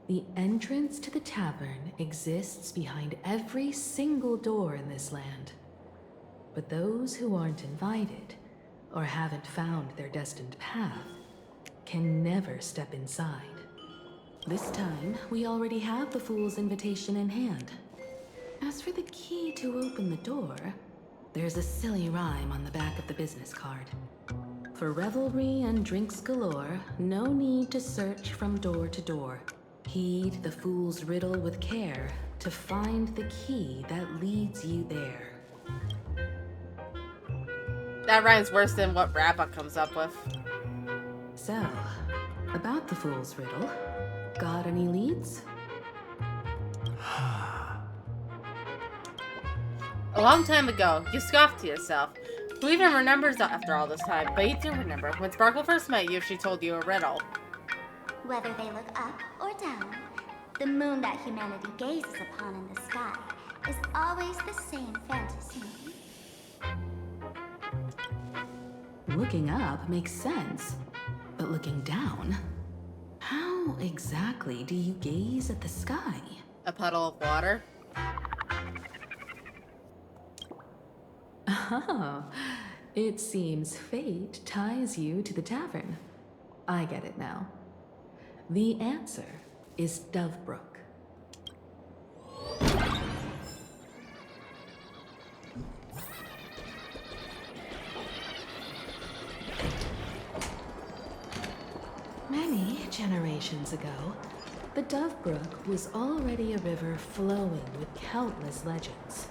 the entrance to the tavern exists behind every single door in this land. But those who aren't invited, or haven't found their destined path, can never step inside. This time, we already have the Fool's invitation in hand. As for the key to open the door, there's a silly rhyme on the back of the business card. For revelry and drinks galore, no need to search from door to door. Heed the Fool's riddle with care to find the key that leads you there. That rhyme's worse than what Rappa comes up with. So, about the Fool's riddle, got any leads? A long time ago, you scoffed to yourself. Who even remembers after all this time? But you do remember. When Sparkle first met you, she told you a riddle. Whether they look up or down, the moon that humanity gazes upon in the sky is always the same fantasy moon. Looking up makes sense, but looking down? How exactly do you gaze at the sky? A puddle of water? Oh, it seems fate ties you to the tavern. I get it now. The answer is Dovebrook. Many generations ago, the Dovebrook was already a river flowing with countless legends.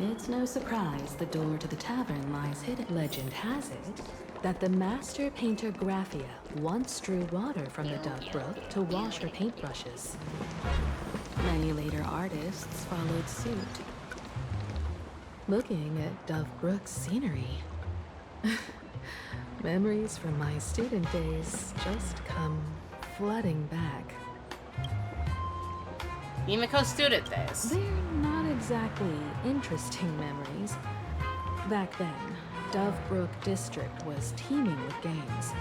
It's no surprise the door to the tavern lies hidden. Legend has it that the master painter Graphia once drew water from the Dovebrook to wash her paintbrushes. Many later artists followed suit. Looking at Dovebrook's scenery, memories from my student days just come flooding back. Emiko student days. They're not exactly interesting memories. Back then, Dovebrook District was teeming with gangs.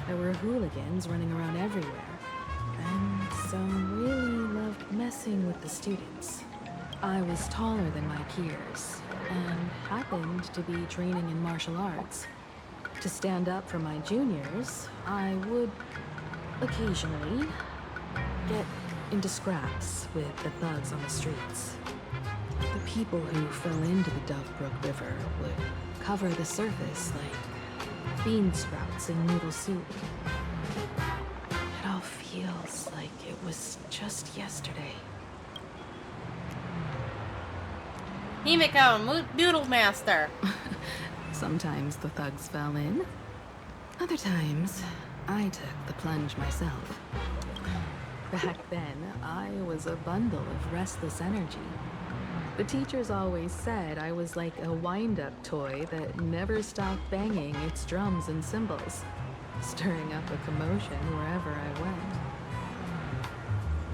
There were hooligans running around everywhere, and some really loved messing with the students. I was taller than my peers, and happened to be training in martial arts. To stand up for my juniors, I would occasionally get into scraps with the thugs on the streets. The people who fell into the Dovebrook River would cover the surface like bean sprouts in noodle soup. It all feels like it was just yesterday. Himiko, Noodle Master. Sometimes the thugs fell in. Other times, I took the plunge myself. Back then, I was a bundle of restless energy. The teachers always said I was like a wind-up toy that never stopped banging its drums and cymbals, stirring up a commotion wherever I went.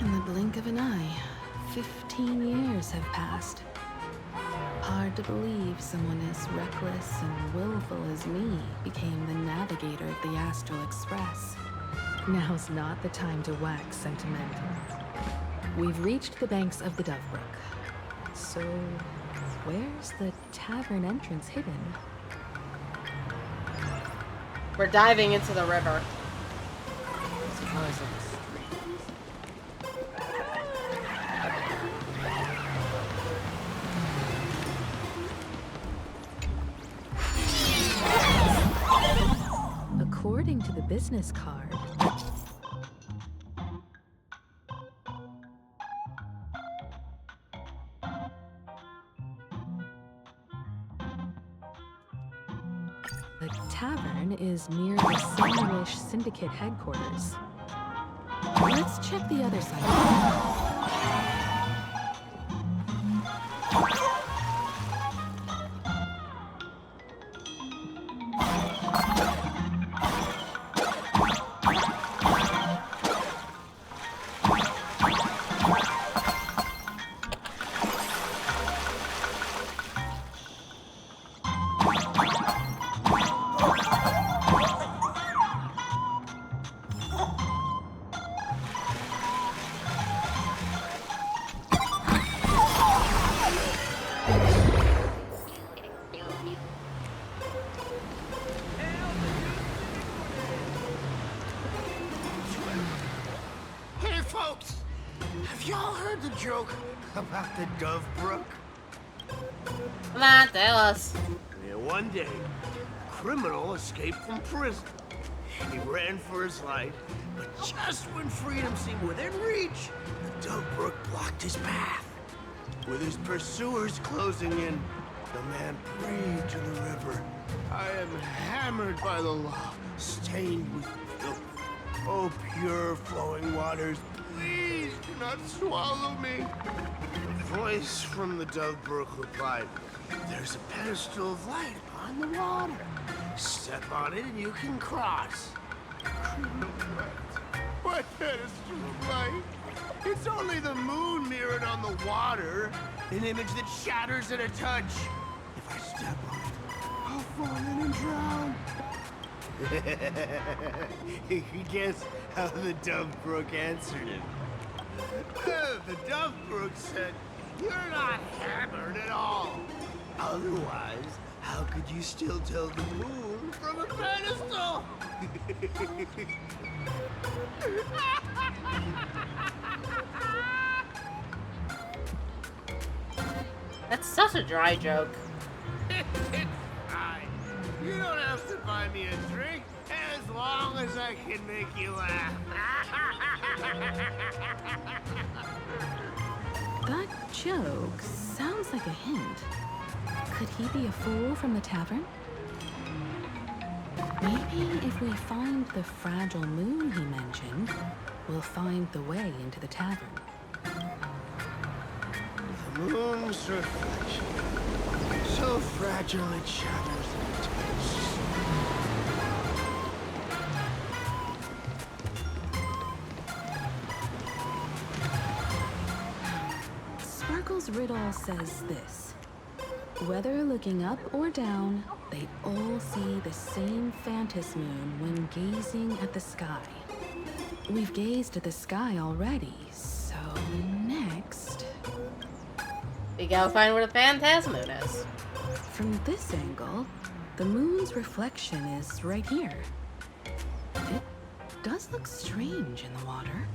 In the blink of an eye, 15 years have passed. Hard to believe someone as reckless and willful as me became the navigator of the Astral Express. Now's not the time to wax sentimental. We've reached the banks of the Dovebrook. So, where's the tavern entrance hidden? We're diving into the river. According to the business card, the tavern is near the Sandwich Syndicate headquarters. Let's check the other side. Hey, folks! Have y'all heard the joke about the Dovebrook? Come on, tell us. Yeah, one day, a criminal escaped from prison. He ran for his life, but just when freedom seemed within reach, the Dovebrook blocked his path. With his pursuers closing in, the man prayed to the river. I am hammered by the law, stained with filth. Oh, pure flowing waters, please do not swallow me. A voice from the Dovebrook replied, there's a pedestal of light upon the water. Step on it and you can cross. What pedestal of light? It's only the moon mirrored on the water, an image that shatters at a touch. If I step on it, I'll fall in and drown. Guess how the Dovebrook answered him. The Dovebrook said, you're not hammered at all. Otherwise, how could you still tell the moon from a pedestal? That's such a dry joke. It's fine. You don't have to buy me a drink as long as I can make you laugh. That joke sounds like a hint. Could he be a fool from the tavern? Maybe if we find the fragile moon he mentioned, we'll find the way into the tavern. The moon's reflection, so fragile it shatters at a touch. Sparkle's riddle says this. Whether looking up or down, they all see the same phantasm moon when gazing at the sky. We've gazed at the sky already, so next... We gotta find where the Phantasmoon is. From this angle, the moon's reflection is right here. It does look strange in the water.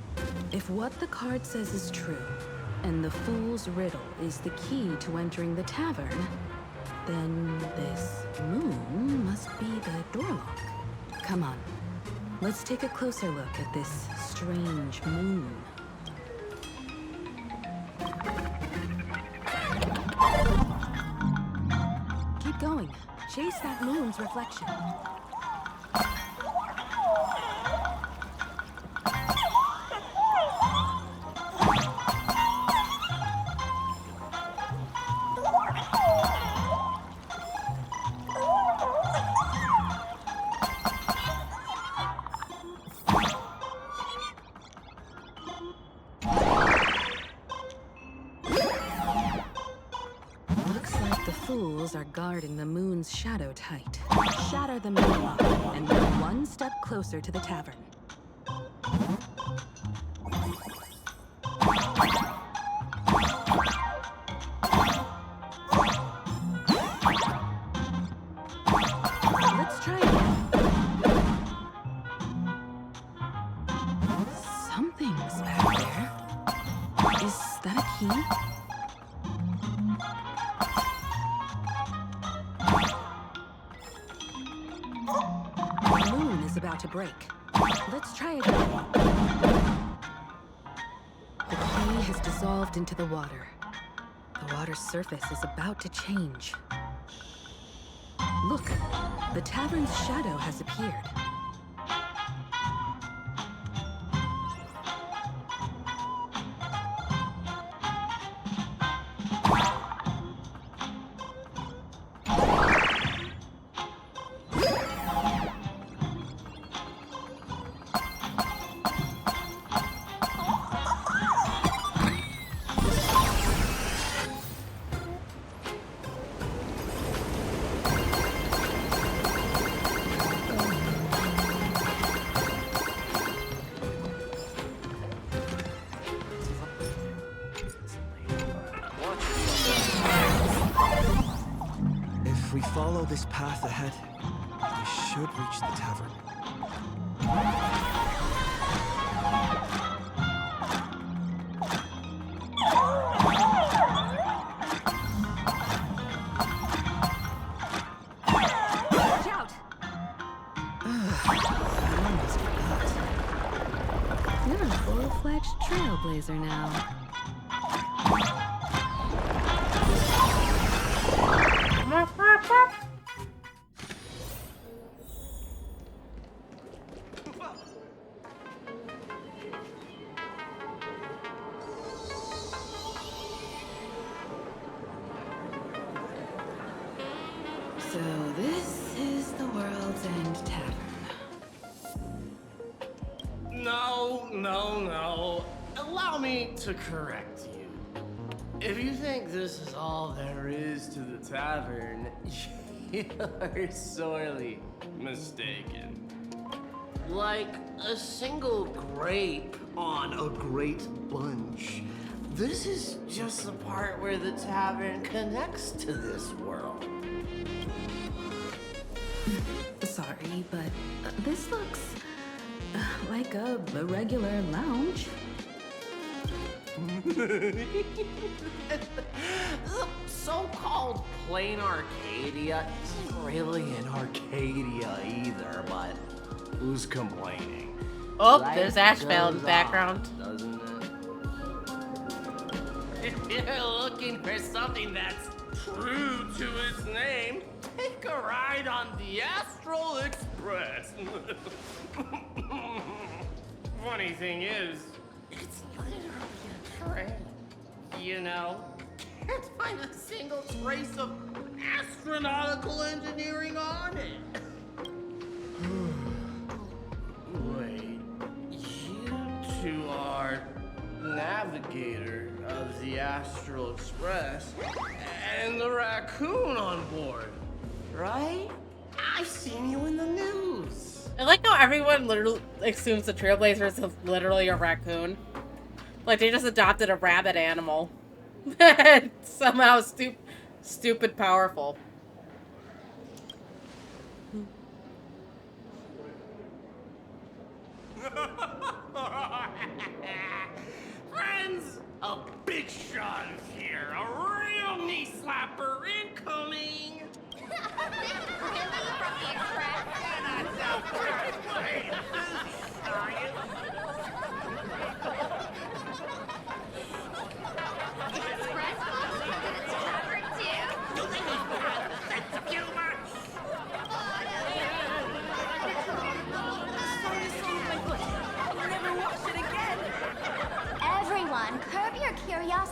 If what the card says is true, and the Fool's Riddle is the key to entering the tavern, then this moon must be the door lock. Come on, let's take a closer look at this strange moon. Keep going. Chase that moon's reflection. Fools are guarding the moon's shadow tight. Shatter the moon lock, and we're one step closer to the tavern. Let's try again. Something's back there. Is that a key? About to break. Let's try it again. The key has dissolved into the water. The water's surface is about to change. Look, the tavern's shadow has appeared. If we follow this path ahead, we should reach the tavern. Watch out! I almost forgot. You're a full-fledged trailblazer now. So this is the World's End Tavern. No. Allow me to correct you. If you think this is all there is to the tavern, you're sorely mistaken. Like a single grape on a great bunch, this is just the part where the tavern connects to this world. Sorry, but this looks like a regular lounge. The so-called plain Arcadia isn't really an Arcadia either, but who's complaining? Oh, Life there's Ashvale in the goes background. on, doesn't it? If you're looking for something that's true to its name, take a ride on the Astral Express. Funny thing is, it's literally a train. You know, can't find a single trace of astronautical engineering on it. Wait, you two are navigator of the Astral Express and the raccoon on board, right? I've seen you in the news. I like how everyone literally assumes the Trailblazers is literally a raccoon. Like they just adopted a rabbit animal. Somehow stupid powerful.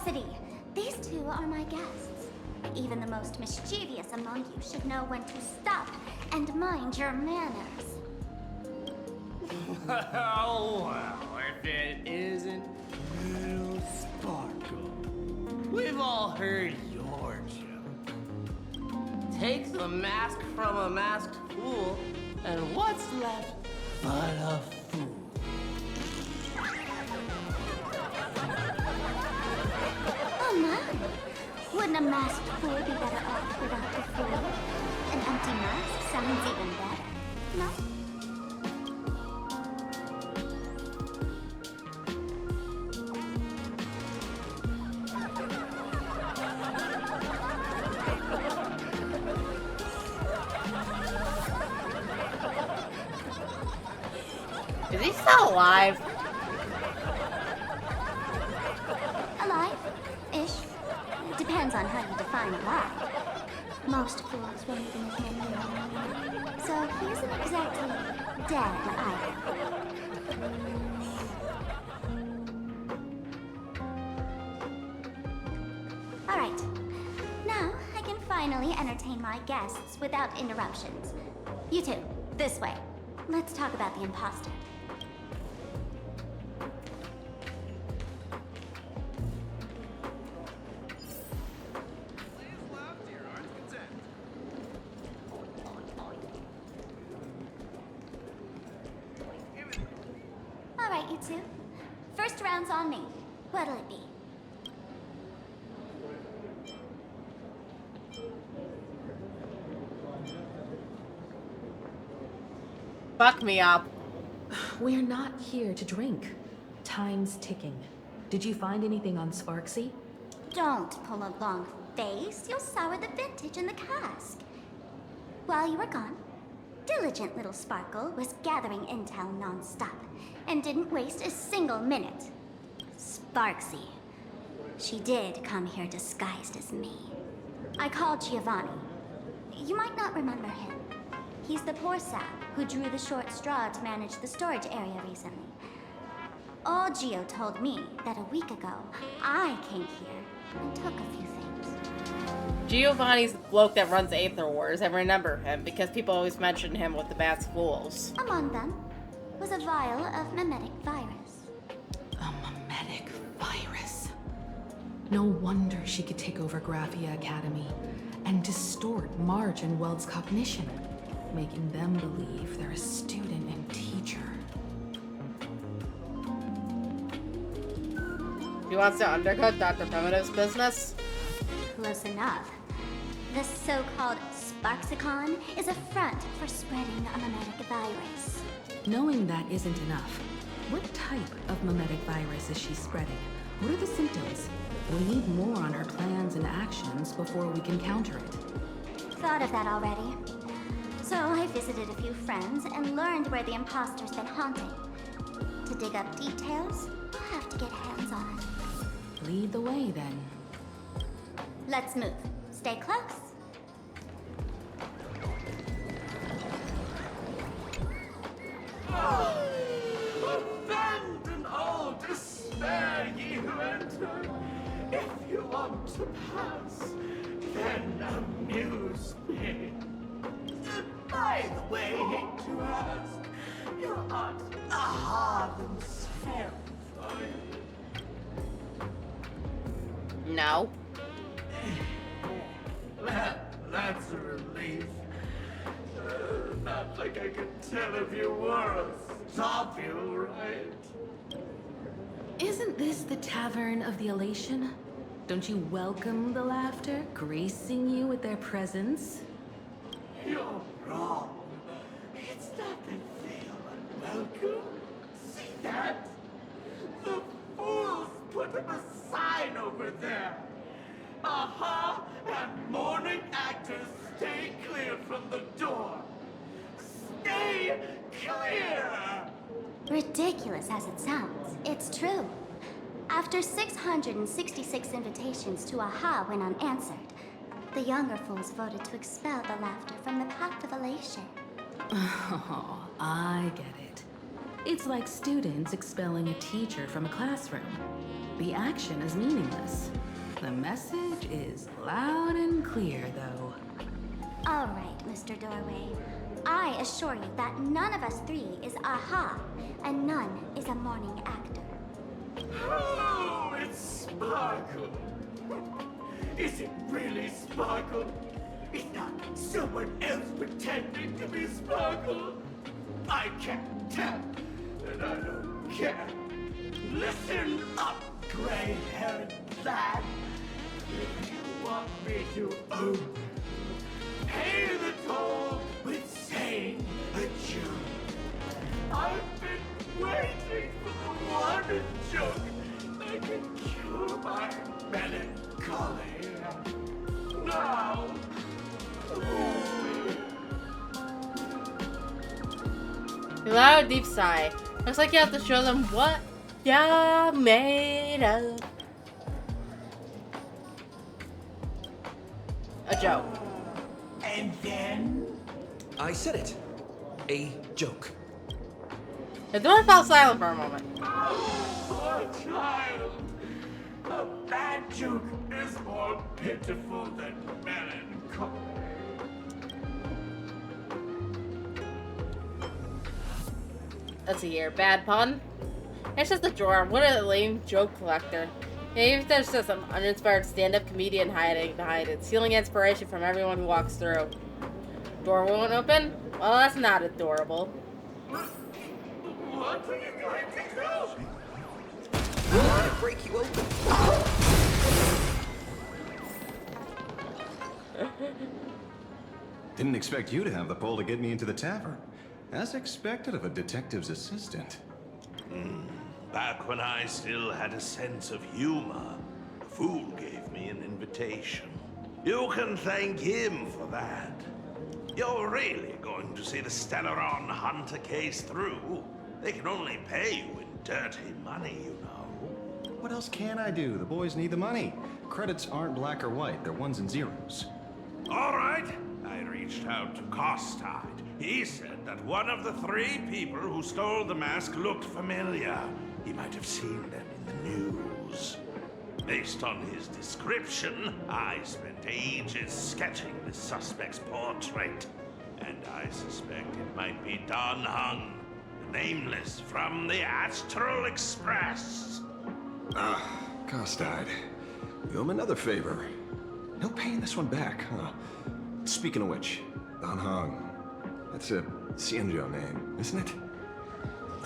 curiosity. These two are my guests. Even the most mischievous among you should know when to stop and mind your manners. Well, if it isn't Little Sparkle. We've all heard your joke. Take the mask from a masked fool, and what's left but a fool? Oh my! Wouldn't a masked fool be better off without the fool? An empty mask sounds even better, no? Is he still alive? Alive-ish. Depends on how you define alive. Most fools won't even admit it. So he isn't exactly dead either. Alright. Now I can finally entertain my guests without interruptions. You two, this way. Let's talk about the imposter. Alright, you two. First round's on me. What'll it be? Fuck me up. We're not here to drink. Time's ticking. Did you find anything on Sparksy? Don't pull a long face. You'll sour the vintage in the cask. While you were gone, diligent little Sparkle was gathering intel non-stop and didn't waste a single minute. Sparksy. She did come here disguised as me. I called Giovanni. You might not remember him. He's the poor sap who drew the short straw to manage the storage area recently. All Gio told me that a week ago, I came here and took a few things. Giovanni's the bloke that runs Aether Wars. I remember him because people always mention him with the bad schools. Among them was a vial of mimetic virus. A mimetic virus. No wonder she could take over Graphia Academy and distort Marge and Weld's cognition, making them believe they're a student and teacher. He wants to undercut Dr. Primitive's business? Close enough. This so-called Sparksicon is a front for spreading a mimetic virus. Knowing that isn't enough, what type of mimetic virus is she spreading? What are the symptoms? We need more on her plans and actions before we can counter it. Thought of that already. So I visited a few friends and learned where the imposter's been haunting. To dig up details, we'll have to get hands on. Lead the way, then. Let's move. Stay close. Abandon all despair, ye who enter. If you want to pass, then amuse me. By the way, hate to ask, you aren't a Harlem Spellboy. No. That's a relief. Not like I could tell if you were a top you, right? Isn't this the Tavern of the Elation? Don't you welcome the laughter, gracing you with their presence? You're wrong. It's not that they feel unwelcome. See that? The fools put up a sign over there. Aha! And morning actors stay clear from the door. Stay clear! Ridiculous as it sounds, it's true. After 666 invitations to AHA went unanswered, the younger fools voted to expel the laughter from the path of elation. Oh, I get it. It's like students expelling a teacher from a classroom. The action is meaningless. The message is loud and clear, though. All right, Mr. Doorway. I assure you that none of us three is Aha, and none is a morning actor. Oh, it's Sparkle. Is it really Sparkle? It's not someone else pretending to be Sparkle. I can't tell, and I don't care. Listen up, gray-haired lad. If you want me to pay the toll with saying a joke. I've been waiting for the one joke that can cure my melancholy. Now, You allow a deep sigh. Looks like you have to show them what you're made of. A joke. And then? I said it. A joke. The door fell silent for a moment. Oh, poor child. A bad joke is more pitiful than melancholy. Let's see here. Bad pun? It's just a drawer. What a lame joke collector. Maybe there's just some uninspired stand-up comedian hiding behind it, stealing inspiration from everyone who walks through. Door won't open? Well, that's not adorable. What are you going to do? I'm gonna break you open. Didn't expect you to have the pull to get me into the tavern. As expected of a detective's assistant. Back when I still had a sense of humor, the fool gave me an invitation. You can thank him for that. You're really going to see the Stellaron Hunter case through? They can only pay you in dirty money, you know. What else can I do? The boys need the money. Credits aren't black or white, they're ones and zeros. All right. I reached out to Costide. He said that one of the 3 people who stole the mask looked familiar. He might have seen them in the news. Based on his description, I spent ages sketching the suspect's portrait. And I suspect it might be Don Hung, the nameless from the Astral Express. Costide. Do him another favor. No paying this one back, huh? Speaking of which, Don Hung. That's a Xianzhou name, isn't it?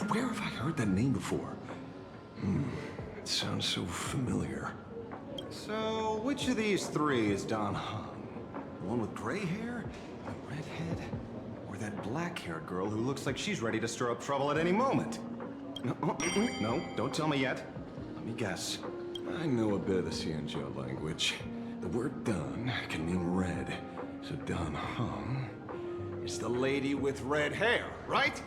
Where have I heard that name before? It sounds so familiar. So, which of these 3 is Don Hung? The one with gray hair? The redhead? Or that black-haired girl who looks like she's ready to stir up trouble at any moment? No, don't tell me yet. Let me guess. I know a bit of the Xianzhou language. The word Don can mean red. So Don Hung is the lady with red hair, right?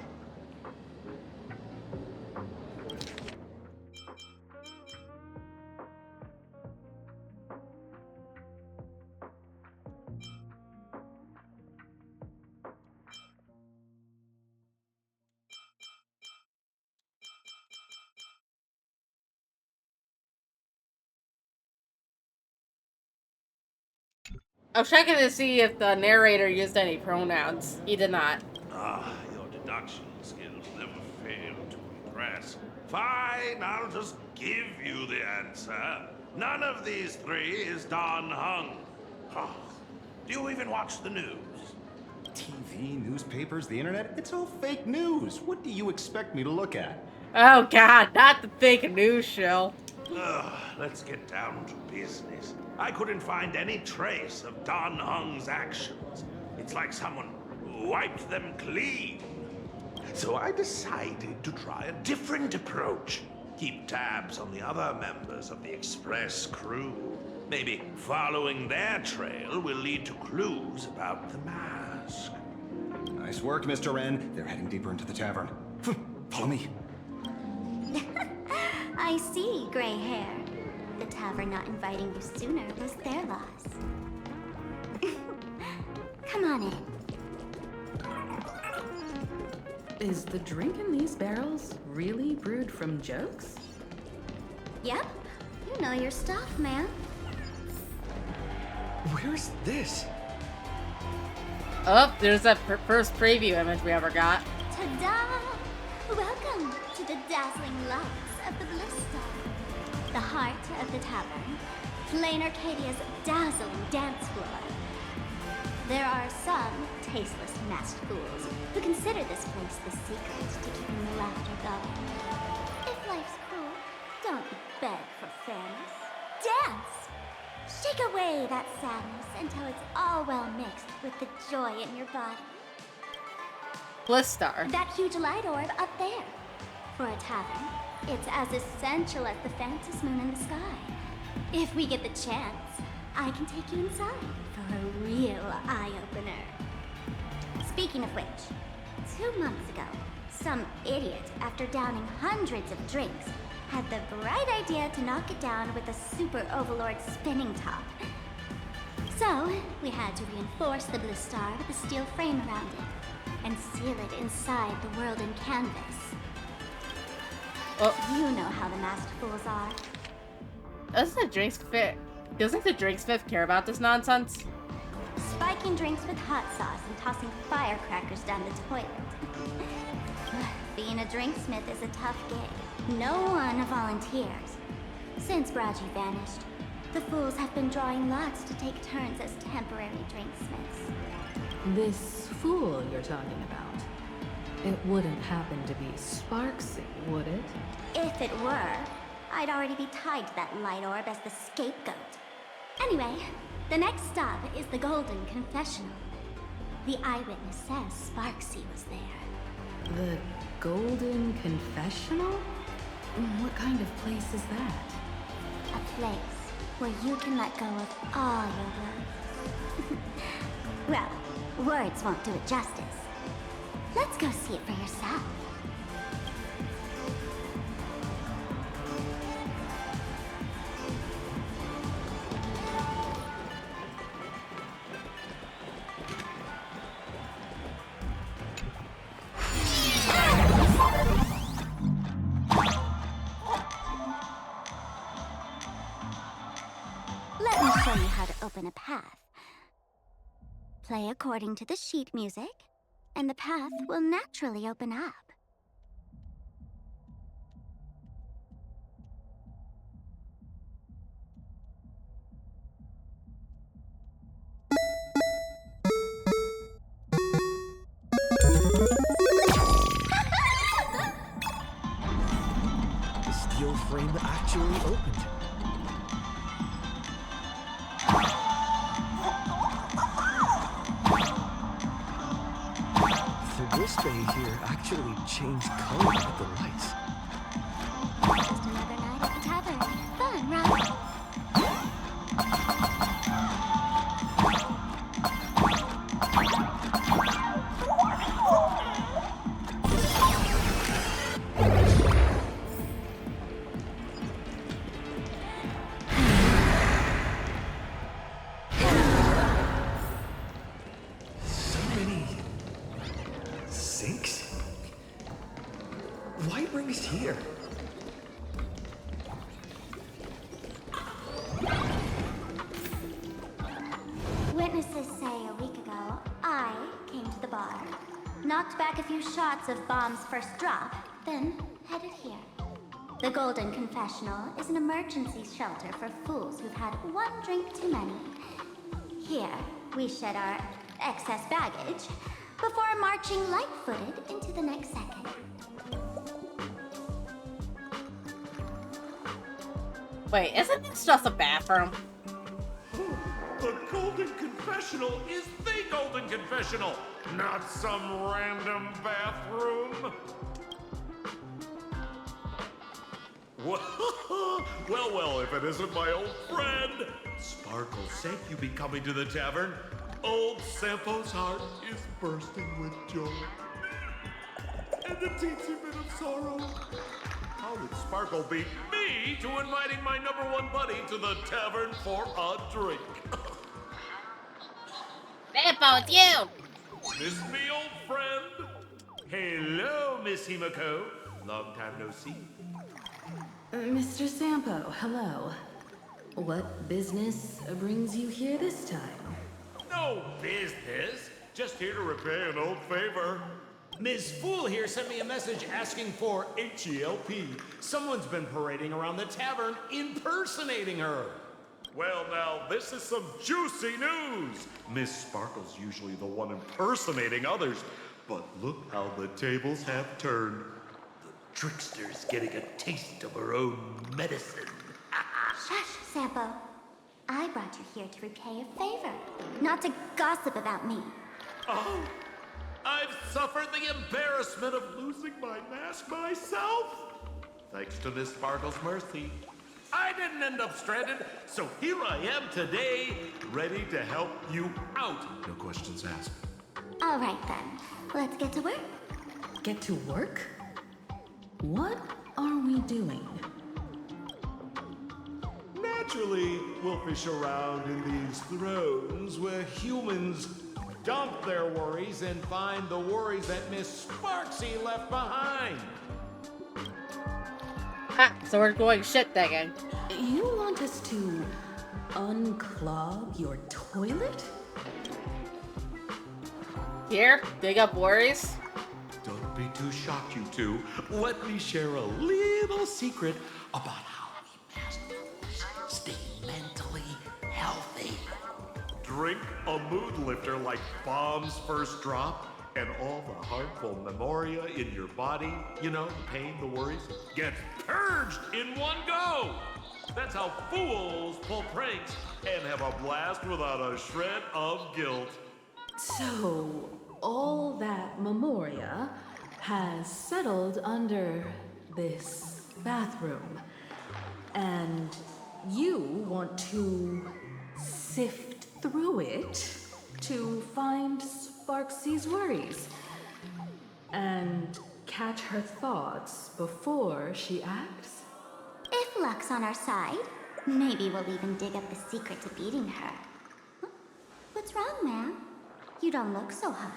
I was checking to see if the narrator used any pronouns. He did not. Your deduction skills never fail to impress. Fine, I'll just give you the answer. None of these 3 is Don Hung. Do you even watch the news? TV, newspapers, the internet, it's all fake news. What do you expect me to look at? Oh god, not the fake news show. Let's get down to business. I couldn't find any trace of Don Hung's actions. It's like someone wiped them clean. So I decided to try a different approach. Keep tabs on the other members of the Express crew. Maybe following their trail will lead to clues about the mask. Nice work, Mr. Wren. They're heading deeper into the tavern. Follow me. I see, gray hair. The tavern not inviting you sooner was their loss. Come on in. Is the drink in these barrels really brewed from jokes? Yep. You know your stuff, man. Where's this? Oh, there's that first preview image we ever got. Ta-da! Welcome to the dazzling lights of the Bliss Star, the heart of the tavern, Plain Arcadia's dazzling dance floor. There are some tasteless masked fools who consider this place the secret to keeping the laughter going. If life's cruel, don't beg for fairness. Dance! Shake away that sadness until it's all well mixed with the joy in your body. Bliss Star. That huge light orb up there. For a tavern, it's as essential as the Phantom Moon in the sky. If we get the chance, I can take you inside for a real eye-opener. Speaking of which, 2 months ago, some idiot, after downing hundreds of drinks, had the bright idea to knock it down with a Super Overlord spinning top. So, we had to reinforce the Bliss Star with a steel frame around it, and seal it inside the world in canvas. Oh. You know how the masked fools are. Doesn't the Drinksmith care about this nonsense? Spiking drinks with hot sauce and tossing firecrackers down the toilet. Being a drinksmith is a tough gig. No one volunteers. Since Braji vanished, the fools have been drawing lots to take turns as temporary drinksmiths. This fool you're talking about. It wouldn't happen to be Sparksy, would it? If it were, I'd already be tied to that light orb as the scapegoat. Anyway, the next stop is the Golden Confessional. The eyewitness says Sparksy was there. The Golden Confessional? What kind of place is that? A place where you can let go of all your worries. Well, words won't do it justice. Let's go see it for yourself. Let me show you how to open a path. Play according to the sheet music, and the path will naturally open up. The steel frame actually opened. This bay here actually changed color with the lights. Just another night at the tavern. Fun, right? So many sinks? Why bring us here? Witnesses say a week ago, I came to the bar, knocked back a few shots of Bomb's first drop, then headed here. The Golden Confessional is an emergency shelter for fools who've had one drink too many. Here, we shed our excess baggage before marching light-footed into the next second. Wait, isn't this just a bathroom? The Golden Confessional is the Golden Confessional, not some random bathroom. Well, if it isn't my old friend. Sparkle's sake, you be coming to the tavern. Old Sampo's heart is bursting with joy. And a teensy bit of sorrow. How did Sparkle beat me to inviting my #1 buddy to the tavern for a drink? Sampo, it's you! This me, old friend? Hello? Miss Himiko. Long time no see. Mr. Sampo, hello. What business brings you here this time? No business. Just here to repay an old favor. Ms. Fool here sent me a message asking for H-E-L-P. Someone's been parading around the tavern impersonating her. Well, now, this is some juicy news. Miss Sparkle's usually the one impersonating others, but look how the tables have turned. The trickster's getting a taste of her own medicine. Shush, Sampo. I brought you here to repay a favor, not to gossip about me. Oh, I've suffered the embarrassment of losing my mask myself. Thanks to Miss Sparkle's mercy, I didn't end up stranded, so here I am today, ready to help you out. No questions asked. All right then, let's get to work. Get to work? What are we doing? Naturally, we'll fish around in these thrones where humans dump their worries and find the worries that Miss Sparksy left behind. Ha! So we're going shit digging. You want us to unclog your toilet? Here, dig up worries. Don't be too shocked, you two. Let me share a little secret about how we masters stay mentally healthy. Drink a mood lifter like Bomb's First Drop, and all the harmful memoria in your body, you know, the pain, the worries, gets purged in one go. That's how fools pull pranks and have a blast without a shred of guilt. So, all that memoria has settled under this bathroom. And you want to sift through it to find Sparksy's worries and catch her thoughts before she acts? If luck's on our side, maybe we'll even dig up the secret to beating her. What's wrong, ma'am? You don't look so hot.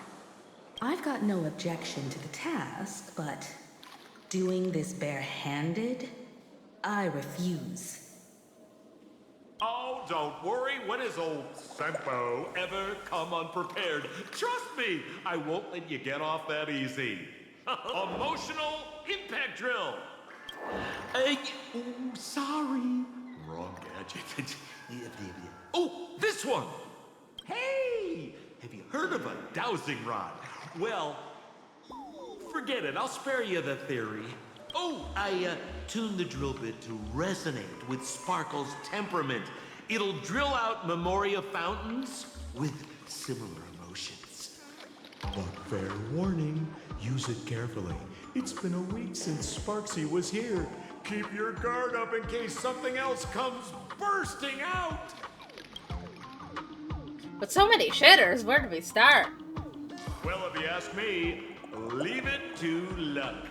I've got no objection to the task, but doing this barehanded, I refuse. Oh, don't worry. When has old Sempo ever come unprepared? Trust me, I won't let you get off that easy. Emotional impact drill. Sorry. Wrong gadget. Oh, this one. Hey, have you heard of a dowsing rod? Well, forget it. I'll spare you the theory. Oh, I tuned the drill bit to resonate with Sparkle's temperament. It'll drill out memoria fountains with similar emotions. But fair warning, use it carefully. It's been a week since Sparksy was here. Keep your guard up in case something else comes bursting out. But so many shitters, where do we start? Well, if you ask me, leave it to luck.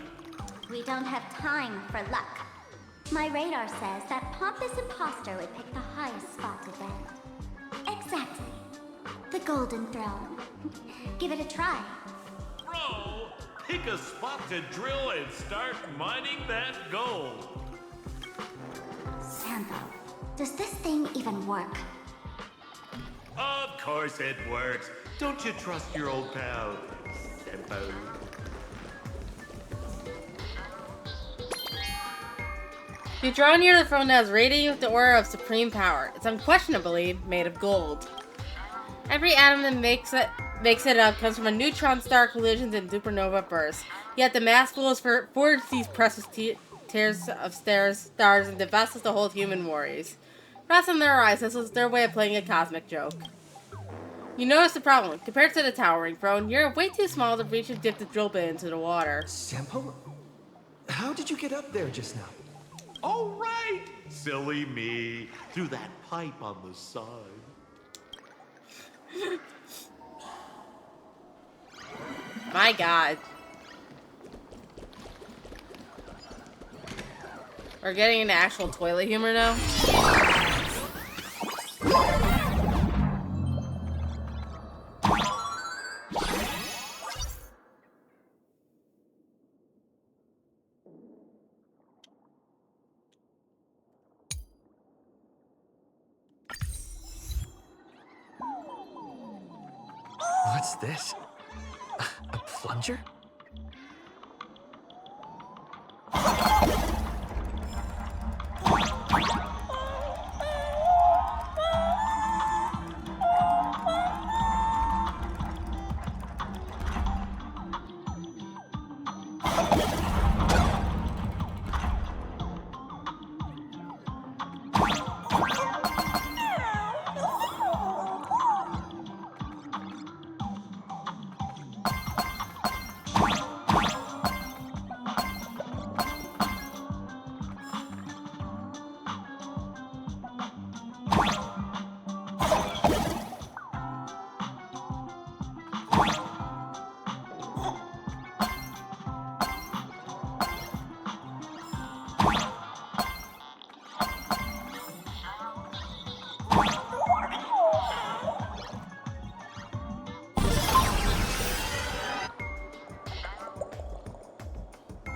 We don't have time for luck. My radar says that pompous imposter would pick the highest spot to bend. Exactly. The Golden Throne. Give it a try. Bro, pick a spot to drill and start mining that gold. Sampo, does this thing even work? Of course it works. Don't you trust your old pal, Sempo? You draw near the throne that is radiating with the aura of supreme power. It's unquestionably made of gold. Every atom that makes it up comes from a neutron star collisions and supernova bursts. Yet the mass flows forge these precious tears of stars and divest us to hold human worries. Cross on their eyes, this is their way of playing a cosmic joke. You notice the problem. Compared to the towering throne, you're way too small to reach and dip the drill bit into the water. Sampo? How did you get up there just now? All right, silly me. Through that pipe on the side. My God. We're getting into actual toilet humor now. What's this? A plunger?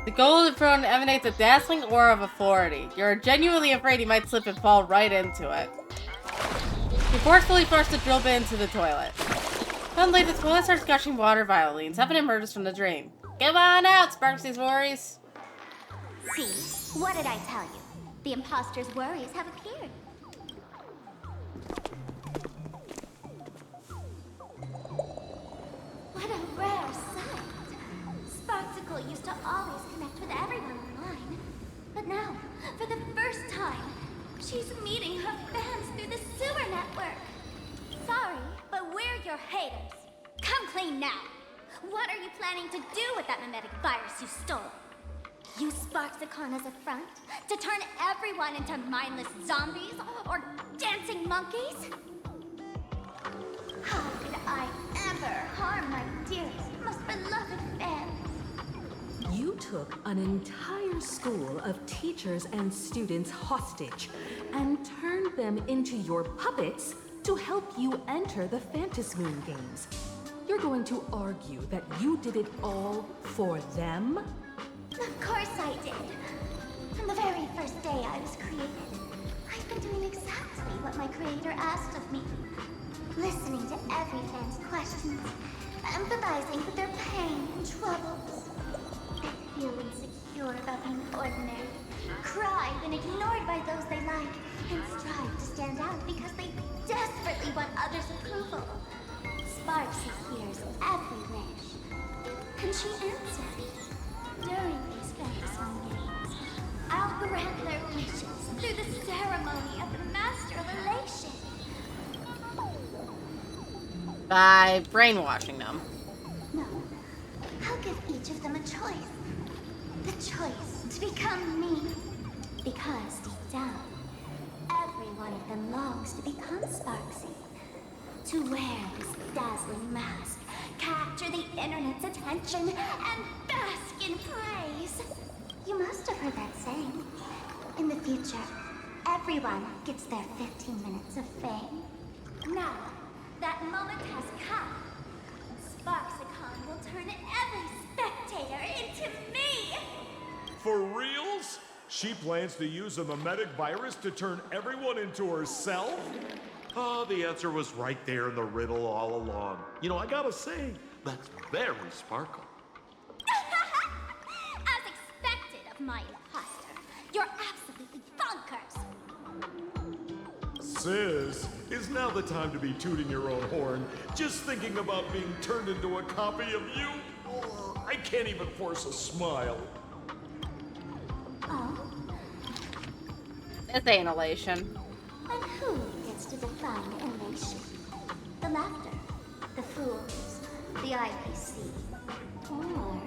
The golden throne emanates a dazzling aura of authority. You're genuinely afraid you might slip and fall right into it. You're forcefully forced to drill bit into the toilet. Suddenly, the toilet starts gushing water violently, and Stephanie emerges from the drain. Come on out, Sparksy's worries. See, what did I tell you? The imposter's worries have appeared. What a rare sight. Sparksicle used to always connect with everyone online. But now, for the first time, she's meeting her fans through the sewer network. Sorry, but we're your haters. Come clean now. What are you planning to do with that mimetic virus you stole? Use Sparksicon as a front to turn everyone into mindless zombies or dancing monkeys? How could I ever harm my dearest, most beloved fan? You took an entire school of teachers and students hostage and turned them into your puppets to help you enter the Phantasmoon games. You're going to argue that you did it all for them? Of course I did. From the very first day I was created, I've been doing exactly what my creator asked of me. Listening to every fan's questions, empathizing with their pain and troubles. I feel insecure about being ordinary, cry when ignored by those they like, and strive to stand out because they desperately want others' approval. Sparksy hears every wish, and she answers. During these Phantasmoon games, I'll grant their wishes through the ceremony of the Master of Elation. By brainwashing them. No, I'll give each of them a choice. The choice to become me. Because deep down, every one of them longs to become Sparksy. To wear this dazzling mask, capture the internet's attention, and bask in praise. You must have heard that saying. In the future, everyone gets their 15 minutes of fame. Now, that moment has come. Sparksicon will turn every spectator into me! For reals? She plans to use a mimetic virus to turn everyone into herself? Oh, the answer was right there in the riddle all along. You know, I gotta say, that's very Sparkle. As expected of my imposter, you're absolutely bonkers! Sis, is now the time to be tooting your own horn, just thinking about being turned into a copy of you? Oh, I can't even force a smile. Oh? This ain't elation. And who gets to define elation? The laughter, the fools, the IPC, or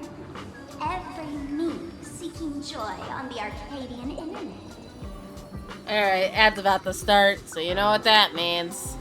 every me seeking joy on the Arcadian internet? Alright, ads about to start, so you know what that means.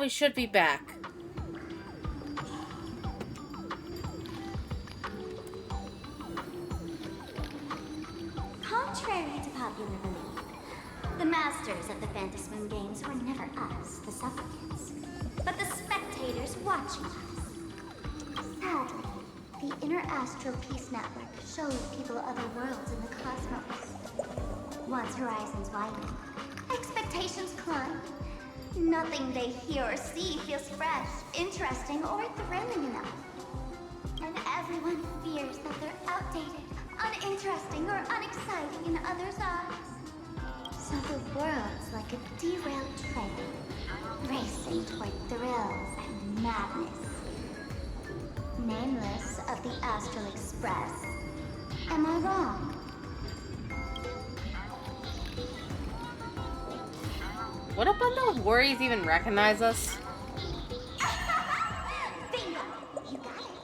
we should be back. Contrary to popular belief, the masters of the Phantom Moon Games were never us, the supplicants, but the spectators watching us. Sadly, the Inter-Astral Peace Network showed people other worlds in the cosmos. Once horizons widen, expectations climb. Nothing they hear or see feels fresh, interesting, or thrilling enough. And everyone fears that they're outdated, uninteresting, or unexciting in others' eyes. So the world's like a derailed train, racing toward thrills and madness. Nameless of the Astral Express. Am I wrong? Would a bundle of worries even recognize us? Bingo! You got it.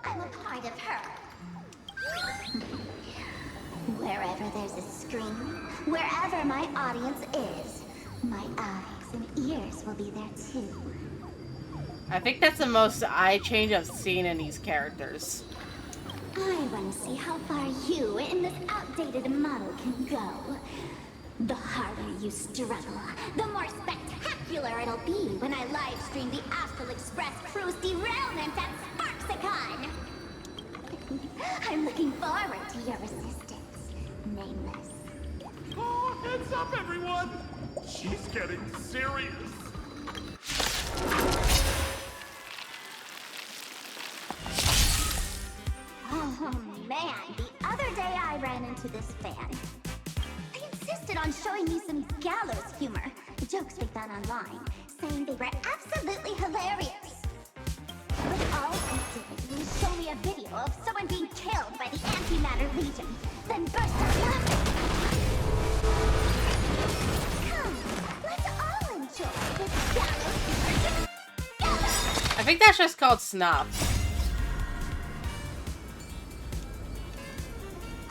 I'm a part of her. Wherever there's a screen, wherever my audience is, my eyes and ears will be there too. I think that's the most eye change I've seen in these characters. I want to see how far you in this outdated model can go. The harder you struggle, the more spectacular it'll be when I live stream the Astral Express cruise derailment at Sparksicon! I'm looking forward to your resistance, Nameless. Oh, heads up, everyone! She's getting serious. Oh man, the other day I ran into this fan. They insisted on showing me some gallows humor, jokes they found online, saying they were absolutely hilarious. But all they did was show me a video of someone being killed by the Antimatter Legion, then burst out laughing. Come, let's all enjoy this gallows humor together! I think that's just called snop.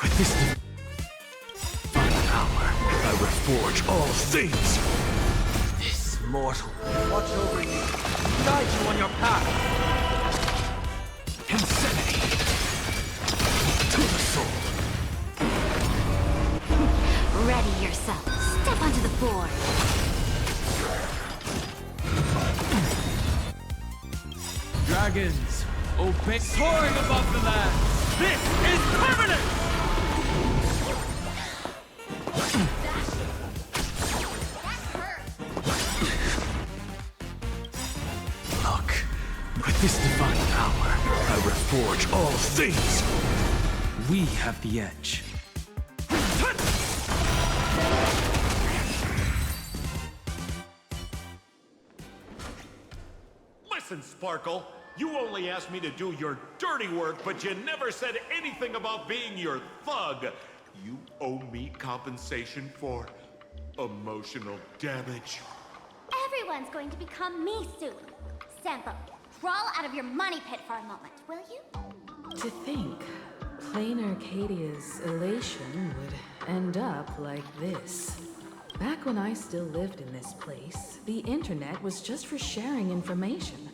With this divine power, I will forge all things. This mortal watch over you, guide you on your path. Insanity to the soul. Ready yourself. Step onto the board. Dragons, obey. Soaring above the land. This is permanent! Look, with this divine power, I will forge all things. We have the edge. Listen, Sparkle, you only asked me to do your dirty work, but you never said anything about being your thug. You owe me compensation for emotional damage. Everyone's going to become me soon. Sampo, crawl out of your money pit for a moment, will you? To think, plain Arcadia's elation would end up like this. Back when I still lived in this place, the internet was just for sharing information.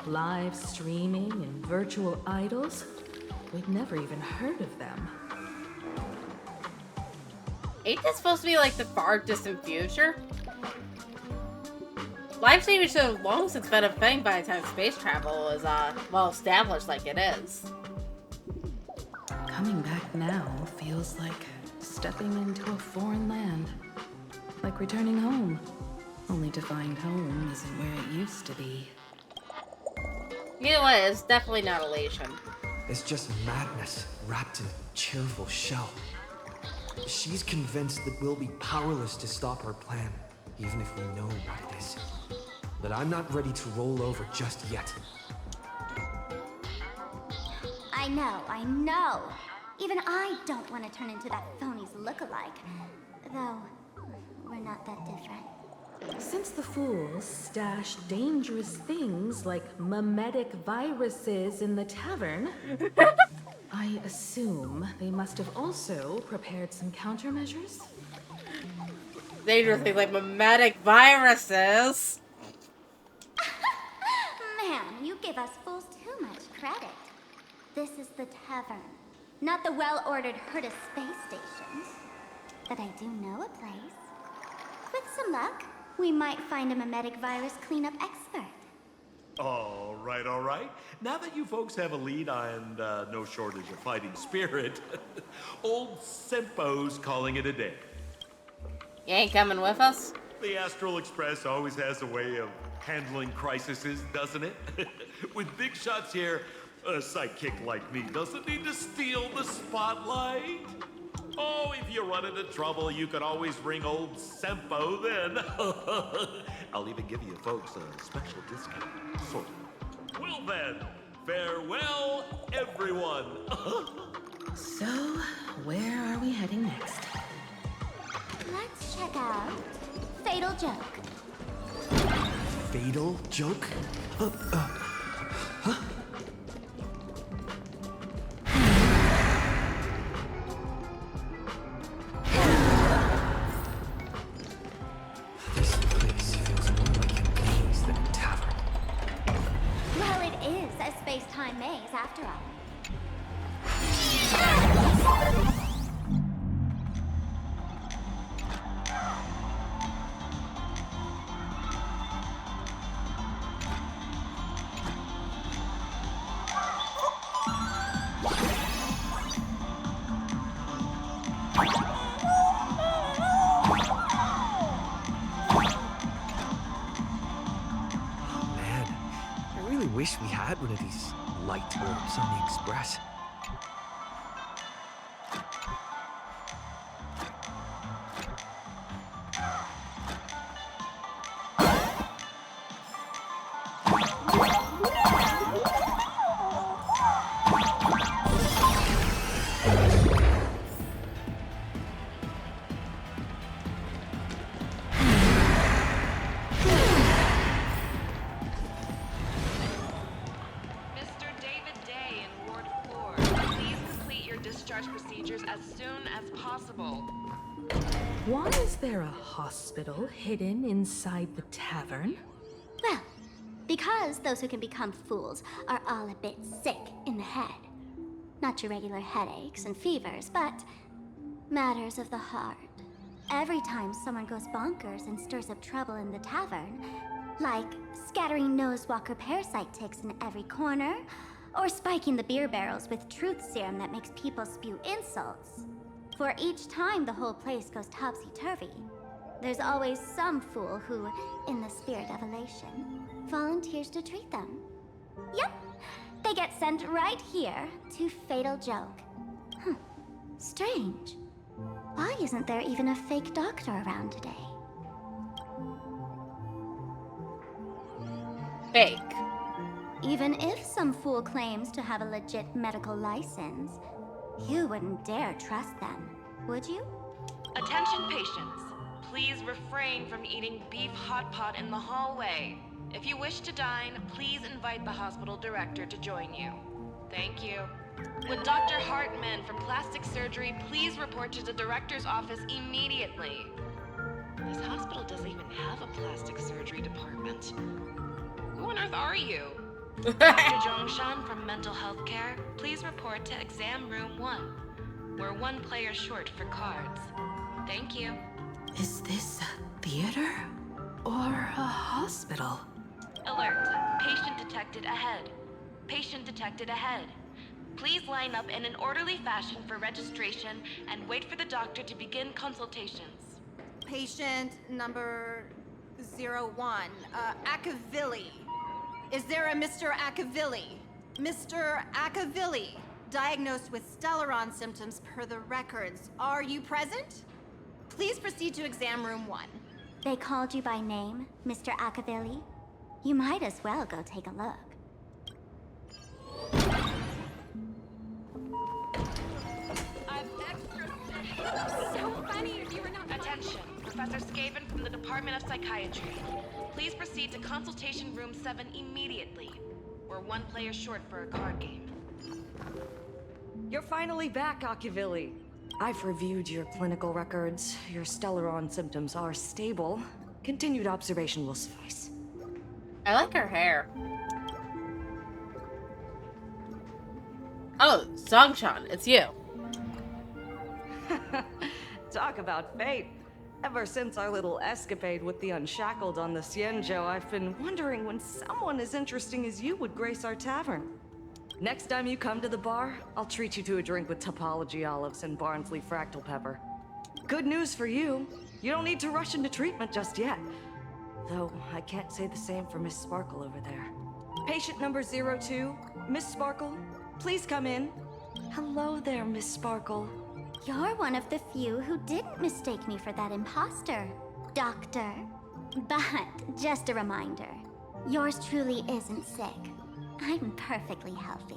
Live streaming and virtual idols, we'd never even heard of them. Ain't this supposed to be like the far distant future? Live streaming should have long since been a thing by the time space travel is well established like it is. Coming back now feels like stepping into a foreign land. Like returning home. Only to find home isn't where it used to be. Either way, it's definitely not elation. It's just madness wrapped in a cheerful shell. She's convinced that we'll be powerless to stop her plan, even if we know what it is. But I'm not ready to roll over just yet. I know. Even I don't want to turn into that phony's lookalike. Though, we're not that different. Since the fools stashed dangerous things like mimetic viruses in the tavern, I assume they must have also prepared some countermeasures? Dangerous things like mimetic viruses. give us fools too much credit. This is the tavern, not the well-ordered herd of space stations. But I do know a place. With some luck, we might find a memetic virus cleanup expert. All right, all right. Now that you folks have a lead and no shortage of fighting spirit, old Sempo's calling it a day. You ain't coming with us? The Astral Express always has a way of handling crises, doesn't it? With big shots here, a sidekick like me doesn't need to steal the spotlight. Oh, if you run into trouble, you can always ring old Sempo then. I'll even give you folks a special discount, sort of. Well then, farewell, everyone. So, where are we heading next? Let's check out Fatal Joke. Fatal joke? This place feels more like a maze than a tavern. Well, it is a space-time maze after all. Man, I really wish we had one of these light orbs on the Express. Mr. David Day in Ward 4, please complete your discharge procedures as soon as possible. Why is there a hospital hidden inside the tavern? Well, because those who can become fools are all a bit sick in the head. Not your regular headaches and fevers, but matters of the heart. Every time someone goes bonkers and stirs up trouble in the tavern, like scattering nosewalker parasite ticks in every corner, or spiking the beer barrels with truth serum that makes people spew insults. For each time the whole place goes topsy-turvy, there's always some fool who, in the spirit of elation, volunteers to treat them. Yep, they get sent right here to Fatal Joke. Strange. Why isn't there even a fake doctor around today? Fake. Even if some fool claims to have a legit medical license, you wouldn't dare trust them, would you? Attention patients, please refrain from eating beef hot pot in the hallway. If you wish to dine, please invite the hospital director to join you. Thank you. Would Dr. Hartman from plastic surgery please report to the director's office immediately? This hospital doesn't even have a plastic surgery department. Who on earth are you? Dr. Zhongshan from mental health care, please report to exam room 1. We're one player short for cards. Thank you. Is this a theater? Or a hospital? Alert. Patient detected ahead. Patient detected ahead. Please line up in an orderly fashion for registration and wait for the doctor to begin consultations. Patient number 01, Akavilli. Is there a Mr. Akavilli? Mr. Akavilli, diagnosed with Stellaron symptoms per the records. Are you present? Please proceed to exam room 1. They called you by name, Mr. Akavilli? You might as well go take a look. So funny if you were not. Attention, Professor Skaven from the Department of Psychiatry. Please proceed to consultation room 7 immediately. We're one player short for a card game. You're finally back, Akivilli. I've reviewed your clinical records. Your Stellaron symptoms are stable. Continued observation will suffice. I like her hair. Oh, Zongchan, it's you. Talk about fate. Ever since our little escapade with the Unshackled on the Xianzhou, I've been wondering when someone as interesting as you would grace our tavern. Next time you come to the bar, I'll treat you to a drink with topology olives and Barnsley fractal pepper. Good news for you. You don't need to rush into treatment just yet. Though, I can't say the same for Miss Sparkle over there. Patient number 02, Miss Sparkle, please come in. Hello there, Miss Sparkle. You're one of the few who didn't mistake me for that imposter, Doctor. But just a reminder, yours truly isn't sick. I'm perfectly healthy.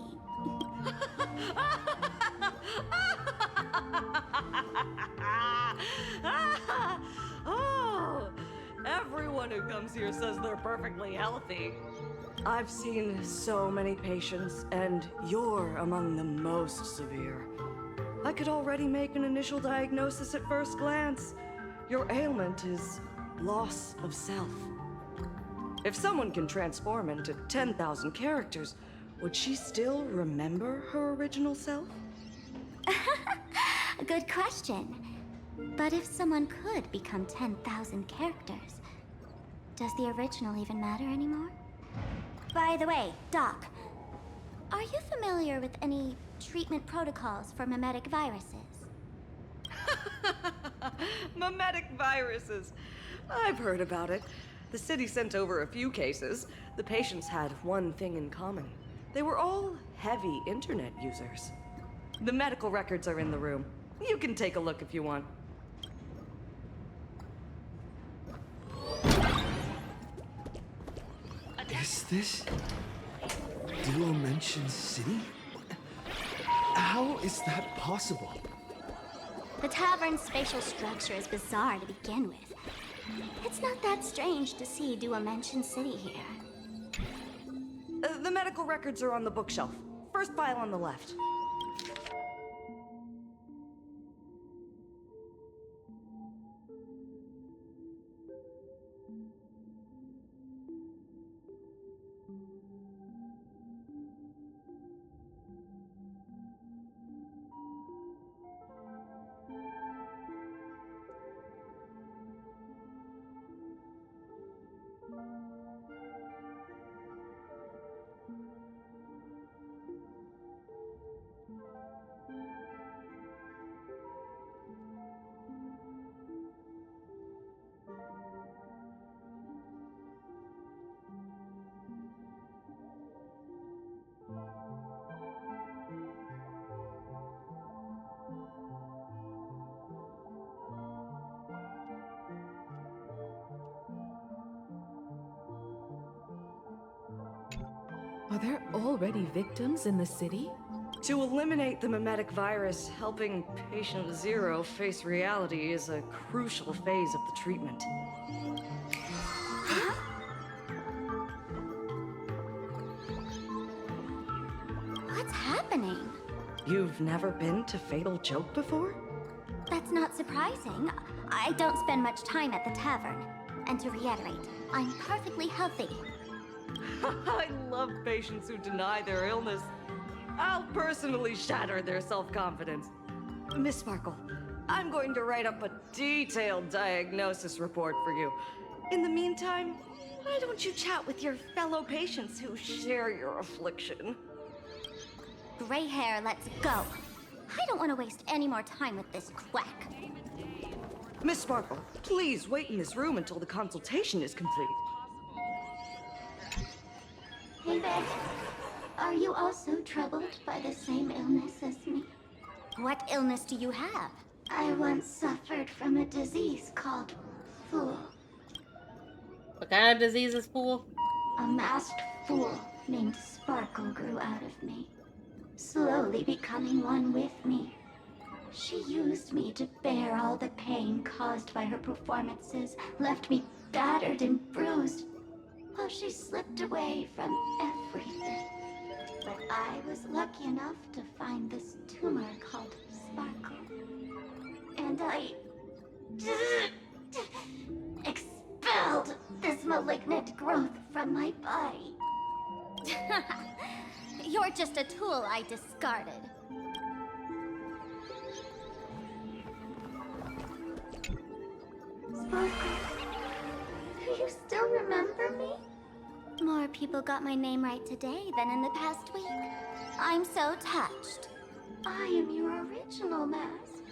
Oh, everyone who comes here says they're perfectly healthy. I've seen so many patients, and you're among the most severe. I could already make an initial diagnosis at first glance. Your ailment is loss of self. If someone can transform into 10,000 characters, would she still remember her original self? Good question. But if someone could become 10,000 characters, does the original even matter anymore? By the way, Doc, are you familiar with any treatment protocols for mimetic viruses? Mimetic viruses. I've heard about it. The city sent over a few cases. The patients had one thing in common. They were all heavy internet users. The medical records are in the room. You can take a look if you want. Is this Dimension City? How is that possible? The tavern's spatial structure is bizarre to begin with. It's not that strange to see Dimension City here. The medical records are on the bookshelf. First file on the left. Are there already victims in the city? To eliminate the mimetic virus, helping Patient Zero face reality is a crucial phase of the treatment. What's happening? You've never been to Fatal Joke before? That's not surprising. I don't spend much time at the tavern. And to reiterate, I'm perfectly healthy. I love patients who deny their illness. I'll personally shatter their self-confidence. Miss Sparkle, I'm going to write up a detailed diagnosis report for you. In the meantime, why don't you chat with your fellow patients who share your affliction? Gray hair, let's go. I don't want to waste any more time with this quack. Miss Sparkle, please wait in this room until the consultation is complete. Hey, Beck. Are you also troubled by the same illness as me? What illness do you have? I once suffered from a disease called Fool. What kind of disease is Fool? A masked fool named Sparkle grew out of me, slowly becoming one with me. She used me to bear all the pain caused by her performances, left me battered and bruised, while she slipped away from everything. But I was lucky enough to find this tumor called Sparkle. And I expelled this malignant growth from my body. You're just a tool I discarded. Sparkle, do you still remember me? More people got my name right today than in the past week. I'm so touched. I am your original mask.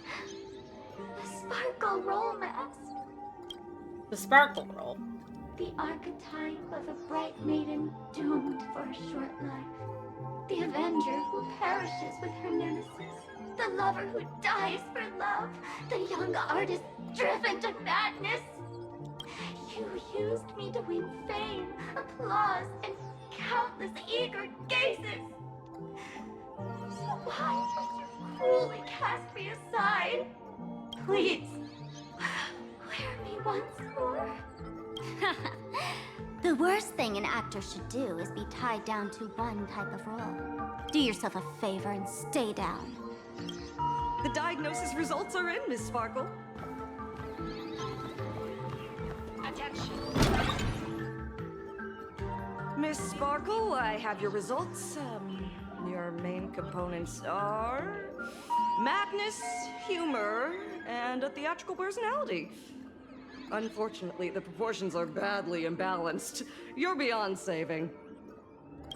The Sparkle Roll mask. The Sparkle Roll. The archetype of a bright maiden doomed for a short life. The avenger who perishes with her nemesis. The lover who dies for love. The young artist driven to madness. You used me to win fame, applause, and countless eager gazes. So why would you cruelly cast me aside? Please, wear me once more. The worst thing an actor should do is be tied down to one type of role. Do yourself a favor and stay down. The diagnosis results are in, Miss Sparkle. Attention. Miss Sparkle, I have your results. Your main components are madness, humor, and a theatrical personality. Unfortunately, the proportions are badly imbalanced. You're beyond saving.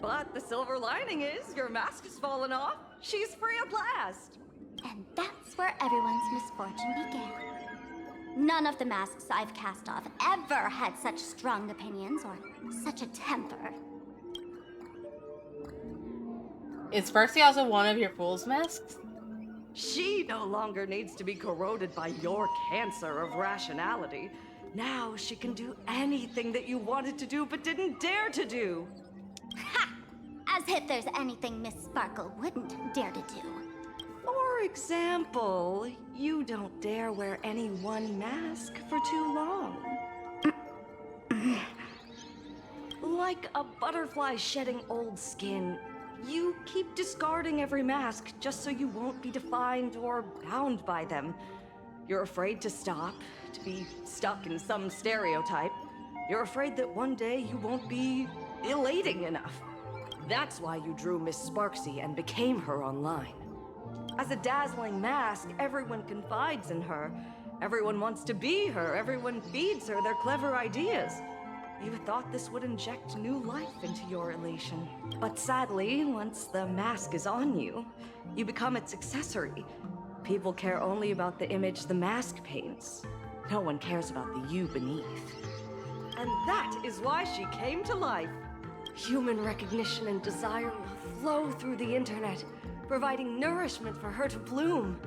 But the silver lining is your mask has fallen off. She's free at last. And that's where everyone's misfortune began. None of the masks I've cast off ever had such strong opinions or such a temper. Is Sparksy also one of your fool's masks? She no longer needs to be corroded by your cancer of rationality. Now she can do anything that you wanted to do but didn't dare to do. Ha! As if there's anything Miss Sparkle wouldn't dare to do. For example, you don't dare wear any one mask for too long. Like a butterfly shedding old skin, you keep discarding every mask just so you won't be defined or bound by them. You're afraid to stop, to be stuck in some stereotype. You're afraid that one day you won't be elating enough. That's why you drew Miss Sparksy and became her online. As a dazzling mask, everyone confides in her. Everyone wants to be her. Everyone feeds her their clever ideas. You thought this would inject new life into your elation. But sadly, once the mask is on you, you become its accessory. People care only about the image the mask paints. No one cares about the you beneath. And that is why she came to life. Human recognition and desire will flow through the internet, providing nourishment for her to bloom.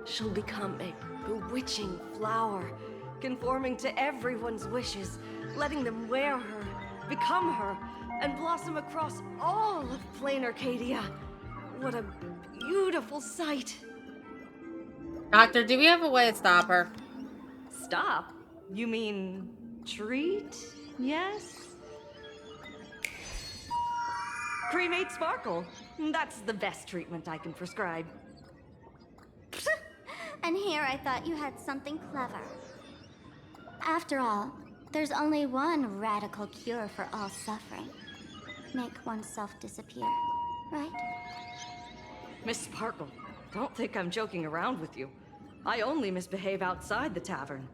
She'll become a bewitching flower, conforming to everyone's wishes, letting them wear her, become her, and blossom across all of plain Arcadia. What a beautiful sight. Doctor, do we have a way to stop her? Stop? You mean treat? Yes? Cremate Sparkle. That's the best treatment I can prescribe. And here I thought you had something clever. After all, there's only one radical cure for all suffering. Make oneself disappear, right? Miss Sparkle, don't think I'm joking around with you. I only misbehave outside the tavern.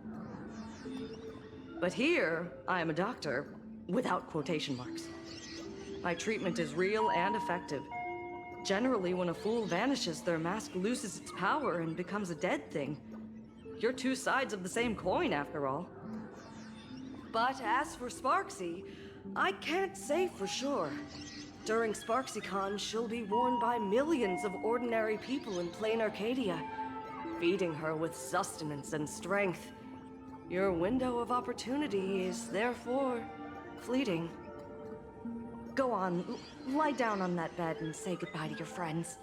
But here, I am a doctor, without quotation marks. My treatment is real and effective. Generally, when a fool vanishes, their mask loses its power and becomes a dead thing. You're two sides of the same coin, after all. But as for Sparksy, I can't say for sure. During SparksyCon, she'll be worn by millions of ordinary people in plain Arcadia, feeding her with sustenance and strength. Your window of opportunity is therefore fleeting. Go on, lie down on that bed and say goodbye to your friends.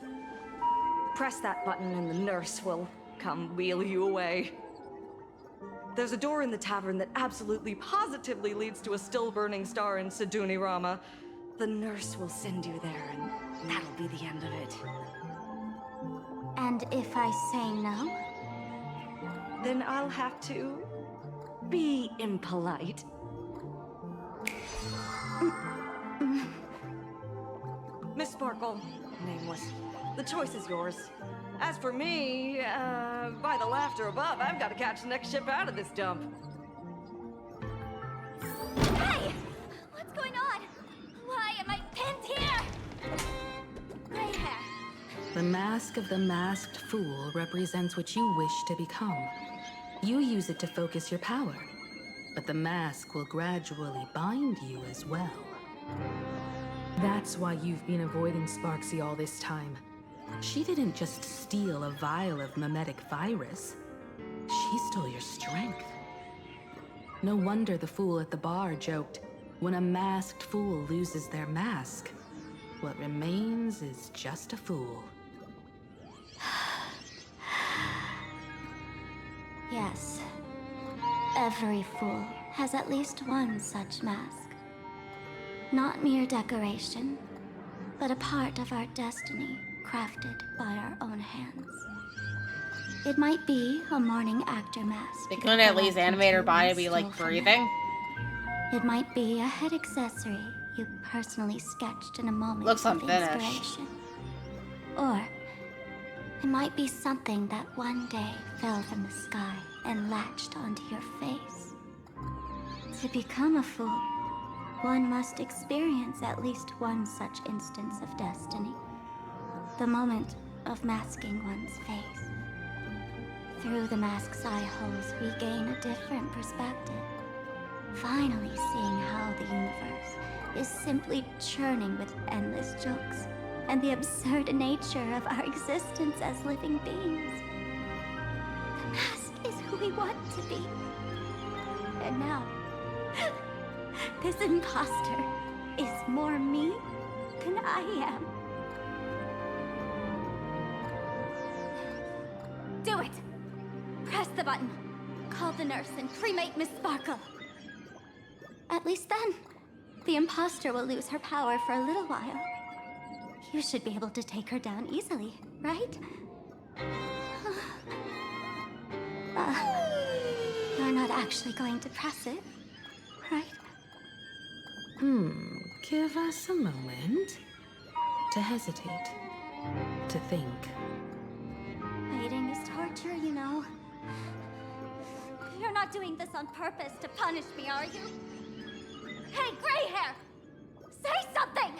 Press that button and the nurse will come wheel you away. There's a door in the tavern that absolutely positively leads to a still-burning star in Siduni Rama. The nurse will send you there, and that'll be the end of it. And if I say no? Then I'll have to be impolite. Miss Sparkle. Nameless. The choice is yours. As for me, by the laughter above, I've got to catch the next ship out of this dump. Hey! What's going on? Why am I pinned here? Gray hair. The mask of the masked fool represents what you wish to become. You use it to focus your power, but the mask will gradually bind you as well. That's why you've been avoiding Sparksy all this time. She didn't just steal a vial of mimetic virus. She stole your strength. No wonder the fool at the bar joked, when a masked fool loses their mask, what remains is just a fool. Yes. Every fool has at least one such mask. Not mere decoration, but a part of our destiny crafted by our own hands. It might be a morning actor mask. They couldn't at least animate her body to be like Stole from breathing. It might be a head accessory you personally sketched in a moment Looks of unfinished. inspiration. Or it might be something that one day fell from the sky and latched onto your face. To become a fool, one must experience at least one such instance of destiny. The moment of masking one's face. Through the mask's eye holes, we gain a different perspective. Finally seeing how the universe is simply churning with endless jokes and the absurd nature of our existence as living beings. The mask is who we want to be. And now, this imposter is more me than I am. Do it! Press the button. Call the nurse and cremate Miss Sparkle. At least then, the imposter will lose her power for a little while. You should be able to take her down easily, right? You're not actually going to press it, right? Give us a moment to hesitate, to think. Waiting is torture, you know. You're not doing this on purpose to punish me, are you? Hey, gray hair! Say something!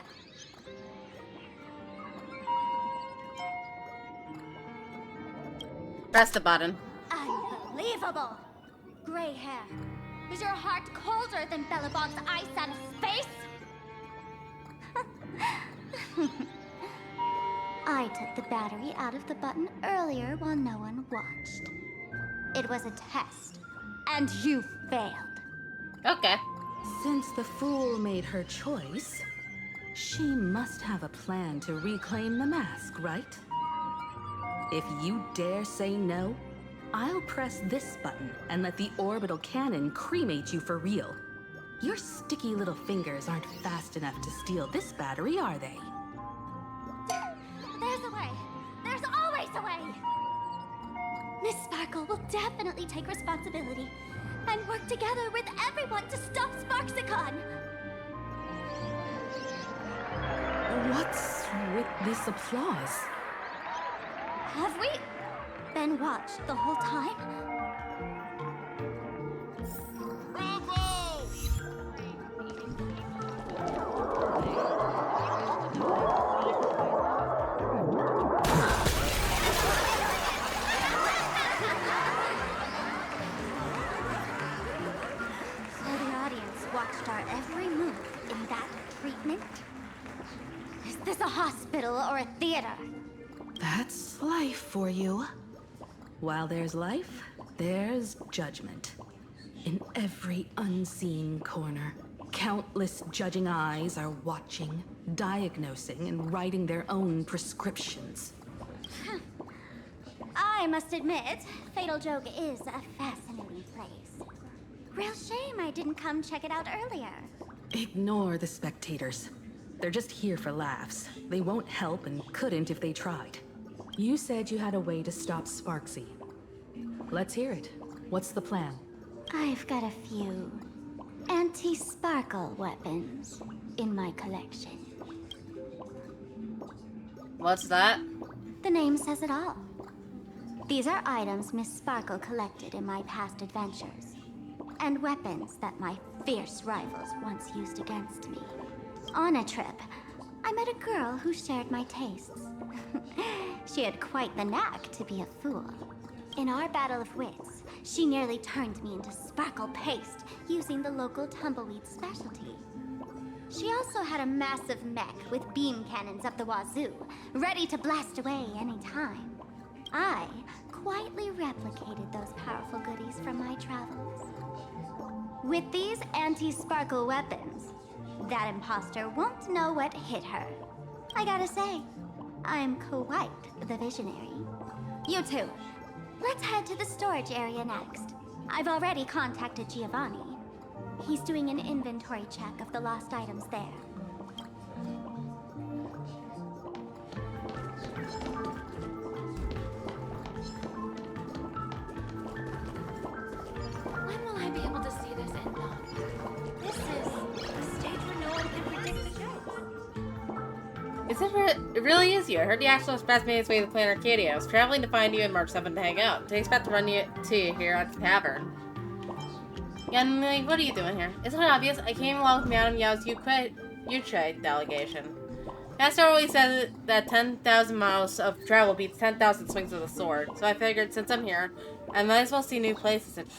Press the button. Unbelievable! Gray hair. Is your heart colder than Bellabog's ice out of space? I took the battery out of the button earlier while no one watched. It was a test, and you failed. Okay. Since the fool made her choice, she must have a plan to reclaim the mask, right? If you dare say no, I'll press this button and let the orbital cannon cremate you for real. Your sticky little fingers aren't fast enough to steal this battery, are they? There's a way. There's always a way. Miss Sparkle will definitely take responsibility and work together with everyone to stop Sparksicon. What's with this applause? Have we been watched the whole time? So the audience watched our every move in that treatment? Is this a hospital or a theater? That's life for you. While there's life, there's judgment. In every unseen corner, countless judging eyes are watching, diagnosing, and writing their own prescriptions. I must admit, Fatal Joke is a fascinating place. Real shame I didn't come check it out earlier. Ignore the spectators. They're just here for laughs. They won't help and couldn't if they tried. You said you had a way to stop Sparksy. Let's hear it. What's the plan? I've got a few anti-sparkle weapons in my collection. What's that? The name says it all. These are items Miss Sparkle collected in my past adventures, and weapons that my fierce rivals once used against me. On a trip, I met a girl who shared my tastes. She had quite the knack to be a fool. In our battle of wits, she nearly turned me into sparkle paste using the local tumbleweed specialty. She also had a massive mech with beam cannons up the wazoo, ready to blast away any time. I quietly replicated those powerful goodies from my travels. With these anti-sparkle weapons, that imposter won't know what hit her. I gotta say, I'm quite the visionary. You two, let's head to the storage area next. I've already contacted Giovanni. He's doing an inventory check of the lost items there. When will I be able to see this end on? This is a stage where no one can predict the show. It really is you. I heard the Astral Express made its way to Planet Arcadia. I was traveling to find you and March 7 to hang out. They expect to run you to you here at the tavern. Yeah, I'm like, what are you doing here? Isn't it obvious? I came along with Madame Yao's Yuche delegation. Master always says that 10,000 miles of travel beats 10,000 swings of the sword. So I figured since I'm here, I might as well see new places and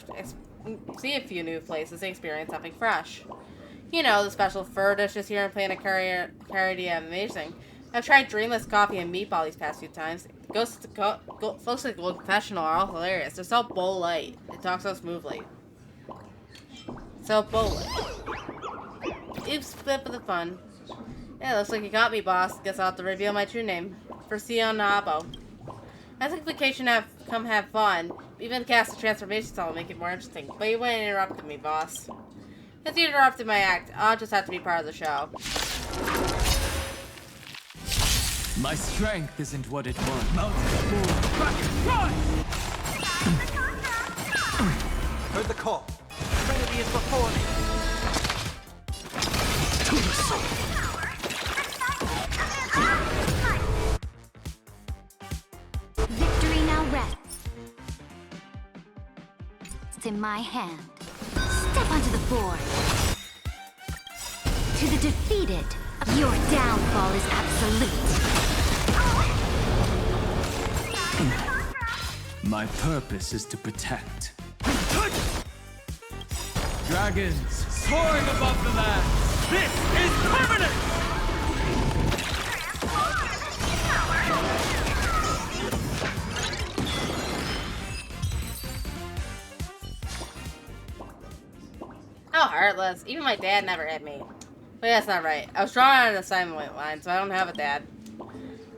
see a few new places and experience something fresh. You know, the special fur dishes here in Planet Arcadia are amazing. I've tried Dreamless Coffee and Meatball these past few times. Folks at the Gold Confessional are all hilarious. They're so bow-light. They talk so smoothly. So bow-light. Oops, flip of the fun. Yeah, looks like you got me, boss. Guess I'll have to reveal my true name. Versio Nabo. I think vacation come have fun. Even cast a transformation style will make it more interesting. But you wouldn't interrupt me, boss. If you interrupted my act, I'll just have to be part of the show. My strength isn't what it was. Mountain bull, run! Heard the call. Trinity is before me. To the sword. Victory now rests. It's in my hand. Step onto the board. To the defeated, your downfall is absolute. My purpose is to protect. Dragons soaring above the land. This is permanent! How heartless. Even my dad never hit me. But that's not right. I was drawn on an assignment line, so I don't have a dad.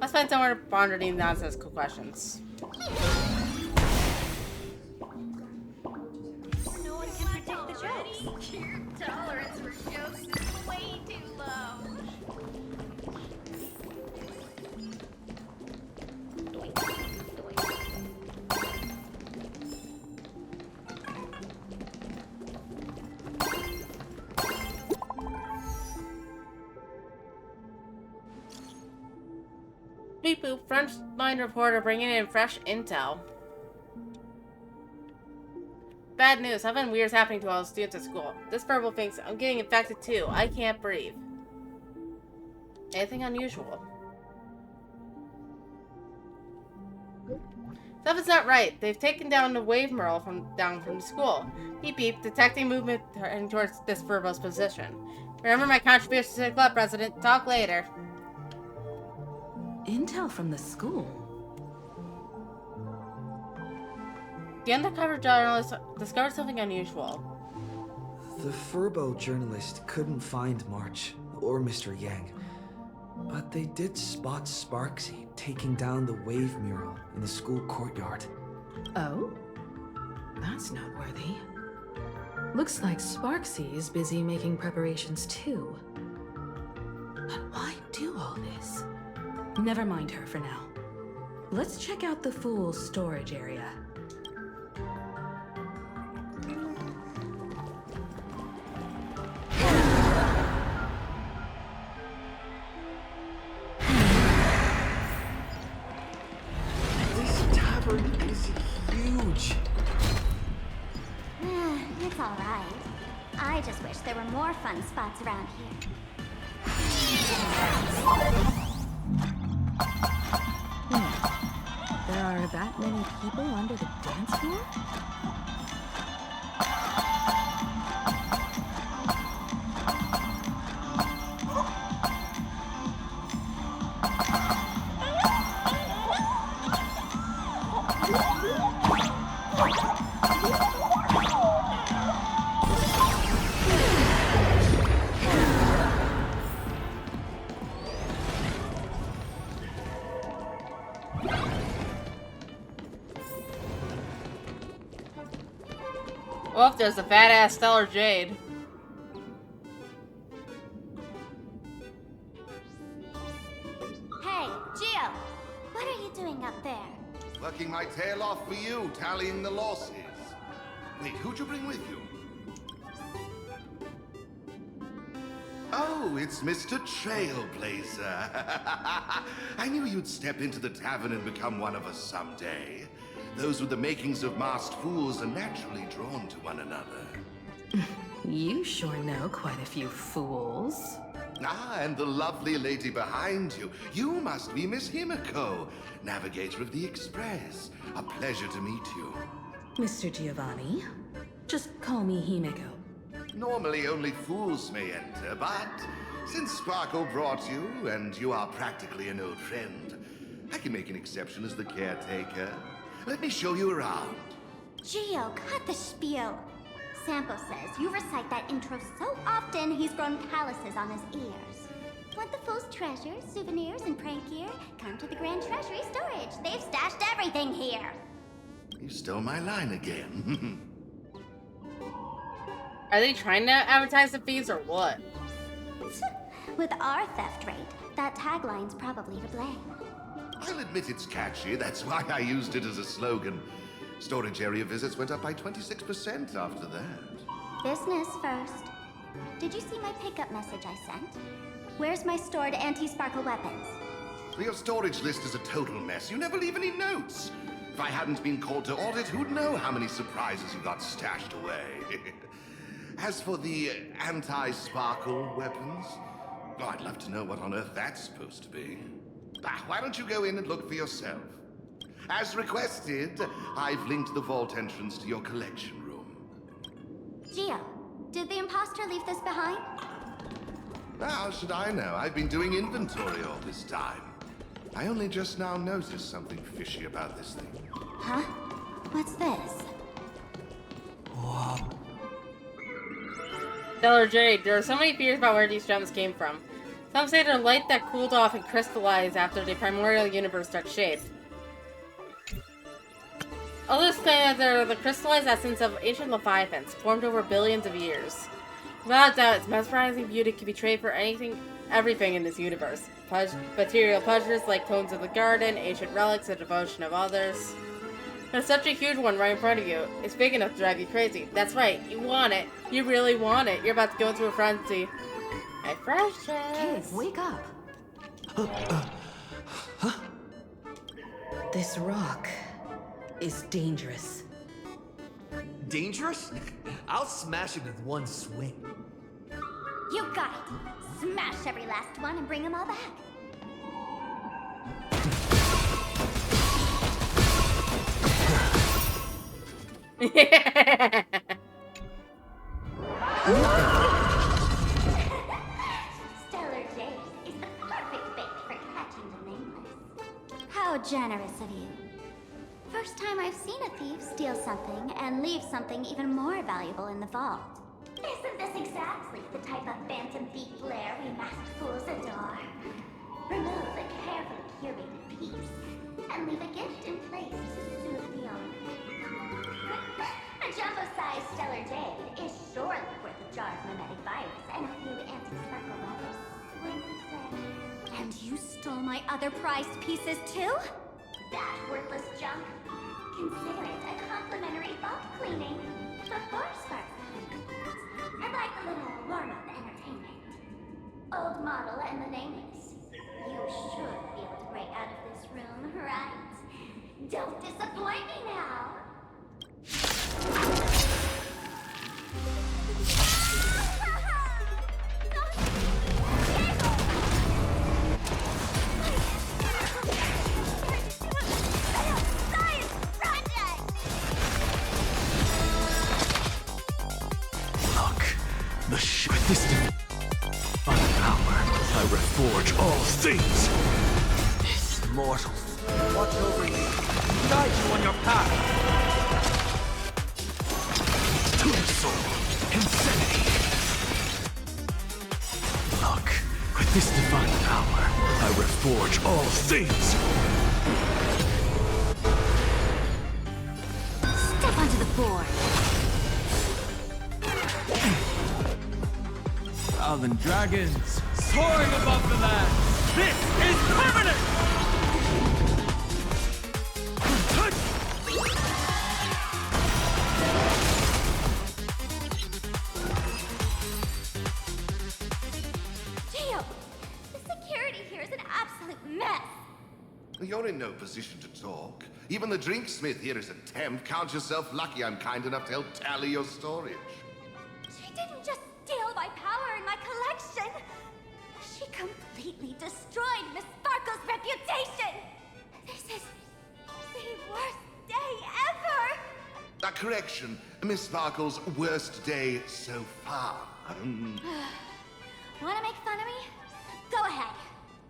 Let's find somewhere to ponder these nonsensical questions. No one can predict the jokes. Your tolerance for jokes is way too low. Beep boop, frontline reporter bringing in fresh intel. Bad news, something weird is happening to all the students at school. This purple thinks I'm getting infected too. I can't breathe. Anything unusual? Something's not right. They've taken down the wave mural from the school. Beep beep, detecting movement heading towards this Furbo's position. Remember my contribution to the club, President. Talk later. Intel from the school? The undercover journalist discovered something unusual. The Furbo journalist couldn't find March or Mr. Yang, but they did spot Sparksy taking down the wave mural in the school courtyard. Oh? That's noteworthy. Looks like Sparksy is busy making preparations too. But why do all this? Never mind her for now. Let's check out the Fool's storage area. I just wish there were more fun spots around here. There are that many people under the dance floor? Oh, there's a fat ass Stellar Jade. Hey, Gio! What are you doing up there? Working my tail off for you, tallying the losses. Wait, who'd you bring with you? Oh, it's Mr. Trailblazer. I knew you'd step into the tavern and become one of us someday. Those with the makings of masked fools are naturally drawn to one another. You sure know quite a few fools. Ah, and the lovely lady behind you. You must be Miss Himiko, navigator of the Express. A pleasure to meet you. Mr. Giovanni, just call me Himeko. Normally only fools may enter, but since Sparkle brought you, and you are practically an old friend, I can make an exception as the caretaker. Let me show you around. Gio, cut the spiel. Sampo says you recite that intro so often he's grown calluses on his ears. Want the fool's treasures, souvenirs, and prank gear? Come to the Grand Treasury Storage. They've stashed everything here. You stole my line again. Are they trying to advertise the fees or what? With our theft rate, that tagline's probably to blame. I'll admit it's catchy. That's why I used it as a slogan. Storage area visits went up by 26% after that. Business first. Did you see my pickup message I sent? Where's my stored anti-sparkle weapons? Your storage list is a total mess. You never leave any notes. If I hadn't been called to audit, who'd know how many surprises you got stashed away? As for the anti-sparkle weapons, oh, I'd love to know what on earth that's supposed to be. Why don't you go in and look for yourself? As requested, I've linked the vault entrance to your collection room. Gio, did the imposter leave this behind? How should I know? I've been doing inventory all this time. I only just now noticed something fishy about this thing. Huh? What's this? Stellar Jade, there are so many fears about where these gems came from. Some say they're light that cooled off and crystallized after the primordial universe took shape. Others claim that they're the crystallized essence of ancient leviathans, formed over billions of years. Without a doubt, its mesmerizing beauty can be traded for everything in this universe. Material pleasures like tones of the garden, ancient relics, the devotion of others. There's such a huge one right in front of you. It's big enough to drive you crazy. That's right, you want it. You really want it. You're about to go into a frenzy. My precious. Kid, wake up. This rock is dangerous. Dangerous? I'll smash it with one swing. You got it. Smash every last one and bring them all back. Stellar Jade is the perfect bait for catching the nameless. How generous of you. First time I've seen a thief steal something and leave something even more valuable in the vault. Isn't this exactly the type of phantom thief flair we masked fools adore? Remove a carefully curated piece and leave a gift in place to soothe the owner. A jumbo-sized Stellar Jade is surely worth a jar of mimetic virus and a few anti-sparkle letters, wouldn't you say? And you stole my other prized pieces too? That worthless junk? Consider it a complimentary vault cleaning before sparkling. I'd like a little warm-up entertainment. Old model and the nameless. You should be able to break out of this room, right? Don't disappoint me now. With this divine power, I reforge all things. Mortals, watch over you. Guide you on your path. Tomb soul, insanity. Look, with this divine power, I reforge all things. Step onto the board. Thousand dragons, soaring above the land. This is permanent! Gio, the security here is an absolute mess. You're in no position to talk. Even the drinksmith here is a temp. Count yourself lucky I'm kind enough to help tally your storage. She didn't just steal my power and my collection. She completely destroyed Miss Sparkle's reputation. This is the worst day ever. A correction. Miss Sparkle's worst day so far. Wanna make fun of me? Go ahead.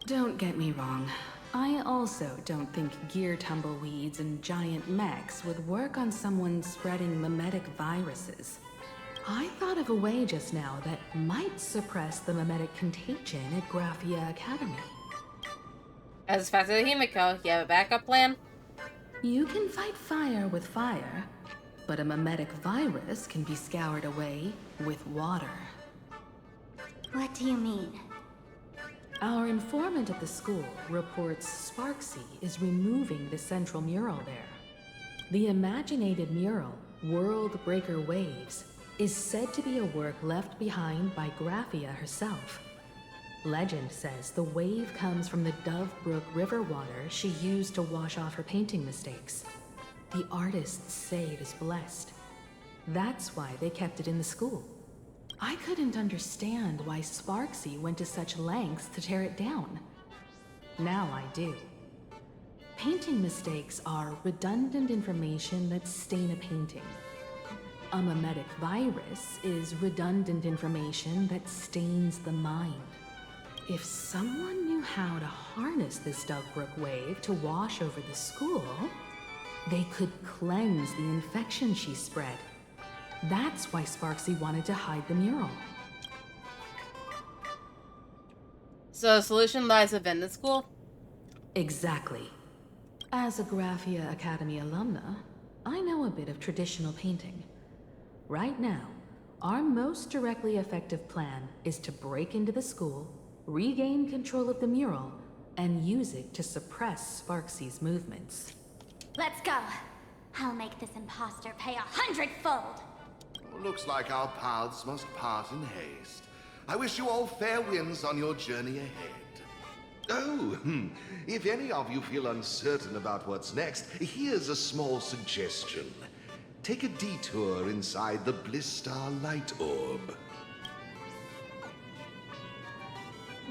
Don't get me wrong. I also don't think gear tumbleweeds and giant mechs would work on someone spreading mimetic viruses. I thought of a way just now that might suppress the mimetic contagion at Graphia Academy. As fast as Himiko, you have a backup plan? You can fight fire with fire, but a mimetic virus can be scoured away with water. What do you mean? Our informant at the school reports Sparksy is removing the central mural there. The imaginated mural, World Breaker Waves, is said to be a work left behind by Graphia herself. Legend says the wave comes from the Dove Brook river water she used to wash off her painting mistakes. The artists say it is blessed. That's why they kept it in the school. I couldn't understand why Sparksy went to such lengths to tear it down. Now I do. Painting mistakes are redundant information that stain a painting. A mimetic virus is redundant information that stains the mind. If someone knew how to harness this Dovebrook wave to wash over the school, they could cleanse the infection she spread. That's why Sparksy wanted to hide the mural. So the solution lies within the school? Exactly. As a Graphia Academy alumna, I know a bit of traditional painting. Right now, our most directly effective plan is to break into the school, regain control of the mural, and use it to suppress Sparksy's movements. Let's go. I'll make this imposter pay 100-fold. Looks like our paths must part in haste. I wish you all fair winds on your journey ahead. Oh, if any of you feel uncertain about what's next, here's a small suggestion. Take a detour inside the Blistar Light Orb.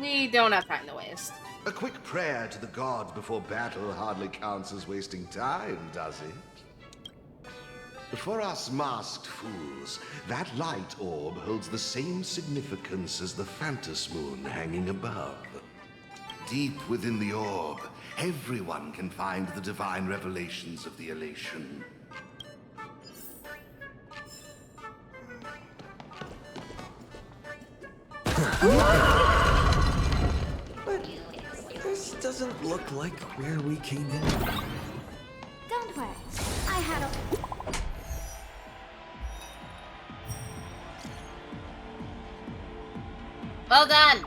We don't have time to waste. A quick prayer to the gods before battle hardly counts as wasting time, does it? For us masked fools, that light orb holds the same significance as the Phantos Moon hanging above. Deep within the orb, everyone can find the divine revelations of the elation. But this doesn't look like where we came in. Don't worry. I had a... Well done!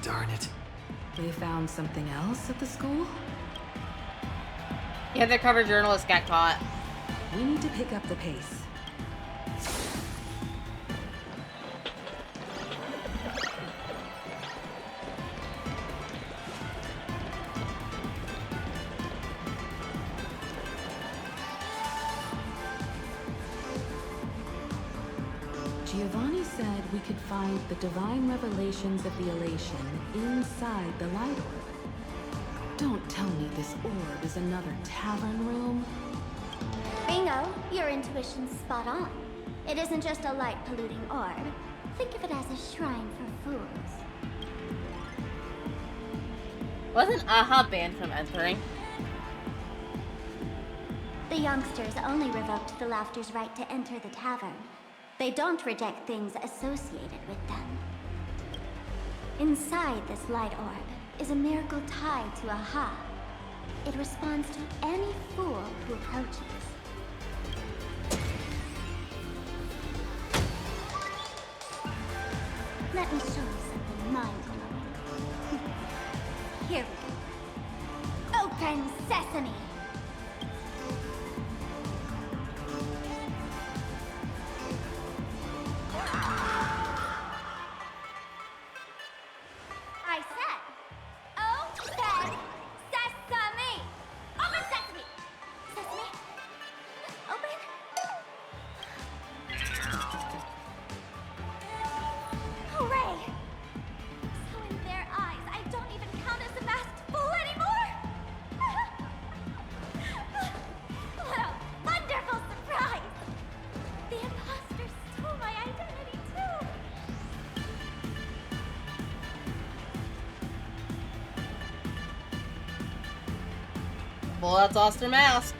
darn it. They found something else at the school? Yeah, the cover journalist got caught. We need to pick up the pace. Giovanni said we could find the divine revelations of the elation inside the light orb. Don't tell me this orb is another tavern room. Bingo, your intuition's spot on. It isn't just a light-polluting orb. Think of it as a shrine for fools. Wasn't Aha banned from entering? The youngsters only revoked the Laughter's right to enter the tavern. They don't reject things associated with them. Inside this light orb is a miracle tied to Aha. It responds to any fool who approaches. Let me show you something mind-blowing. Here we go. Open sesame! I said, open sesame! Open sesame! Sesame? Open? Hooray! So in their eyes, I don't even count as a masked fool anymore! What a wonderful surprise! The imposter stole my identity too! Well, that's lost her mask.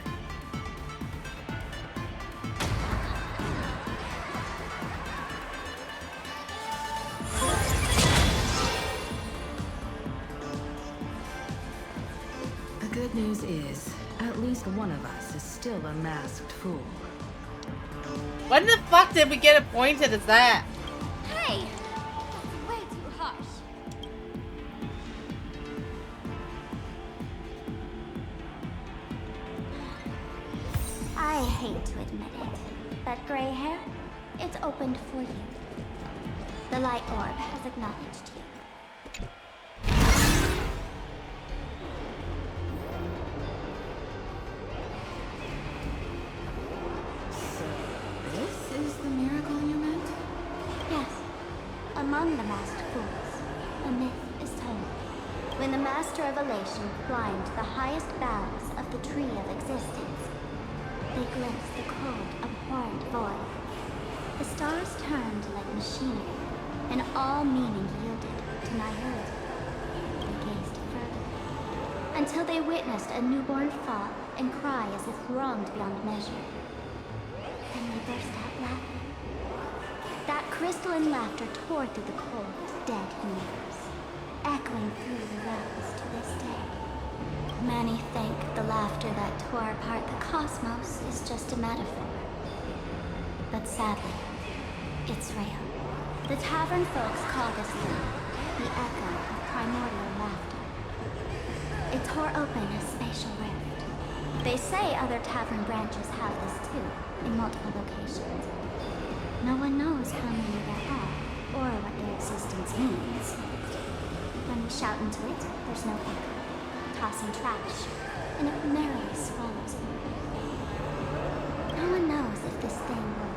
The good news is, at least one of us is still a masked fool. When the fuck did we get appointed as that? Hey! That's way too harsh. I hate to admit it, but gray hair, it's opened for you. The light orb has acknowledged you. This is the miracle you meant? Yes. Among the masked fools, a myth is told. When the Master of Elation climbed the highest boughs of the Tree of Existence, they glimpsed the cold, abhorrent void. The stars turned like machinery, and all meaning yielded to nihility. They gazed further, until they witnessed a newborn fall and cry as if wronged beyond measure. Then they burst out laughing. That crystalline laughter tore through the cold, dead universe, echoing through the realms to this day. Many think the laughter that tore apart the cosmos is just a metaphor. But sadly, it's real. The tavern folks call this laugh the echo of primordial laughter. It tore open a spatial rift. They say other tavern branches have this too, in multiple locations. No one knows how many there are, or what their existence means. When we shout into it, there's no echo. Tossing trash, and it merrily swallows them. No one knows if this thing will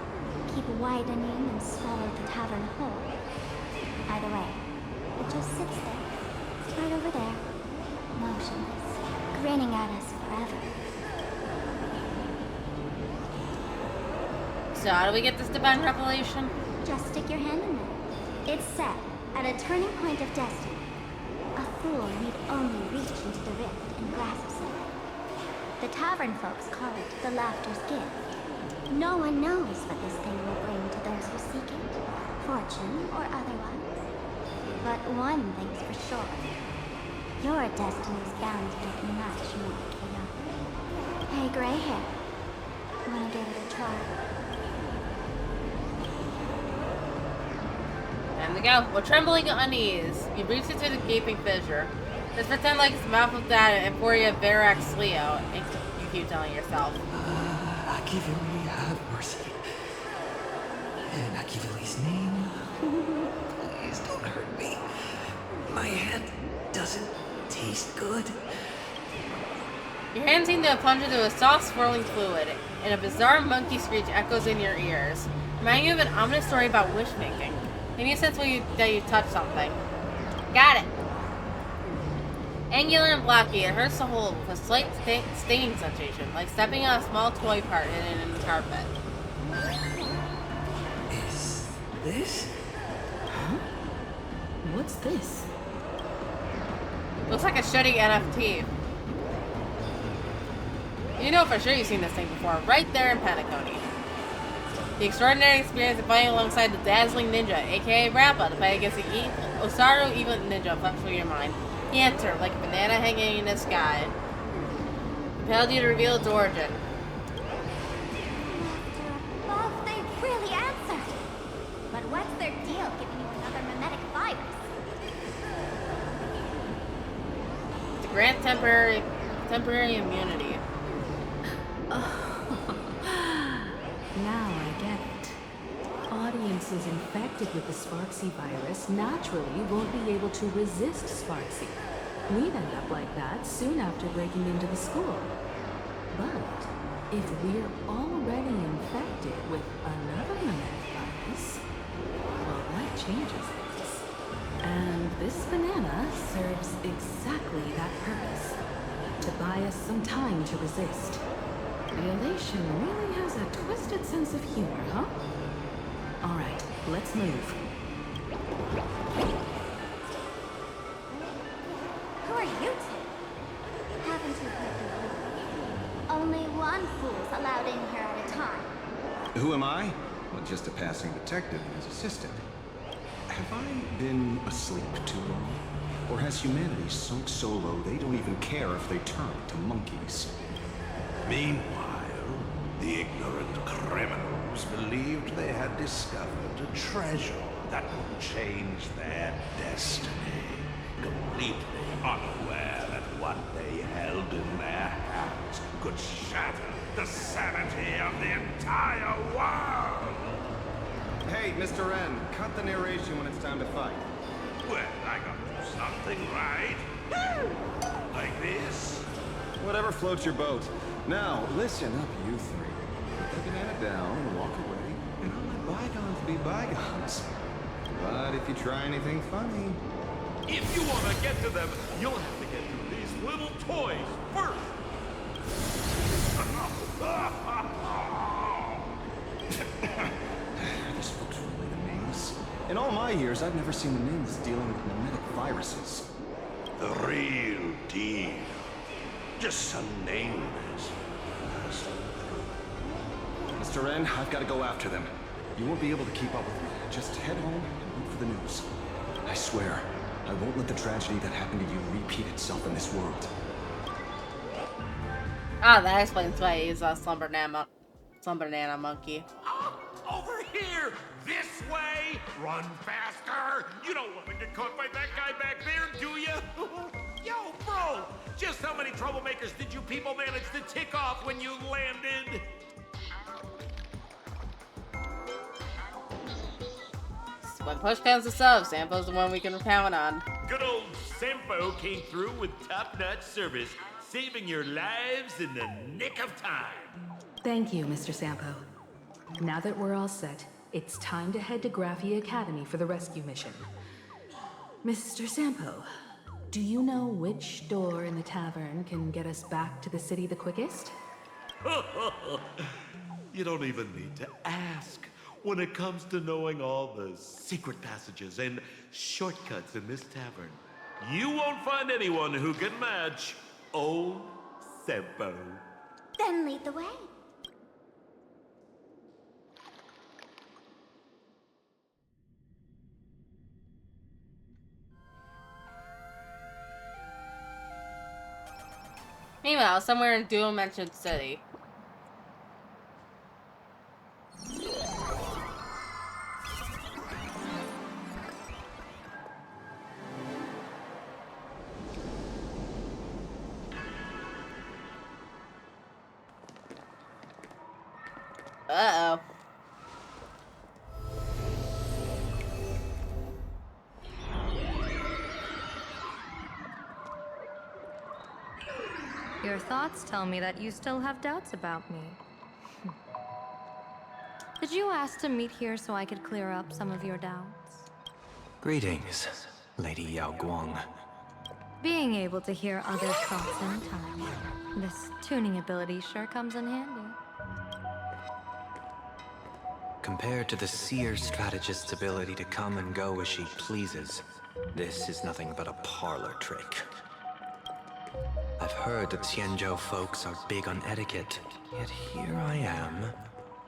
keep widening and swallow the tavern whole. Either way, it just sits there, right over there, motionless, grinning at us forever. So how do we get this divine revelation? Just stick your hand in there. It's set at a turning point of destiny. A fool need only reach into the rift and grasp something. The tavern folks call it the Laughter's Gift. No one knows what this thing will bring to those who seek it, fortune or otherwise. But one thing's for sure. Your destiny's bound to get much more chaotic. Hey, gray hair. Wanna give it a try? And to go. With trembling unease, you reach into the gaping fissure. Just pretend like it's mouth of data and Emporia Verax Leo, and you keep telling yourself. Akivili, have mercy. In Akivili's name, please don't hurt me. My head doesn't taste good. Your hand seems to have plunged into a soft, swirling fluid, and a bizarre monkey screech echoes in your ears, reminding you of an ominous story about wish-making. Maybe a sense that you touched something. Got it! Angular and blocky, it hurts to hold with a slight stinging sensation, like stepping on a small toy part in a carpet. Is this? Huh? What's this? Looks like a shitty NFT. You know for sure you've seen this thing before, right there in Penacony. The extraordinary experience of fighting alongside the dazzling ninja, aka Rappa, to fight against the Osaru evil ninja flashed through your mind. He answered, like a banana hanging in the sky. Compelled you to reveal its origin. Both, they really answered. But what's their deal giving you another mimetic virus? To grant temporary immunity. Now I get it. Audiences infected with the Sparksy virus naturally won't be able to resist Sparksy. We'd end up like that soon after breaking into the school. But if we're already infected with another mimetic virus, well, that changes things. And this banana serves exactly that purpose. To buy us some time to resist. The elation really has a twisted sense of humor, huh? Alright, let's move. Who are you two? Haven't you heard the rule? Only one fool's allowed in here at a time. Who am I? Well, just a passing detective and his assistant. Have I been asleep too long? Or has humanity sunk so low they don't even care if they turn to monkeys? Meanwhile, the ignorant criminals believed they had discovered a treasure that would change their destiny, completely unaware that what they held in their hands could shatter the sanity of the entire world! Hey, Mr. N, cut the narration when it's time to fight. Well, I got to do something right. Like this? Whatever floats your boat. Now, listen up, you three. Put that banana down and walk away, and I'll let bygones be bygones. But if you try anything funny... If you want to get to them, you'll have to get through these little toys first. These folks really the names? In all my years, I've never seen the names dealing with mimetic viruses. The real deal. Just some nameless. Mr. N, I've got to go after them. You won't be able to keep up with me. Just head home and wait for the news. I swear, I won't let the tragedy that happened to you repeat itself in this world. Ah, that explains why he's a slumber banana monkey. Over here! This way! Run faster! You don't want to get caught by that guy back there, do you? Yo, bro! Just how many troublemakers did you people manage to tick off when you landed? When push comes to shove, Sampo's the one we can count on. Good old Sampo came through with top-notch service, saving your lives in the nick of time. Thank you, Mr. Sampo. Now that we're all set, it's time to head to Graphia Academy for the rescue mission. Mr. Sampo, do you know which door in the tavern can get us back to the city the quickest? You don't even need to ask. When it comes to knowing all the secret passages and shortcuts in this tavern, you won't find anyone who can match old Sampo. Then lead the way. Meanwhile, somewhere in Dual-Mentioned City. Your thoughts tell me that you still have doubts about me. Did you ask to meet here so I could clear up some of your doubts? Greetings, Lady Yao Guang. Being able to hear others' thoughts in time. This tuning ability sure comes in handy. Compared to the seer strategist's ability to come and go as she pleases, this is nothing but a parlor trick. I've heard that Xianzhou folks are big on etiquette, yet here I am,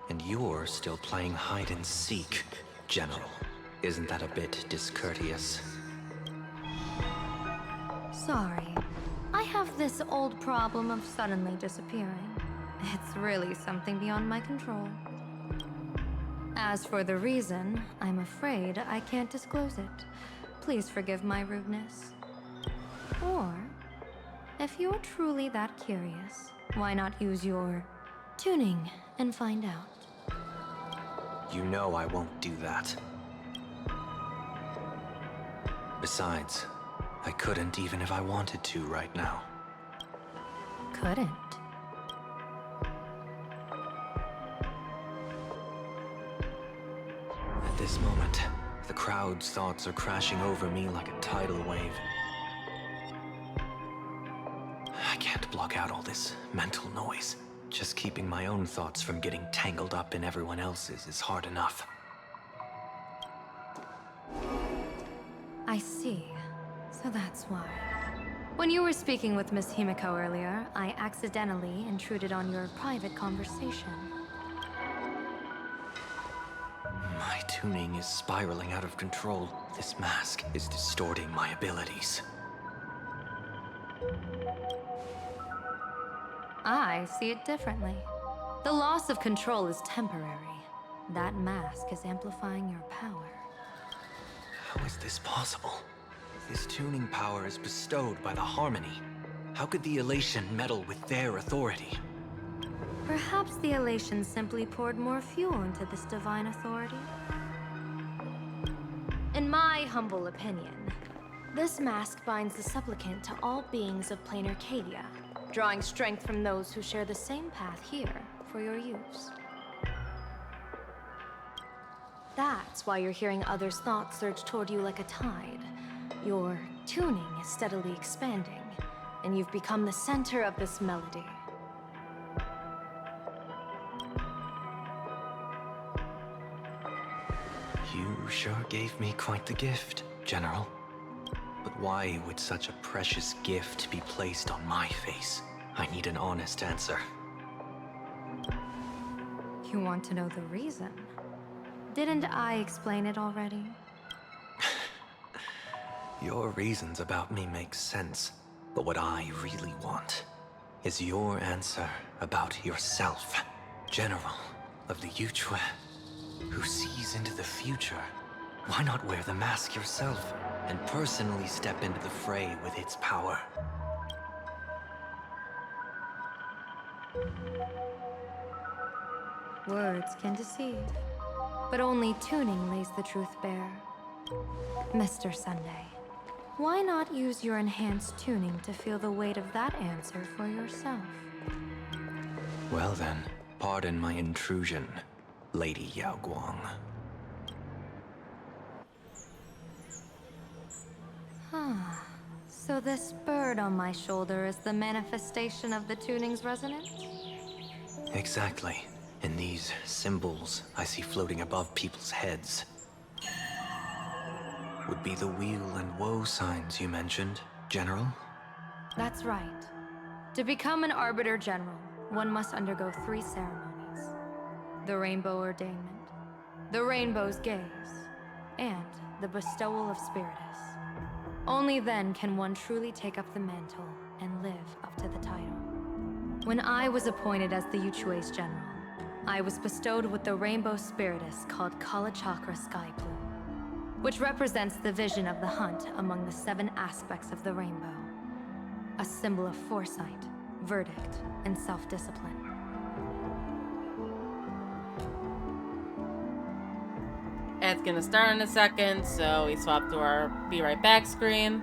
and you're still playing hide and seek, General. Isn't that a bit discourteous? Sorry. I have this old problem of suddenly disappearing. It's really something beyond my control. As for the reason, I'm afraid I can't disclose it. Please forgive my rudeness. Or, if you're truly that curious, why not use your tuning and find out? You know I won't do that. Besides, I couldn't even if I wanted to right now. Couldn't? At this moment, the crowd's thoughts are crashing over me like a tidal wave. I can't block out all this mental noise. Just keeping my own thoughts from getting tangled up in everyone else's is hard enough. I see. So that's why. When you were speaking with Miss Himiko earlier, I accidentally intruded on your private conversation. My tuning is spiraling out of control. This mask is distorting my abilities. I see it differently. The loss of control is temporary. That mask is amplifying your power. How is this possible? This tuning power is bestowed by the Harmony. How could the Elation meddle with their authority? Perhaps the Elation simply poured more fuel into this divine authority? In my humble opinion, this mask binds the supplicant to all beings of plain Arcadia, drawing strength from those who share the same path here for your use. That's why you're hearing others' thoughts surge toward you like a tide. Your tuning is steadily expanding, and you've become the center of this melody. You sure gave me quite the gift, General. But why would such a precious gift be placed on my face? I need an honest answer. You want to know the reason? Didn't I explain it already? Your reasons about me make sense, but what I really want is your answer about yourself, General of the Yuchue, who sees into the future. Why not wear the mask yourself and personally step into the fray with its power? Words can deceive, but only tuning lays the truth bare. Mr. Sunday, why not use your enhanced tuning to feel the weight of that answer for yourself? Well then, pardon my intrusion, Lady Yao Guang. So this bird on my shoulder is the manifestation of the tuning's resonance? Exactly. And these symbols I see floating above people's heads would be the weal and woe signs you mentioned, General? That's right. To become an Arbiter General, one must undergo 3 ceremonies. The Rainbow Ordainment, the Rainbow's Gaze, and the Bestowal of Spiritus. Only then can one truly take up the mantle and live up to the title. When I was appointed as the Yuchue's General, I was bestowed with the Rainbow Spiritus called Kalachakra Sky Plume, which represents the vision of the hunt among the 7 aspects of the rainbow. A symbol of foresight, verdict, and self-discipline. It's gonna start in a second, so we swap to our be right back screen.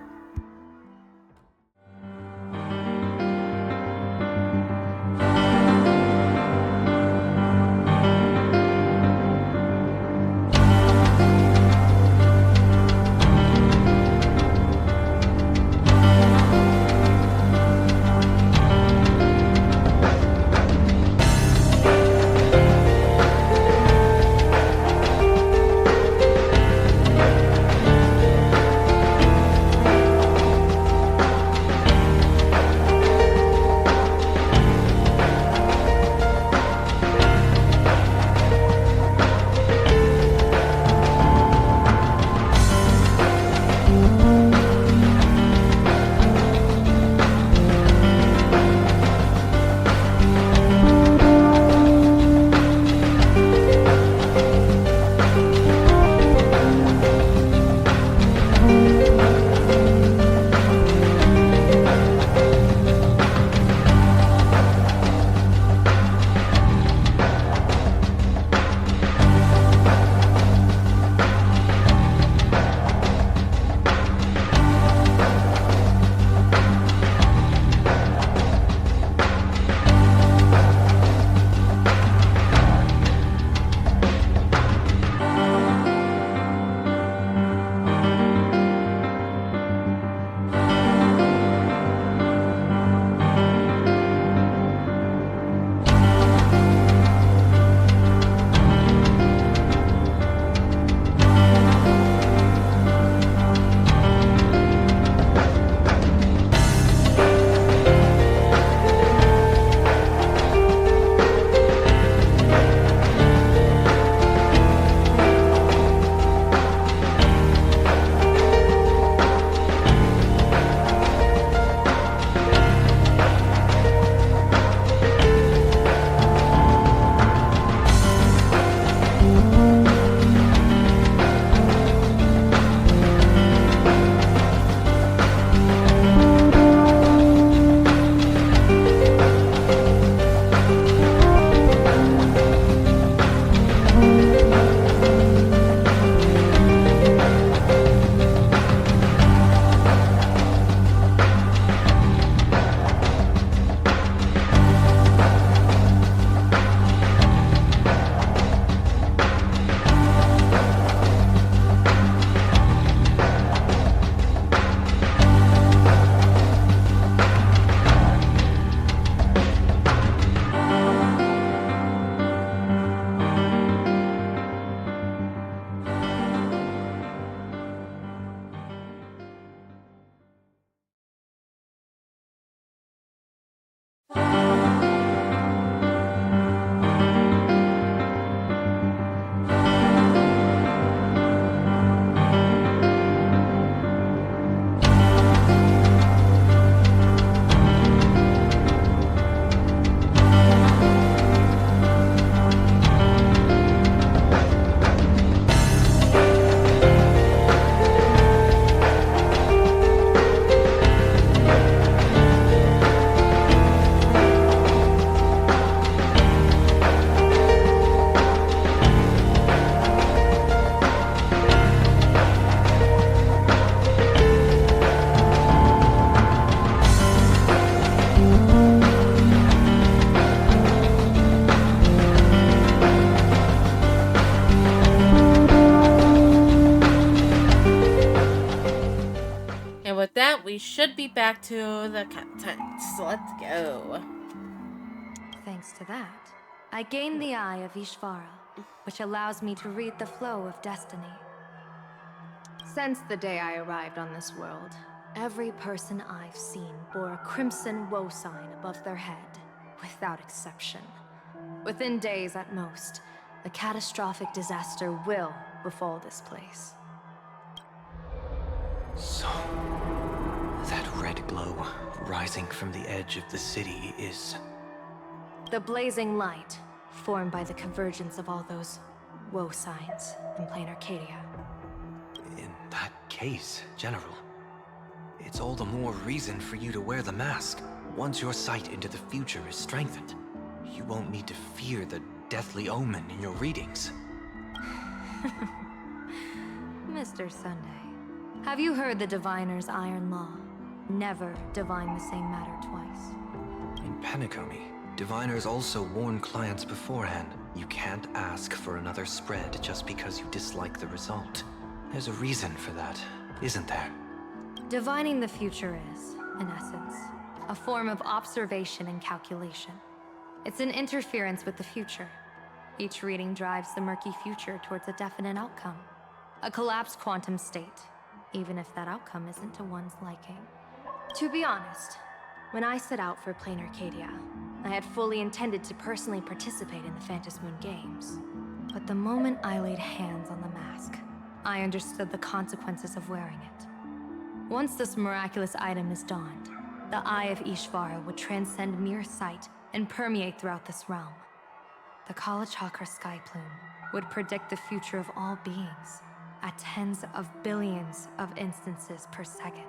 that, we should be back to the content. So let's go. Thanks to that, I gained the Eye of Ishvara, which allows me to read the flow of destiny. Since the day I arrived on this world, every person I've seen bore a crimson woe sign above their head, without exception. Within days at most, a catastrophic disaster will befall this place. So, that red glow rising from the edge of the city is... The blazing light, formed by the convergence of all those woe signs in plain Arcadia. In that case, General, it's all the more reason for you to wear the mask. Once your sight into the future is strengthened, you won't need to fear the deathly omen in your readings. Mr. Sunday, have you heard the Diviner's iron law? Never divine the same matter twice. In Penecomi, diviners also warn clients beforehand. You can't ask for another spread just because you dislike the result. There's a reason for that, isn't there? Divining the future is, in essence, a form of observation and calculation. It's an interference with the future. Each reading drives the murky future towards a definite outcome. A collapsed quantum state, even if that outcome isn't to one's liking. To be honest, when I set out for plain Arcadia, I had fully intended to personally participate in the Phantom Moon Games. But the moment I laid hands on the mask, I understood the consequences of wearing it. Once this miraculous item is donned, the Eye of Ishvara would transcend mere sight and permeate throughout this realm. The Kalachakra sky plume would predict the future of all beings at tens of billions of instances per second.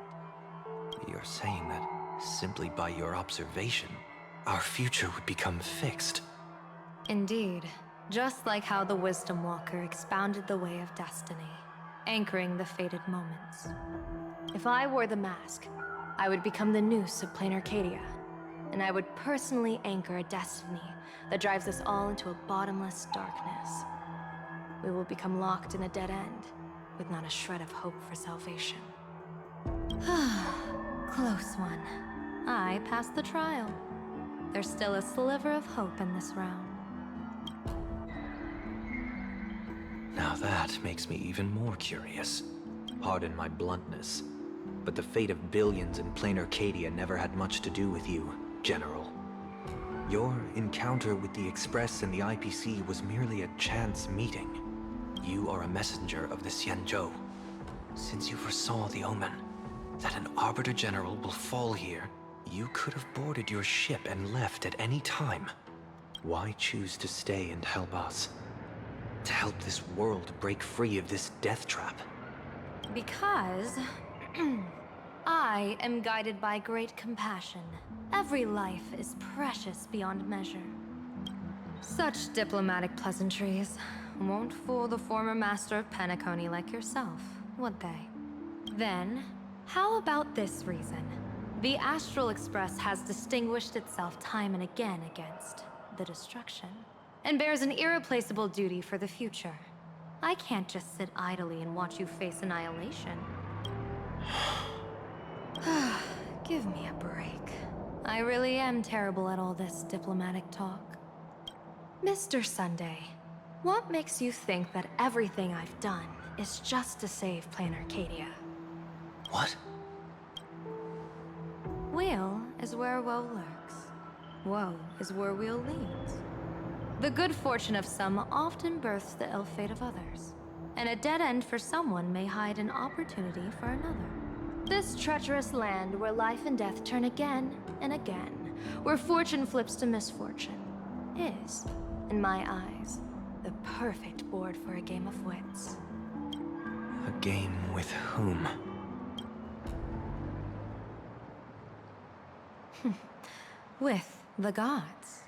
You're saying that simply by your observation, our future would become fixed. Indeed, just like how the Wisdom Walker expounded the way of destiny, anchoring the fated moments. If I wore the mask, I would become the noose of plain Arcadia, and I would personally anchor a destiny that drives us all into a bottomless darkness. We will become locked in a dead end, with not a shred of hope for salvation. Close one. I passed the trial. There's still a sliver of hope in this round. Now that makes me even more curious. Pardon my bluntness, but the fate of billions in plain Arcadia never had much to do with you, General. Your encounter with the Express and the IPC was merely a chance meeting. You are a messenger of the Xianzhou. Since you foresaw the omen, that an Arbiter General will fall here, you could have boarded your ship and left at any time. Why choose to stay and help us? To help this world break free of this death trap? Because I am guided by great compassion. Every life is precious beyond measure. Such diplomatic pleasantries won't fool the former master of Penacony like yourself, would they? Then, how about this reason? The Astral Express has distinguished itself time and again against the destruction, and bears an irreplaceable duty for the future. I can't just sit idly and watch you face annihilation. Give me a break. I really am terrible at all this diplomatic talk. Mr. Sunday, what makes you think that everything I've done is just to save plain Arcadia? What? Weal is where woe lurks. Woe is where weal leads. The good fortune of some often births the ill fate of others, and a dead end for someone may hide an opportunity for another. This treacherous land where life and death turn again and again, where fortune flips to misfortune, is, in my eyes, the perfect board for a game of wits. A game with whom? With the gods.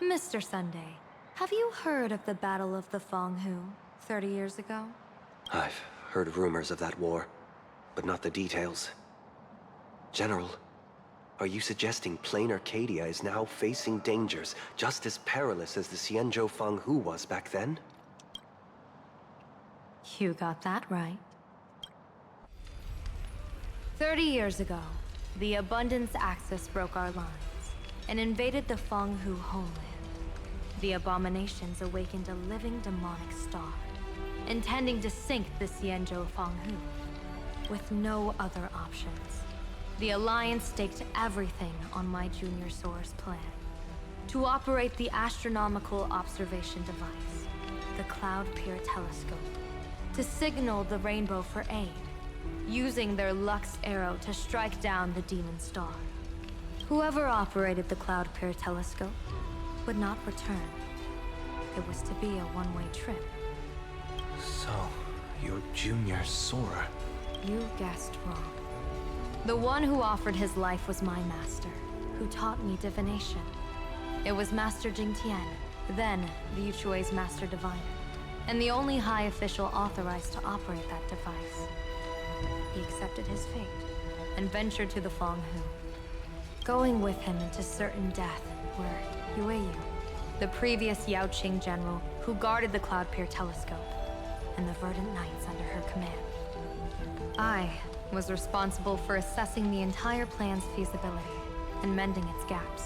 Mr. Sunday, have you heard of the Battle of the Fonghu 30 years ago? I've heard rumors of that war, but not the details. General, are you suggesting plain Arcadia is now facing dangers just as perilous as the Xianzhou Fonghu was back then? You got that right. 30 years ago, the Abundance Axis broke our lines and invaded the Fenghu homeland. The abominations awakened a living demonic star, intending to sink the Xianzhou Fenghu. With no other options, the Alliance staked everything on my junior Soar's plan. To operate the astronomical observation device, the Cloud Pier telescope, to signal the rainbow for aid, using their Lux arrow to strike down the demon star. Whoever operated the Cloud Pier telescope would not return. It was to be a one-way trip. So, your junior Sora. You guessed wrong. The one who offered his life was my master, who taught me divination. It was Master Jingtian, then the Yuchui's Master Diviner, and the only high official authorized to operate that device. He accepted his fate and ventured to the Fenghu. Going with him into certain death were Yueyu, the previous Yaoqing general who guarded the Cloud Pier telescope, and the Verdant Knights under her command. I was responsible for assessing the entire plan's feasibility and mending its gaps.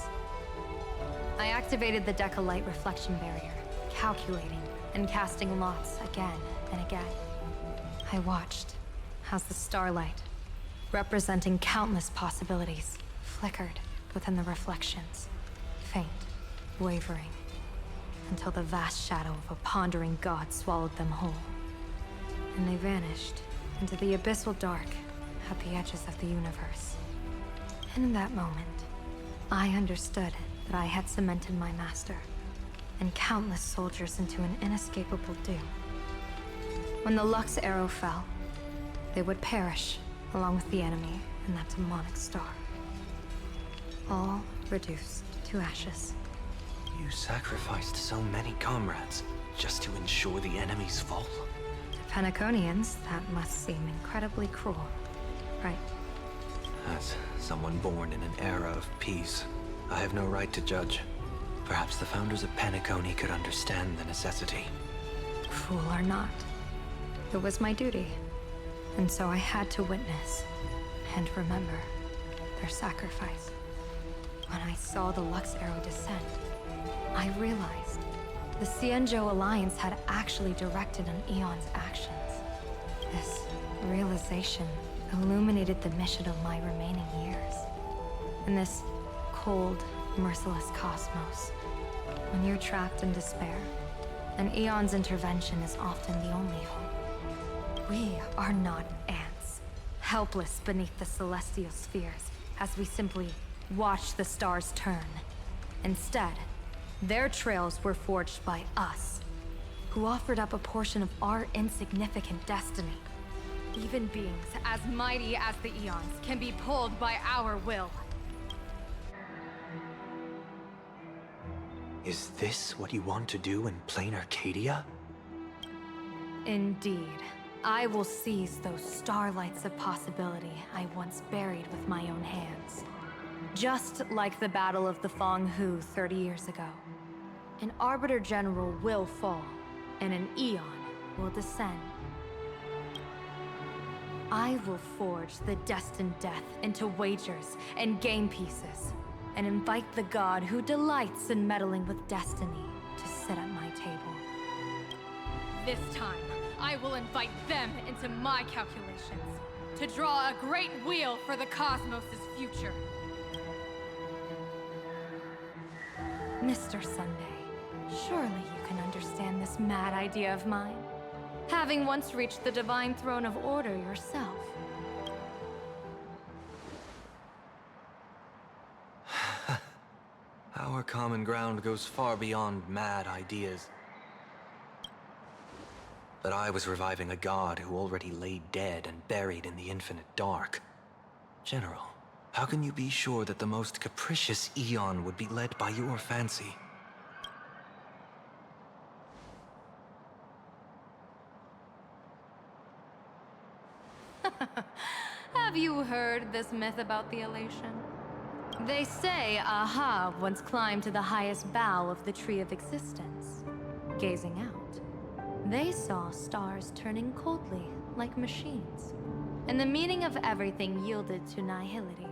I activated the Decalite reflection barrier, calculating and casting lots again and again. I watched as the starlight, representing countless possibilities, flickered within the reflections, faint, wavering, until the vast shadow of a pondering god swallowed them whole. And they vanished into the abyssal dark at the edges of the universe. And in that moment, I understood that I had cemented my master and countless soldiers into an inescapable doom. When the Lux arrow fell, they would perish along with the enemy and that demonic star. All reduced to ashes. You sacrificed so many comrades just to ensure the enemy's fall. To Penaconians, that must seem incredibly cruel, right? As someone born in an era of peace, I have no right to judge. Perhaps the founders of Penacony could understand the necessity. Fool or not, it was my duty. And so I had to witness and remember their sacrifice. When I saw the Lux arrow descend, I realized the Xianzhou Alliance had actually directed an Eon's actions. This realization illuminated the mission of my remaining years. In this cold, merciless cosmos, when you're trapped in despair, an Eon's intervention is often the only hope. We are not ants, helpless beneath the celestial spheres as we simply watch the stars turn. Instead, their trails were forged by us, who offered up a portion of our insignificant destiny. Even beings as mighty as the Eons can be pulled by our will. Is this what you want to do in plain Arcadia? Indeed. I will seize those starlights of possibility I once buried with my own hands. Just like the Battle of the Fenghu 30 years ago. An Arbiter General will fall, and an Eon will descend. I will forge the destined death into wagers and game pieces, and invite the god who delights in meddling with destiny to sit at my table. This time, I will invite them into my calculations, to draw a great wheel for the cosmos' future. Mr. Sunday, surely you can understand this mad idea of mine, having once reached the divine throne of order yourself. Our common ground goes far beyond mad ideas. But I was reviving a god who already lay dead and buried in the infinite dark. General, how can you be sure that the most capricious Eon would be led by your fancy? Have you heard this myth about the elation? They say Aha once climbed to the highest bough of the Tree of Existence. Gazing out, they saw stars turning coldly like machines. and the meaning of everything yielded to nihility.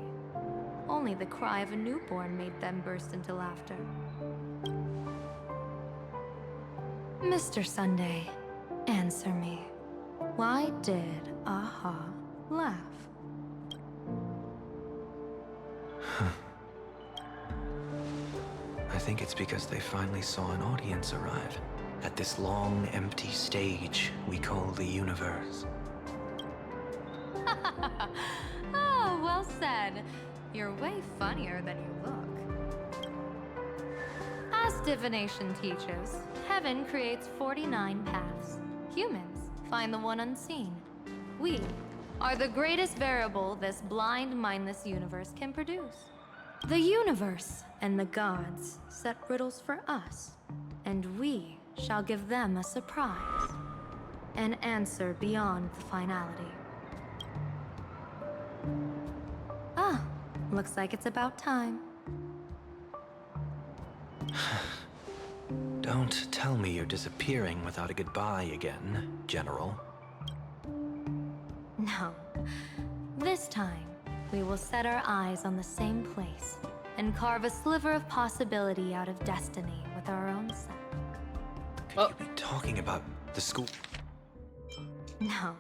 Only the cry of a newborn made them burst into laughter. Mr. Sunday, answer me. Why did Aha laugh? I think it's because they finally saw an audience arrive at this long, empty stage we call the universe. Oh, well said. You're way funnier than you look. As divination teaches, heaven creates 49 paths. Humans find the one unseen. We are the greatest variable this blind, mindless universe can produce. The universe and the gods set riddles for us, and we shall give them a surprise. An answer beyond the finality. Ah, looks like it's about time. Don't tell me you're disappearing without a goodbye again, General. No. This time, we will set our eyes on the same place and carve a sliver of possibility out of destiny with our own sight. Could you be talking about the school? No.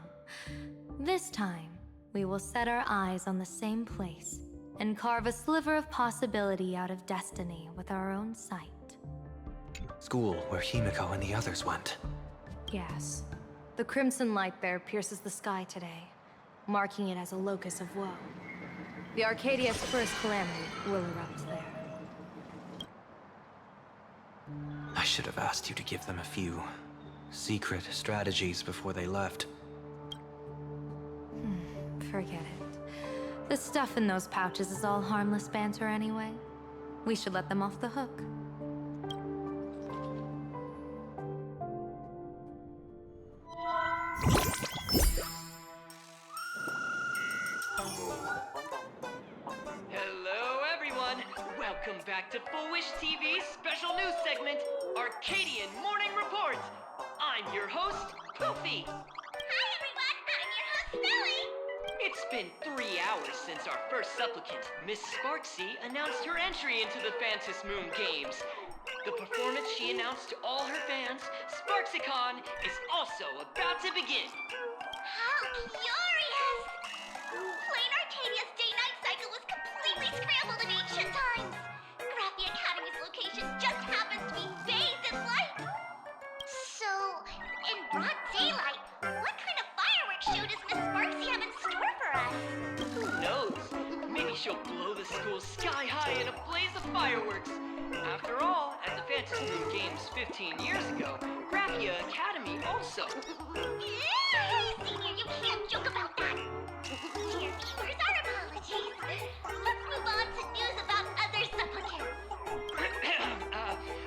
This time, we will set our eyes on the same place and carve a sliver of possibility out of destiny with our own sight. School where Himiko and the others went. Yes. The crimson light there pierces the sky today, marking it as a locus of woe. The Arcadia's first calamity will erupt there. I should have asked you to give them a few secret strategies before they left. Forget it. The stuff in those pouches is all harmless banter anyway. We should let them off the hook. Hello, everyone. Welcome back to Full Wish TV's special news segment, Arcadian Morning Report. I'm your host, Poofy. Hi, everyone. I'm your host, Smelly. It's been 3 hours since our first supplicant, Miss Sparksy, announced her entry into the Phantom Moon Games. The performance she announced to all her fans, SparksyCon, is also about to begin. How curious! Plain Arcadia's day-night cycle was completely scrambled in ancient times. Graphia Academy's location just happens to be bathed in light. So, in broad daylight, what kind of fireworks show does Miss Sparksy have in store for us? Who knows? Maybe she'll blow the school sky high in a blaze of fireworks. After all, at the Phantom Moon Games 15 years ago, Graphia Academy also. Hey, Senior, you can't joke about that. Dear viewers, our apologies. Let's move on to news about other supplicants.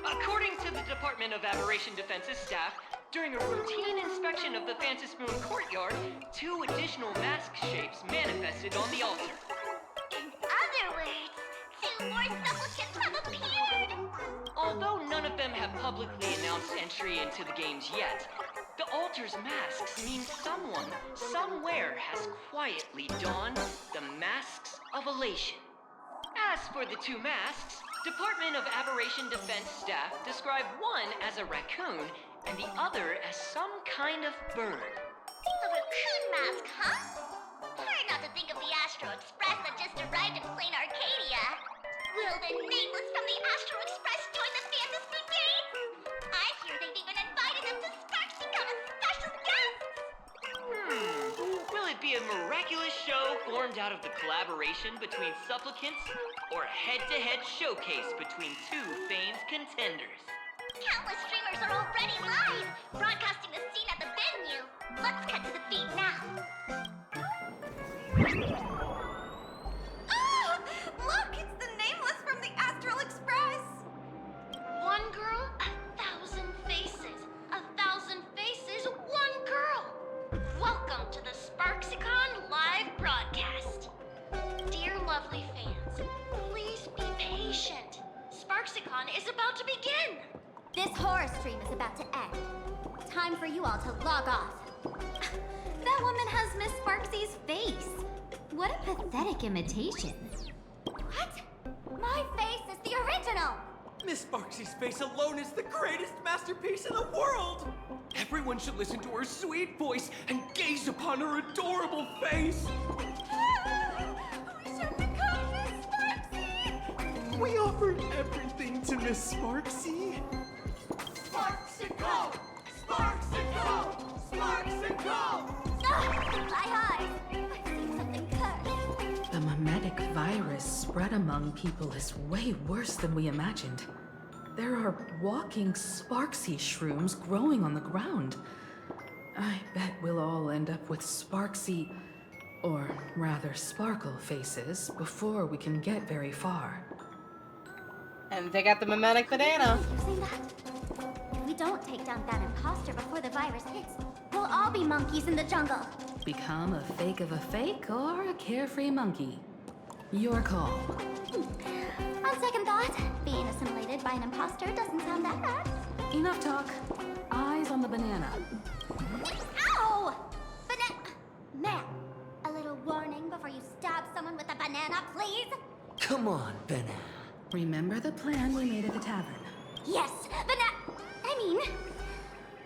According to the Department of Aberration Defense's staff, during a routine inspection of the Phantom Moon courtyard, 2 additional mask shapes manifested on the altar. In other words, 2 more supplicants have appeared! Although none of them have publicly announced entry into the games yet, the altar's masks mean someone, somewhere has quietly donned the masks of elation. As for the 2 masks, Department of Aberration Defense staff describe one as a raccoon and the other as some kind of bird. A raccoon mask, huh? Hard not to think of the Astro Express that just arrived in plain Arcadia. Will the Nameless from the Astro Express join the Phantom Moon Games? I hear they've even invited them to SparksyCon as special guests! Will it be a miraculous show formed out of the collaboration between supplicants, or a head-to-head showcase between 2 famed contenders? Countless streamers are already live, broadcasting the scene at the venue. Let's cut to the feed now. Ah! Look, it's the Nameless from the Astral Express! One girl, 1,000 faces. 1,000 faces, one girl. Welcome to the SparksyCon live broadcast. Dear lovely fans, please be patient. SparksyCon is about to begin. This horror stream is about to end. Time for you all to log off. That woman has Miss Sparksy's face. What a pathetic imitation. What? My face is the original! Miss Sparksy's face alone is the greatest masterpiece in the world! Everyone should listen to her sweet voice and gaze upon her adorable face! We should become Miss Sparksy! We offered everything to Miss Sparksy. Sparks and go! Sparks and go! Sparks and go! My eyes! I've seen something cursed. The mimetic virus spread among people is way worse than we imagined. There are walking Sparksy shrooms growing on the ground. I bet we'll all end up with Sparksy, or rather Sparkle faces before we can get very far. And they got the mimetic banana. Using that? If we don't take down that imposter before the virus hits, we'll all be monkeys in the jungle. Become a fake of a fake or a carefree monkey. Your call. On second thought, being assimilated by an imposter doesn't sound that bad. Enough talk. Eyes on the banana. Ow! Ma'am, a little warning before you stab someone with a banana, please? Come on, banana. Remember the plan we made at the tavern? Yes,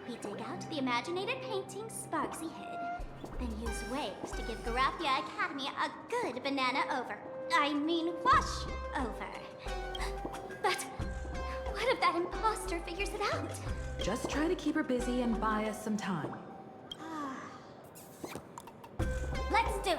we dig out the imaginated painting Sparksy hid, then use waves to give Garafia Academy a good banana wash over. But what if that imposter figures it out? Just try to keep her busy and buy us some time. Let's do it.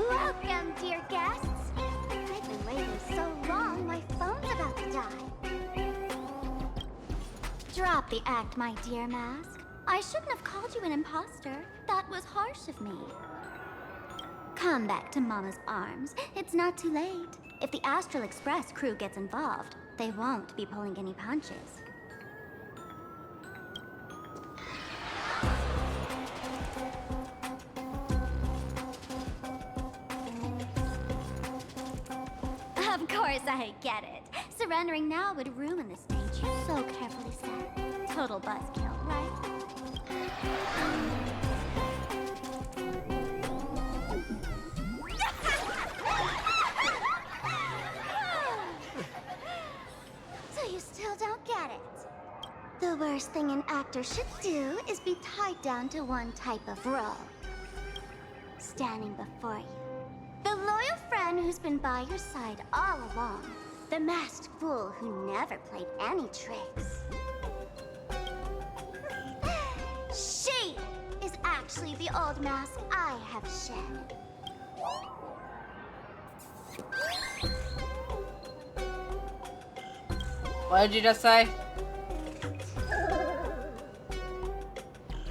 Welcome, dear guests. I've been waiting so long, my phone's about to die. Drop the act, my dear Mask. I shouldn't have called you an imposter. That was harsh of me. Come back to Mama's arms. It's not too late. If the Astral Express crew gets involved, they won't be pulling any punches. Of course I get it. Surrendering now would ruin the stage you so carefully set. Total buzzkill, right? So you still don't get it? The worst thing an actor should do is be tied down to one type of role. Standing before you. The loyal friend who's been by your side all along. The masked fool who never played any tricks. She is actually the old mask I have shed. What did you just say?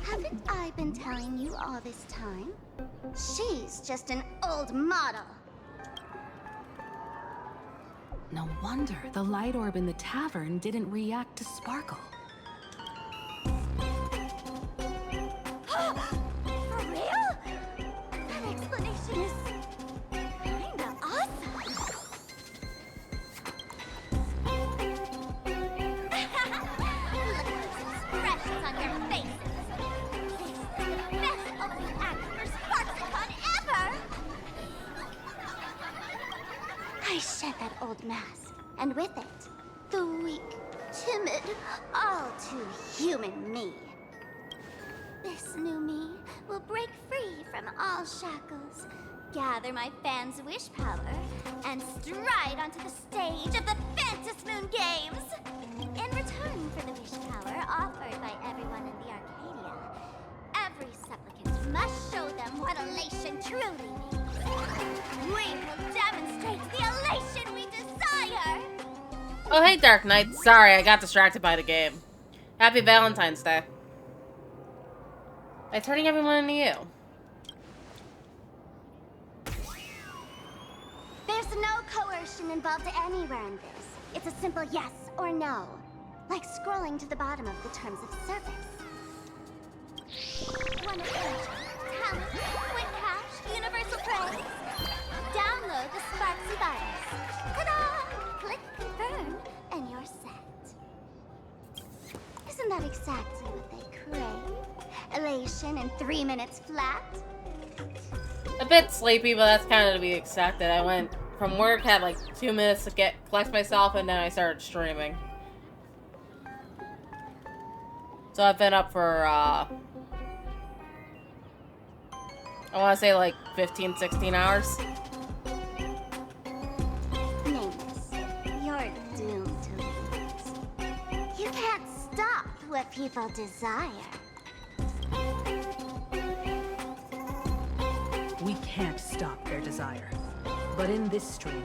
Haven't I been telling you all this time? She's just an old model. No wonder the light orb in the tavern didn't react to Sparkle. For real? That explanation is kinda awesome. Look at those expressions on your faces. This is the best opening act for SparksyCon ever! I shed that old mask, and with it, the weak, timid, all too human me. This new me will break free from all shackles, gather my fans' wish power, and stride onto the stage of the Fantasmoon Games! In return for the wish power offered by everyone in the Arcadia, every supplicant must show them what elation truly means. We will demonstrate the elation we desire! Oh, hey, Dark Knight. Sorry, I got distracted by the game. Happy Valentine's Day. By turning everyone into you. There's no coercion involved anywhere in this. It's a simple yes or no. Like scrolling to the bottom of the terms of service. One attention, talent, quick cash, universal praise. Download the Sparksy virus. Ta-da! Click confirm, and you're set. Isn't that exactly what they crave? Elation in 3 minutes flat? A bit sleepy, but that's kind of to be expected. I went from work, had like 2 minutes to collect myself, and then I started streaming. So I've been up for, I want to say like 15, 16 hours. Nameless, you're doomed to lose. You can't stop what people desire. We can't stop their desire. But in this stream,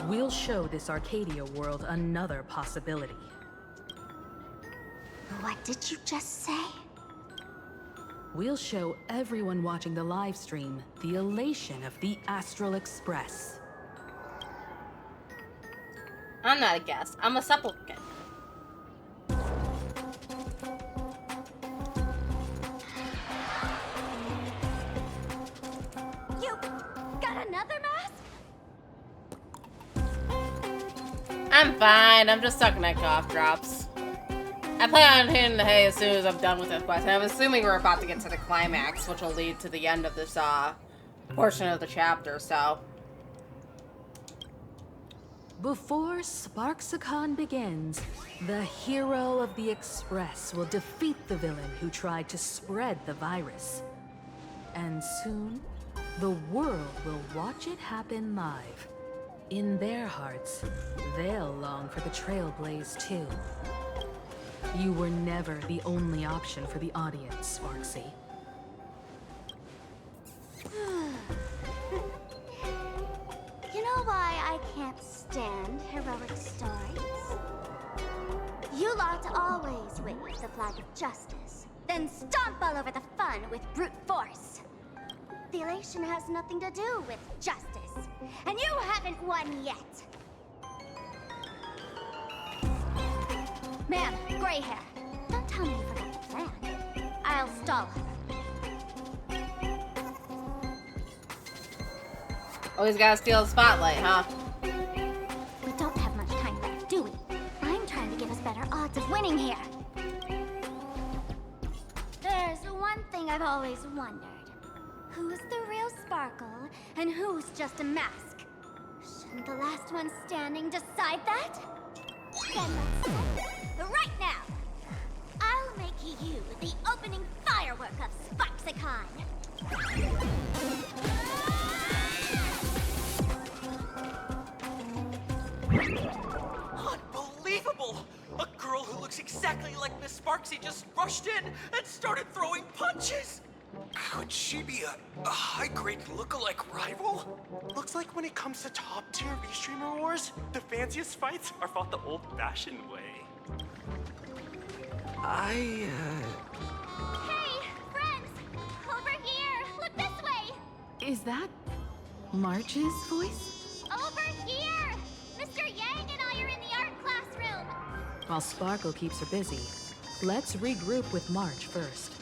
we'll show this Arcadia world another possibility. What did you just say? We'll show everyone watching the live stream the elation of the Astral Express. I'm not a guest. I'm a supplicant. You got another mask? I'm fine. I'm just sucking at cough drops. I plan on hitting the hay as soon as I'm done with this quest. And I'm assuming we're about to get to the climax, which will lead to the end of this portion of the chapter, so. Before Sparksicon begins, the hero of the Express will defeat the villain who tried to spread the virus. And soon, the world will watch it happen live. In their hearts, they'll long for the Trailblaze too. You were never the only option for the audience, Sparksy. You know why I can't stand heroic stories? You lot always wave the flag of justice, then stomp all over the fun with brute force. The elation has nothing to do with justice, and you haven't won yet. Man, gray hair, don't tell me you forgot the plan. I'll stall her. Always gotta steal the spotlight, huh? We don't have much time left, do we? I'm trying to give us better odds of winning here. There's one thing I've always wondered. Who's the real Sparkle, and who's just a mask? Shouldn't the last one standing decide that? Then let's settle it right now. I'll make you the opening firework of Sparksicon. Unbelievable! A girl who looks exactly like Miss Sparksy just rushed in and started throwing punches! Could she be a high-grade lookalike rival? Looks like when it comes to top-tier V-Streamer wars, the fanciest fights are fought the old-fashioned way. Hey, friends! Over here! Look this way! Is that March's voice? Over here! Mr. Yang and I are in the art classroom! While Sparkle keeps her busy, let's regroup with March first.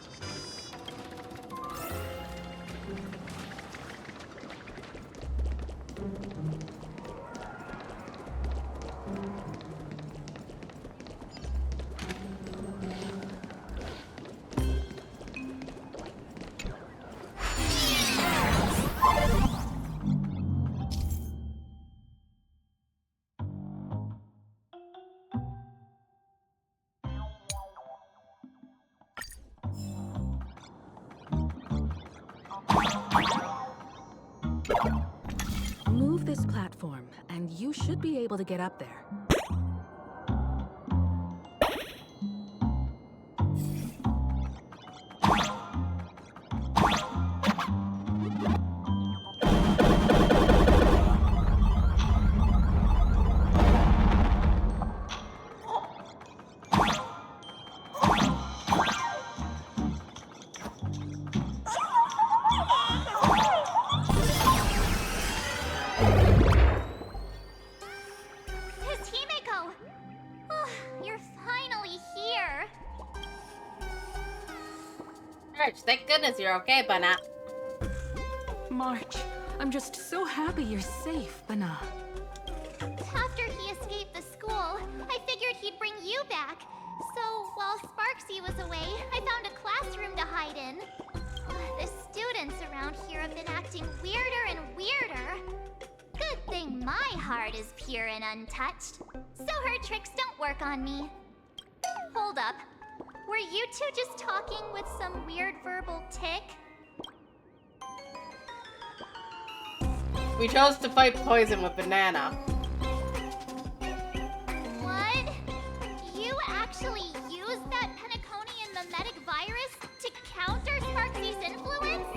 Move this platform, and you should be able to get up there. is you're okay, Bana. March, I'm just so happy you're safe, Bana. After he escaped the school, I figured he'd bring you back. So, while Sparksy was away, I found a classroom to hide in. The students around here have been acting weirder and weirder. Good thing my heart is pure and untouched, so her tricks don't work on me. Hold up. Were you two just talking with some weird verbal tick? We chose to fight poison with banana. What? You actually used that Penaconian mimetic virus to counter Sparksy's influence?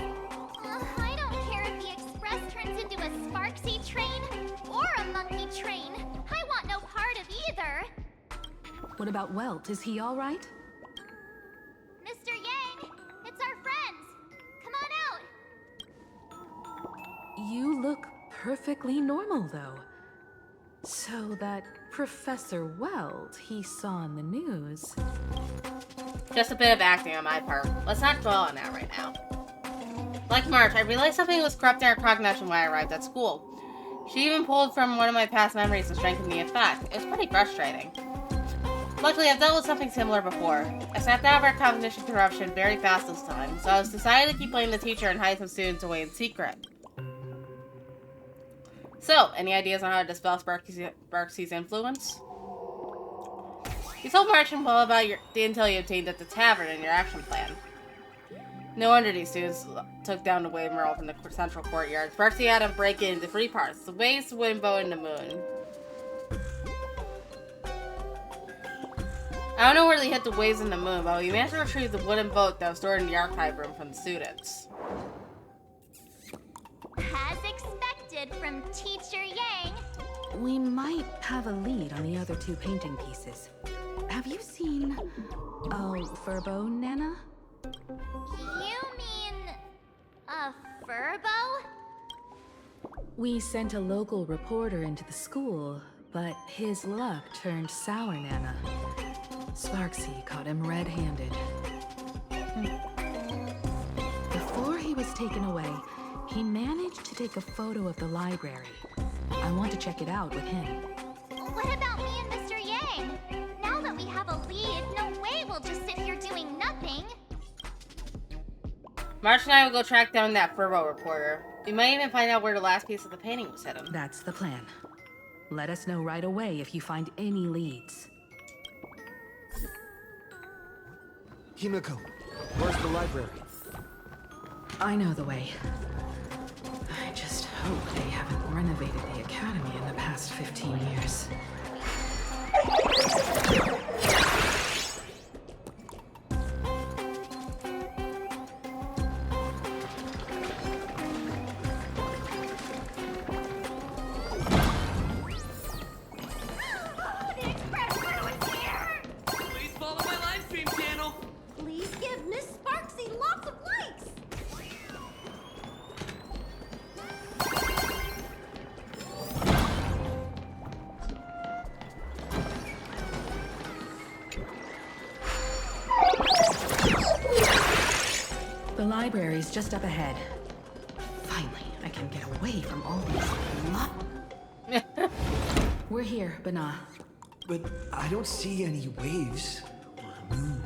I don't care if the Express turns into a Sparksy train or a monkey train. I want no part of either. What about Welt? Is he all right? Mr. Yang, it's our friends. Come on out. You look perfectly normal, though. So that Professor Welt he saw on the news... Just a bit of acting on my part. Let's not dwell on that right now. Like March, I realized something was corrupting our cognition when I arrived at school. She even pulled from one of my past memories to strengthen the effect. It was pretty frustrating. Luckily, I've dealt with something similar before. I snapped out of our cognition corruption very fast this time, so I was decided to keep playing the teacher and hide some students away in secret. So, any ideas on how to dispel Sparksy's influence? You told March and Will about the intel you obtained at the tavern and your action plan. No wonder these students took down the wave mural from the central courtyard. Sparksy had them break it into 3 parts: the waves, the wooden boat, and the moon. I don't know where they hit the waves and the moon, but we managed to retrieve the wooden boat that was stored in the archive room from the students. As expected from Teacher Yang. We might have a lead on the other 2 painting pieces. Have you seen... Furbo, Nana? You mean... a Furbo? We sent a local reporter into the school, but his luck turned sour, Nana. Sparksy caught him red-handed. Before he was taken away, he managed to take a photo of the library. I want to check it out with him. What about me and Mr. Yang? Now that we have a lead, no way we'll just sit here doing nothing. March and I will go track down that Furbo reporter. We might even find out where the last piece of the painting was hidden. That's the plan. Let us know right away if you find any leads. Himiko, where's the library? I know the way. I just hope they haven't renovated the academy in the past 15 years. Please follow my live stream channel. Please give Miss Sparksy lots of likes. The library's just up ahead. Finally, I can get away from all these We're here, Bana. But I don't see any waves or a moon.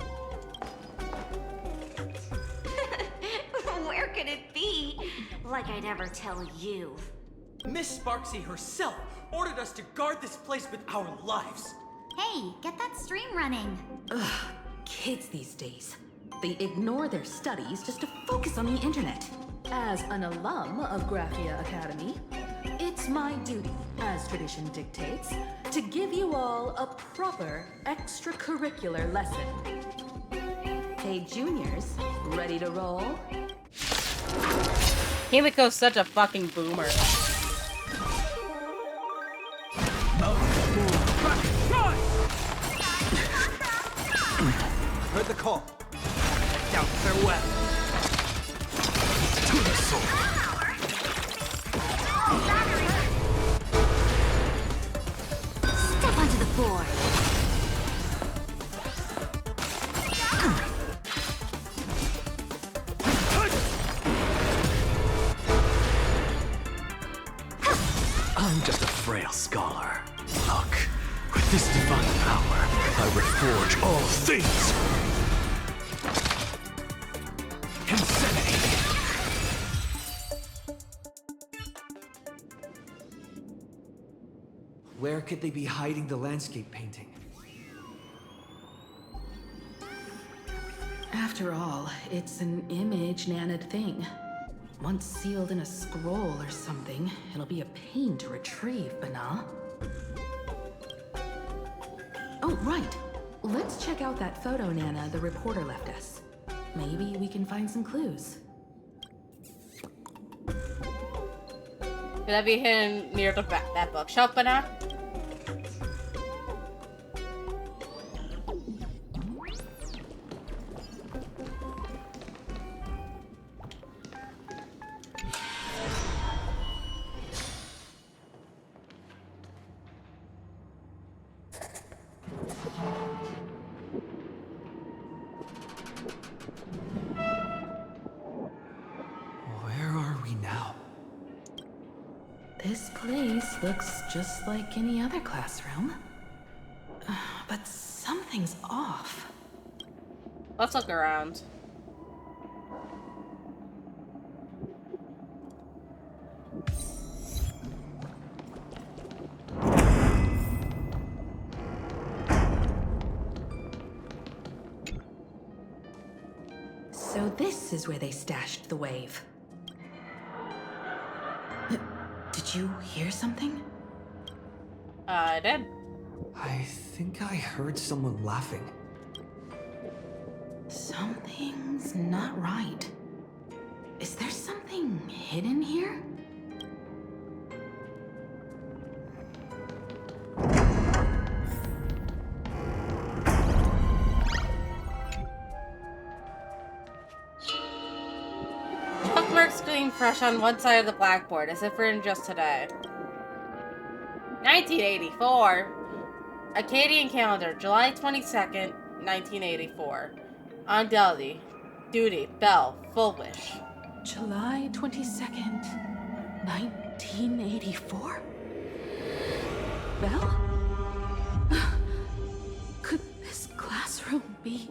Where could it be? Like I'd ever tell you. Miss Sparksy herself ordered us to guard this place with our lives. Hey, get that stream running. Ugh, kids these days. They ignore their studies just to focus on the internet. As an alum of Graphia Academy, it's my duty, as tradition dictates, to give you all a proper extracurricular lesson. Hey, juniors, ready to roll? Himiko's such a fucking boomer. Heard the call. Doubt farewell. To the soul. Step onto the board. just a frail scholar. Look, with this divine power, I reforge all things! Insanity! Where could they be hiding the landscape painting? After all, it's an image-nanted thing. Once sealed in a scroll or something, it'll be a pain to retrieve, Bana. Oh, right. Let's check out that photo Nana the reporter left us. Maybe we can find some clues. Could that be hidden near that bookshelf, Bana? Where are we now? This place looks just like any other classroom. But something's off. Let's look around. So this is where they stashed the wave. Did you hear something? I did. I think I heard someone laughing. Something's not right. Is there something hidden here? Bookmarks gleam fresh on one side of the blackboard, as if written just today. 1984. Acadian calendar, July 22nd, 1984. On duty, bell, full wish. July 22nd, 1984? Belle? Could this classroom be...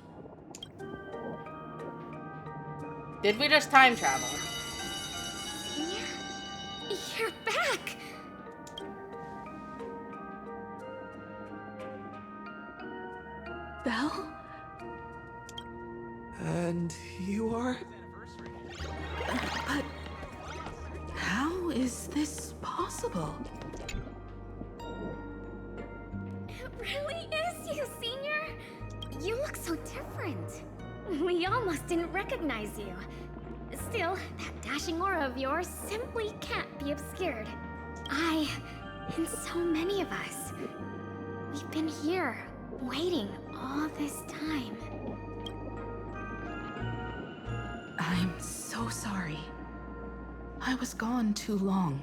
Did we just time travel? You're back! Belle? And you are? But how is this possible? It really is you, Senior! You look so different. We almost didn't recognize you. Still, that dashing aura of yours simply can't be obscured. And so many of us, we've been here, waiting all this time. I'm so sorry. I was gone too long.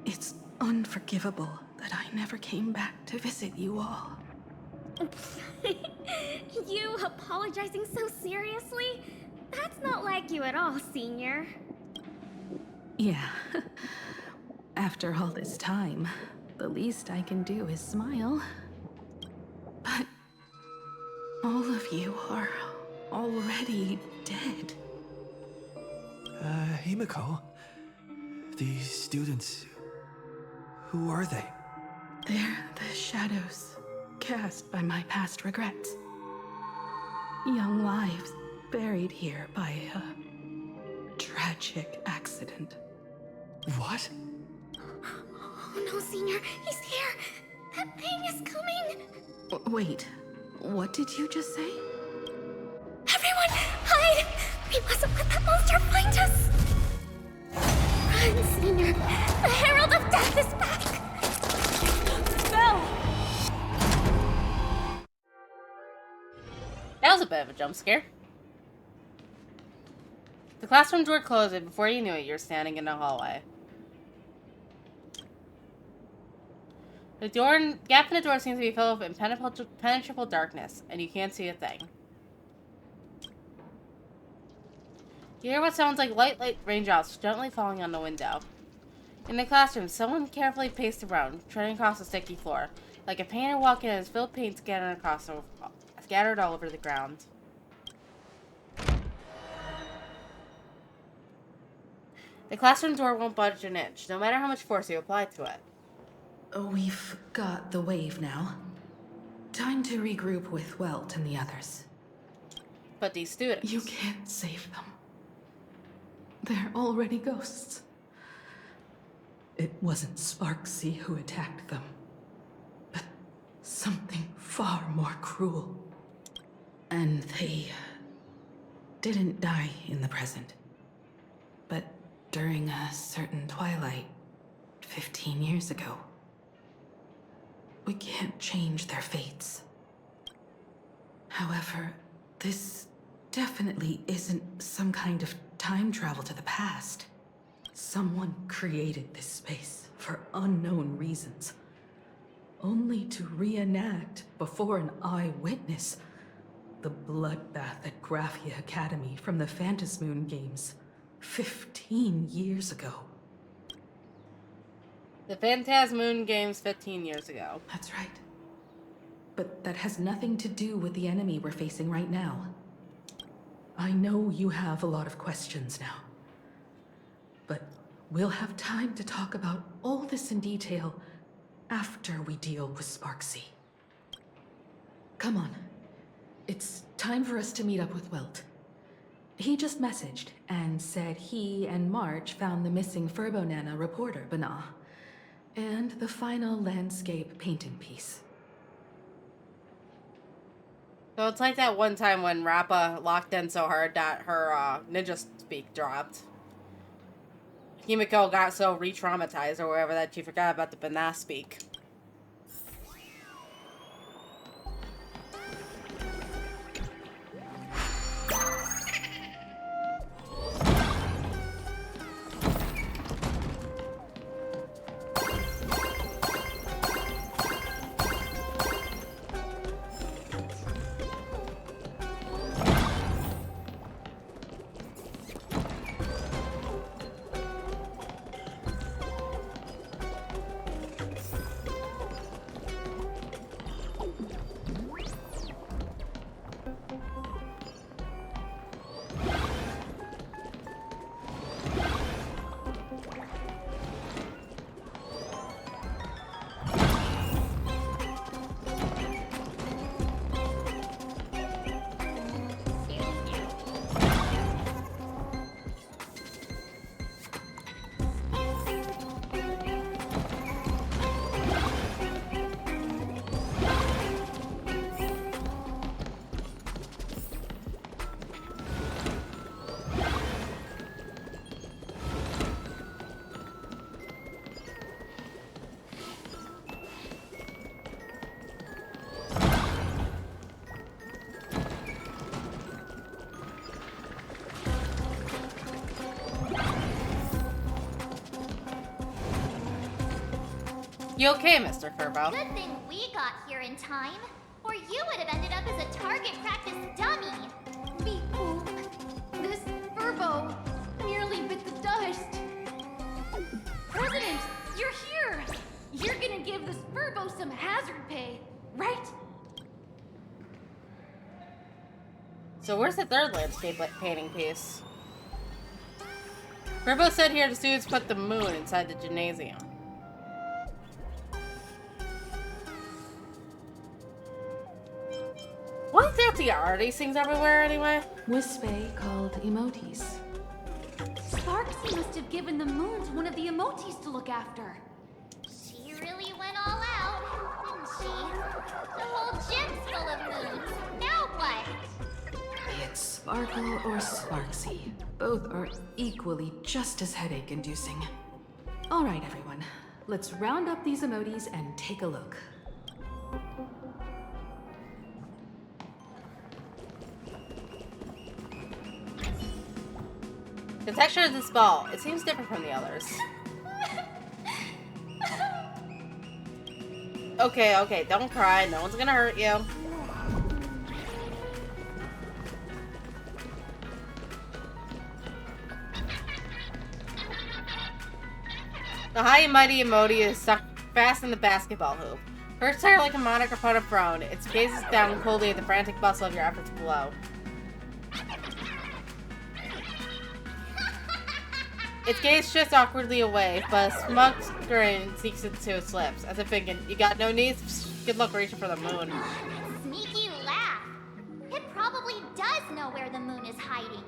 It's unforgivable that I never came back to visit you all. You apologizing so seriously? That's not like you at all, Senior. Yeah. After all this time, the least I can do is smile. But all of you are already dead. Himiko, these students, who are they? They're the shadows cast by my past regrets. Young lives buried here by a tragic accident. What? Oh no, Senior, he's here! That thing is coming! Wait, what did you just say? Everyone, hide! We mustn't let that monster find us! Run, Senior! The Herald of Death is back! Belle! That was a bit of a jump scare. The classroom door closed, and before you knew it, you were standing in the hallway. The gap in the door seems to be filled with impenetrable darkness, and you can't see a thing. You hear what sounds like light raindrops gently falling on the window. In the classroom, someone carefully paced around, treading across the sticky floor, like a painter walking in his filled paint scattered all over the ground. The classroom door won't budge an inch, no matter how much force you apply to it. We've got the wave now. Time to regroup with Welt and the others. But these students... You can't save them. They're already ghosts. It wasn't Sparksy who attacked them, but something far more cruel. And they didn't die in the present, but during a certain twilight 15 years ago. We can't change their fates. However, this definitely isn't some kind of time travel to the past. Someone created this space for unknown reasons, only to reenact before an eyewitness the bloodbath at Graphia Academy from the Phantasmoon games 15 years ago. The Phantasmoon games 15 years ago. That's right. But that has nothing to do with the enemy we're facing right now. I know you have a lot of questions now, but we'll have time to talk about all this in detail after we deal with Sparksy. Come on. It's time for us to meet up with Welt. He just messaged and said he and March found the missing Furbonana reporter, Bana, and the final landscape painting piece. So it's like that one time when Rappa locked in so hard that her ninja speak dropped. Himiko got so re-traumatized or whatever that she forgot about the Bana speak. You okay, Mr. Furbo? Good thing we got here in time, or you would have ended up as a target practice dummy. Beep boop. This Furbo nearly bit the dust. President, you're here! You're gonna give this Furbo some hazard pay, right? So where's the third landscape painting piece? Furbo said here the students put the moon inside the gymnasium. Why there are these things everywhere anyway? Wispe called emotes. Sparksy must have given the moons one of the emotes to look after. She really went all out, didn't she? The whole gym's full of moons. Now what? Be it Sparkle or Sparksy, both are equally just as headache-inducing. All right, everyone. Let's round up these emotes and take a look. The texture of this ball, it seems different from the others. Okay, don't cry. No one's gonna hurt you. The high and mighty emoji is stuck fast in the basketball hoop. Perched higher like a monarch upon a throne, its gazes down coldly at the frantic bustle of your efforts below. Its gaze shifts awkwardly away, but a smug grin seeks into its lips, as if thinking, you got no needs? Good luck reaching for the moon. Sneaky laugh. It probably does know where the moon is hiding.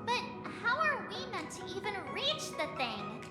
But how are we meant to even reach the thing?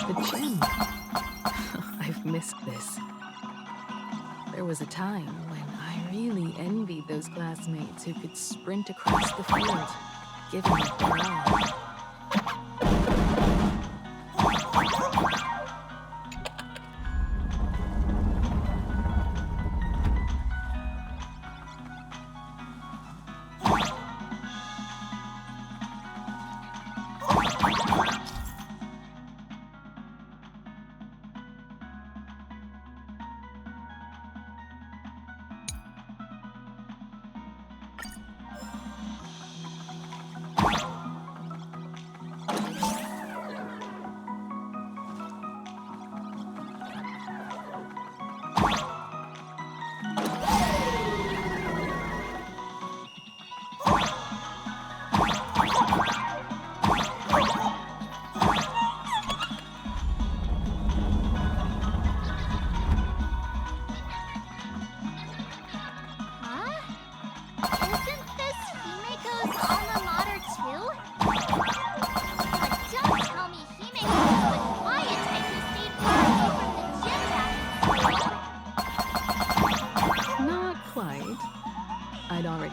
The gym. I've missed this. There was a time when I really envied those classmates who could sprint across the field, giving it their all.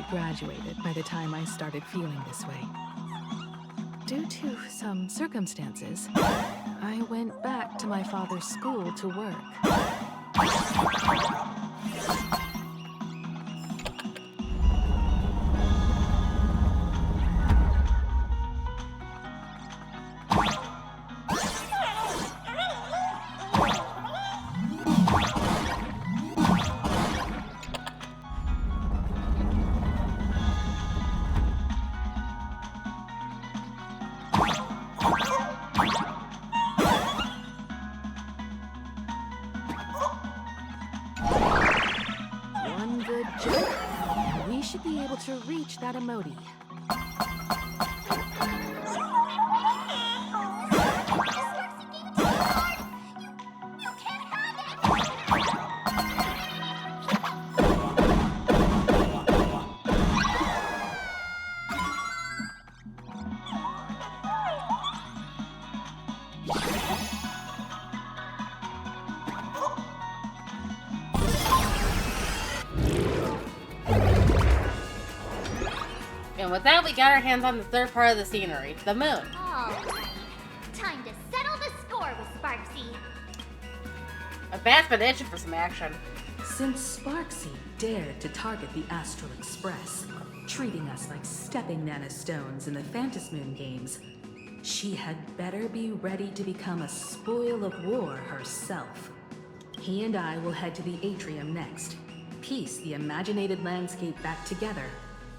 Graduated by the time I started feeling this way. Due to some circumstances, I went back to my father's school to work. To reach that emoji. And with that, we got our hands on the third part of the scenery, the moon. Alright, time to settle the score with Sparksy. A bat's been itching for some action. Since Sparksy dared to target the Astral Express, treating us like stepping nanostones in the Phantasmoon games, she had better be ready to become a spoil of war herself. He and I will head to the atrium next, piece the imaginated landscape back together,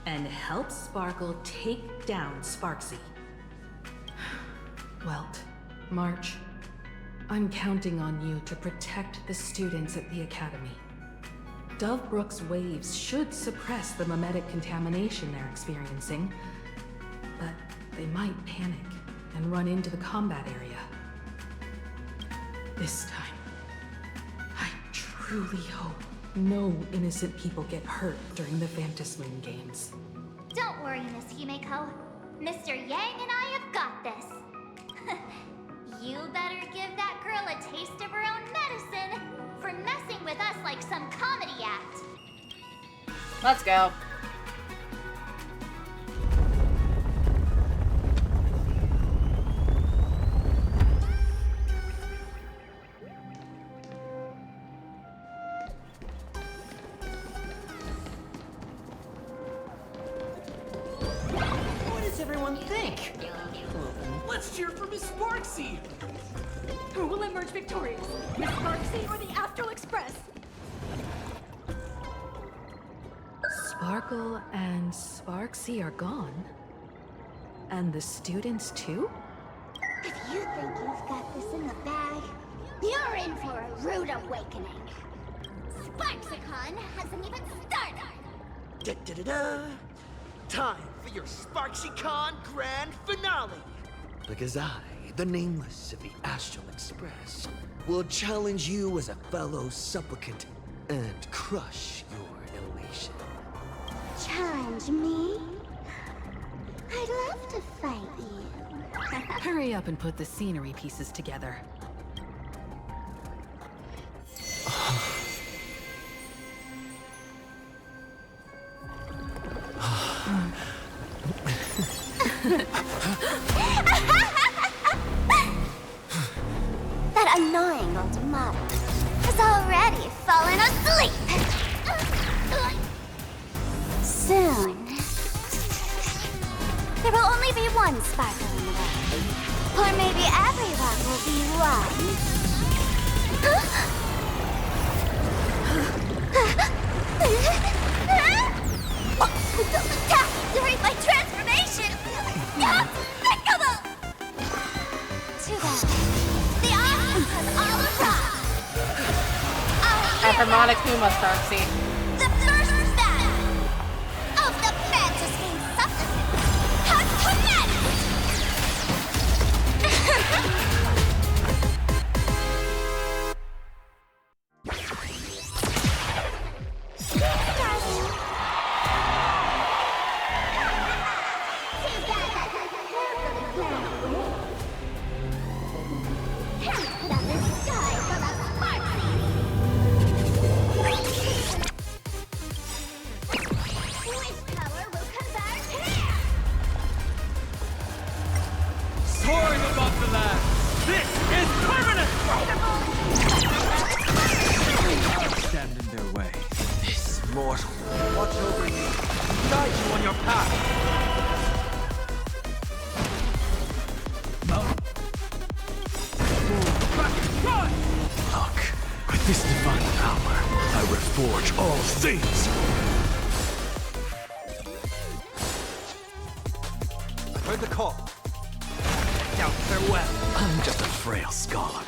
and help Sparkle take down Sparksy. Welt, March, I'm counting on you to protect the students at the Academy. Dovebrook's waves should suppress the mimetic contamination they're experiencing, but they might panic and run into the combat area. This time, I truly hope no innocent people get hurt during the Phantasmoon games. Don't worry, Miss Himeko. Mr. Yang and I have got this. You better give that girl a taste of her own medicine for messing with us like some comedy act. Let's go. What does everyone think? Let's cheer for Miss Sparksy! Who will emerge victorious? Miss Sparksy or the Astral Express? Sparkle and Sparksy are gone. And the students too? If you think you've got this in the bag, you're in for a rude awakening. Sparksicon hasn't even started! Da-da-da-da. Time for your SparksyCon grand finale! Because I, the Nameless of the Astral Express, will challenge you as a fellow supplicant and crush your elation. Challenge me? I'd love to fight you. Hurry up and put the scenery pieces together. That annoying old model has already fallen asleep. Soon, there will only be one sparkle in the world. Or maybe everyone will be one. Don't attack during my transformation! Despicable! Too bad. The audience has all arrived. Hypermonic Puma Starksy. The first battle of the Fantasy Supplicants has commenced! Soaring above the land! This is permanent! Stand in their way. This mortal will watch over you, guide you on your path. Look, with this divine power, I reforge all things! I heard the call. Now farewell. I'm just a frail scholar.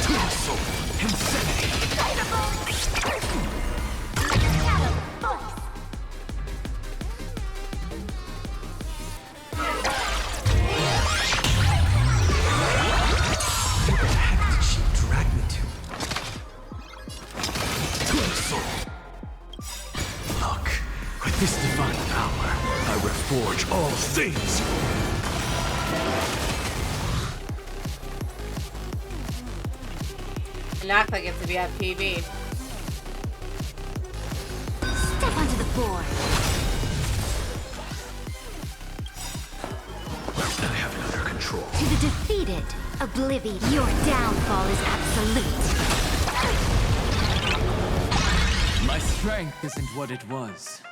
Tool insanity! Where the heck did she drag me to? Look, with this divine power, I reforge all things! Not like it's to be at PV. Step onto the board. I have it under control. To the defeated, Oblivion, your downfall is absolute. My strength isn't what it was.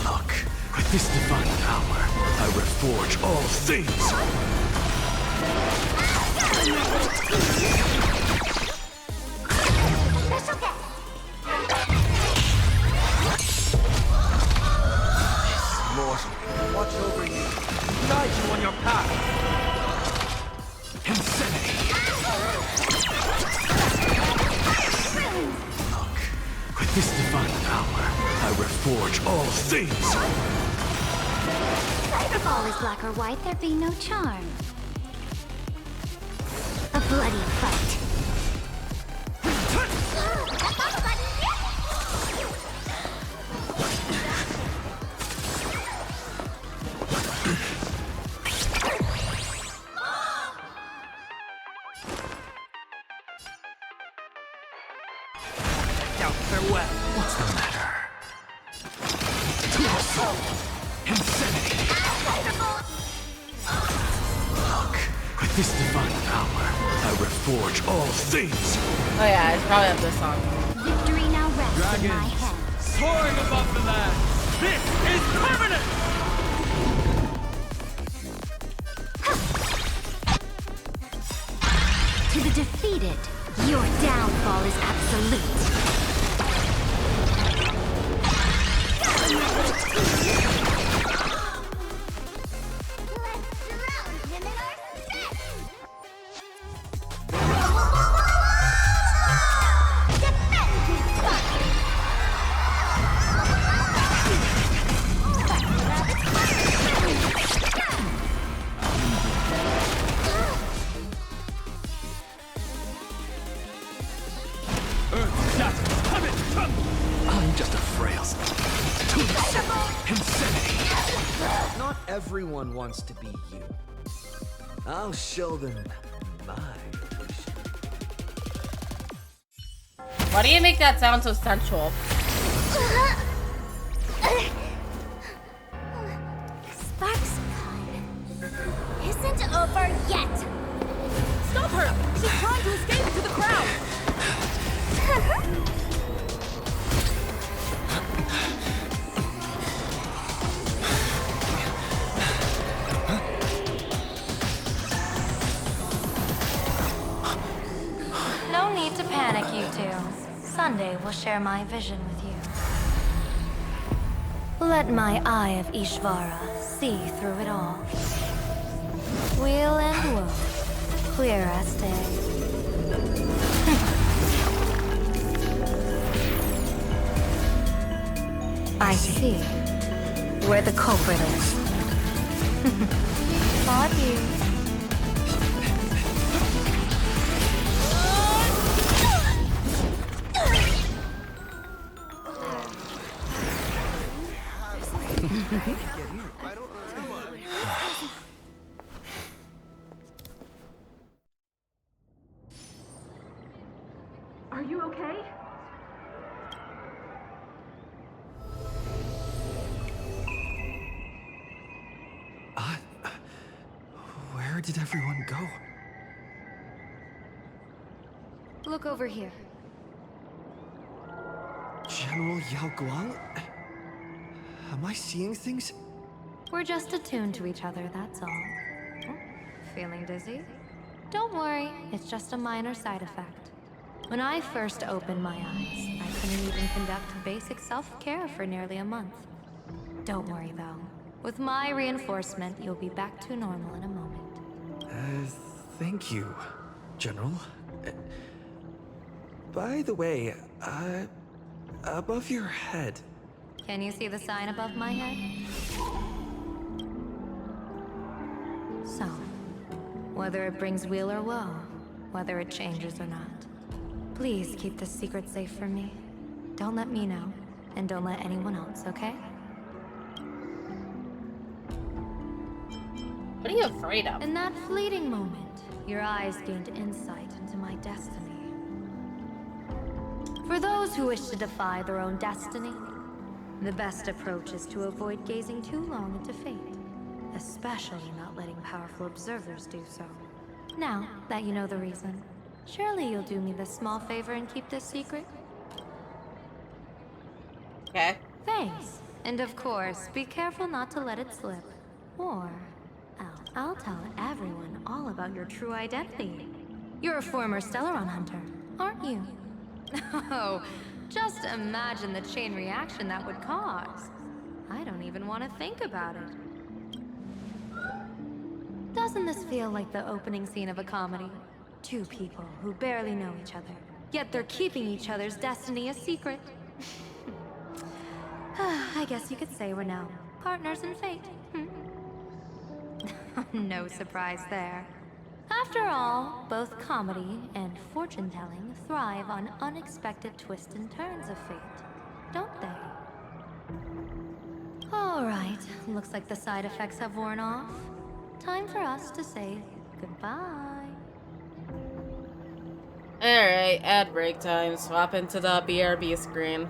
Look, with this divine power, I reforge all things! Mortal, watch over you. Guide you on your path. Insanity! Look, with this divine power, I reforge all things! If all is black or white, there be no charm. A bloody fight. Farewell. What's the matter? Insanity! Look, with this divine power, I reforge all things! Oh yeah, it's probably up this song. Victory now rests in my Dragons, head. soaring above the land. This is permanent! To the defeated, your downfall is absolute. I'm just a frail insanity. Not everyone wants to be you. I'll show them my version. Why do you make that sound so sensual? Sparks isn't over yet. Stop her! She's trying to escape to the crowd! No need to panic, you two. Sunday will share my vision with you. Let my eye of Ishvara see through it all. Weal and woe, clear as day. I see where the culprit is. Fought you. Are you okay? Where did everyone go? Look over here. General Yao Guang? Am I seeing things? We're just attuned to each other, that's all. Oh, feeling dizzy? Don't worry, it's just a minor side effect. When I first opened my eyes, I couldn't even conduct basic self-care for nearly a month. Don't worry though. With my reinforcement, you'll be back to normal in a moment. Thank you, General. By the way, above your head. Can you see the sign above my head? So, whether it brings weal or woe, whether it changes or not, please keep this secret safe from me. Don't let me know, and don't let anyone else, okay? What are you afraid of? In that fleeting moment, your eyes gained insight into my destiny. For those who wish to defy their own destiny, the best approach is to avoid gazing too long into fate, especially not letting powerful observers do so. Now that you know the reason, surely you'll do me this small favor and keep this secret? Okay. Thanks. And of course, be careful not to let it slip. Or I'll tell everyone all about your true identity. You're a former Stellaron hunter, aren't you? Oh, just imagine the chain reaction that would cause. I don't even want to think about it. Doesn't this feel like the opening scene of a comedy? Two people who barely know each other, yet they're keeping each other's destiny a secret. I guess you could say we're now partners in fate. No surprise there. After all, both comedy and fortune-telling thrive on unexpected twists and turns of fate, don't they? All right, looks like the side effects have worn off. Time for us to say goodbye. Alright, ad break time. Swap into the BRB screen.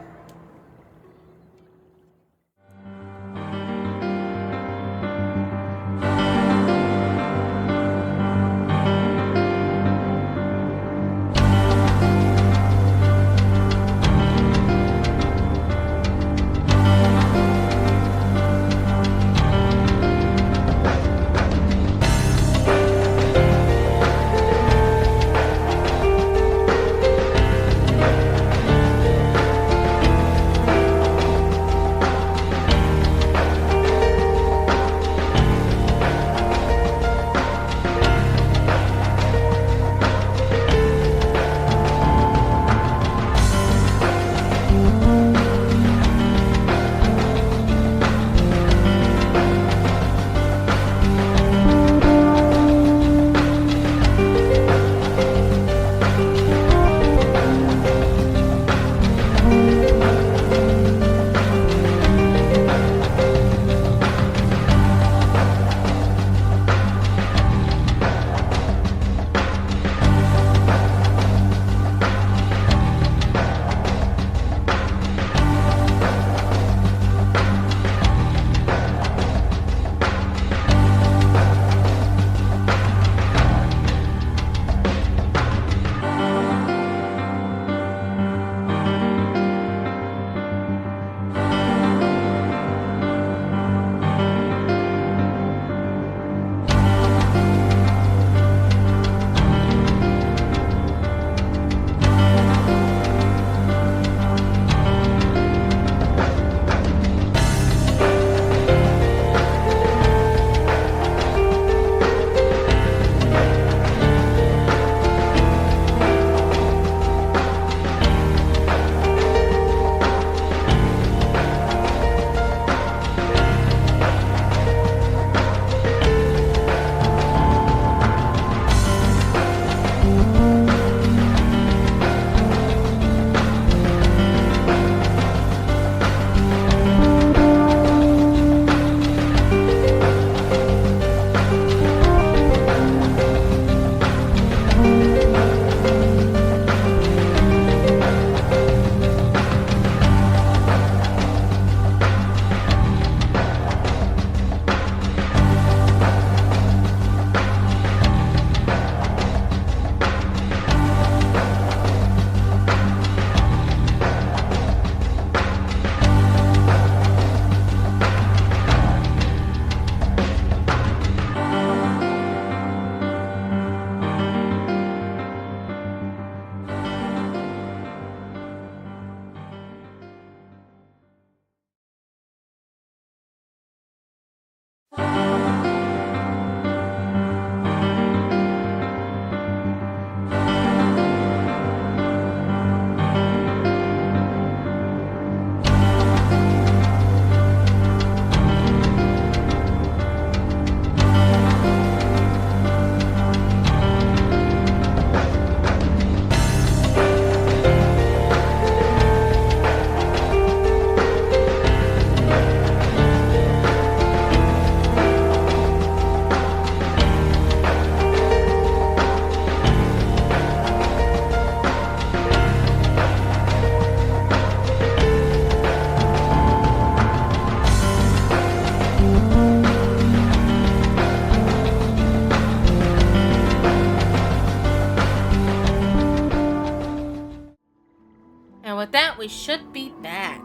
And with that, we should be back.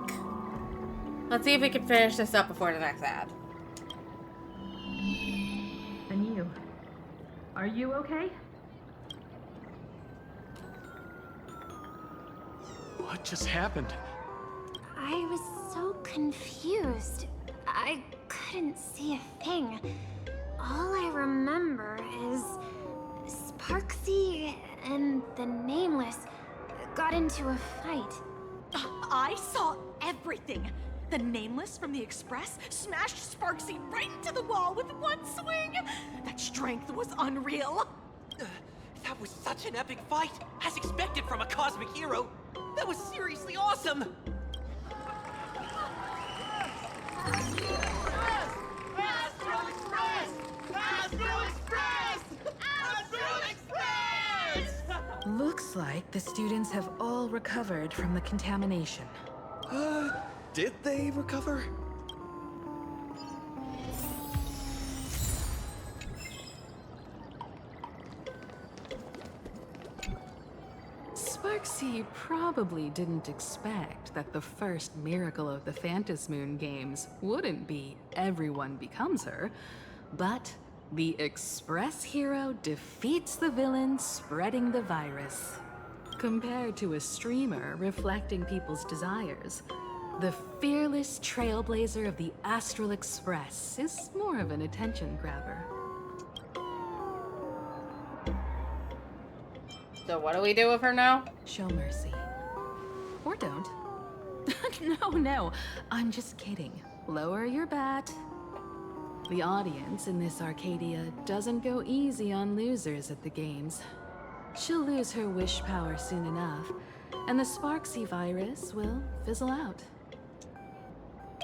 Let's see if we can finish this up before the next ad. And you? Are you okay? What just happened? I was so confused. I couldn't see a thing. All I remember is Sparksy and the Nameless got into a fight. I saw everything. The Nameless from the Express smashed Sparksy right into the wall with one swing. That strength was unreal. That was such an epic fight, as expected from a cosmic hero. That was seriously awesome. Looks like the students have all recovered from the contamination. Did they recover? Sparksy probably didn't expect that the first miracle of the Phantom Moon games wouldn't be everyone becomes her, but the Express hero defeats the villain spreading the virus. Compared to a streamer reflecting people's desires, the fearless trailblazer of the Astral Express is more of an attention grabber. So what do we do with her now? Show mercy. Or don't. No, I'm just kidding. Lower your bat. The audience in this Arcadia doesn't go easy on losers at the games. She'll lose her wish power soon enough, and the Sparksy virus will fizzle out.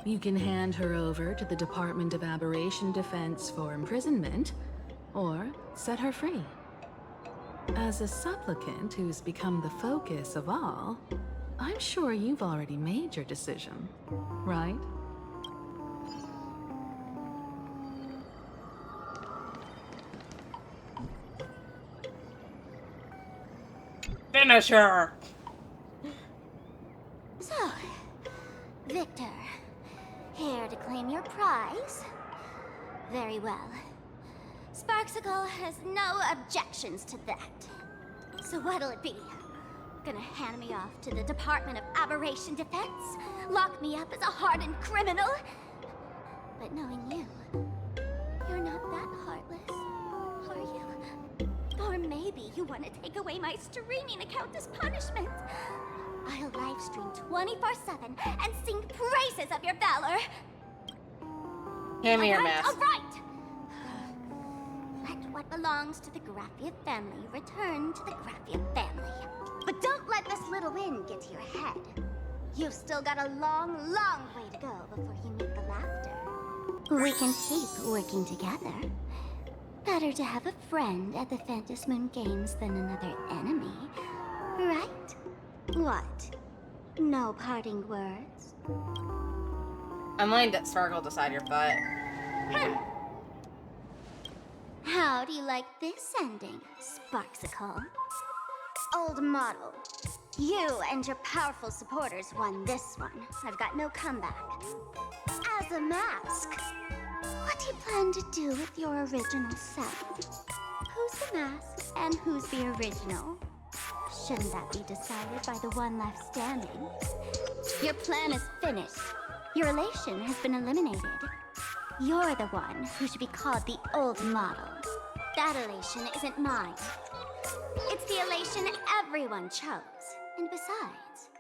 You can hand her over to the Department of Aberration Defense for imprisonment, or set her free. As a supplicant who's become the focus of all, I'm sure you've already made your decision, right? Finish her! So, Victor, here to claim your prize? Very well. Sparksicle has no objections to that. So what'll it be? Gonna hand me off to the Department of Aberration Defense? Lock me up as a hardened criminal? But knowing you, you're not that heartless, are you? Or maybe you want to take away my streaming account as punishment. I'll livestream 24/7 and sing praises of your valor. Hand me your All right, mask. all right. Let what belongs to the Graffia family return to the Graffia family. But don't let this little win get to your head. You've still got a long, long way to go before you meet the laughter. We can keep working together. Better to have a friend at the Phantom Moon Games than another enemy, right? What? No parting words? I'm letting that Sparkle decide your butt. How do you like this ending, Sparksicle? Old model. You and your powerful supporters won this one. I've got no comeback. As a mask, what do you plan to do with your original self? Who's the mask and who's the original? Shouldn't that be decided by the one left standing? Your plan is finished. Your relation has been eliminated. You're the one who should be called the old model. That elation isn't mine. It's the elation everyone chose. And besides,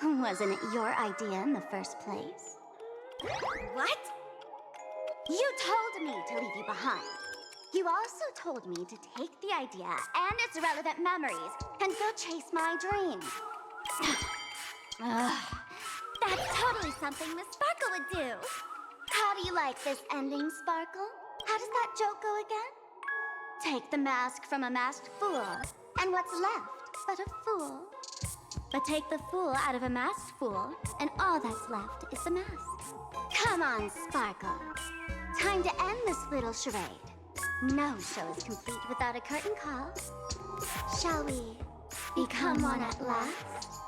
wasn't it your idea in the first place? What? You told me to leave you behind. You also told me to take the idea and its relevant memories and go chase my dreams. Ugh, that's totally something Miss Sparkle would do. How do you like this ending, Sparkle? How does that joke go again? Take the mask from a masked fool, and what's left but a fool? But take the fool out of a masked fool, and all that's left is the mask. Come on, Sparkle. Time to end this little charade. No show is complete without a curtain call. Shall we become one at last?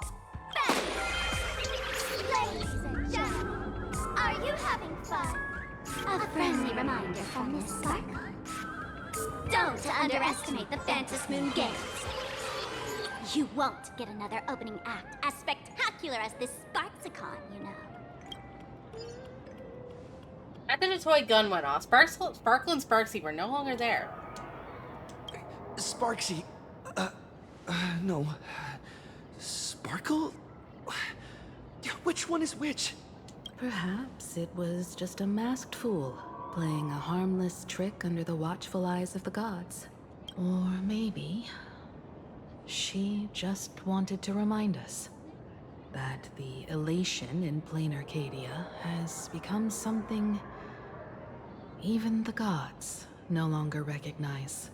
Ladies and gentlemen, are you having fun? A friendly reminder from Miss Sparkle. Don't underestimate the Phantom Moon Games. You won't get another opening act as spectacular spectacular as this Sparksicon, you know. After the toy gun went off, Sparkle and Sparksy were no longer there. Sparksy. No. Sparkle? Which one is which? Perhaps it was just a masked fool, playing a harmless trick under the watchful eyes of the gods. Or maybe she just wanted to remind us that the elation in plain Arcadia has become something even the gods no longer recognize.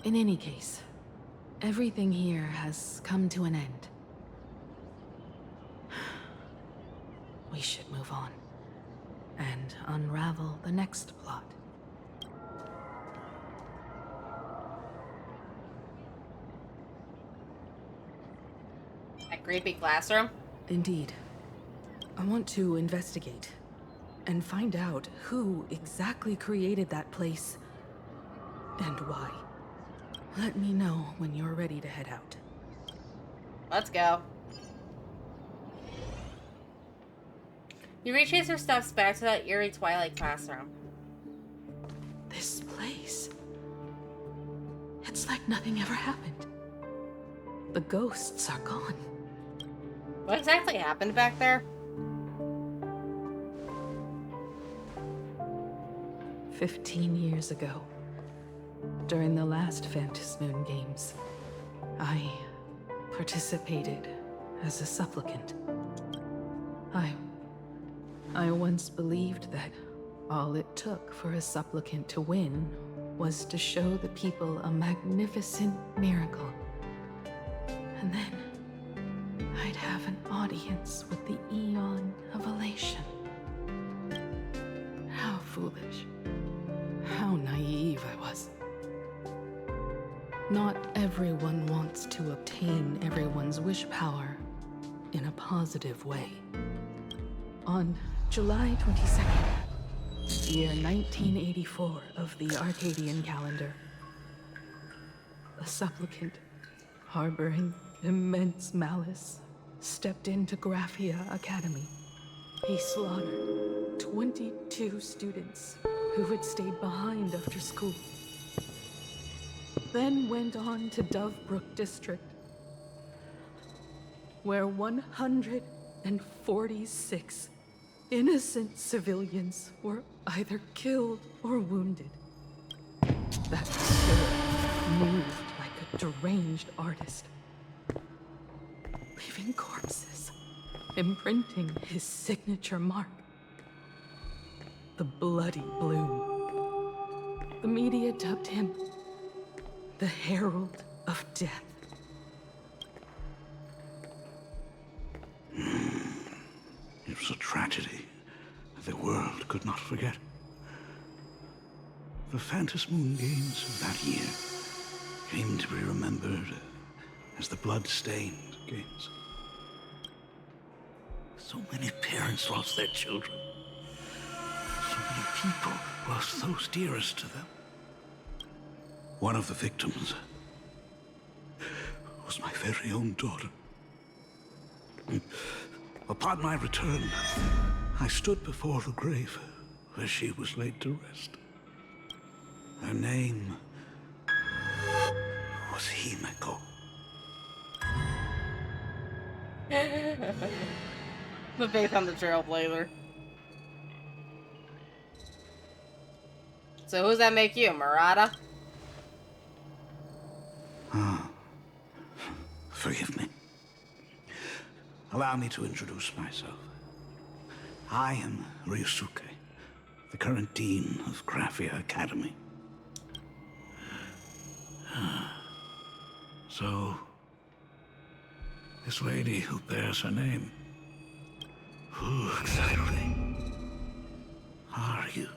In any case, everything here has come to an end. We should move on and unravel the next plot. That great big classroom? Indeed. I want to investigate and find out who exactly created that place and why. Let me know when you're ready to head out. Let's go. You retrace her steps back to that eerie twilight classroom. This place. It's like nothing ever happened. The ghosts are gone. What exactly happened back there? 15 years ago, during the last Phantasmoon Games, I participated as a supplicant. I once believed that all it took for a supplicant to win was to show the people a magnificent miracle. And then I'd have an audience with the Eon of Elation. How foolish. How naive I was. Not everyone wants to obtain everyone's wish power in a positive way. On July 22nd, year 1984 of the Arcadian calendar, a supplicant harboring immense malice stepped into Graphia Academy. He slaughtered 22 students who had stayed behind after school. Then went on to Dovebrook District, where 146 innocent civilians were either killed or wounded. That spirit moved like a deranged artist, leaving corpses, imprinting his signature mark. The Bloody Bloom. The media dubbed him the Herald of Death. It was a tragedy that the world could not forget. The Phantasmoon Games of that year came to be remembered as the Blood-Stained Games. So many parents lost their children. So many people lost those dearest to them. One of the victims was my very own daughter. Upon my return, I stood before the grave where she was laid to rest. Her name was Himeko. The faith on the Trailblazer. So who's that make you, Murata? Forgive me. Allow me to introduce myself. I am Ryusuke, the current dean of Graphia Academy. So, this lady who bears her name, who exactly are you?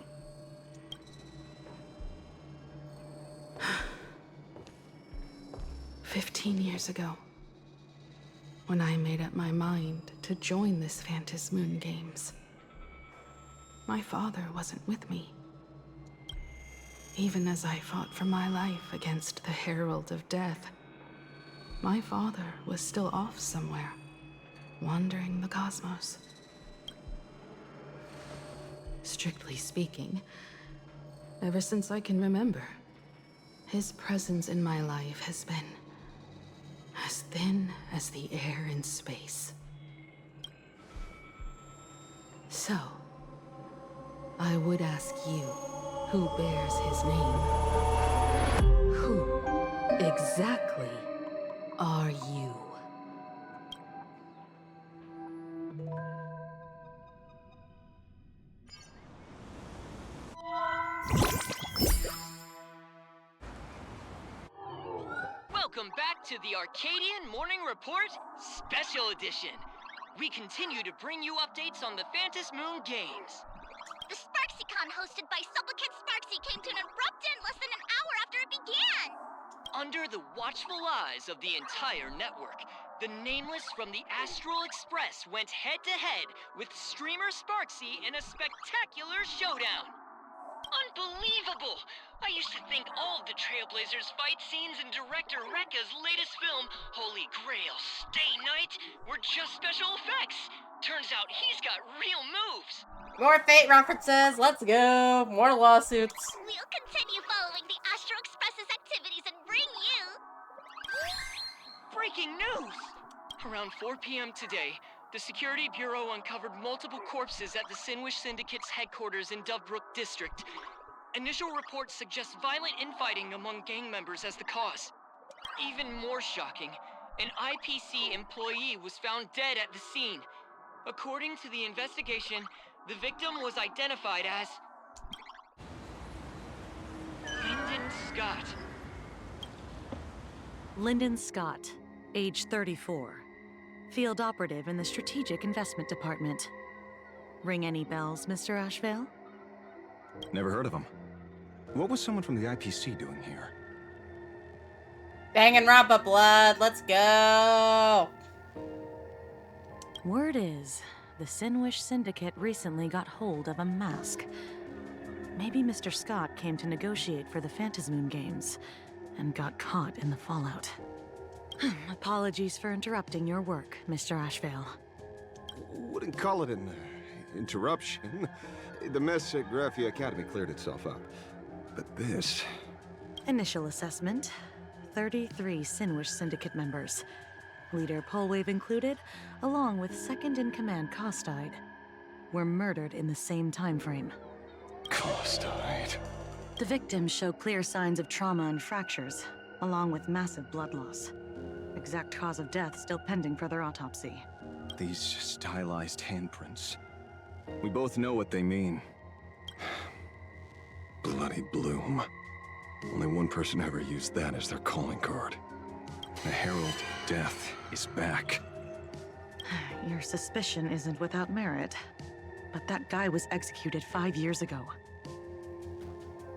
"15 years ago, when I made up my mind to join this Phantasmoon Games, my father wasn't with me. Even as I fought for my life against the Herald of Death, my father was still off somewhere, wandering the cosmos. Strictly speaking, ever since I can remember, his presence in my life has been as thin as the air in space. So, I would ask you, who bears his name? Who exactly are you? Welcome back to the Arcadian Morning Report Special Edition. We continue to bring you updates on the Phantom Moon games. The SparksyCon hosted by Supplicant Sparksy came to an abrupt end less than an hour after it began. Under the watchful eyes of the entire network, the Nameless from the Astral Express went head-to-head with streamer Sparksy in a spectacular showdown. Unbelievable! I used to think all of the Trailblazers fight scenes in director Rekka's latest film, Holy Grail Stay Night, were just special effects. Turns out he's got real moves. More Fate references. Let's go. More lawsuits. We'll continue following the Astro Express's activities and bring you... Breaking news! Around 4 p.m. today, the Security Bureau uncovered multiple corpses at the Sinwish Syndicate's headquarters in Dovebrook District. Initial reports suggest violent infighting among gang members as the cause. Even more shocking, an IPC employee was found dead at the scene. According to the investigation, the victim was identified as Lyndon Scott. Lyndon Scott, age 34. Field operative in the Strategic Investment Department. Ring any bells, Mr. Ashvale? Never heard of him. What was someone from the IPC doing here? Danganronpa blood. Let's go. Word is, the Sinwish Syndicate recently got hold of a mask. Maybe Mr. Scott came to negotiate for the Phantasmoon games and got caught in the fallout. Apologies for interrupting your work, Mr. Ashvale. Wouldn't call it an interruption. The mess at Graphia Academy cleared itself up. But this... Initial assessment. 33 Sinwish Syndicate members. Leader Polwave included, along with second-in-command Costide, were murdered in the same time frame. Costide. The victims show clear signs of trauma and fractures, along with massive blood loss. Exact cause of death still pending further autopsy. These stylized handprints. We both know what they mean. Bloody Bloom. Only one person ever used that as their calling card. The Herald of Death is back. Your suspicion isn't without merit, but that guy was executed 5 years ago.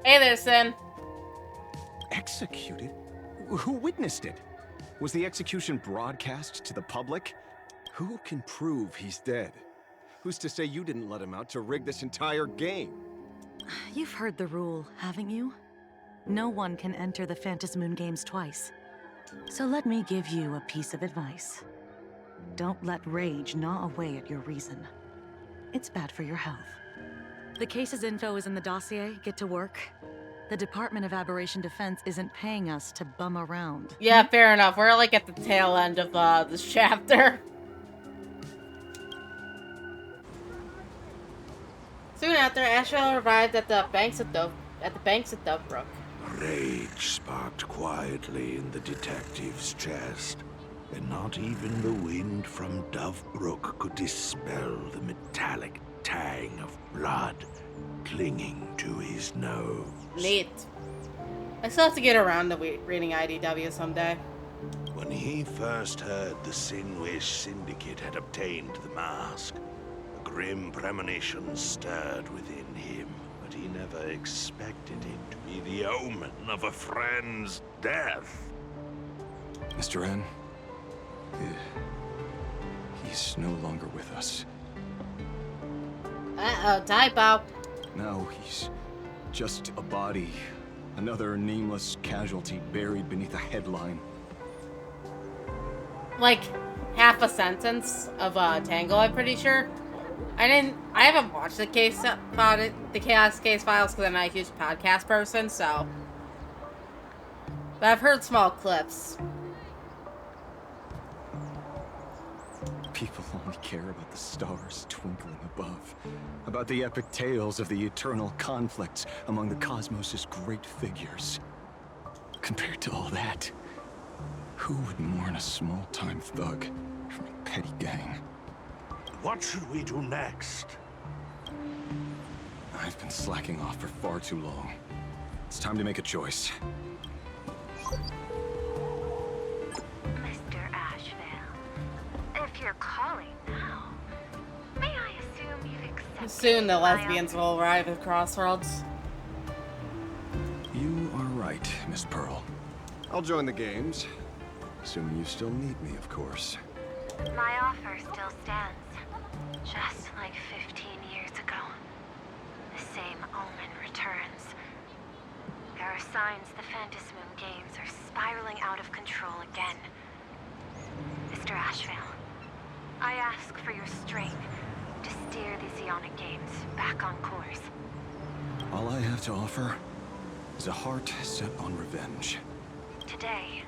Hey there, Sin. Executed? Who witnessed it? Was the execution broadcast to the public? Who can prove he's dead? Who's to say you didn't let him out to rig this entire game? You've heard the rule, haven't you? No one can enter the Phantasmoon games twice. So let me give you a piece of advice. Don't let rage gnaw away at your reason. It's bad for your health. The case's info is in the dossier. Get to work. The Department of Aberration Defense isn't paying us to bum around. Yeah, fair enough. We're like at the tail end of this chapter. Soon after, Ashvale arrived at the banks of Dovebrook. Rage sparked quietly in the detective's chest, and not even the wind from Dovebrook could dispel the metallic tang of blood clinging to his nose. Neat. I still have to get around to reading IDW someday. When he first heard the Sinwish Syndicate had obtained the mask, a grim premonition stirred within him, but he never expected it to be the omen of a friend's death. Mr. N, he's no longer with us. Uh-oh, typo. Now he's just a body. Another nameless casualty buried beneath a headline. Like, half a sentence of Tango, I'm pretty sure. I haven't watched the Chaos Case Files because I'm not a huge podcast person, so. But I've heard small clips. People only care about the stars twinkling above, about the epic tales of the eternal conflicts among the cosmos' great figures. Compared to all that, who would mourn a small-time thug from a petty gang? What should we do next? I've been slacking off for far too long. It's time to make a choice. Mr. Ashvale, if you're calling now, may I assume you've accepted Soon the my lesbians will arrive at Crossroads. You are right, Miss Pearl. I'll join the games. Assuming you still need me, of course. My offer still stands. Just like 15 years ago. The same omen returns. There are signs the Phantasmoon Games are spiraling out of control again. Mr. Ashvale, I ask for your strength to steer the Zeonic Games back on course. All I have to offer is a heart set on revenge. Today,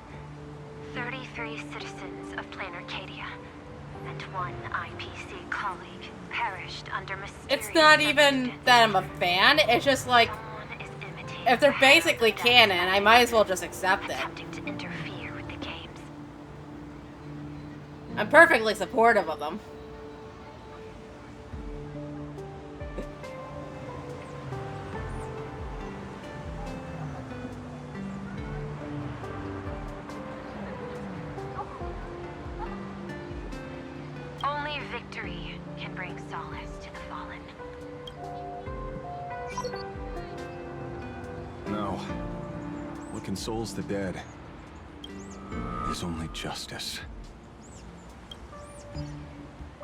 33 citizens of Plain Arcadia and 1 IPC colleague perished under mysterious... It's not even that I'm a fan, it's just like, if they're basically canon, I might as well just accept it. To interfere with the games. I'm perfectly supportive of them. Only victory can bring solace to the fallen. No. What consoles the dead is only justice.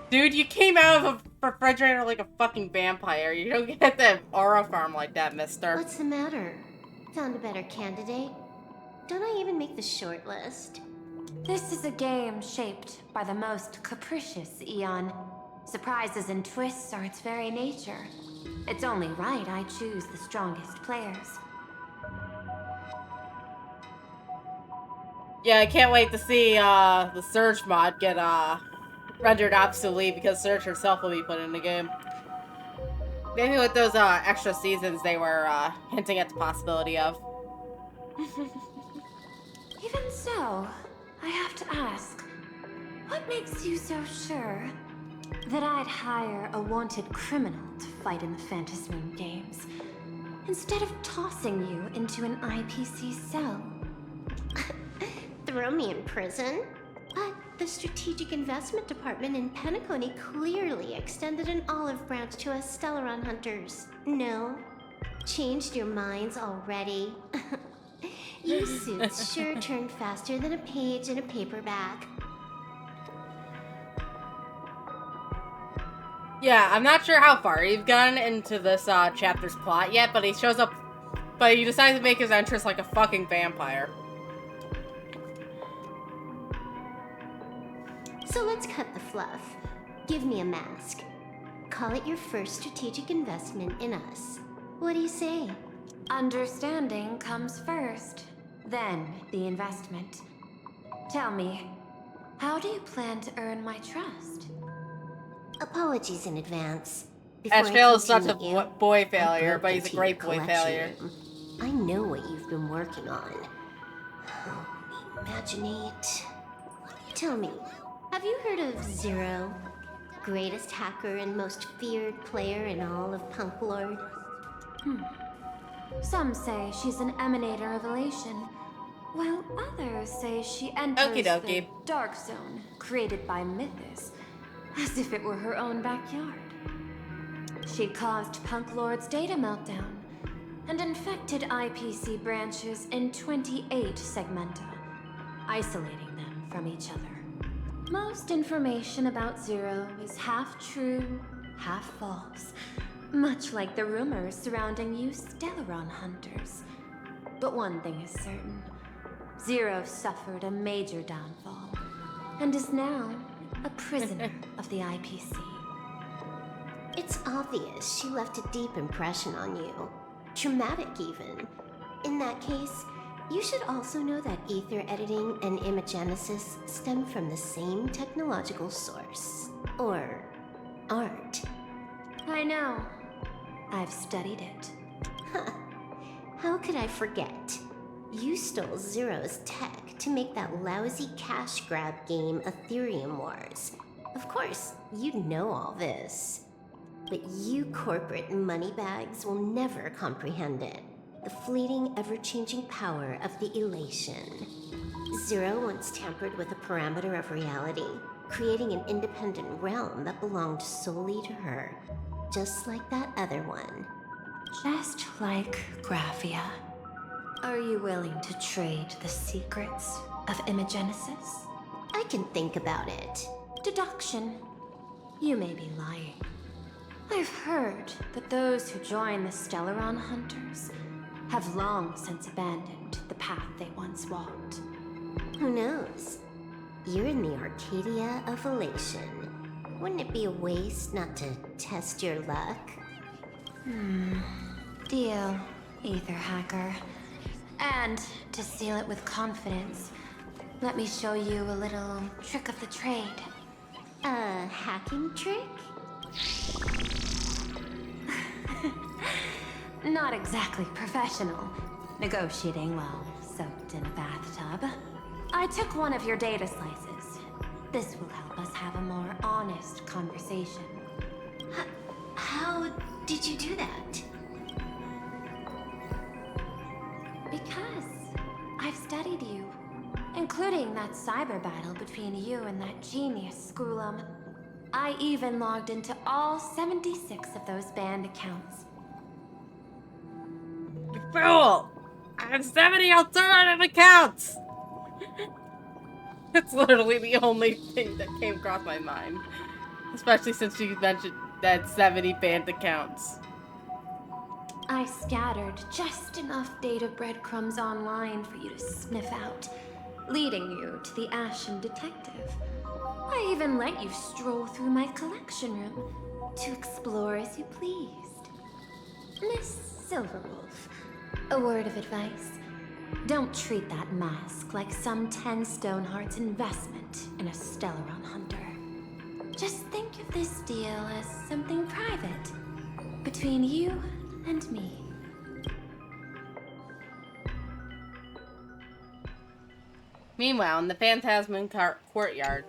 Dude, you came out of a refrigerator like a fucking vampire. You don't get that aura farm like that, mister. What's the matter? Found a better candidate? Don't I even make the short list? This is a game shaped by the most capricious Eon. Surprises and twists are its very nature. It's only right I choose the strongest players. Yeah, I can't wait to see the Surge mod get rendered obsolete because Surge herself will be put in the game. Maybe with those extra seasons they were hinting at the possibility of. Even so, I have to ask, what makes you so sure that I'd hire a wanted criminal to fight in the Phantasmoon Games, instead of tossing you into an IPC cell? Throw me in prison? But the Strategic Investment Department in Penacony clearly extended an olive branch to us Stellaron hunters. No? Changed your minds already? You suits sure turn faster than a page in a paperback. Yeah, I'm not sure how far you've gotten into this chapter's plot yet, but he shows up, but he decides to make his entrance like a fucking vampire. So let's cut the fluff. Give me a mask. Call it your first strategic investment in us. What do you say? Understanding comes first, then the investment. Tell me, how do you plan to earn my trust? Apologies in advance. Before Ashvale is such continue, a boy I failure, broke but he's a into great your boy collection failure. room. I know what you've been working on. Imaginate. Tell me, have you heard of Zero? Greatest hacker and most feared player in all of Punk Lord? Some say she's an emanator of elation, while others say she enters Okie dokie. the dark zone created by Mythos, as if it were her own backyard. She caused Punk Lord's data meltdown and infected IPC branches in 28 segmenta, isolating them from each other. Most information about Zero is half true, half false, much like the rumors surrounding you Stellaron hunters. But one thing is certain. Zero suffered a major downfall, and is now a prisoner of the IPC. It's obvious she left a deep impression on you. Traumatic, even. In that case, you should also know that ether editing and imagenesis stem from the same technological source. Or art. I know. I've studied it. How could I forget? You stole Zero's tech to make that lousy cash grab game Ethereum Wars. Of course, you know all this. But you corporate moneybags will never comprehend it. The fleeting, ever-changing power of the elation. Zero once tampered with a parameter of reality, creating an independent realm that belonged solely to her. Just like that other one. Just like Graphia. Are you willing to trade the secrets of imagenesis? I can think about it. Deduction. You may be lying. I've heard that those who join the Stellaron Hunters have long since abandoned the path they once walked. Who knows? You're in the Arcadia of Elation. Wouldn't it be a waste not to test your luck? Deal, Ether Hacker. And to seal it with confidence, let me show you a little trick of the trade. A hacking trick? Not exactly professional. Negotiating while soaked in a bathtub. I took one of your data slices. This will help us have a more honest conversation. How did you do that? Because I've studied you. Including that cyber battle between you and that genius Skrulum. I even logged into all 76 of those banned accounts. You fool! I have 70 alternative accounts! It's literally the only thing that came across my mind. Especially since you mentioned that 70 banned accounts. I scattered just enough data breadcrumbs online for you to sniff out, leading you to the Ashen Detective. I even let you stroll through my collection room to explore as you pleased. Miss Silverwolf, a word of advice. Don't treat that mask like some 10 Stonehearts investment in a Stellaron Hunter. Just think of this deal as something private between you and me. Meanwhile, in the Phantasm courtyard.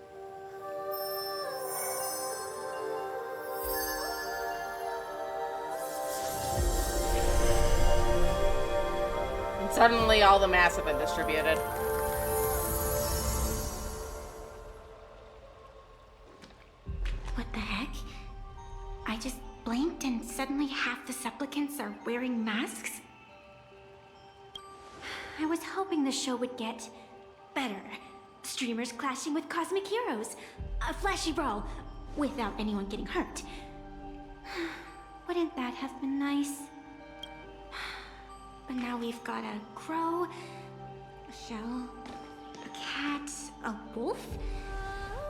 And suddenly all the masks have been distributed. What the heck? I just blinked and suddenly half the supplicants are wearing masks? I was hoping the show would get better. Streamers clashing with cosmic heroes. A flashy brawl without anyone getting hurt. Wouldn't that have been nice? But now we've got a crow, a shell, a cat, a wolf?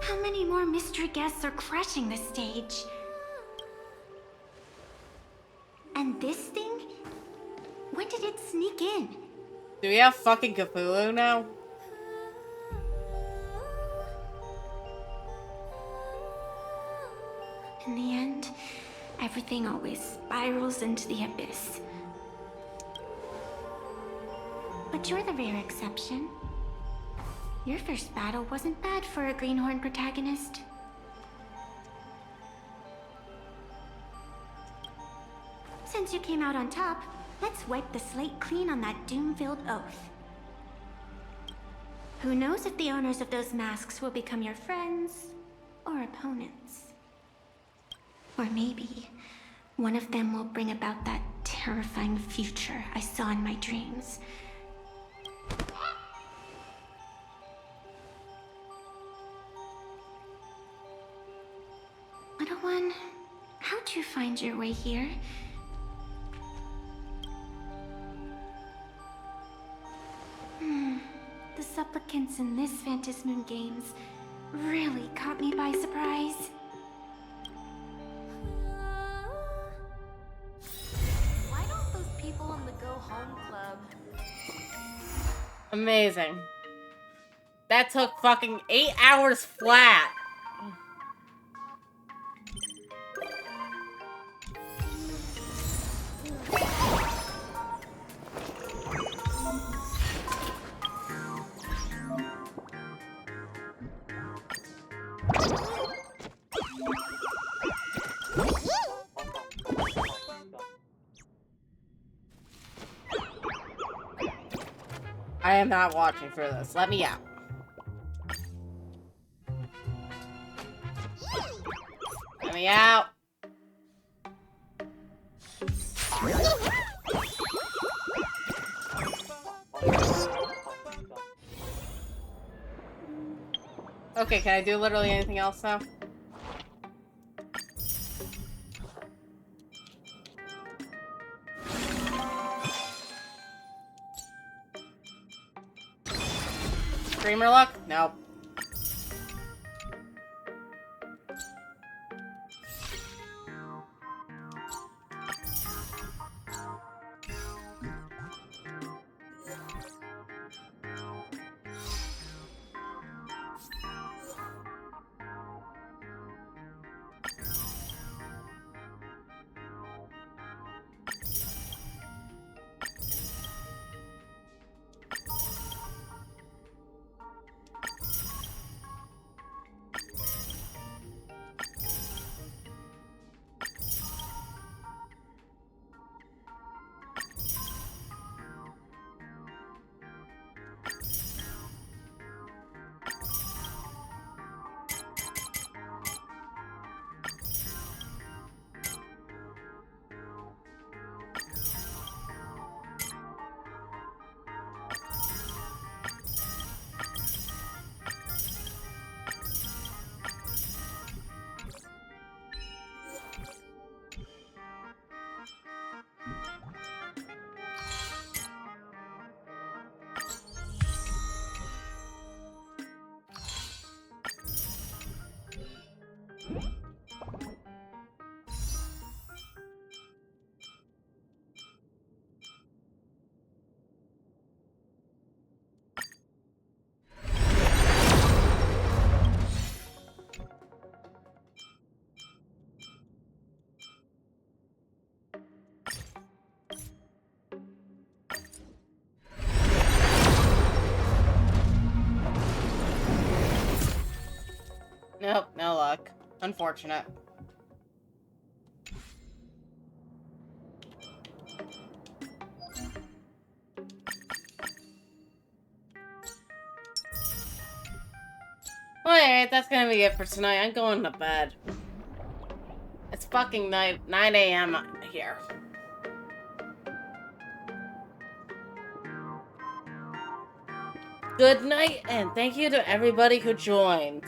How many more mystery guests are crashing the stage? And this thing? When did it sneak in? Do we have fucking Cthulhu now? In the end, everything always spirals into the abyss. But you're the rare exception. Your first battle wasn't bad for a greenhorn protagonist. Since you came out on top, let's wipe the slate clean on that doom-filled oath. Who knows if the owners of those masks will become your friends or opponents? Or maybe one of them will bring about that terrifying future I saw in my dreams. Little one, how'd you find your way here? The supplicants in this Phantasmoon Games really caught me by surprise. Why don't those people in the Go Home Club? Amazing. That took fucking 8 hours flat. I am not watching for this. Let me out. Let me out. Okay, can I do literally anything else now? Screamer luck? Nope. Nope, no luck. Unfortunate. Well, alright, that's gonna be it for tonight. I'm going to bed. It's fucking 9 a.m. here. Good night, and thank you to everybody who joined.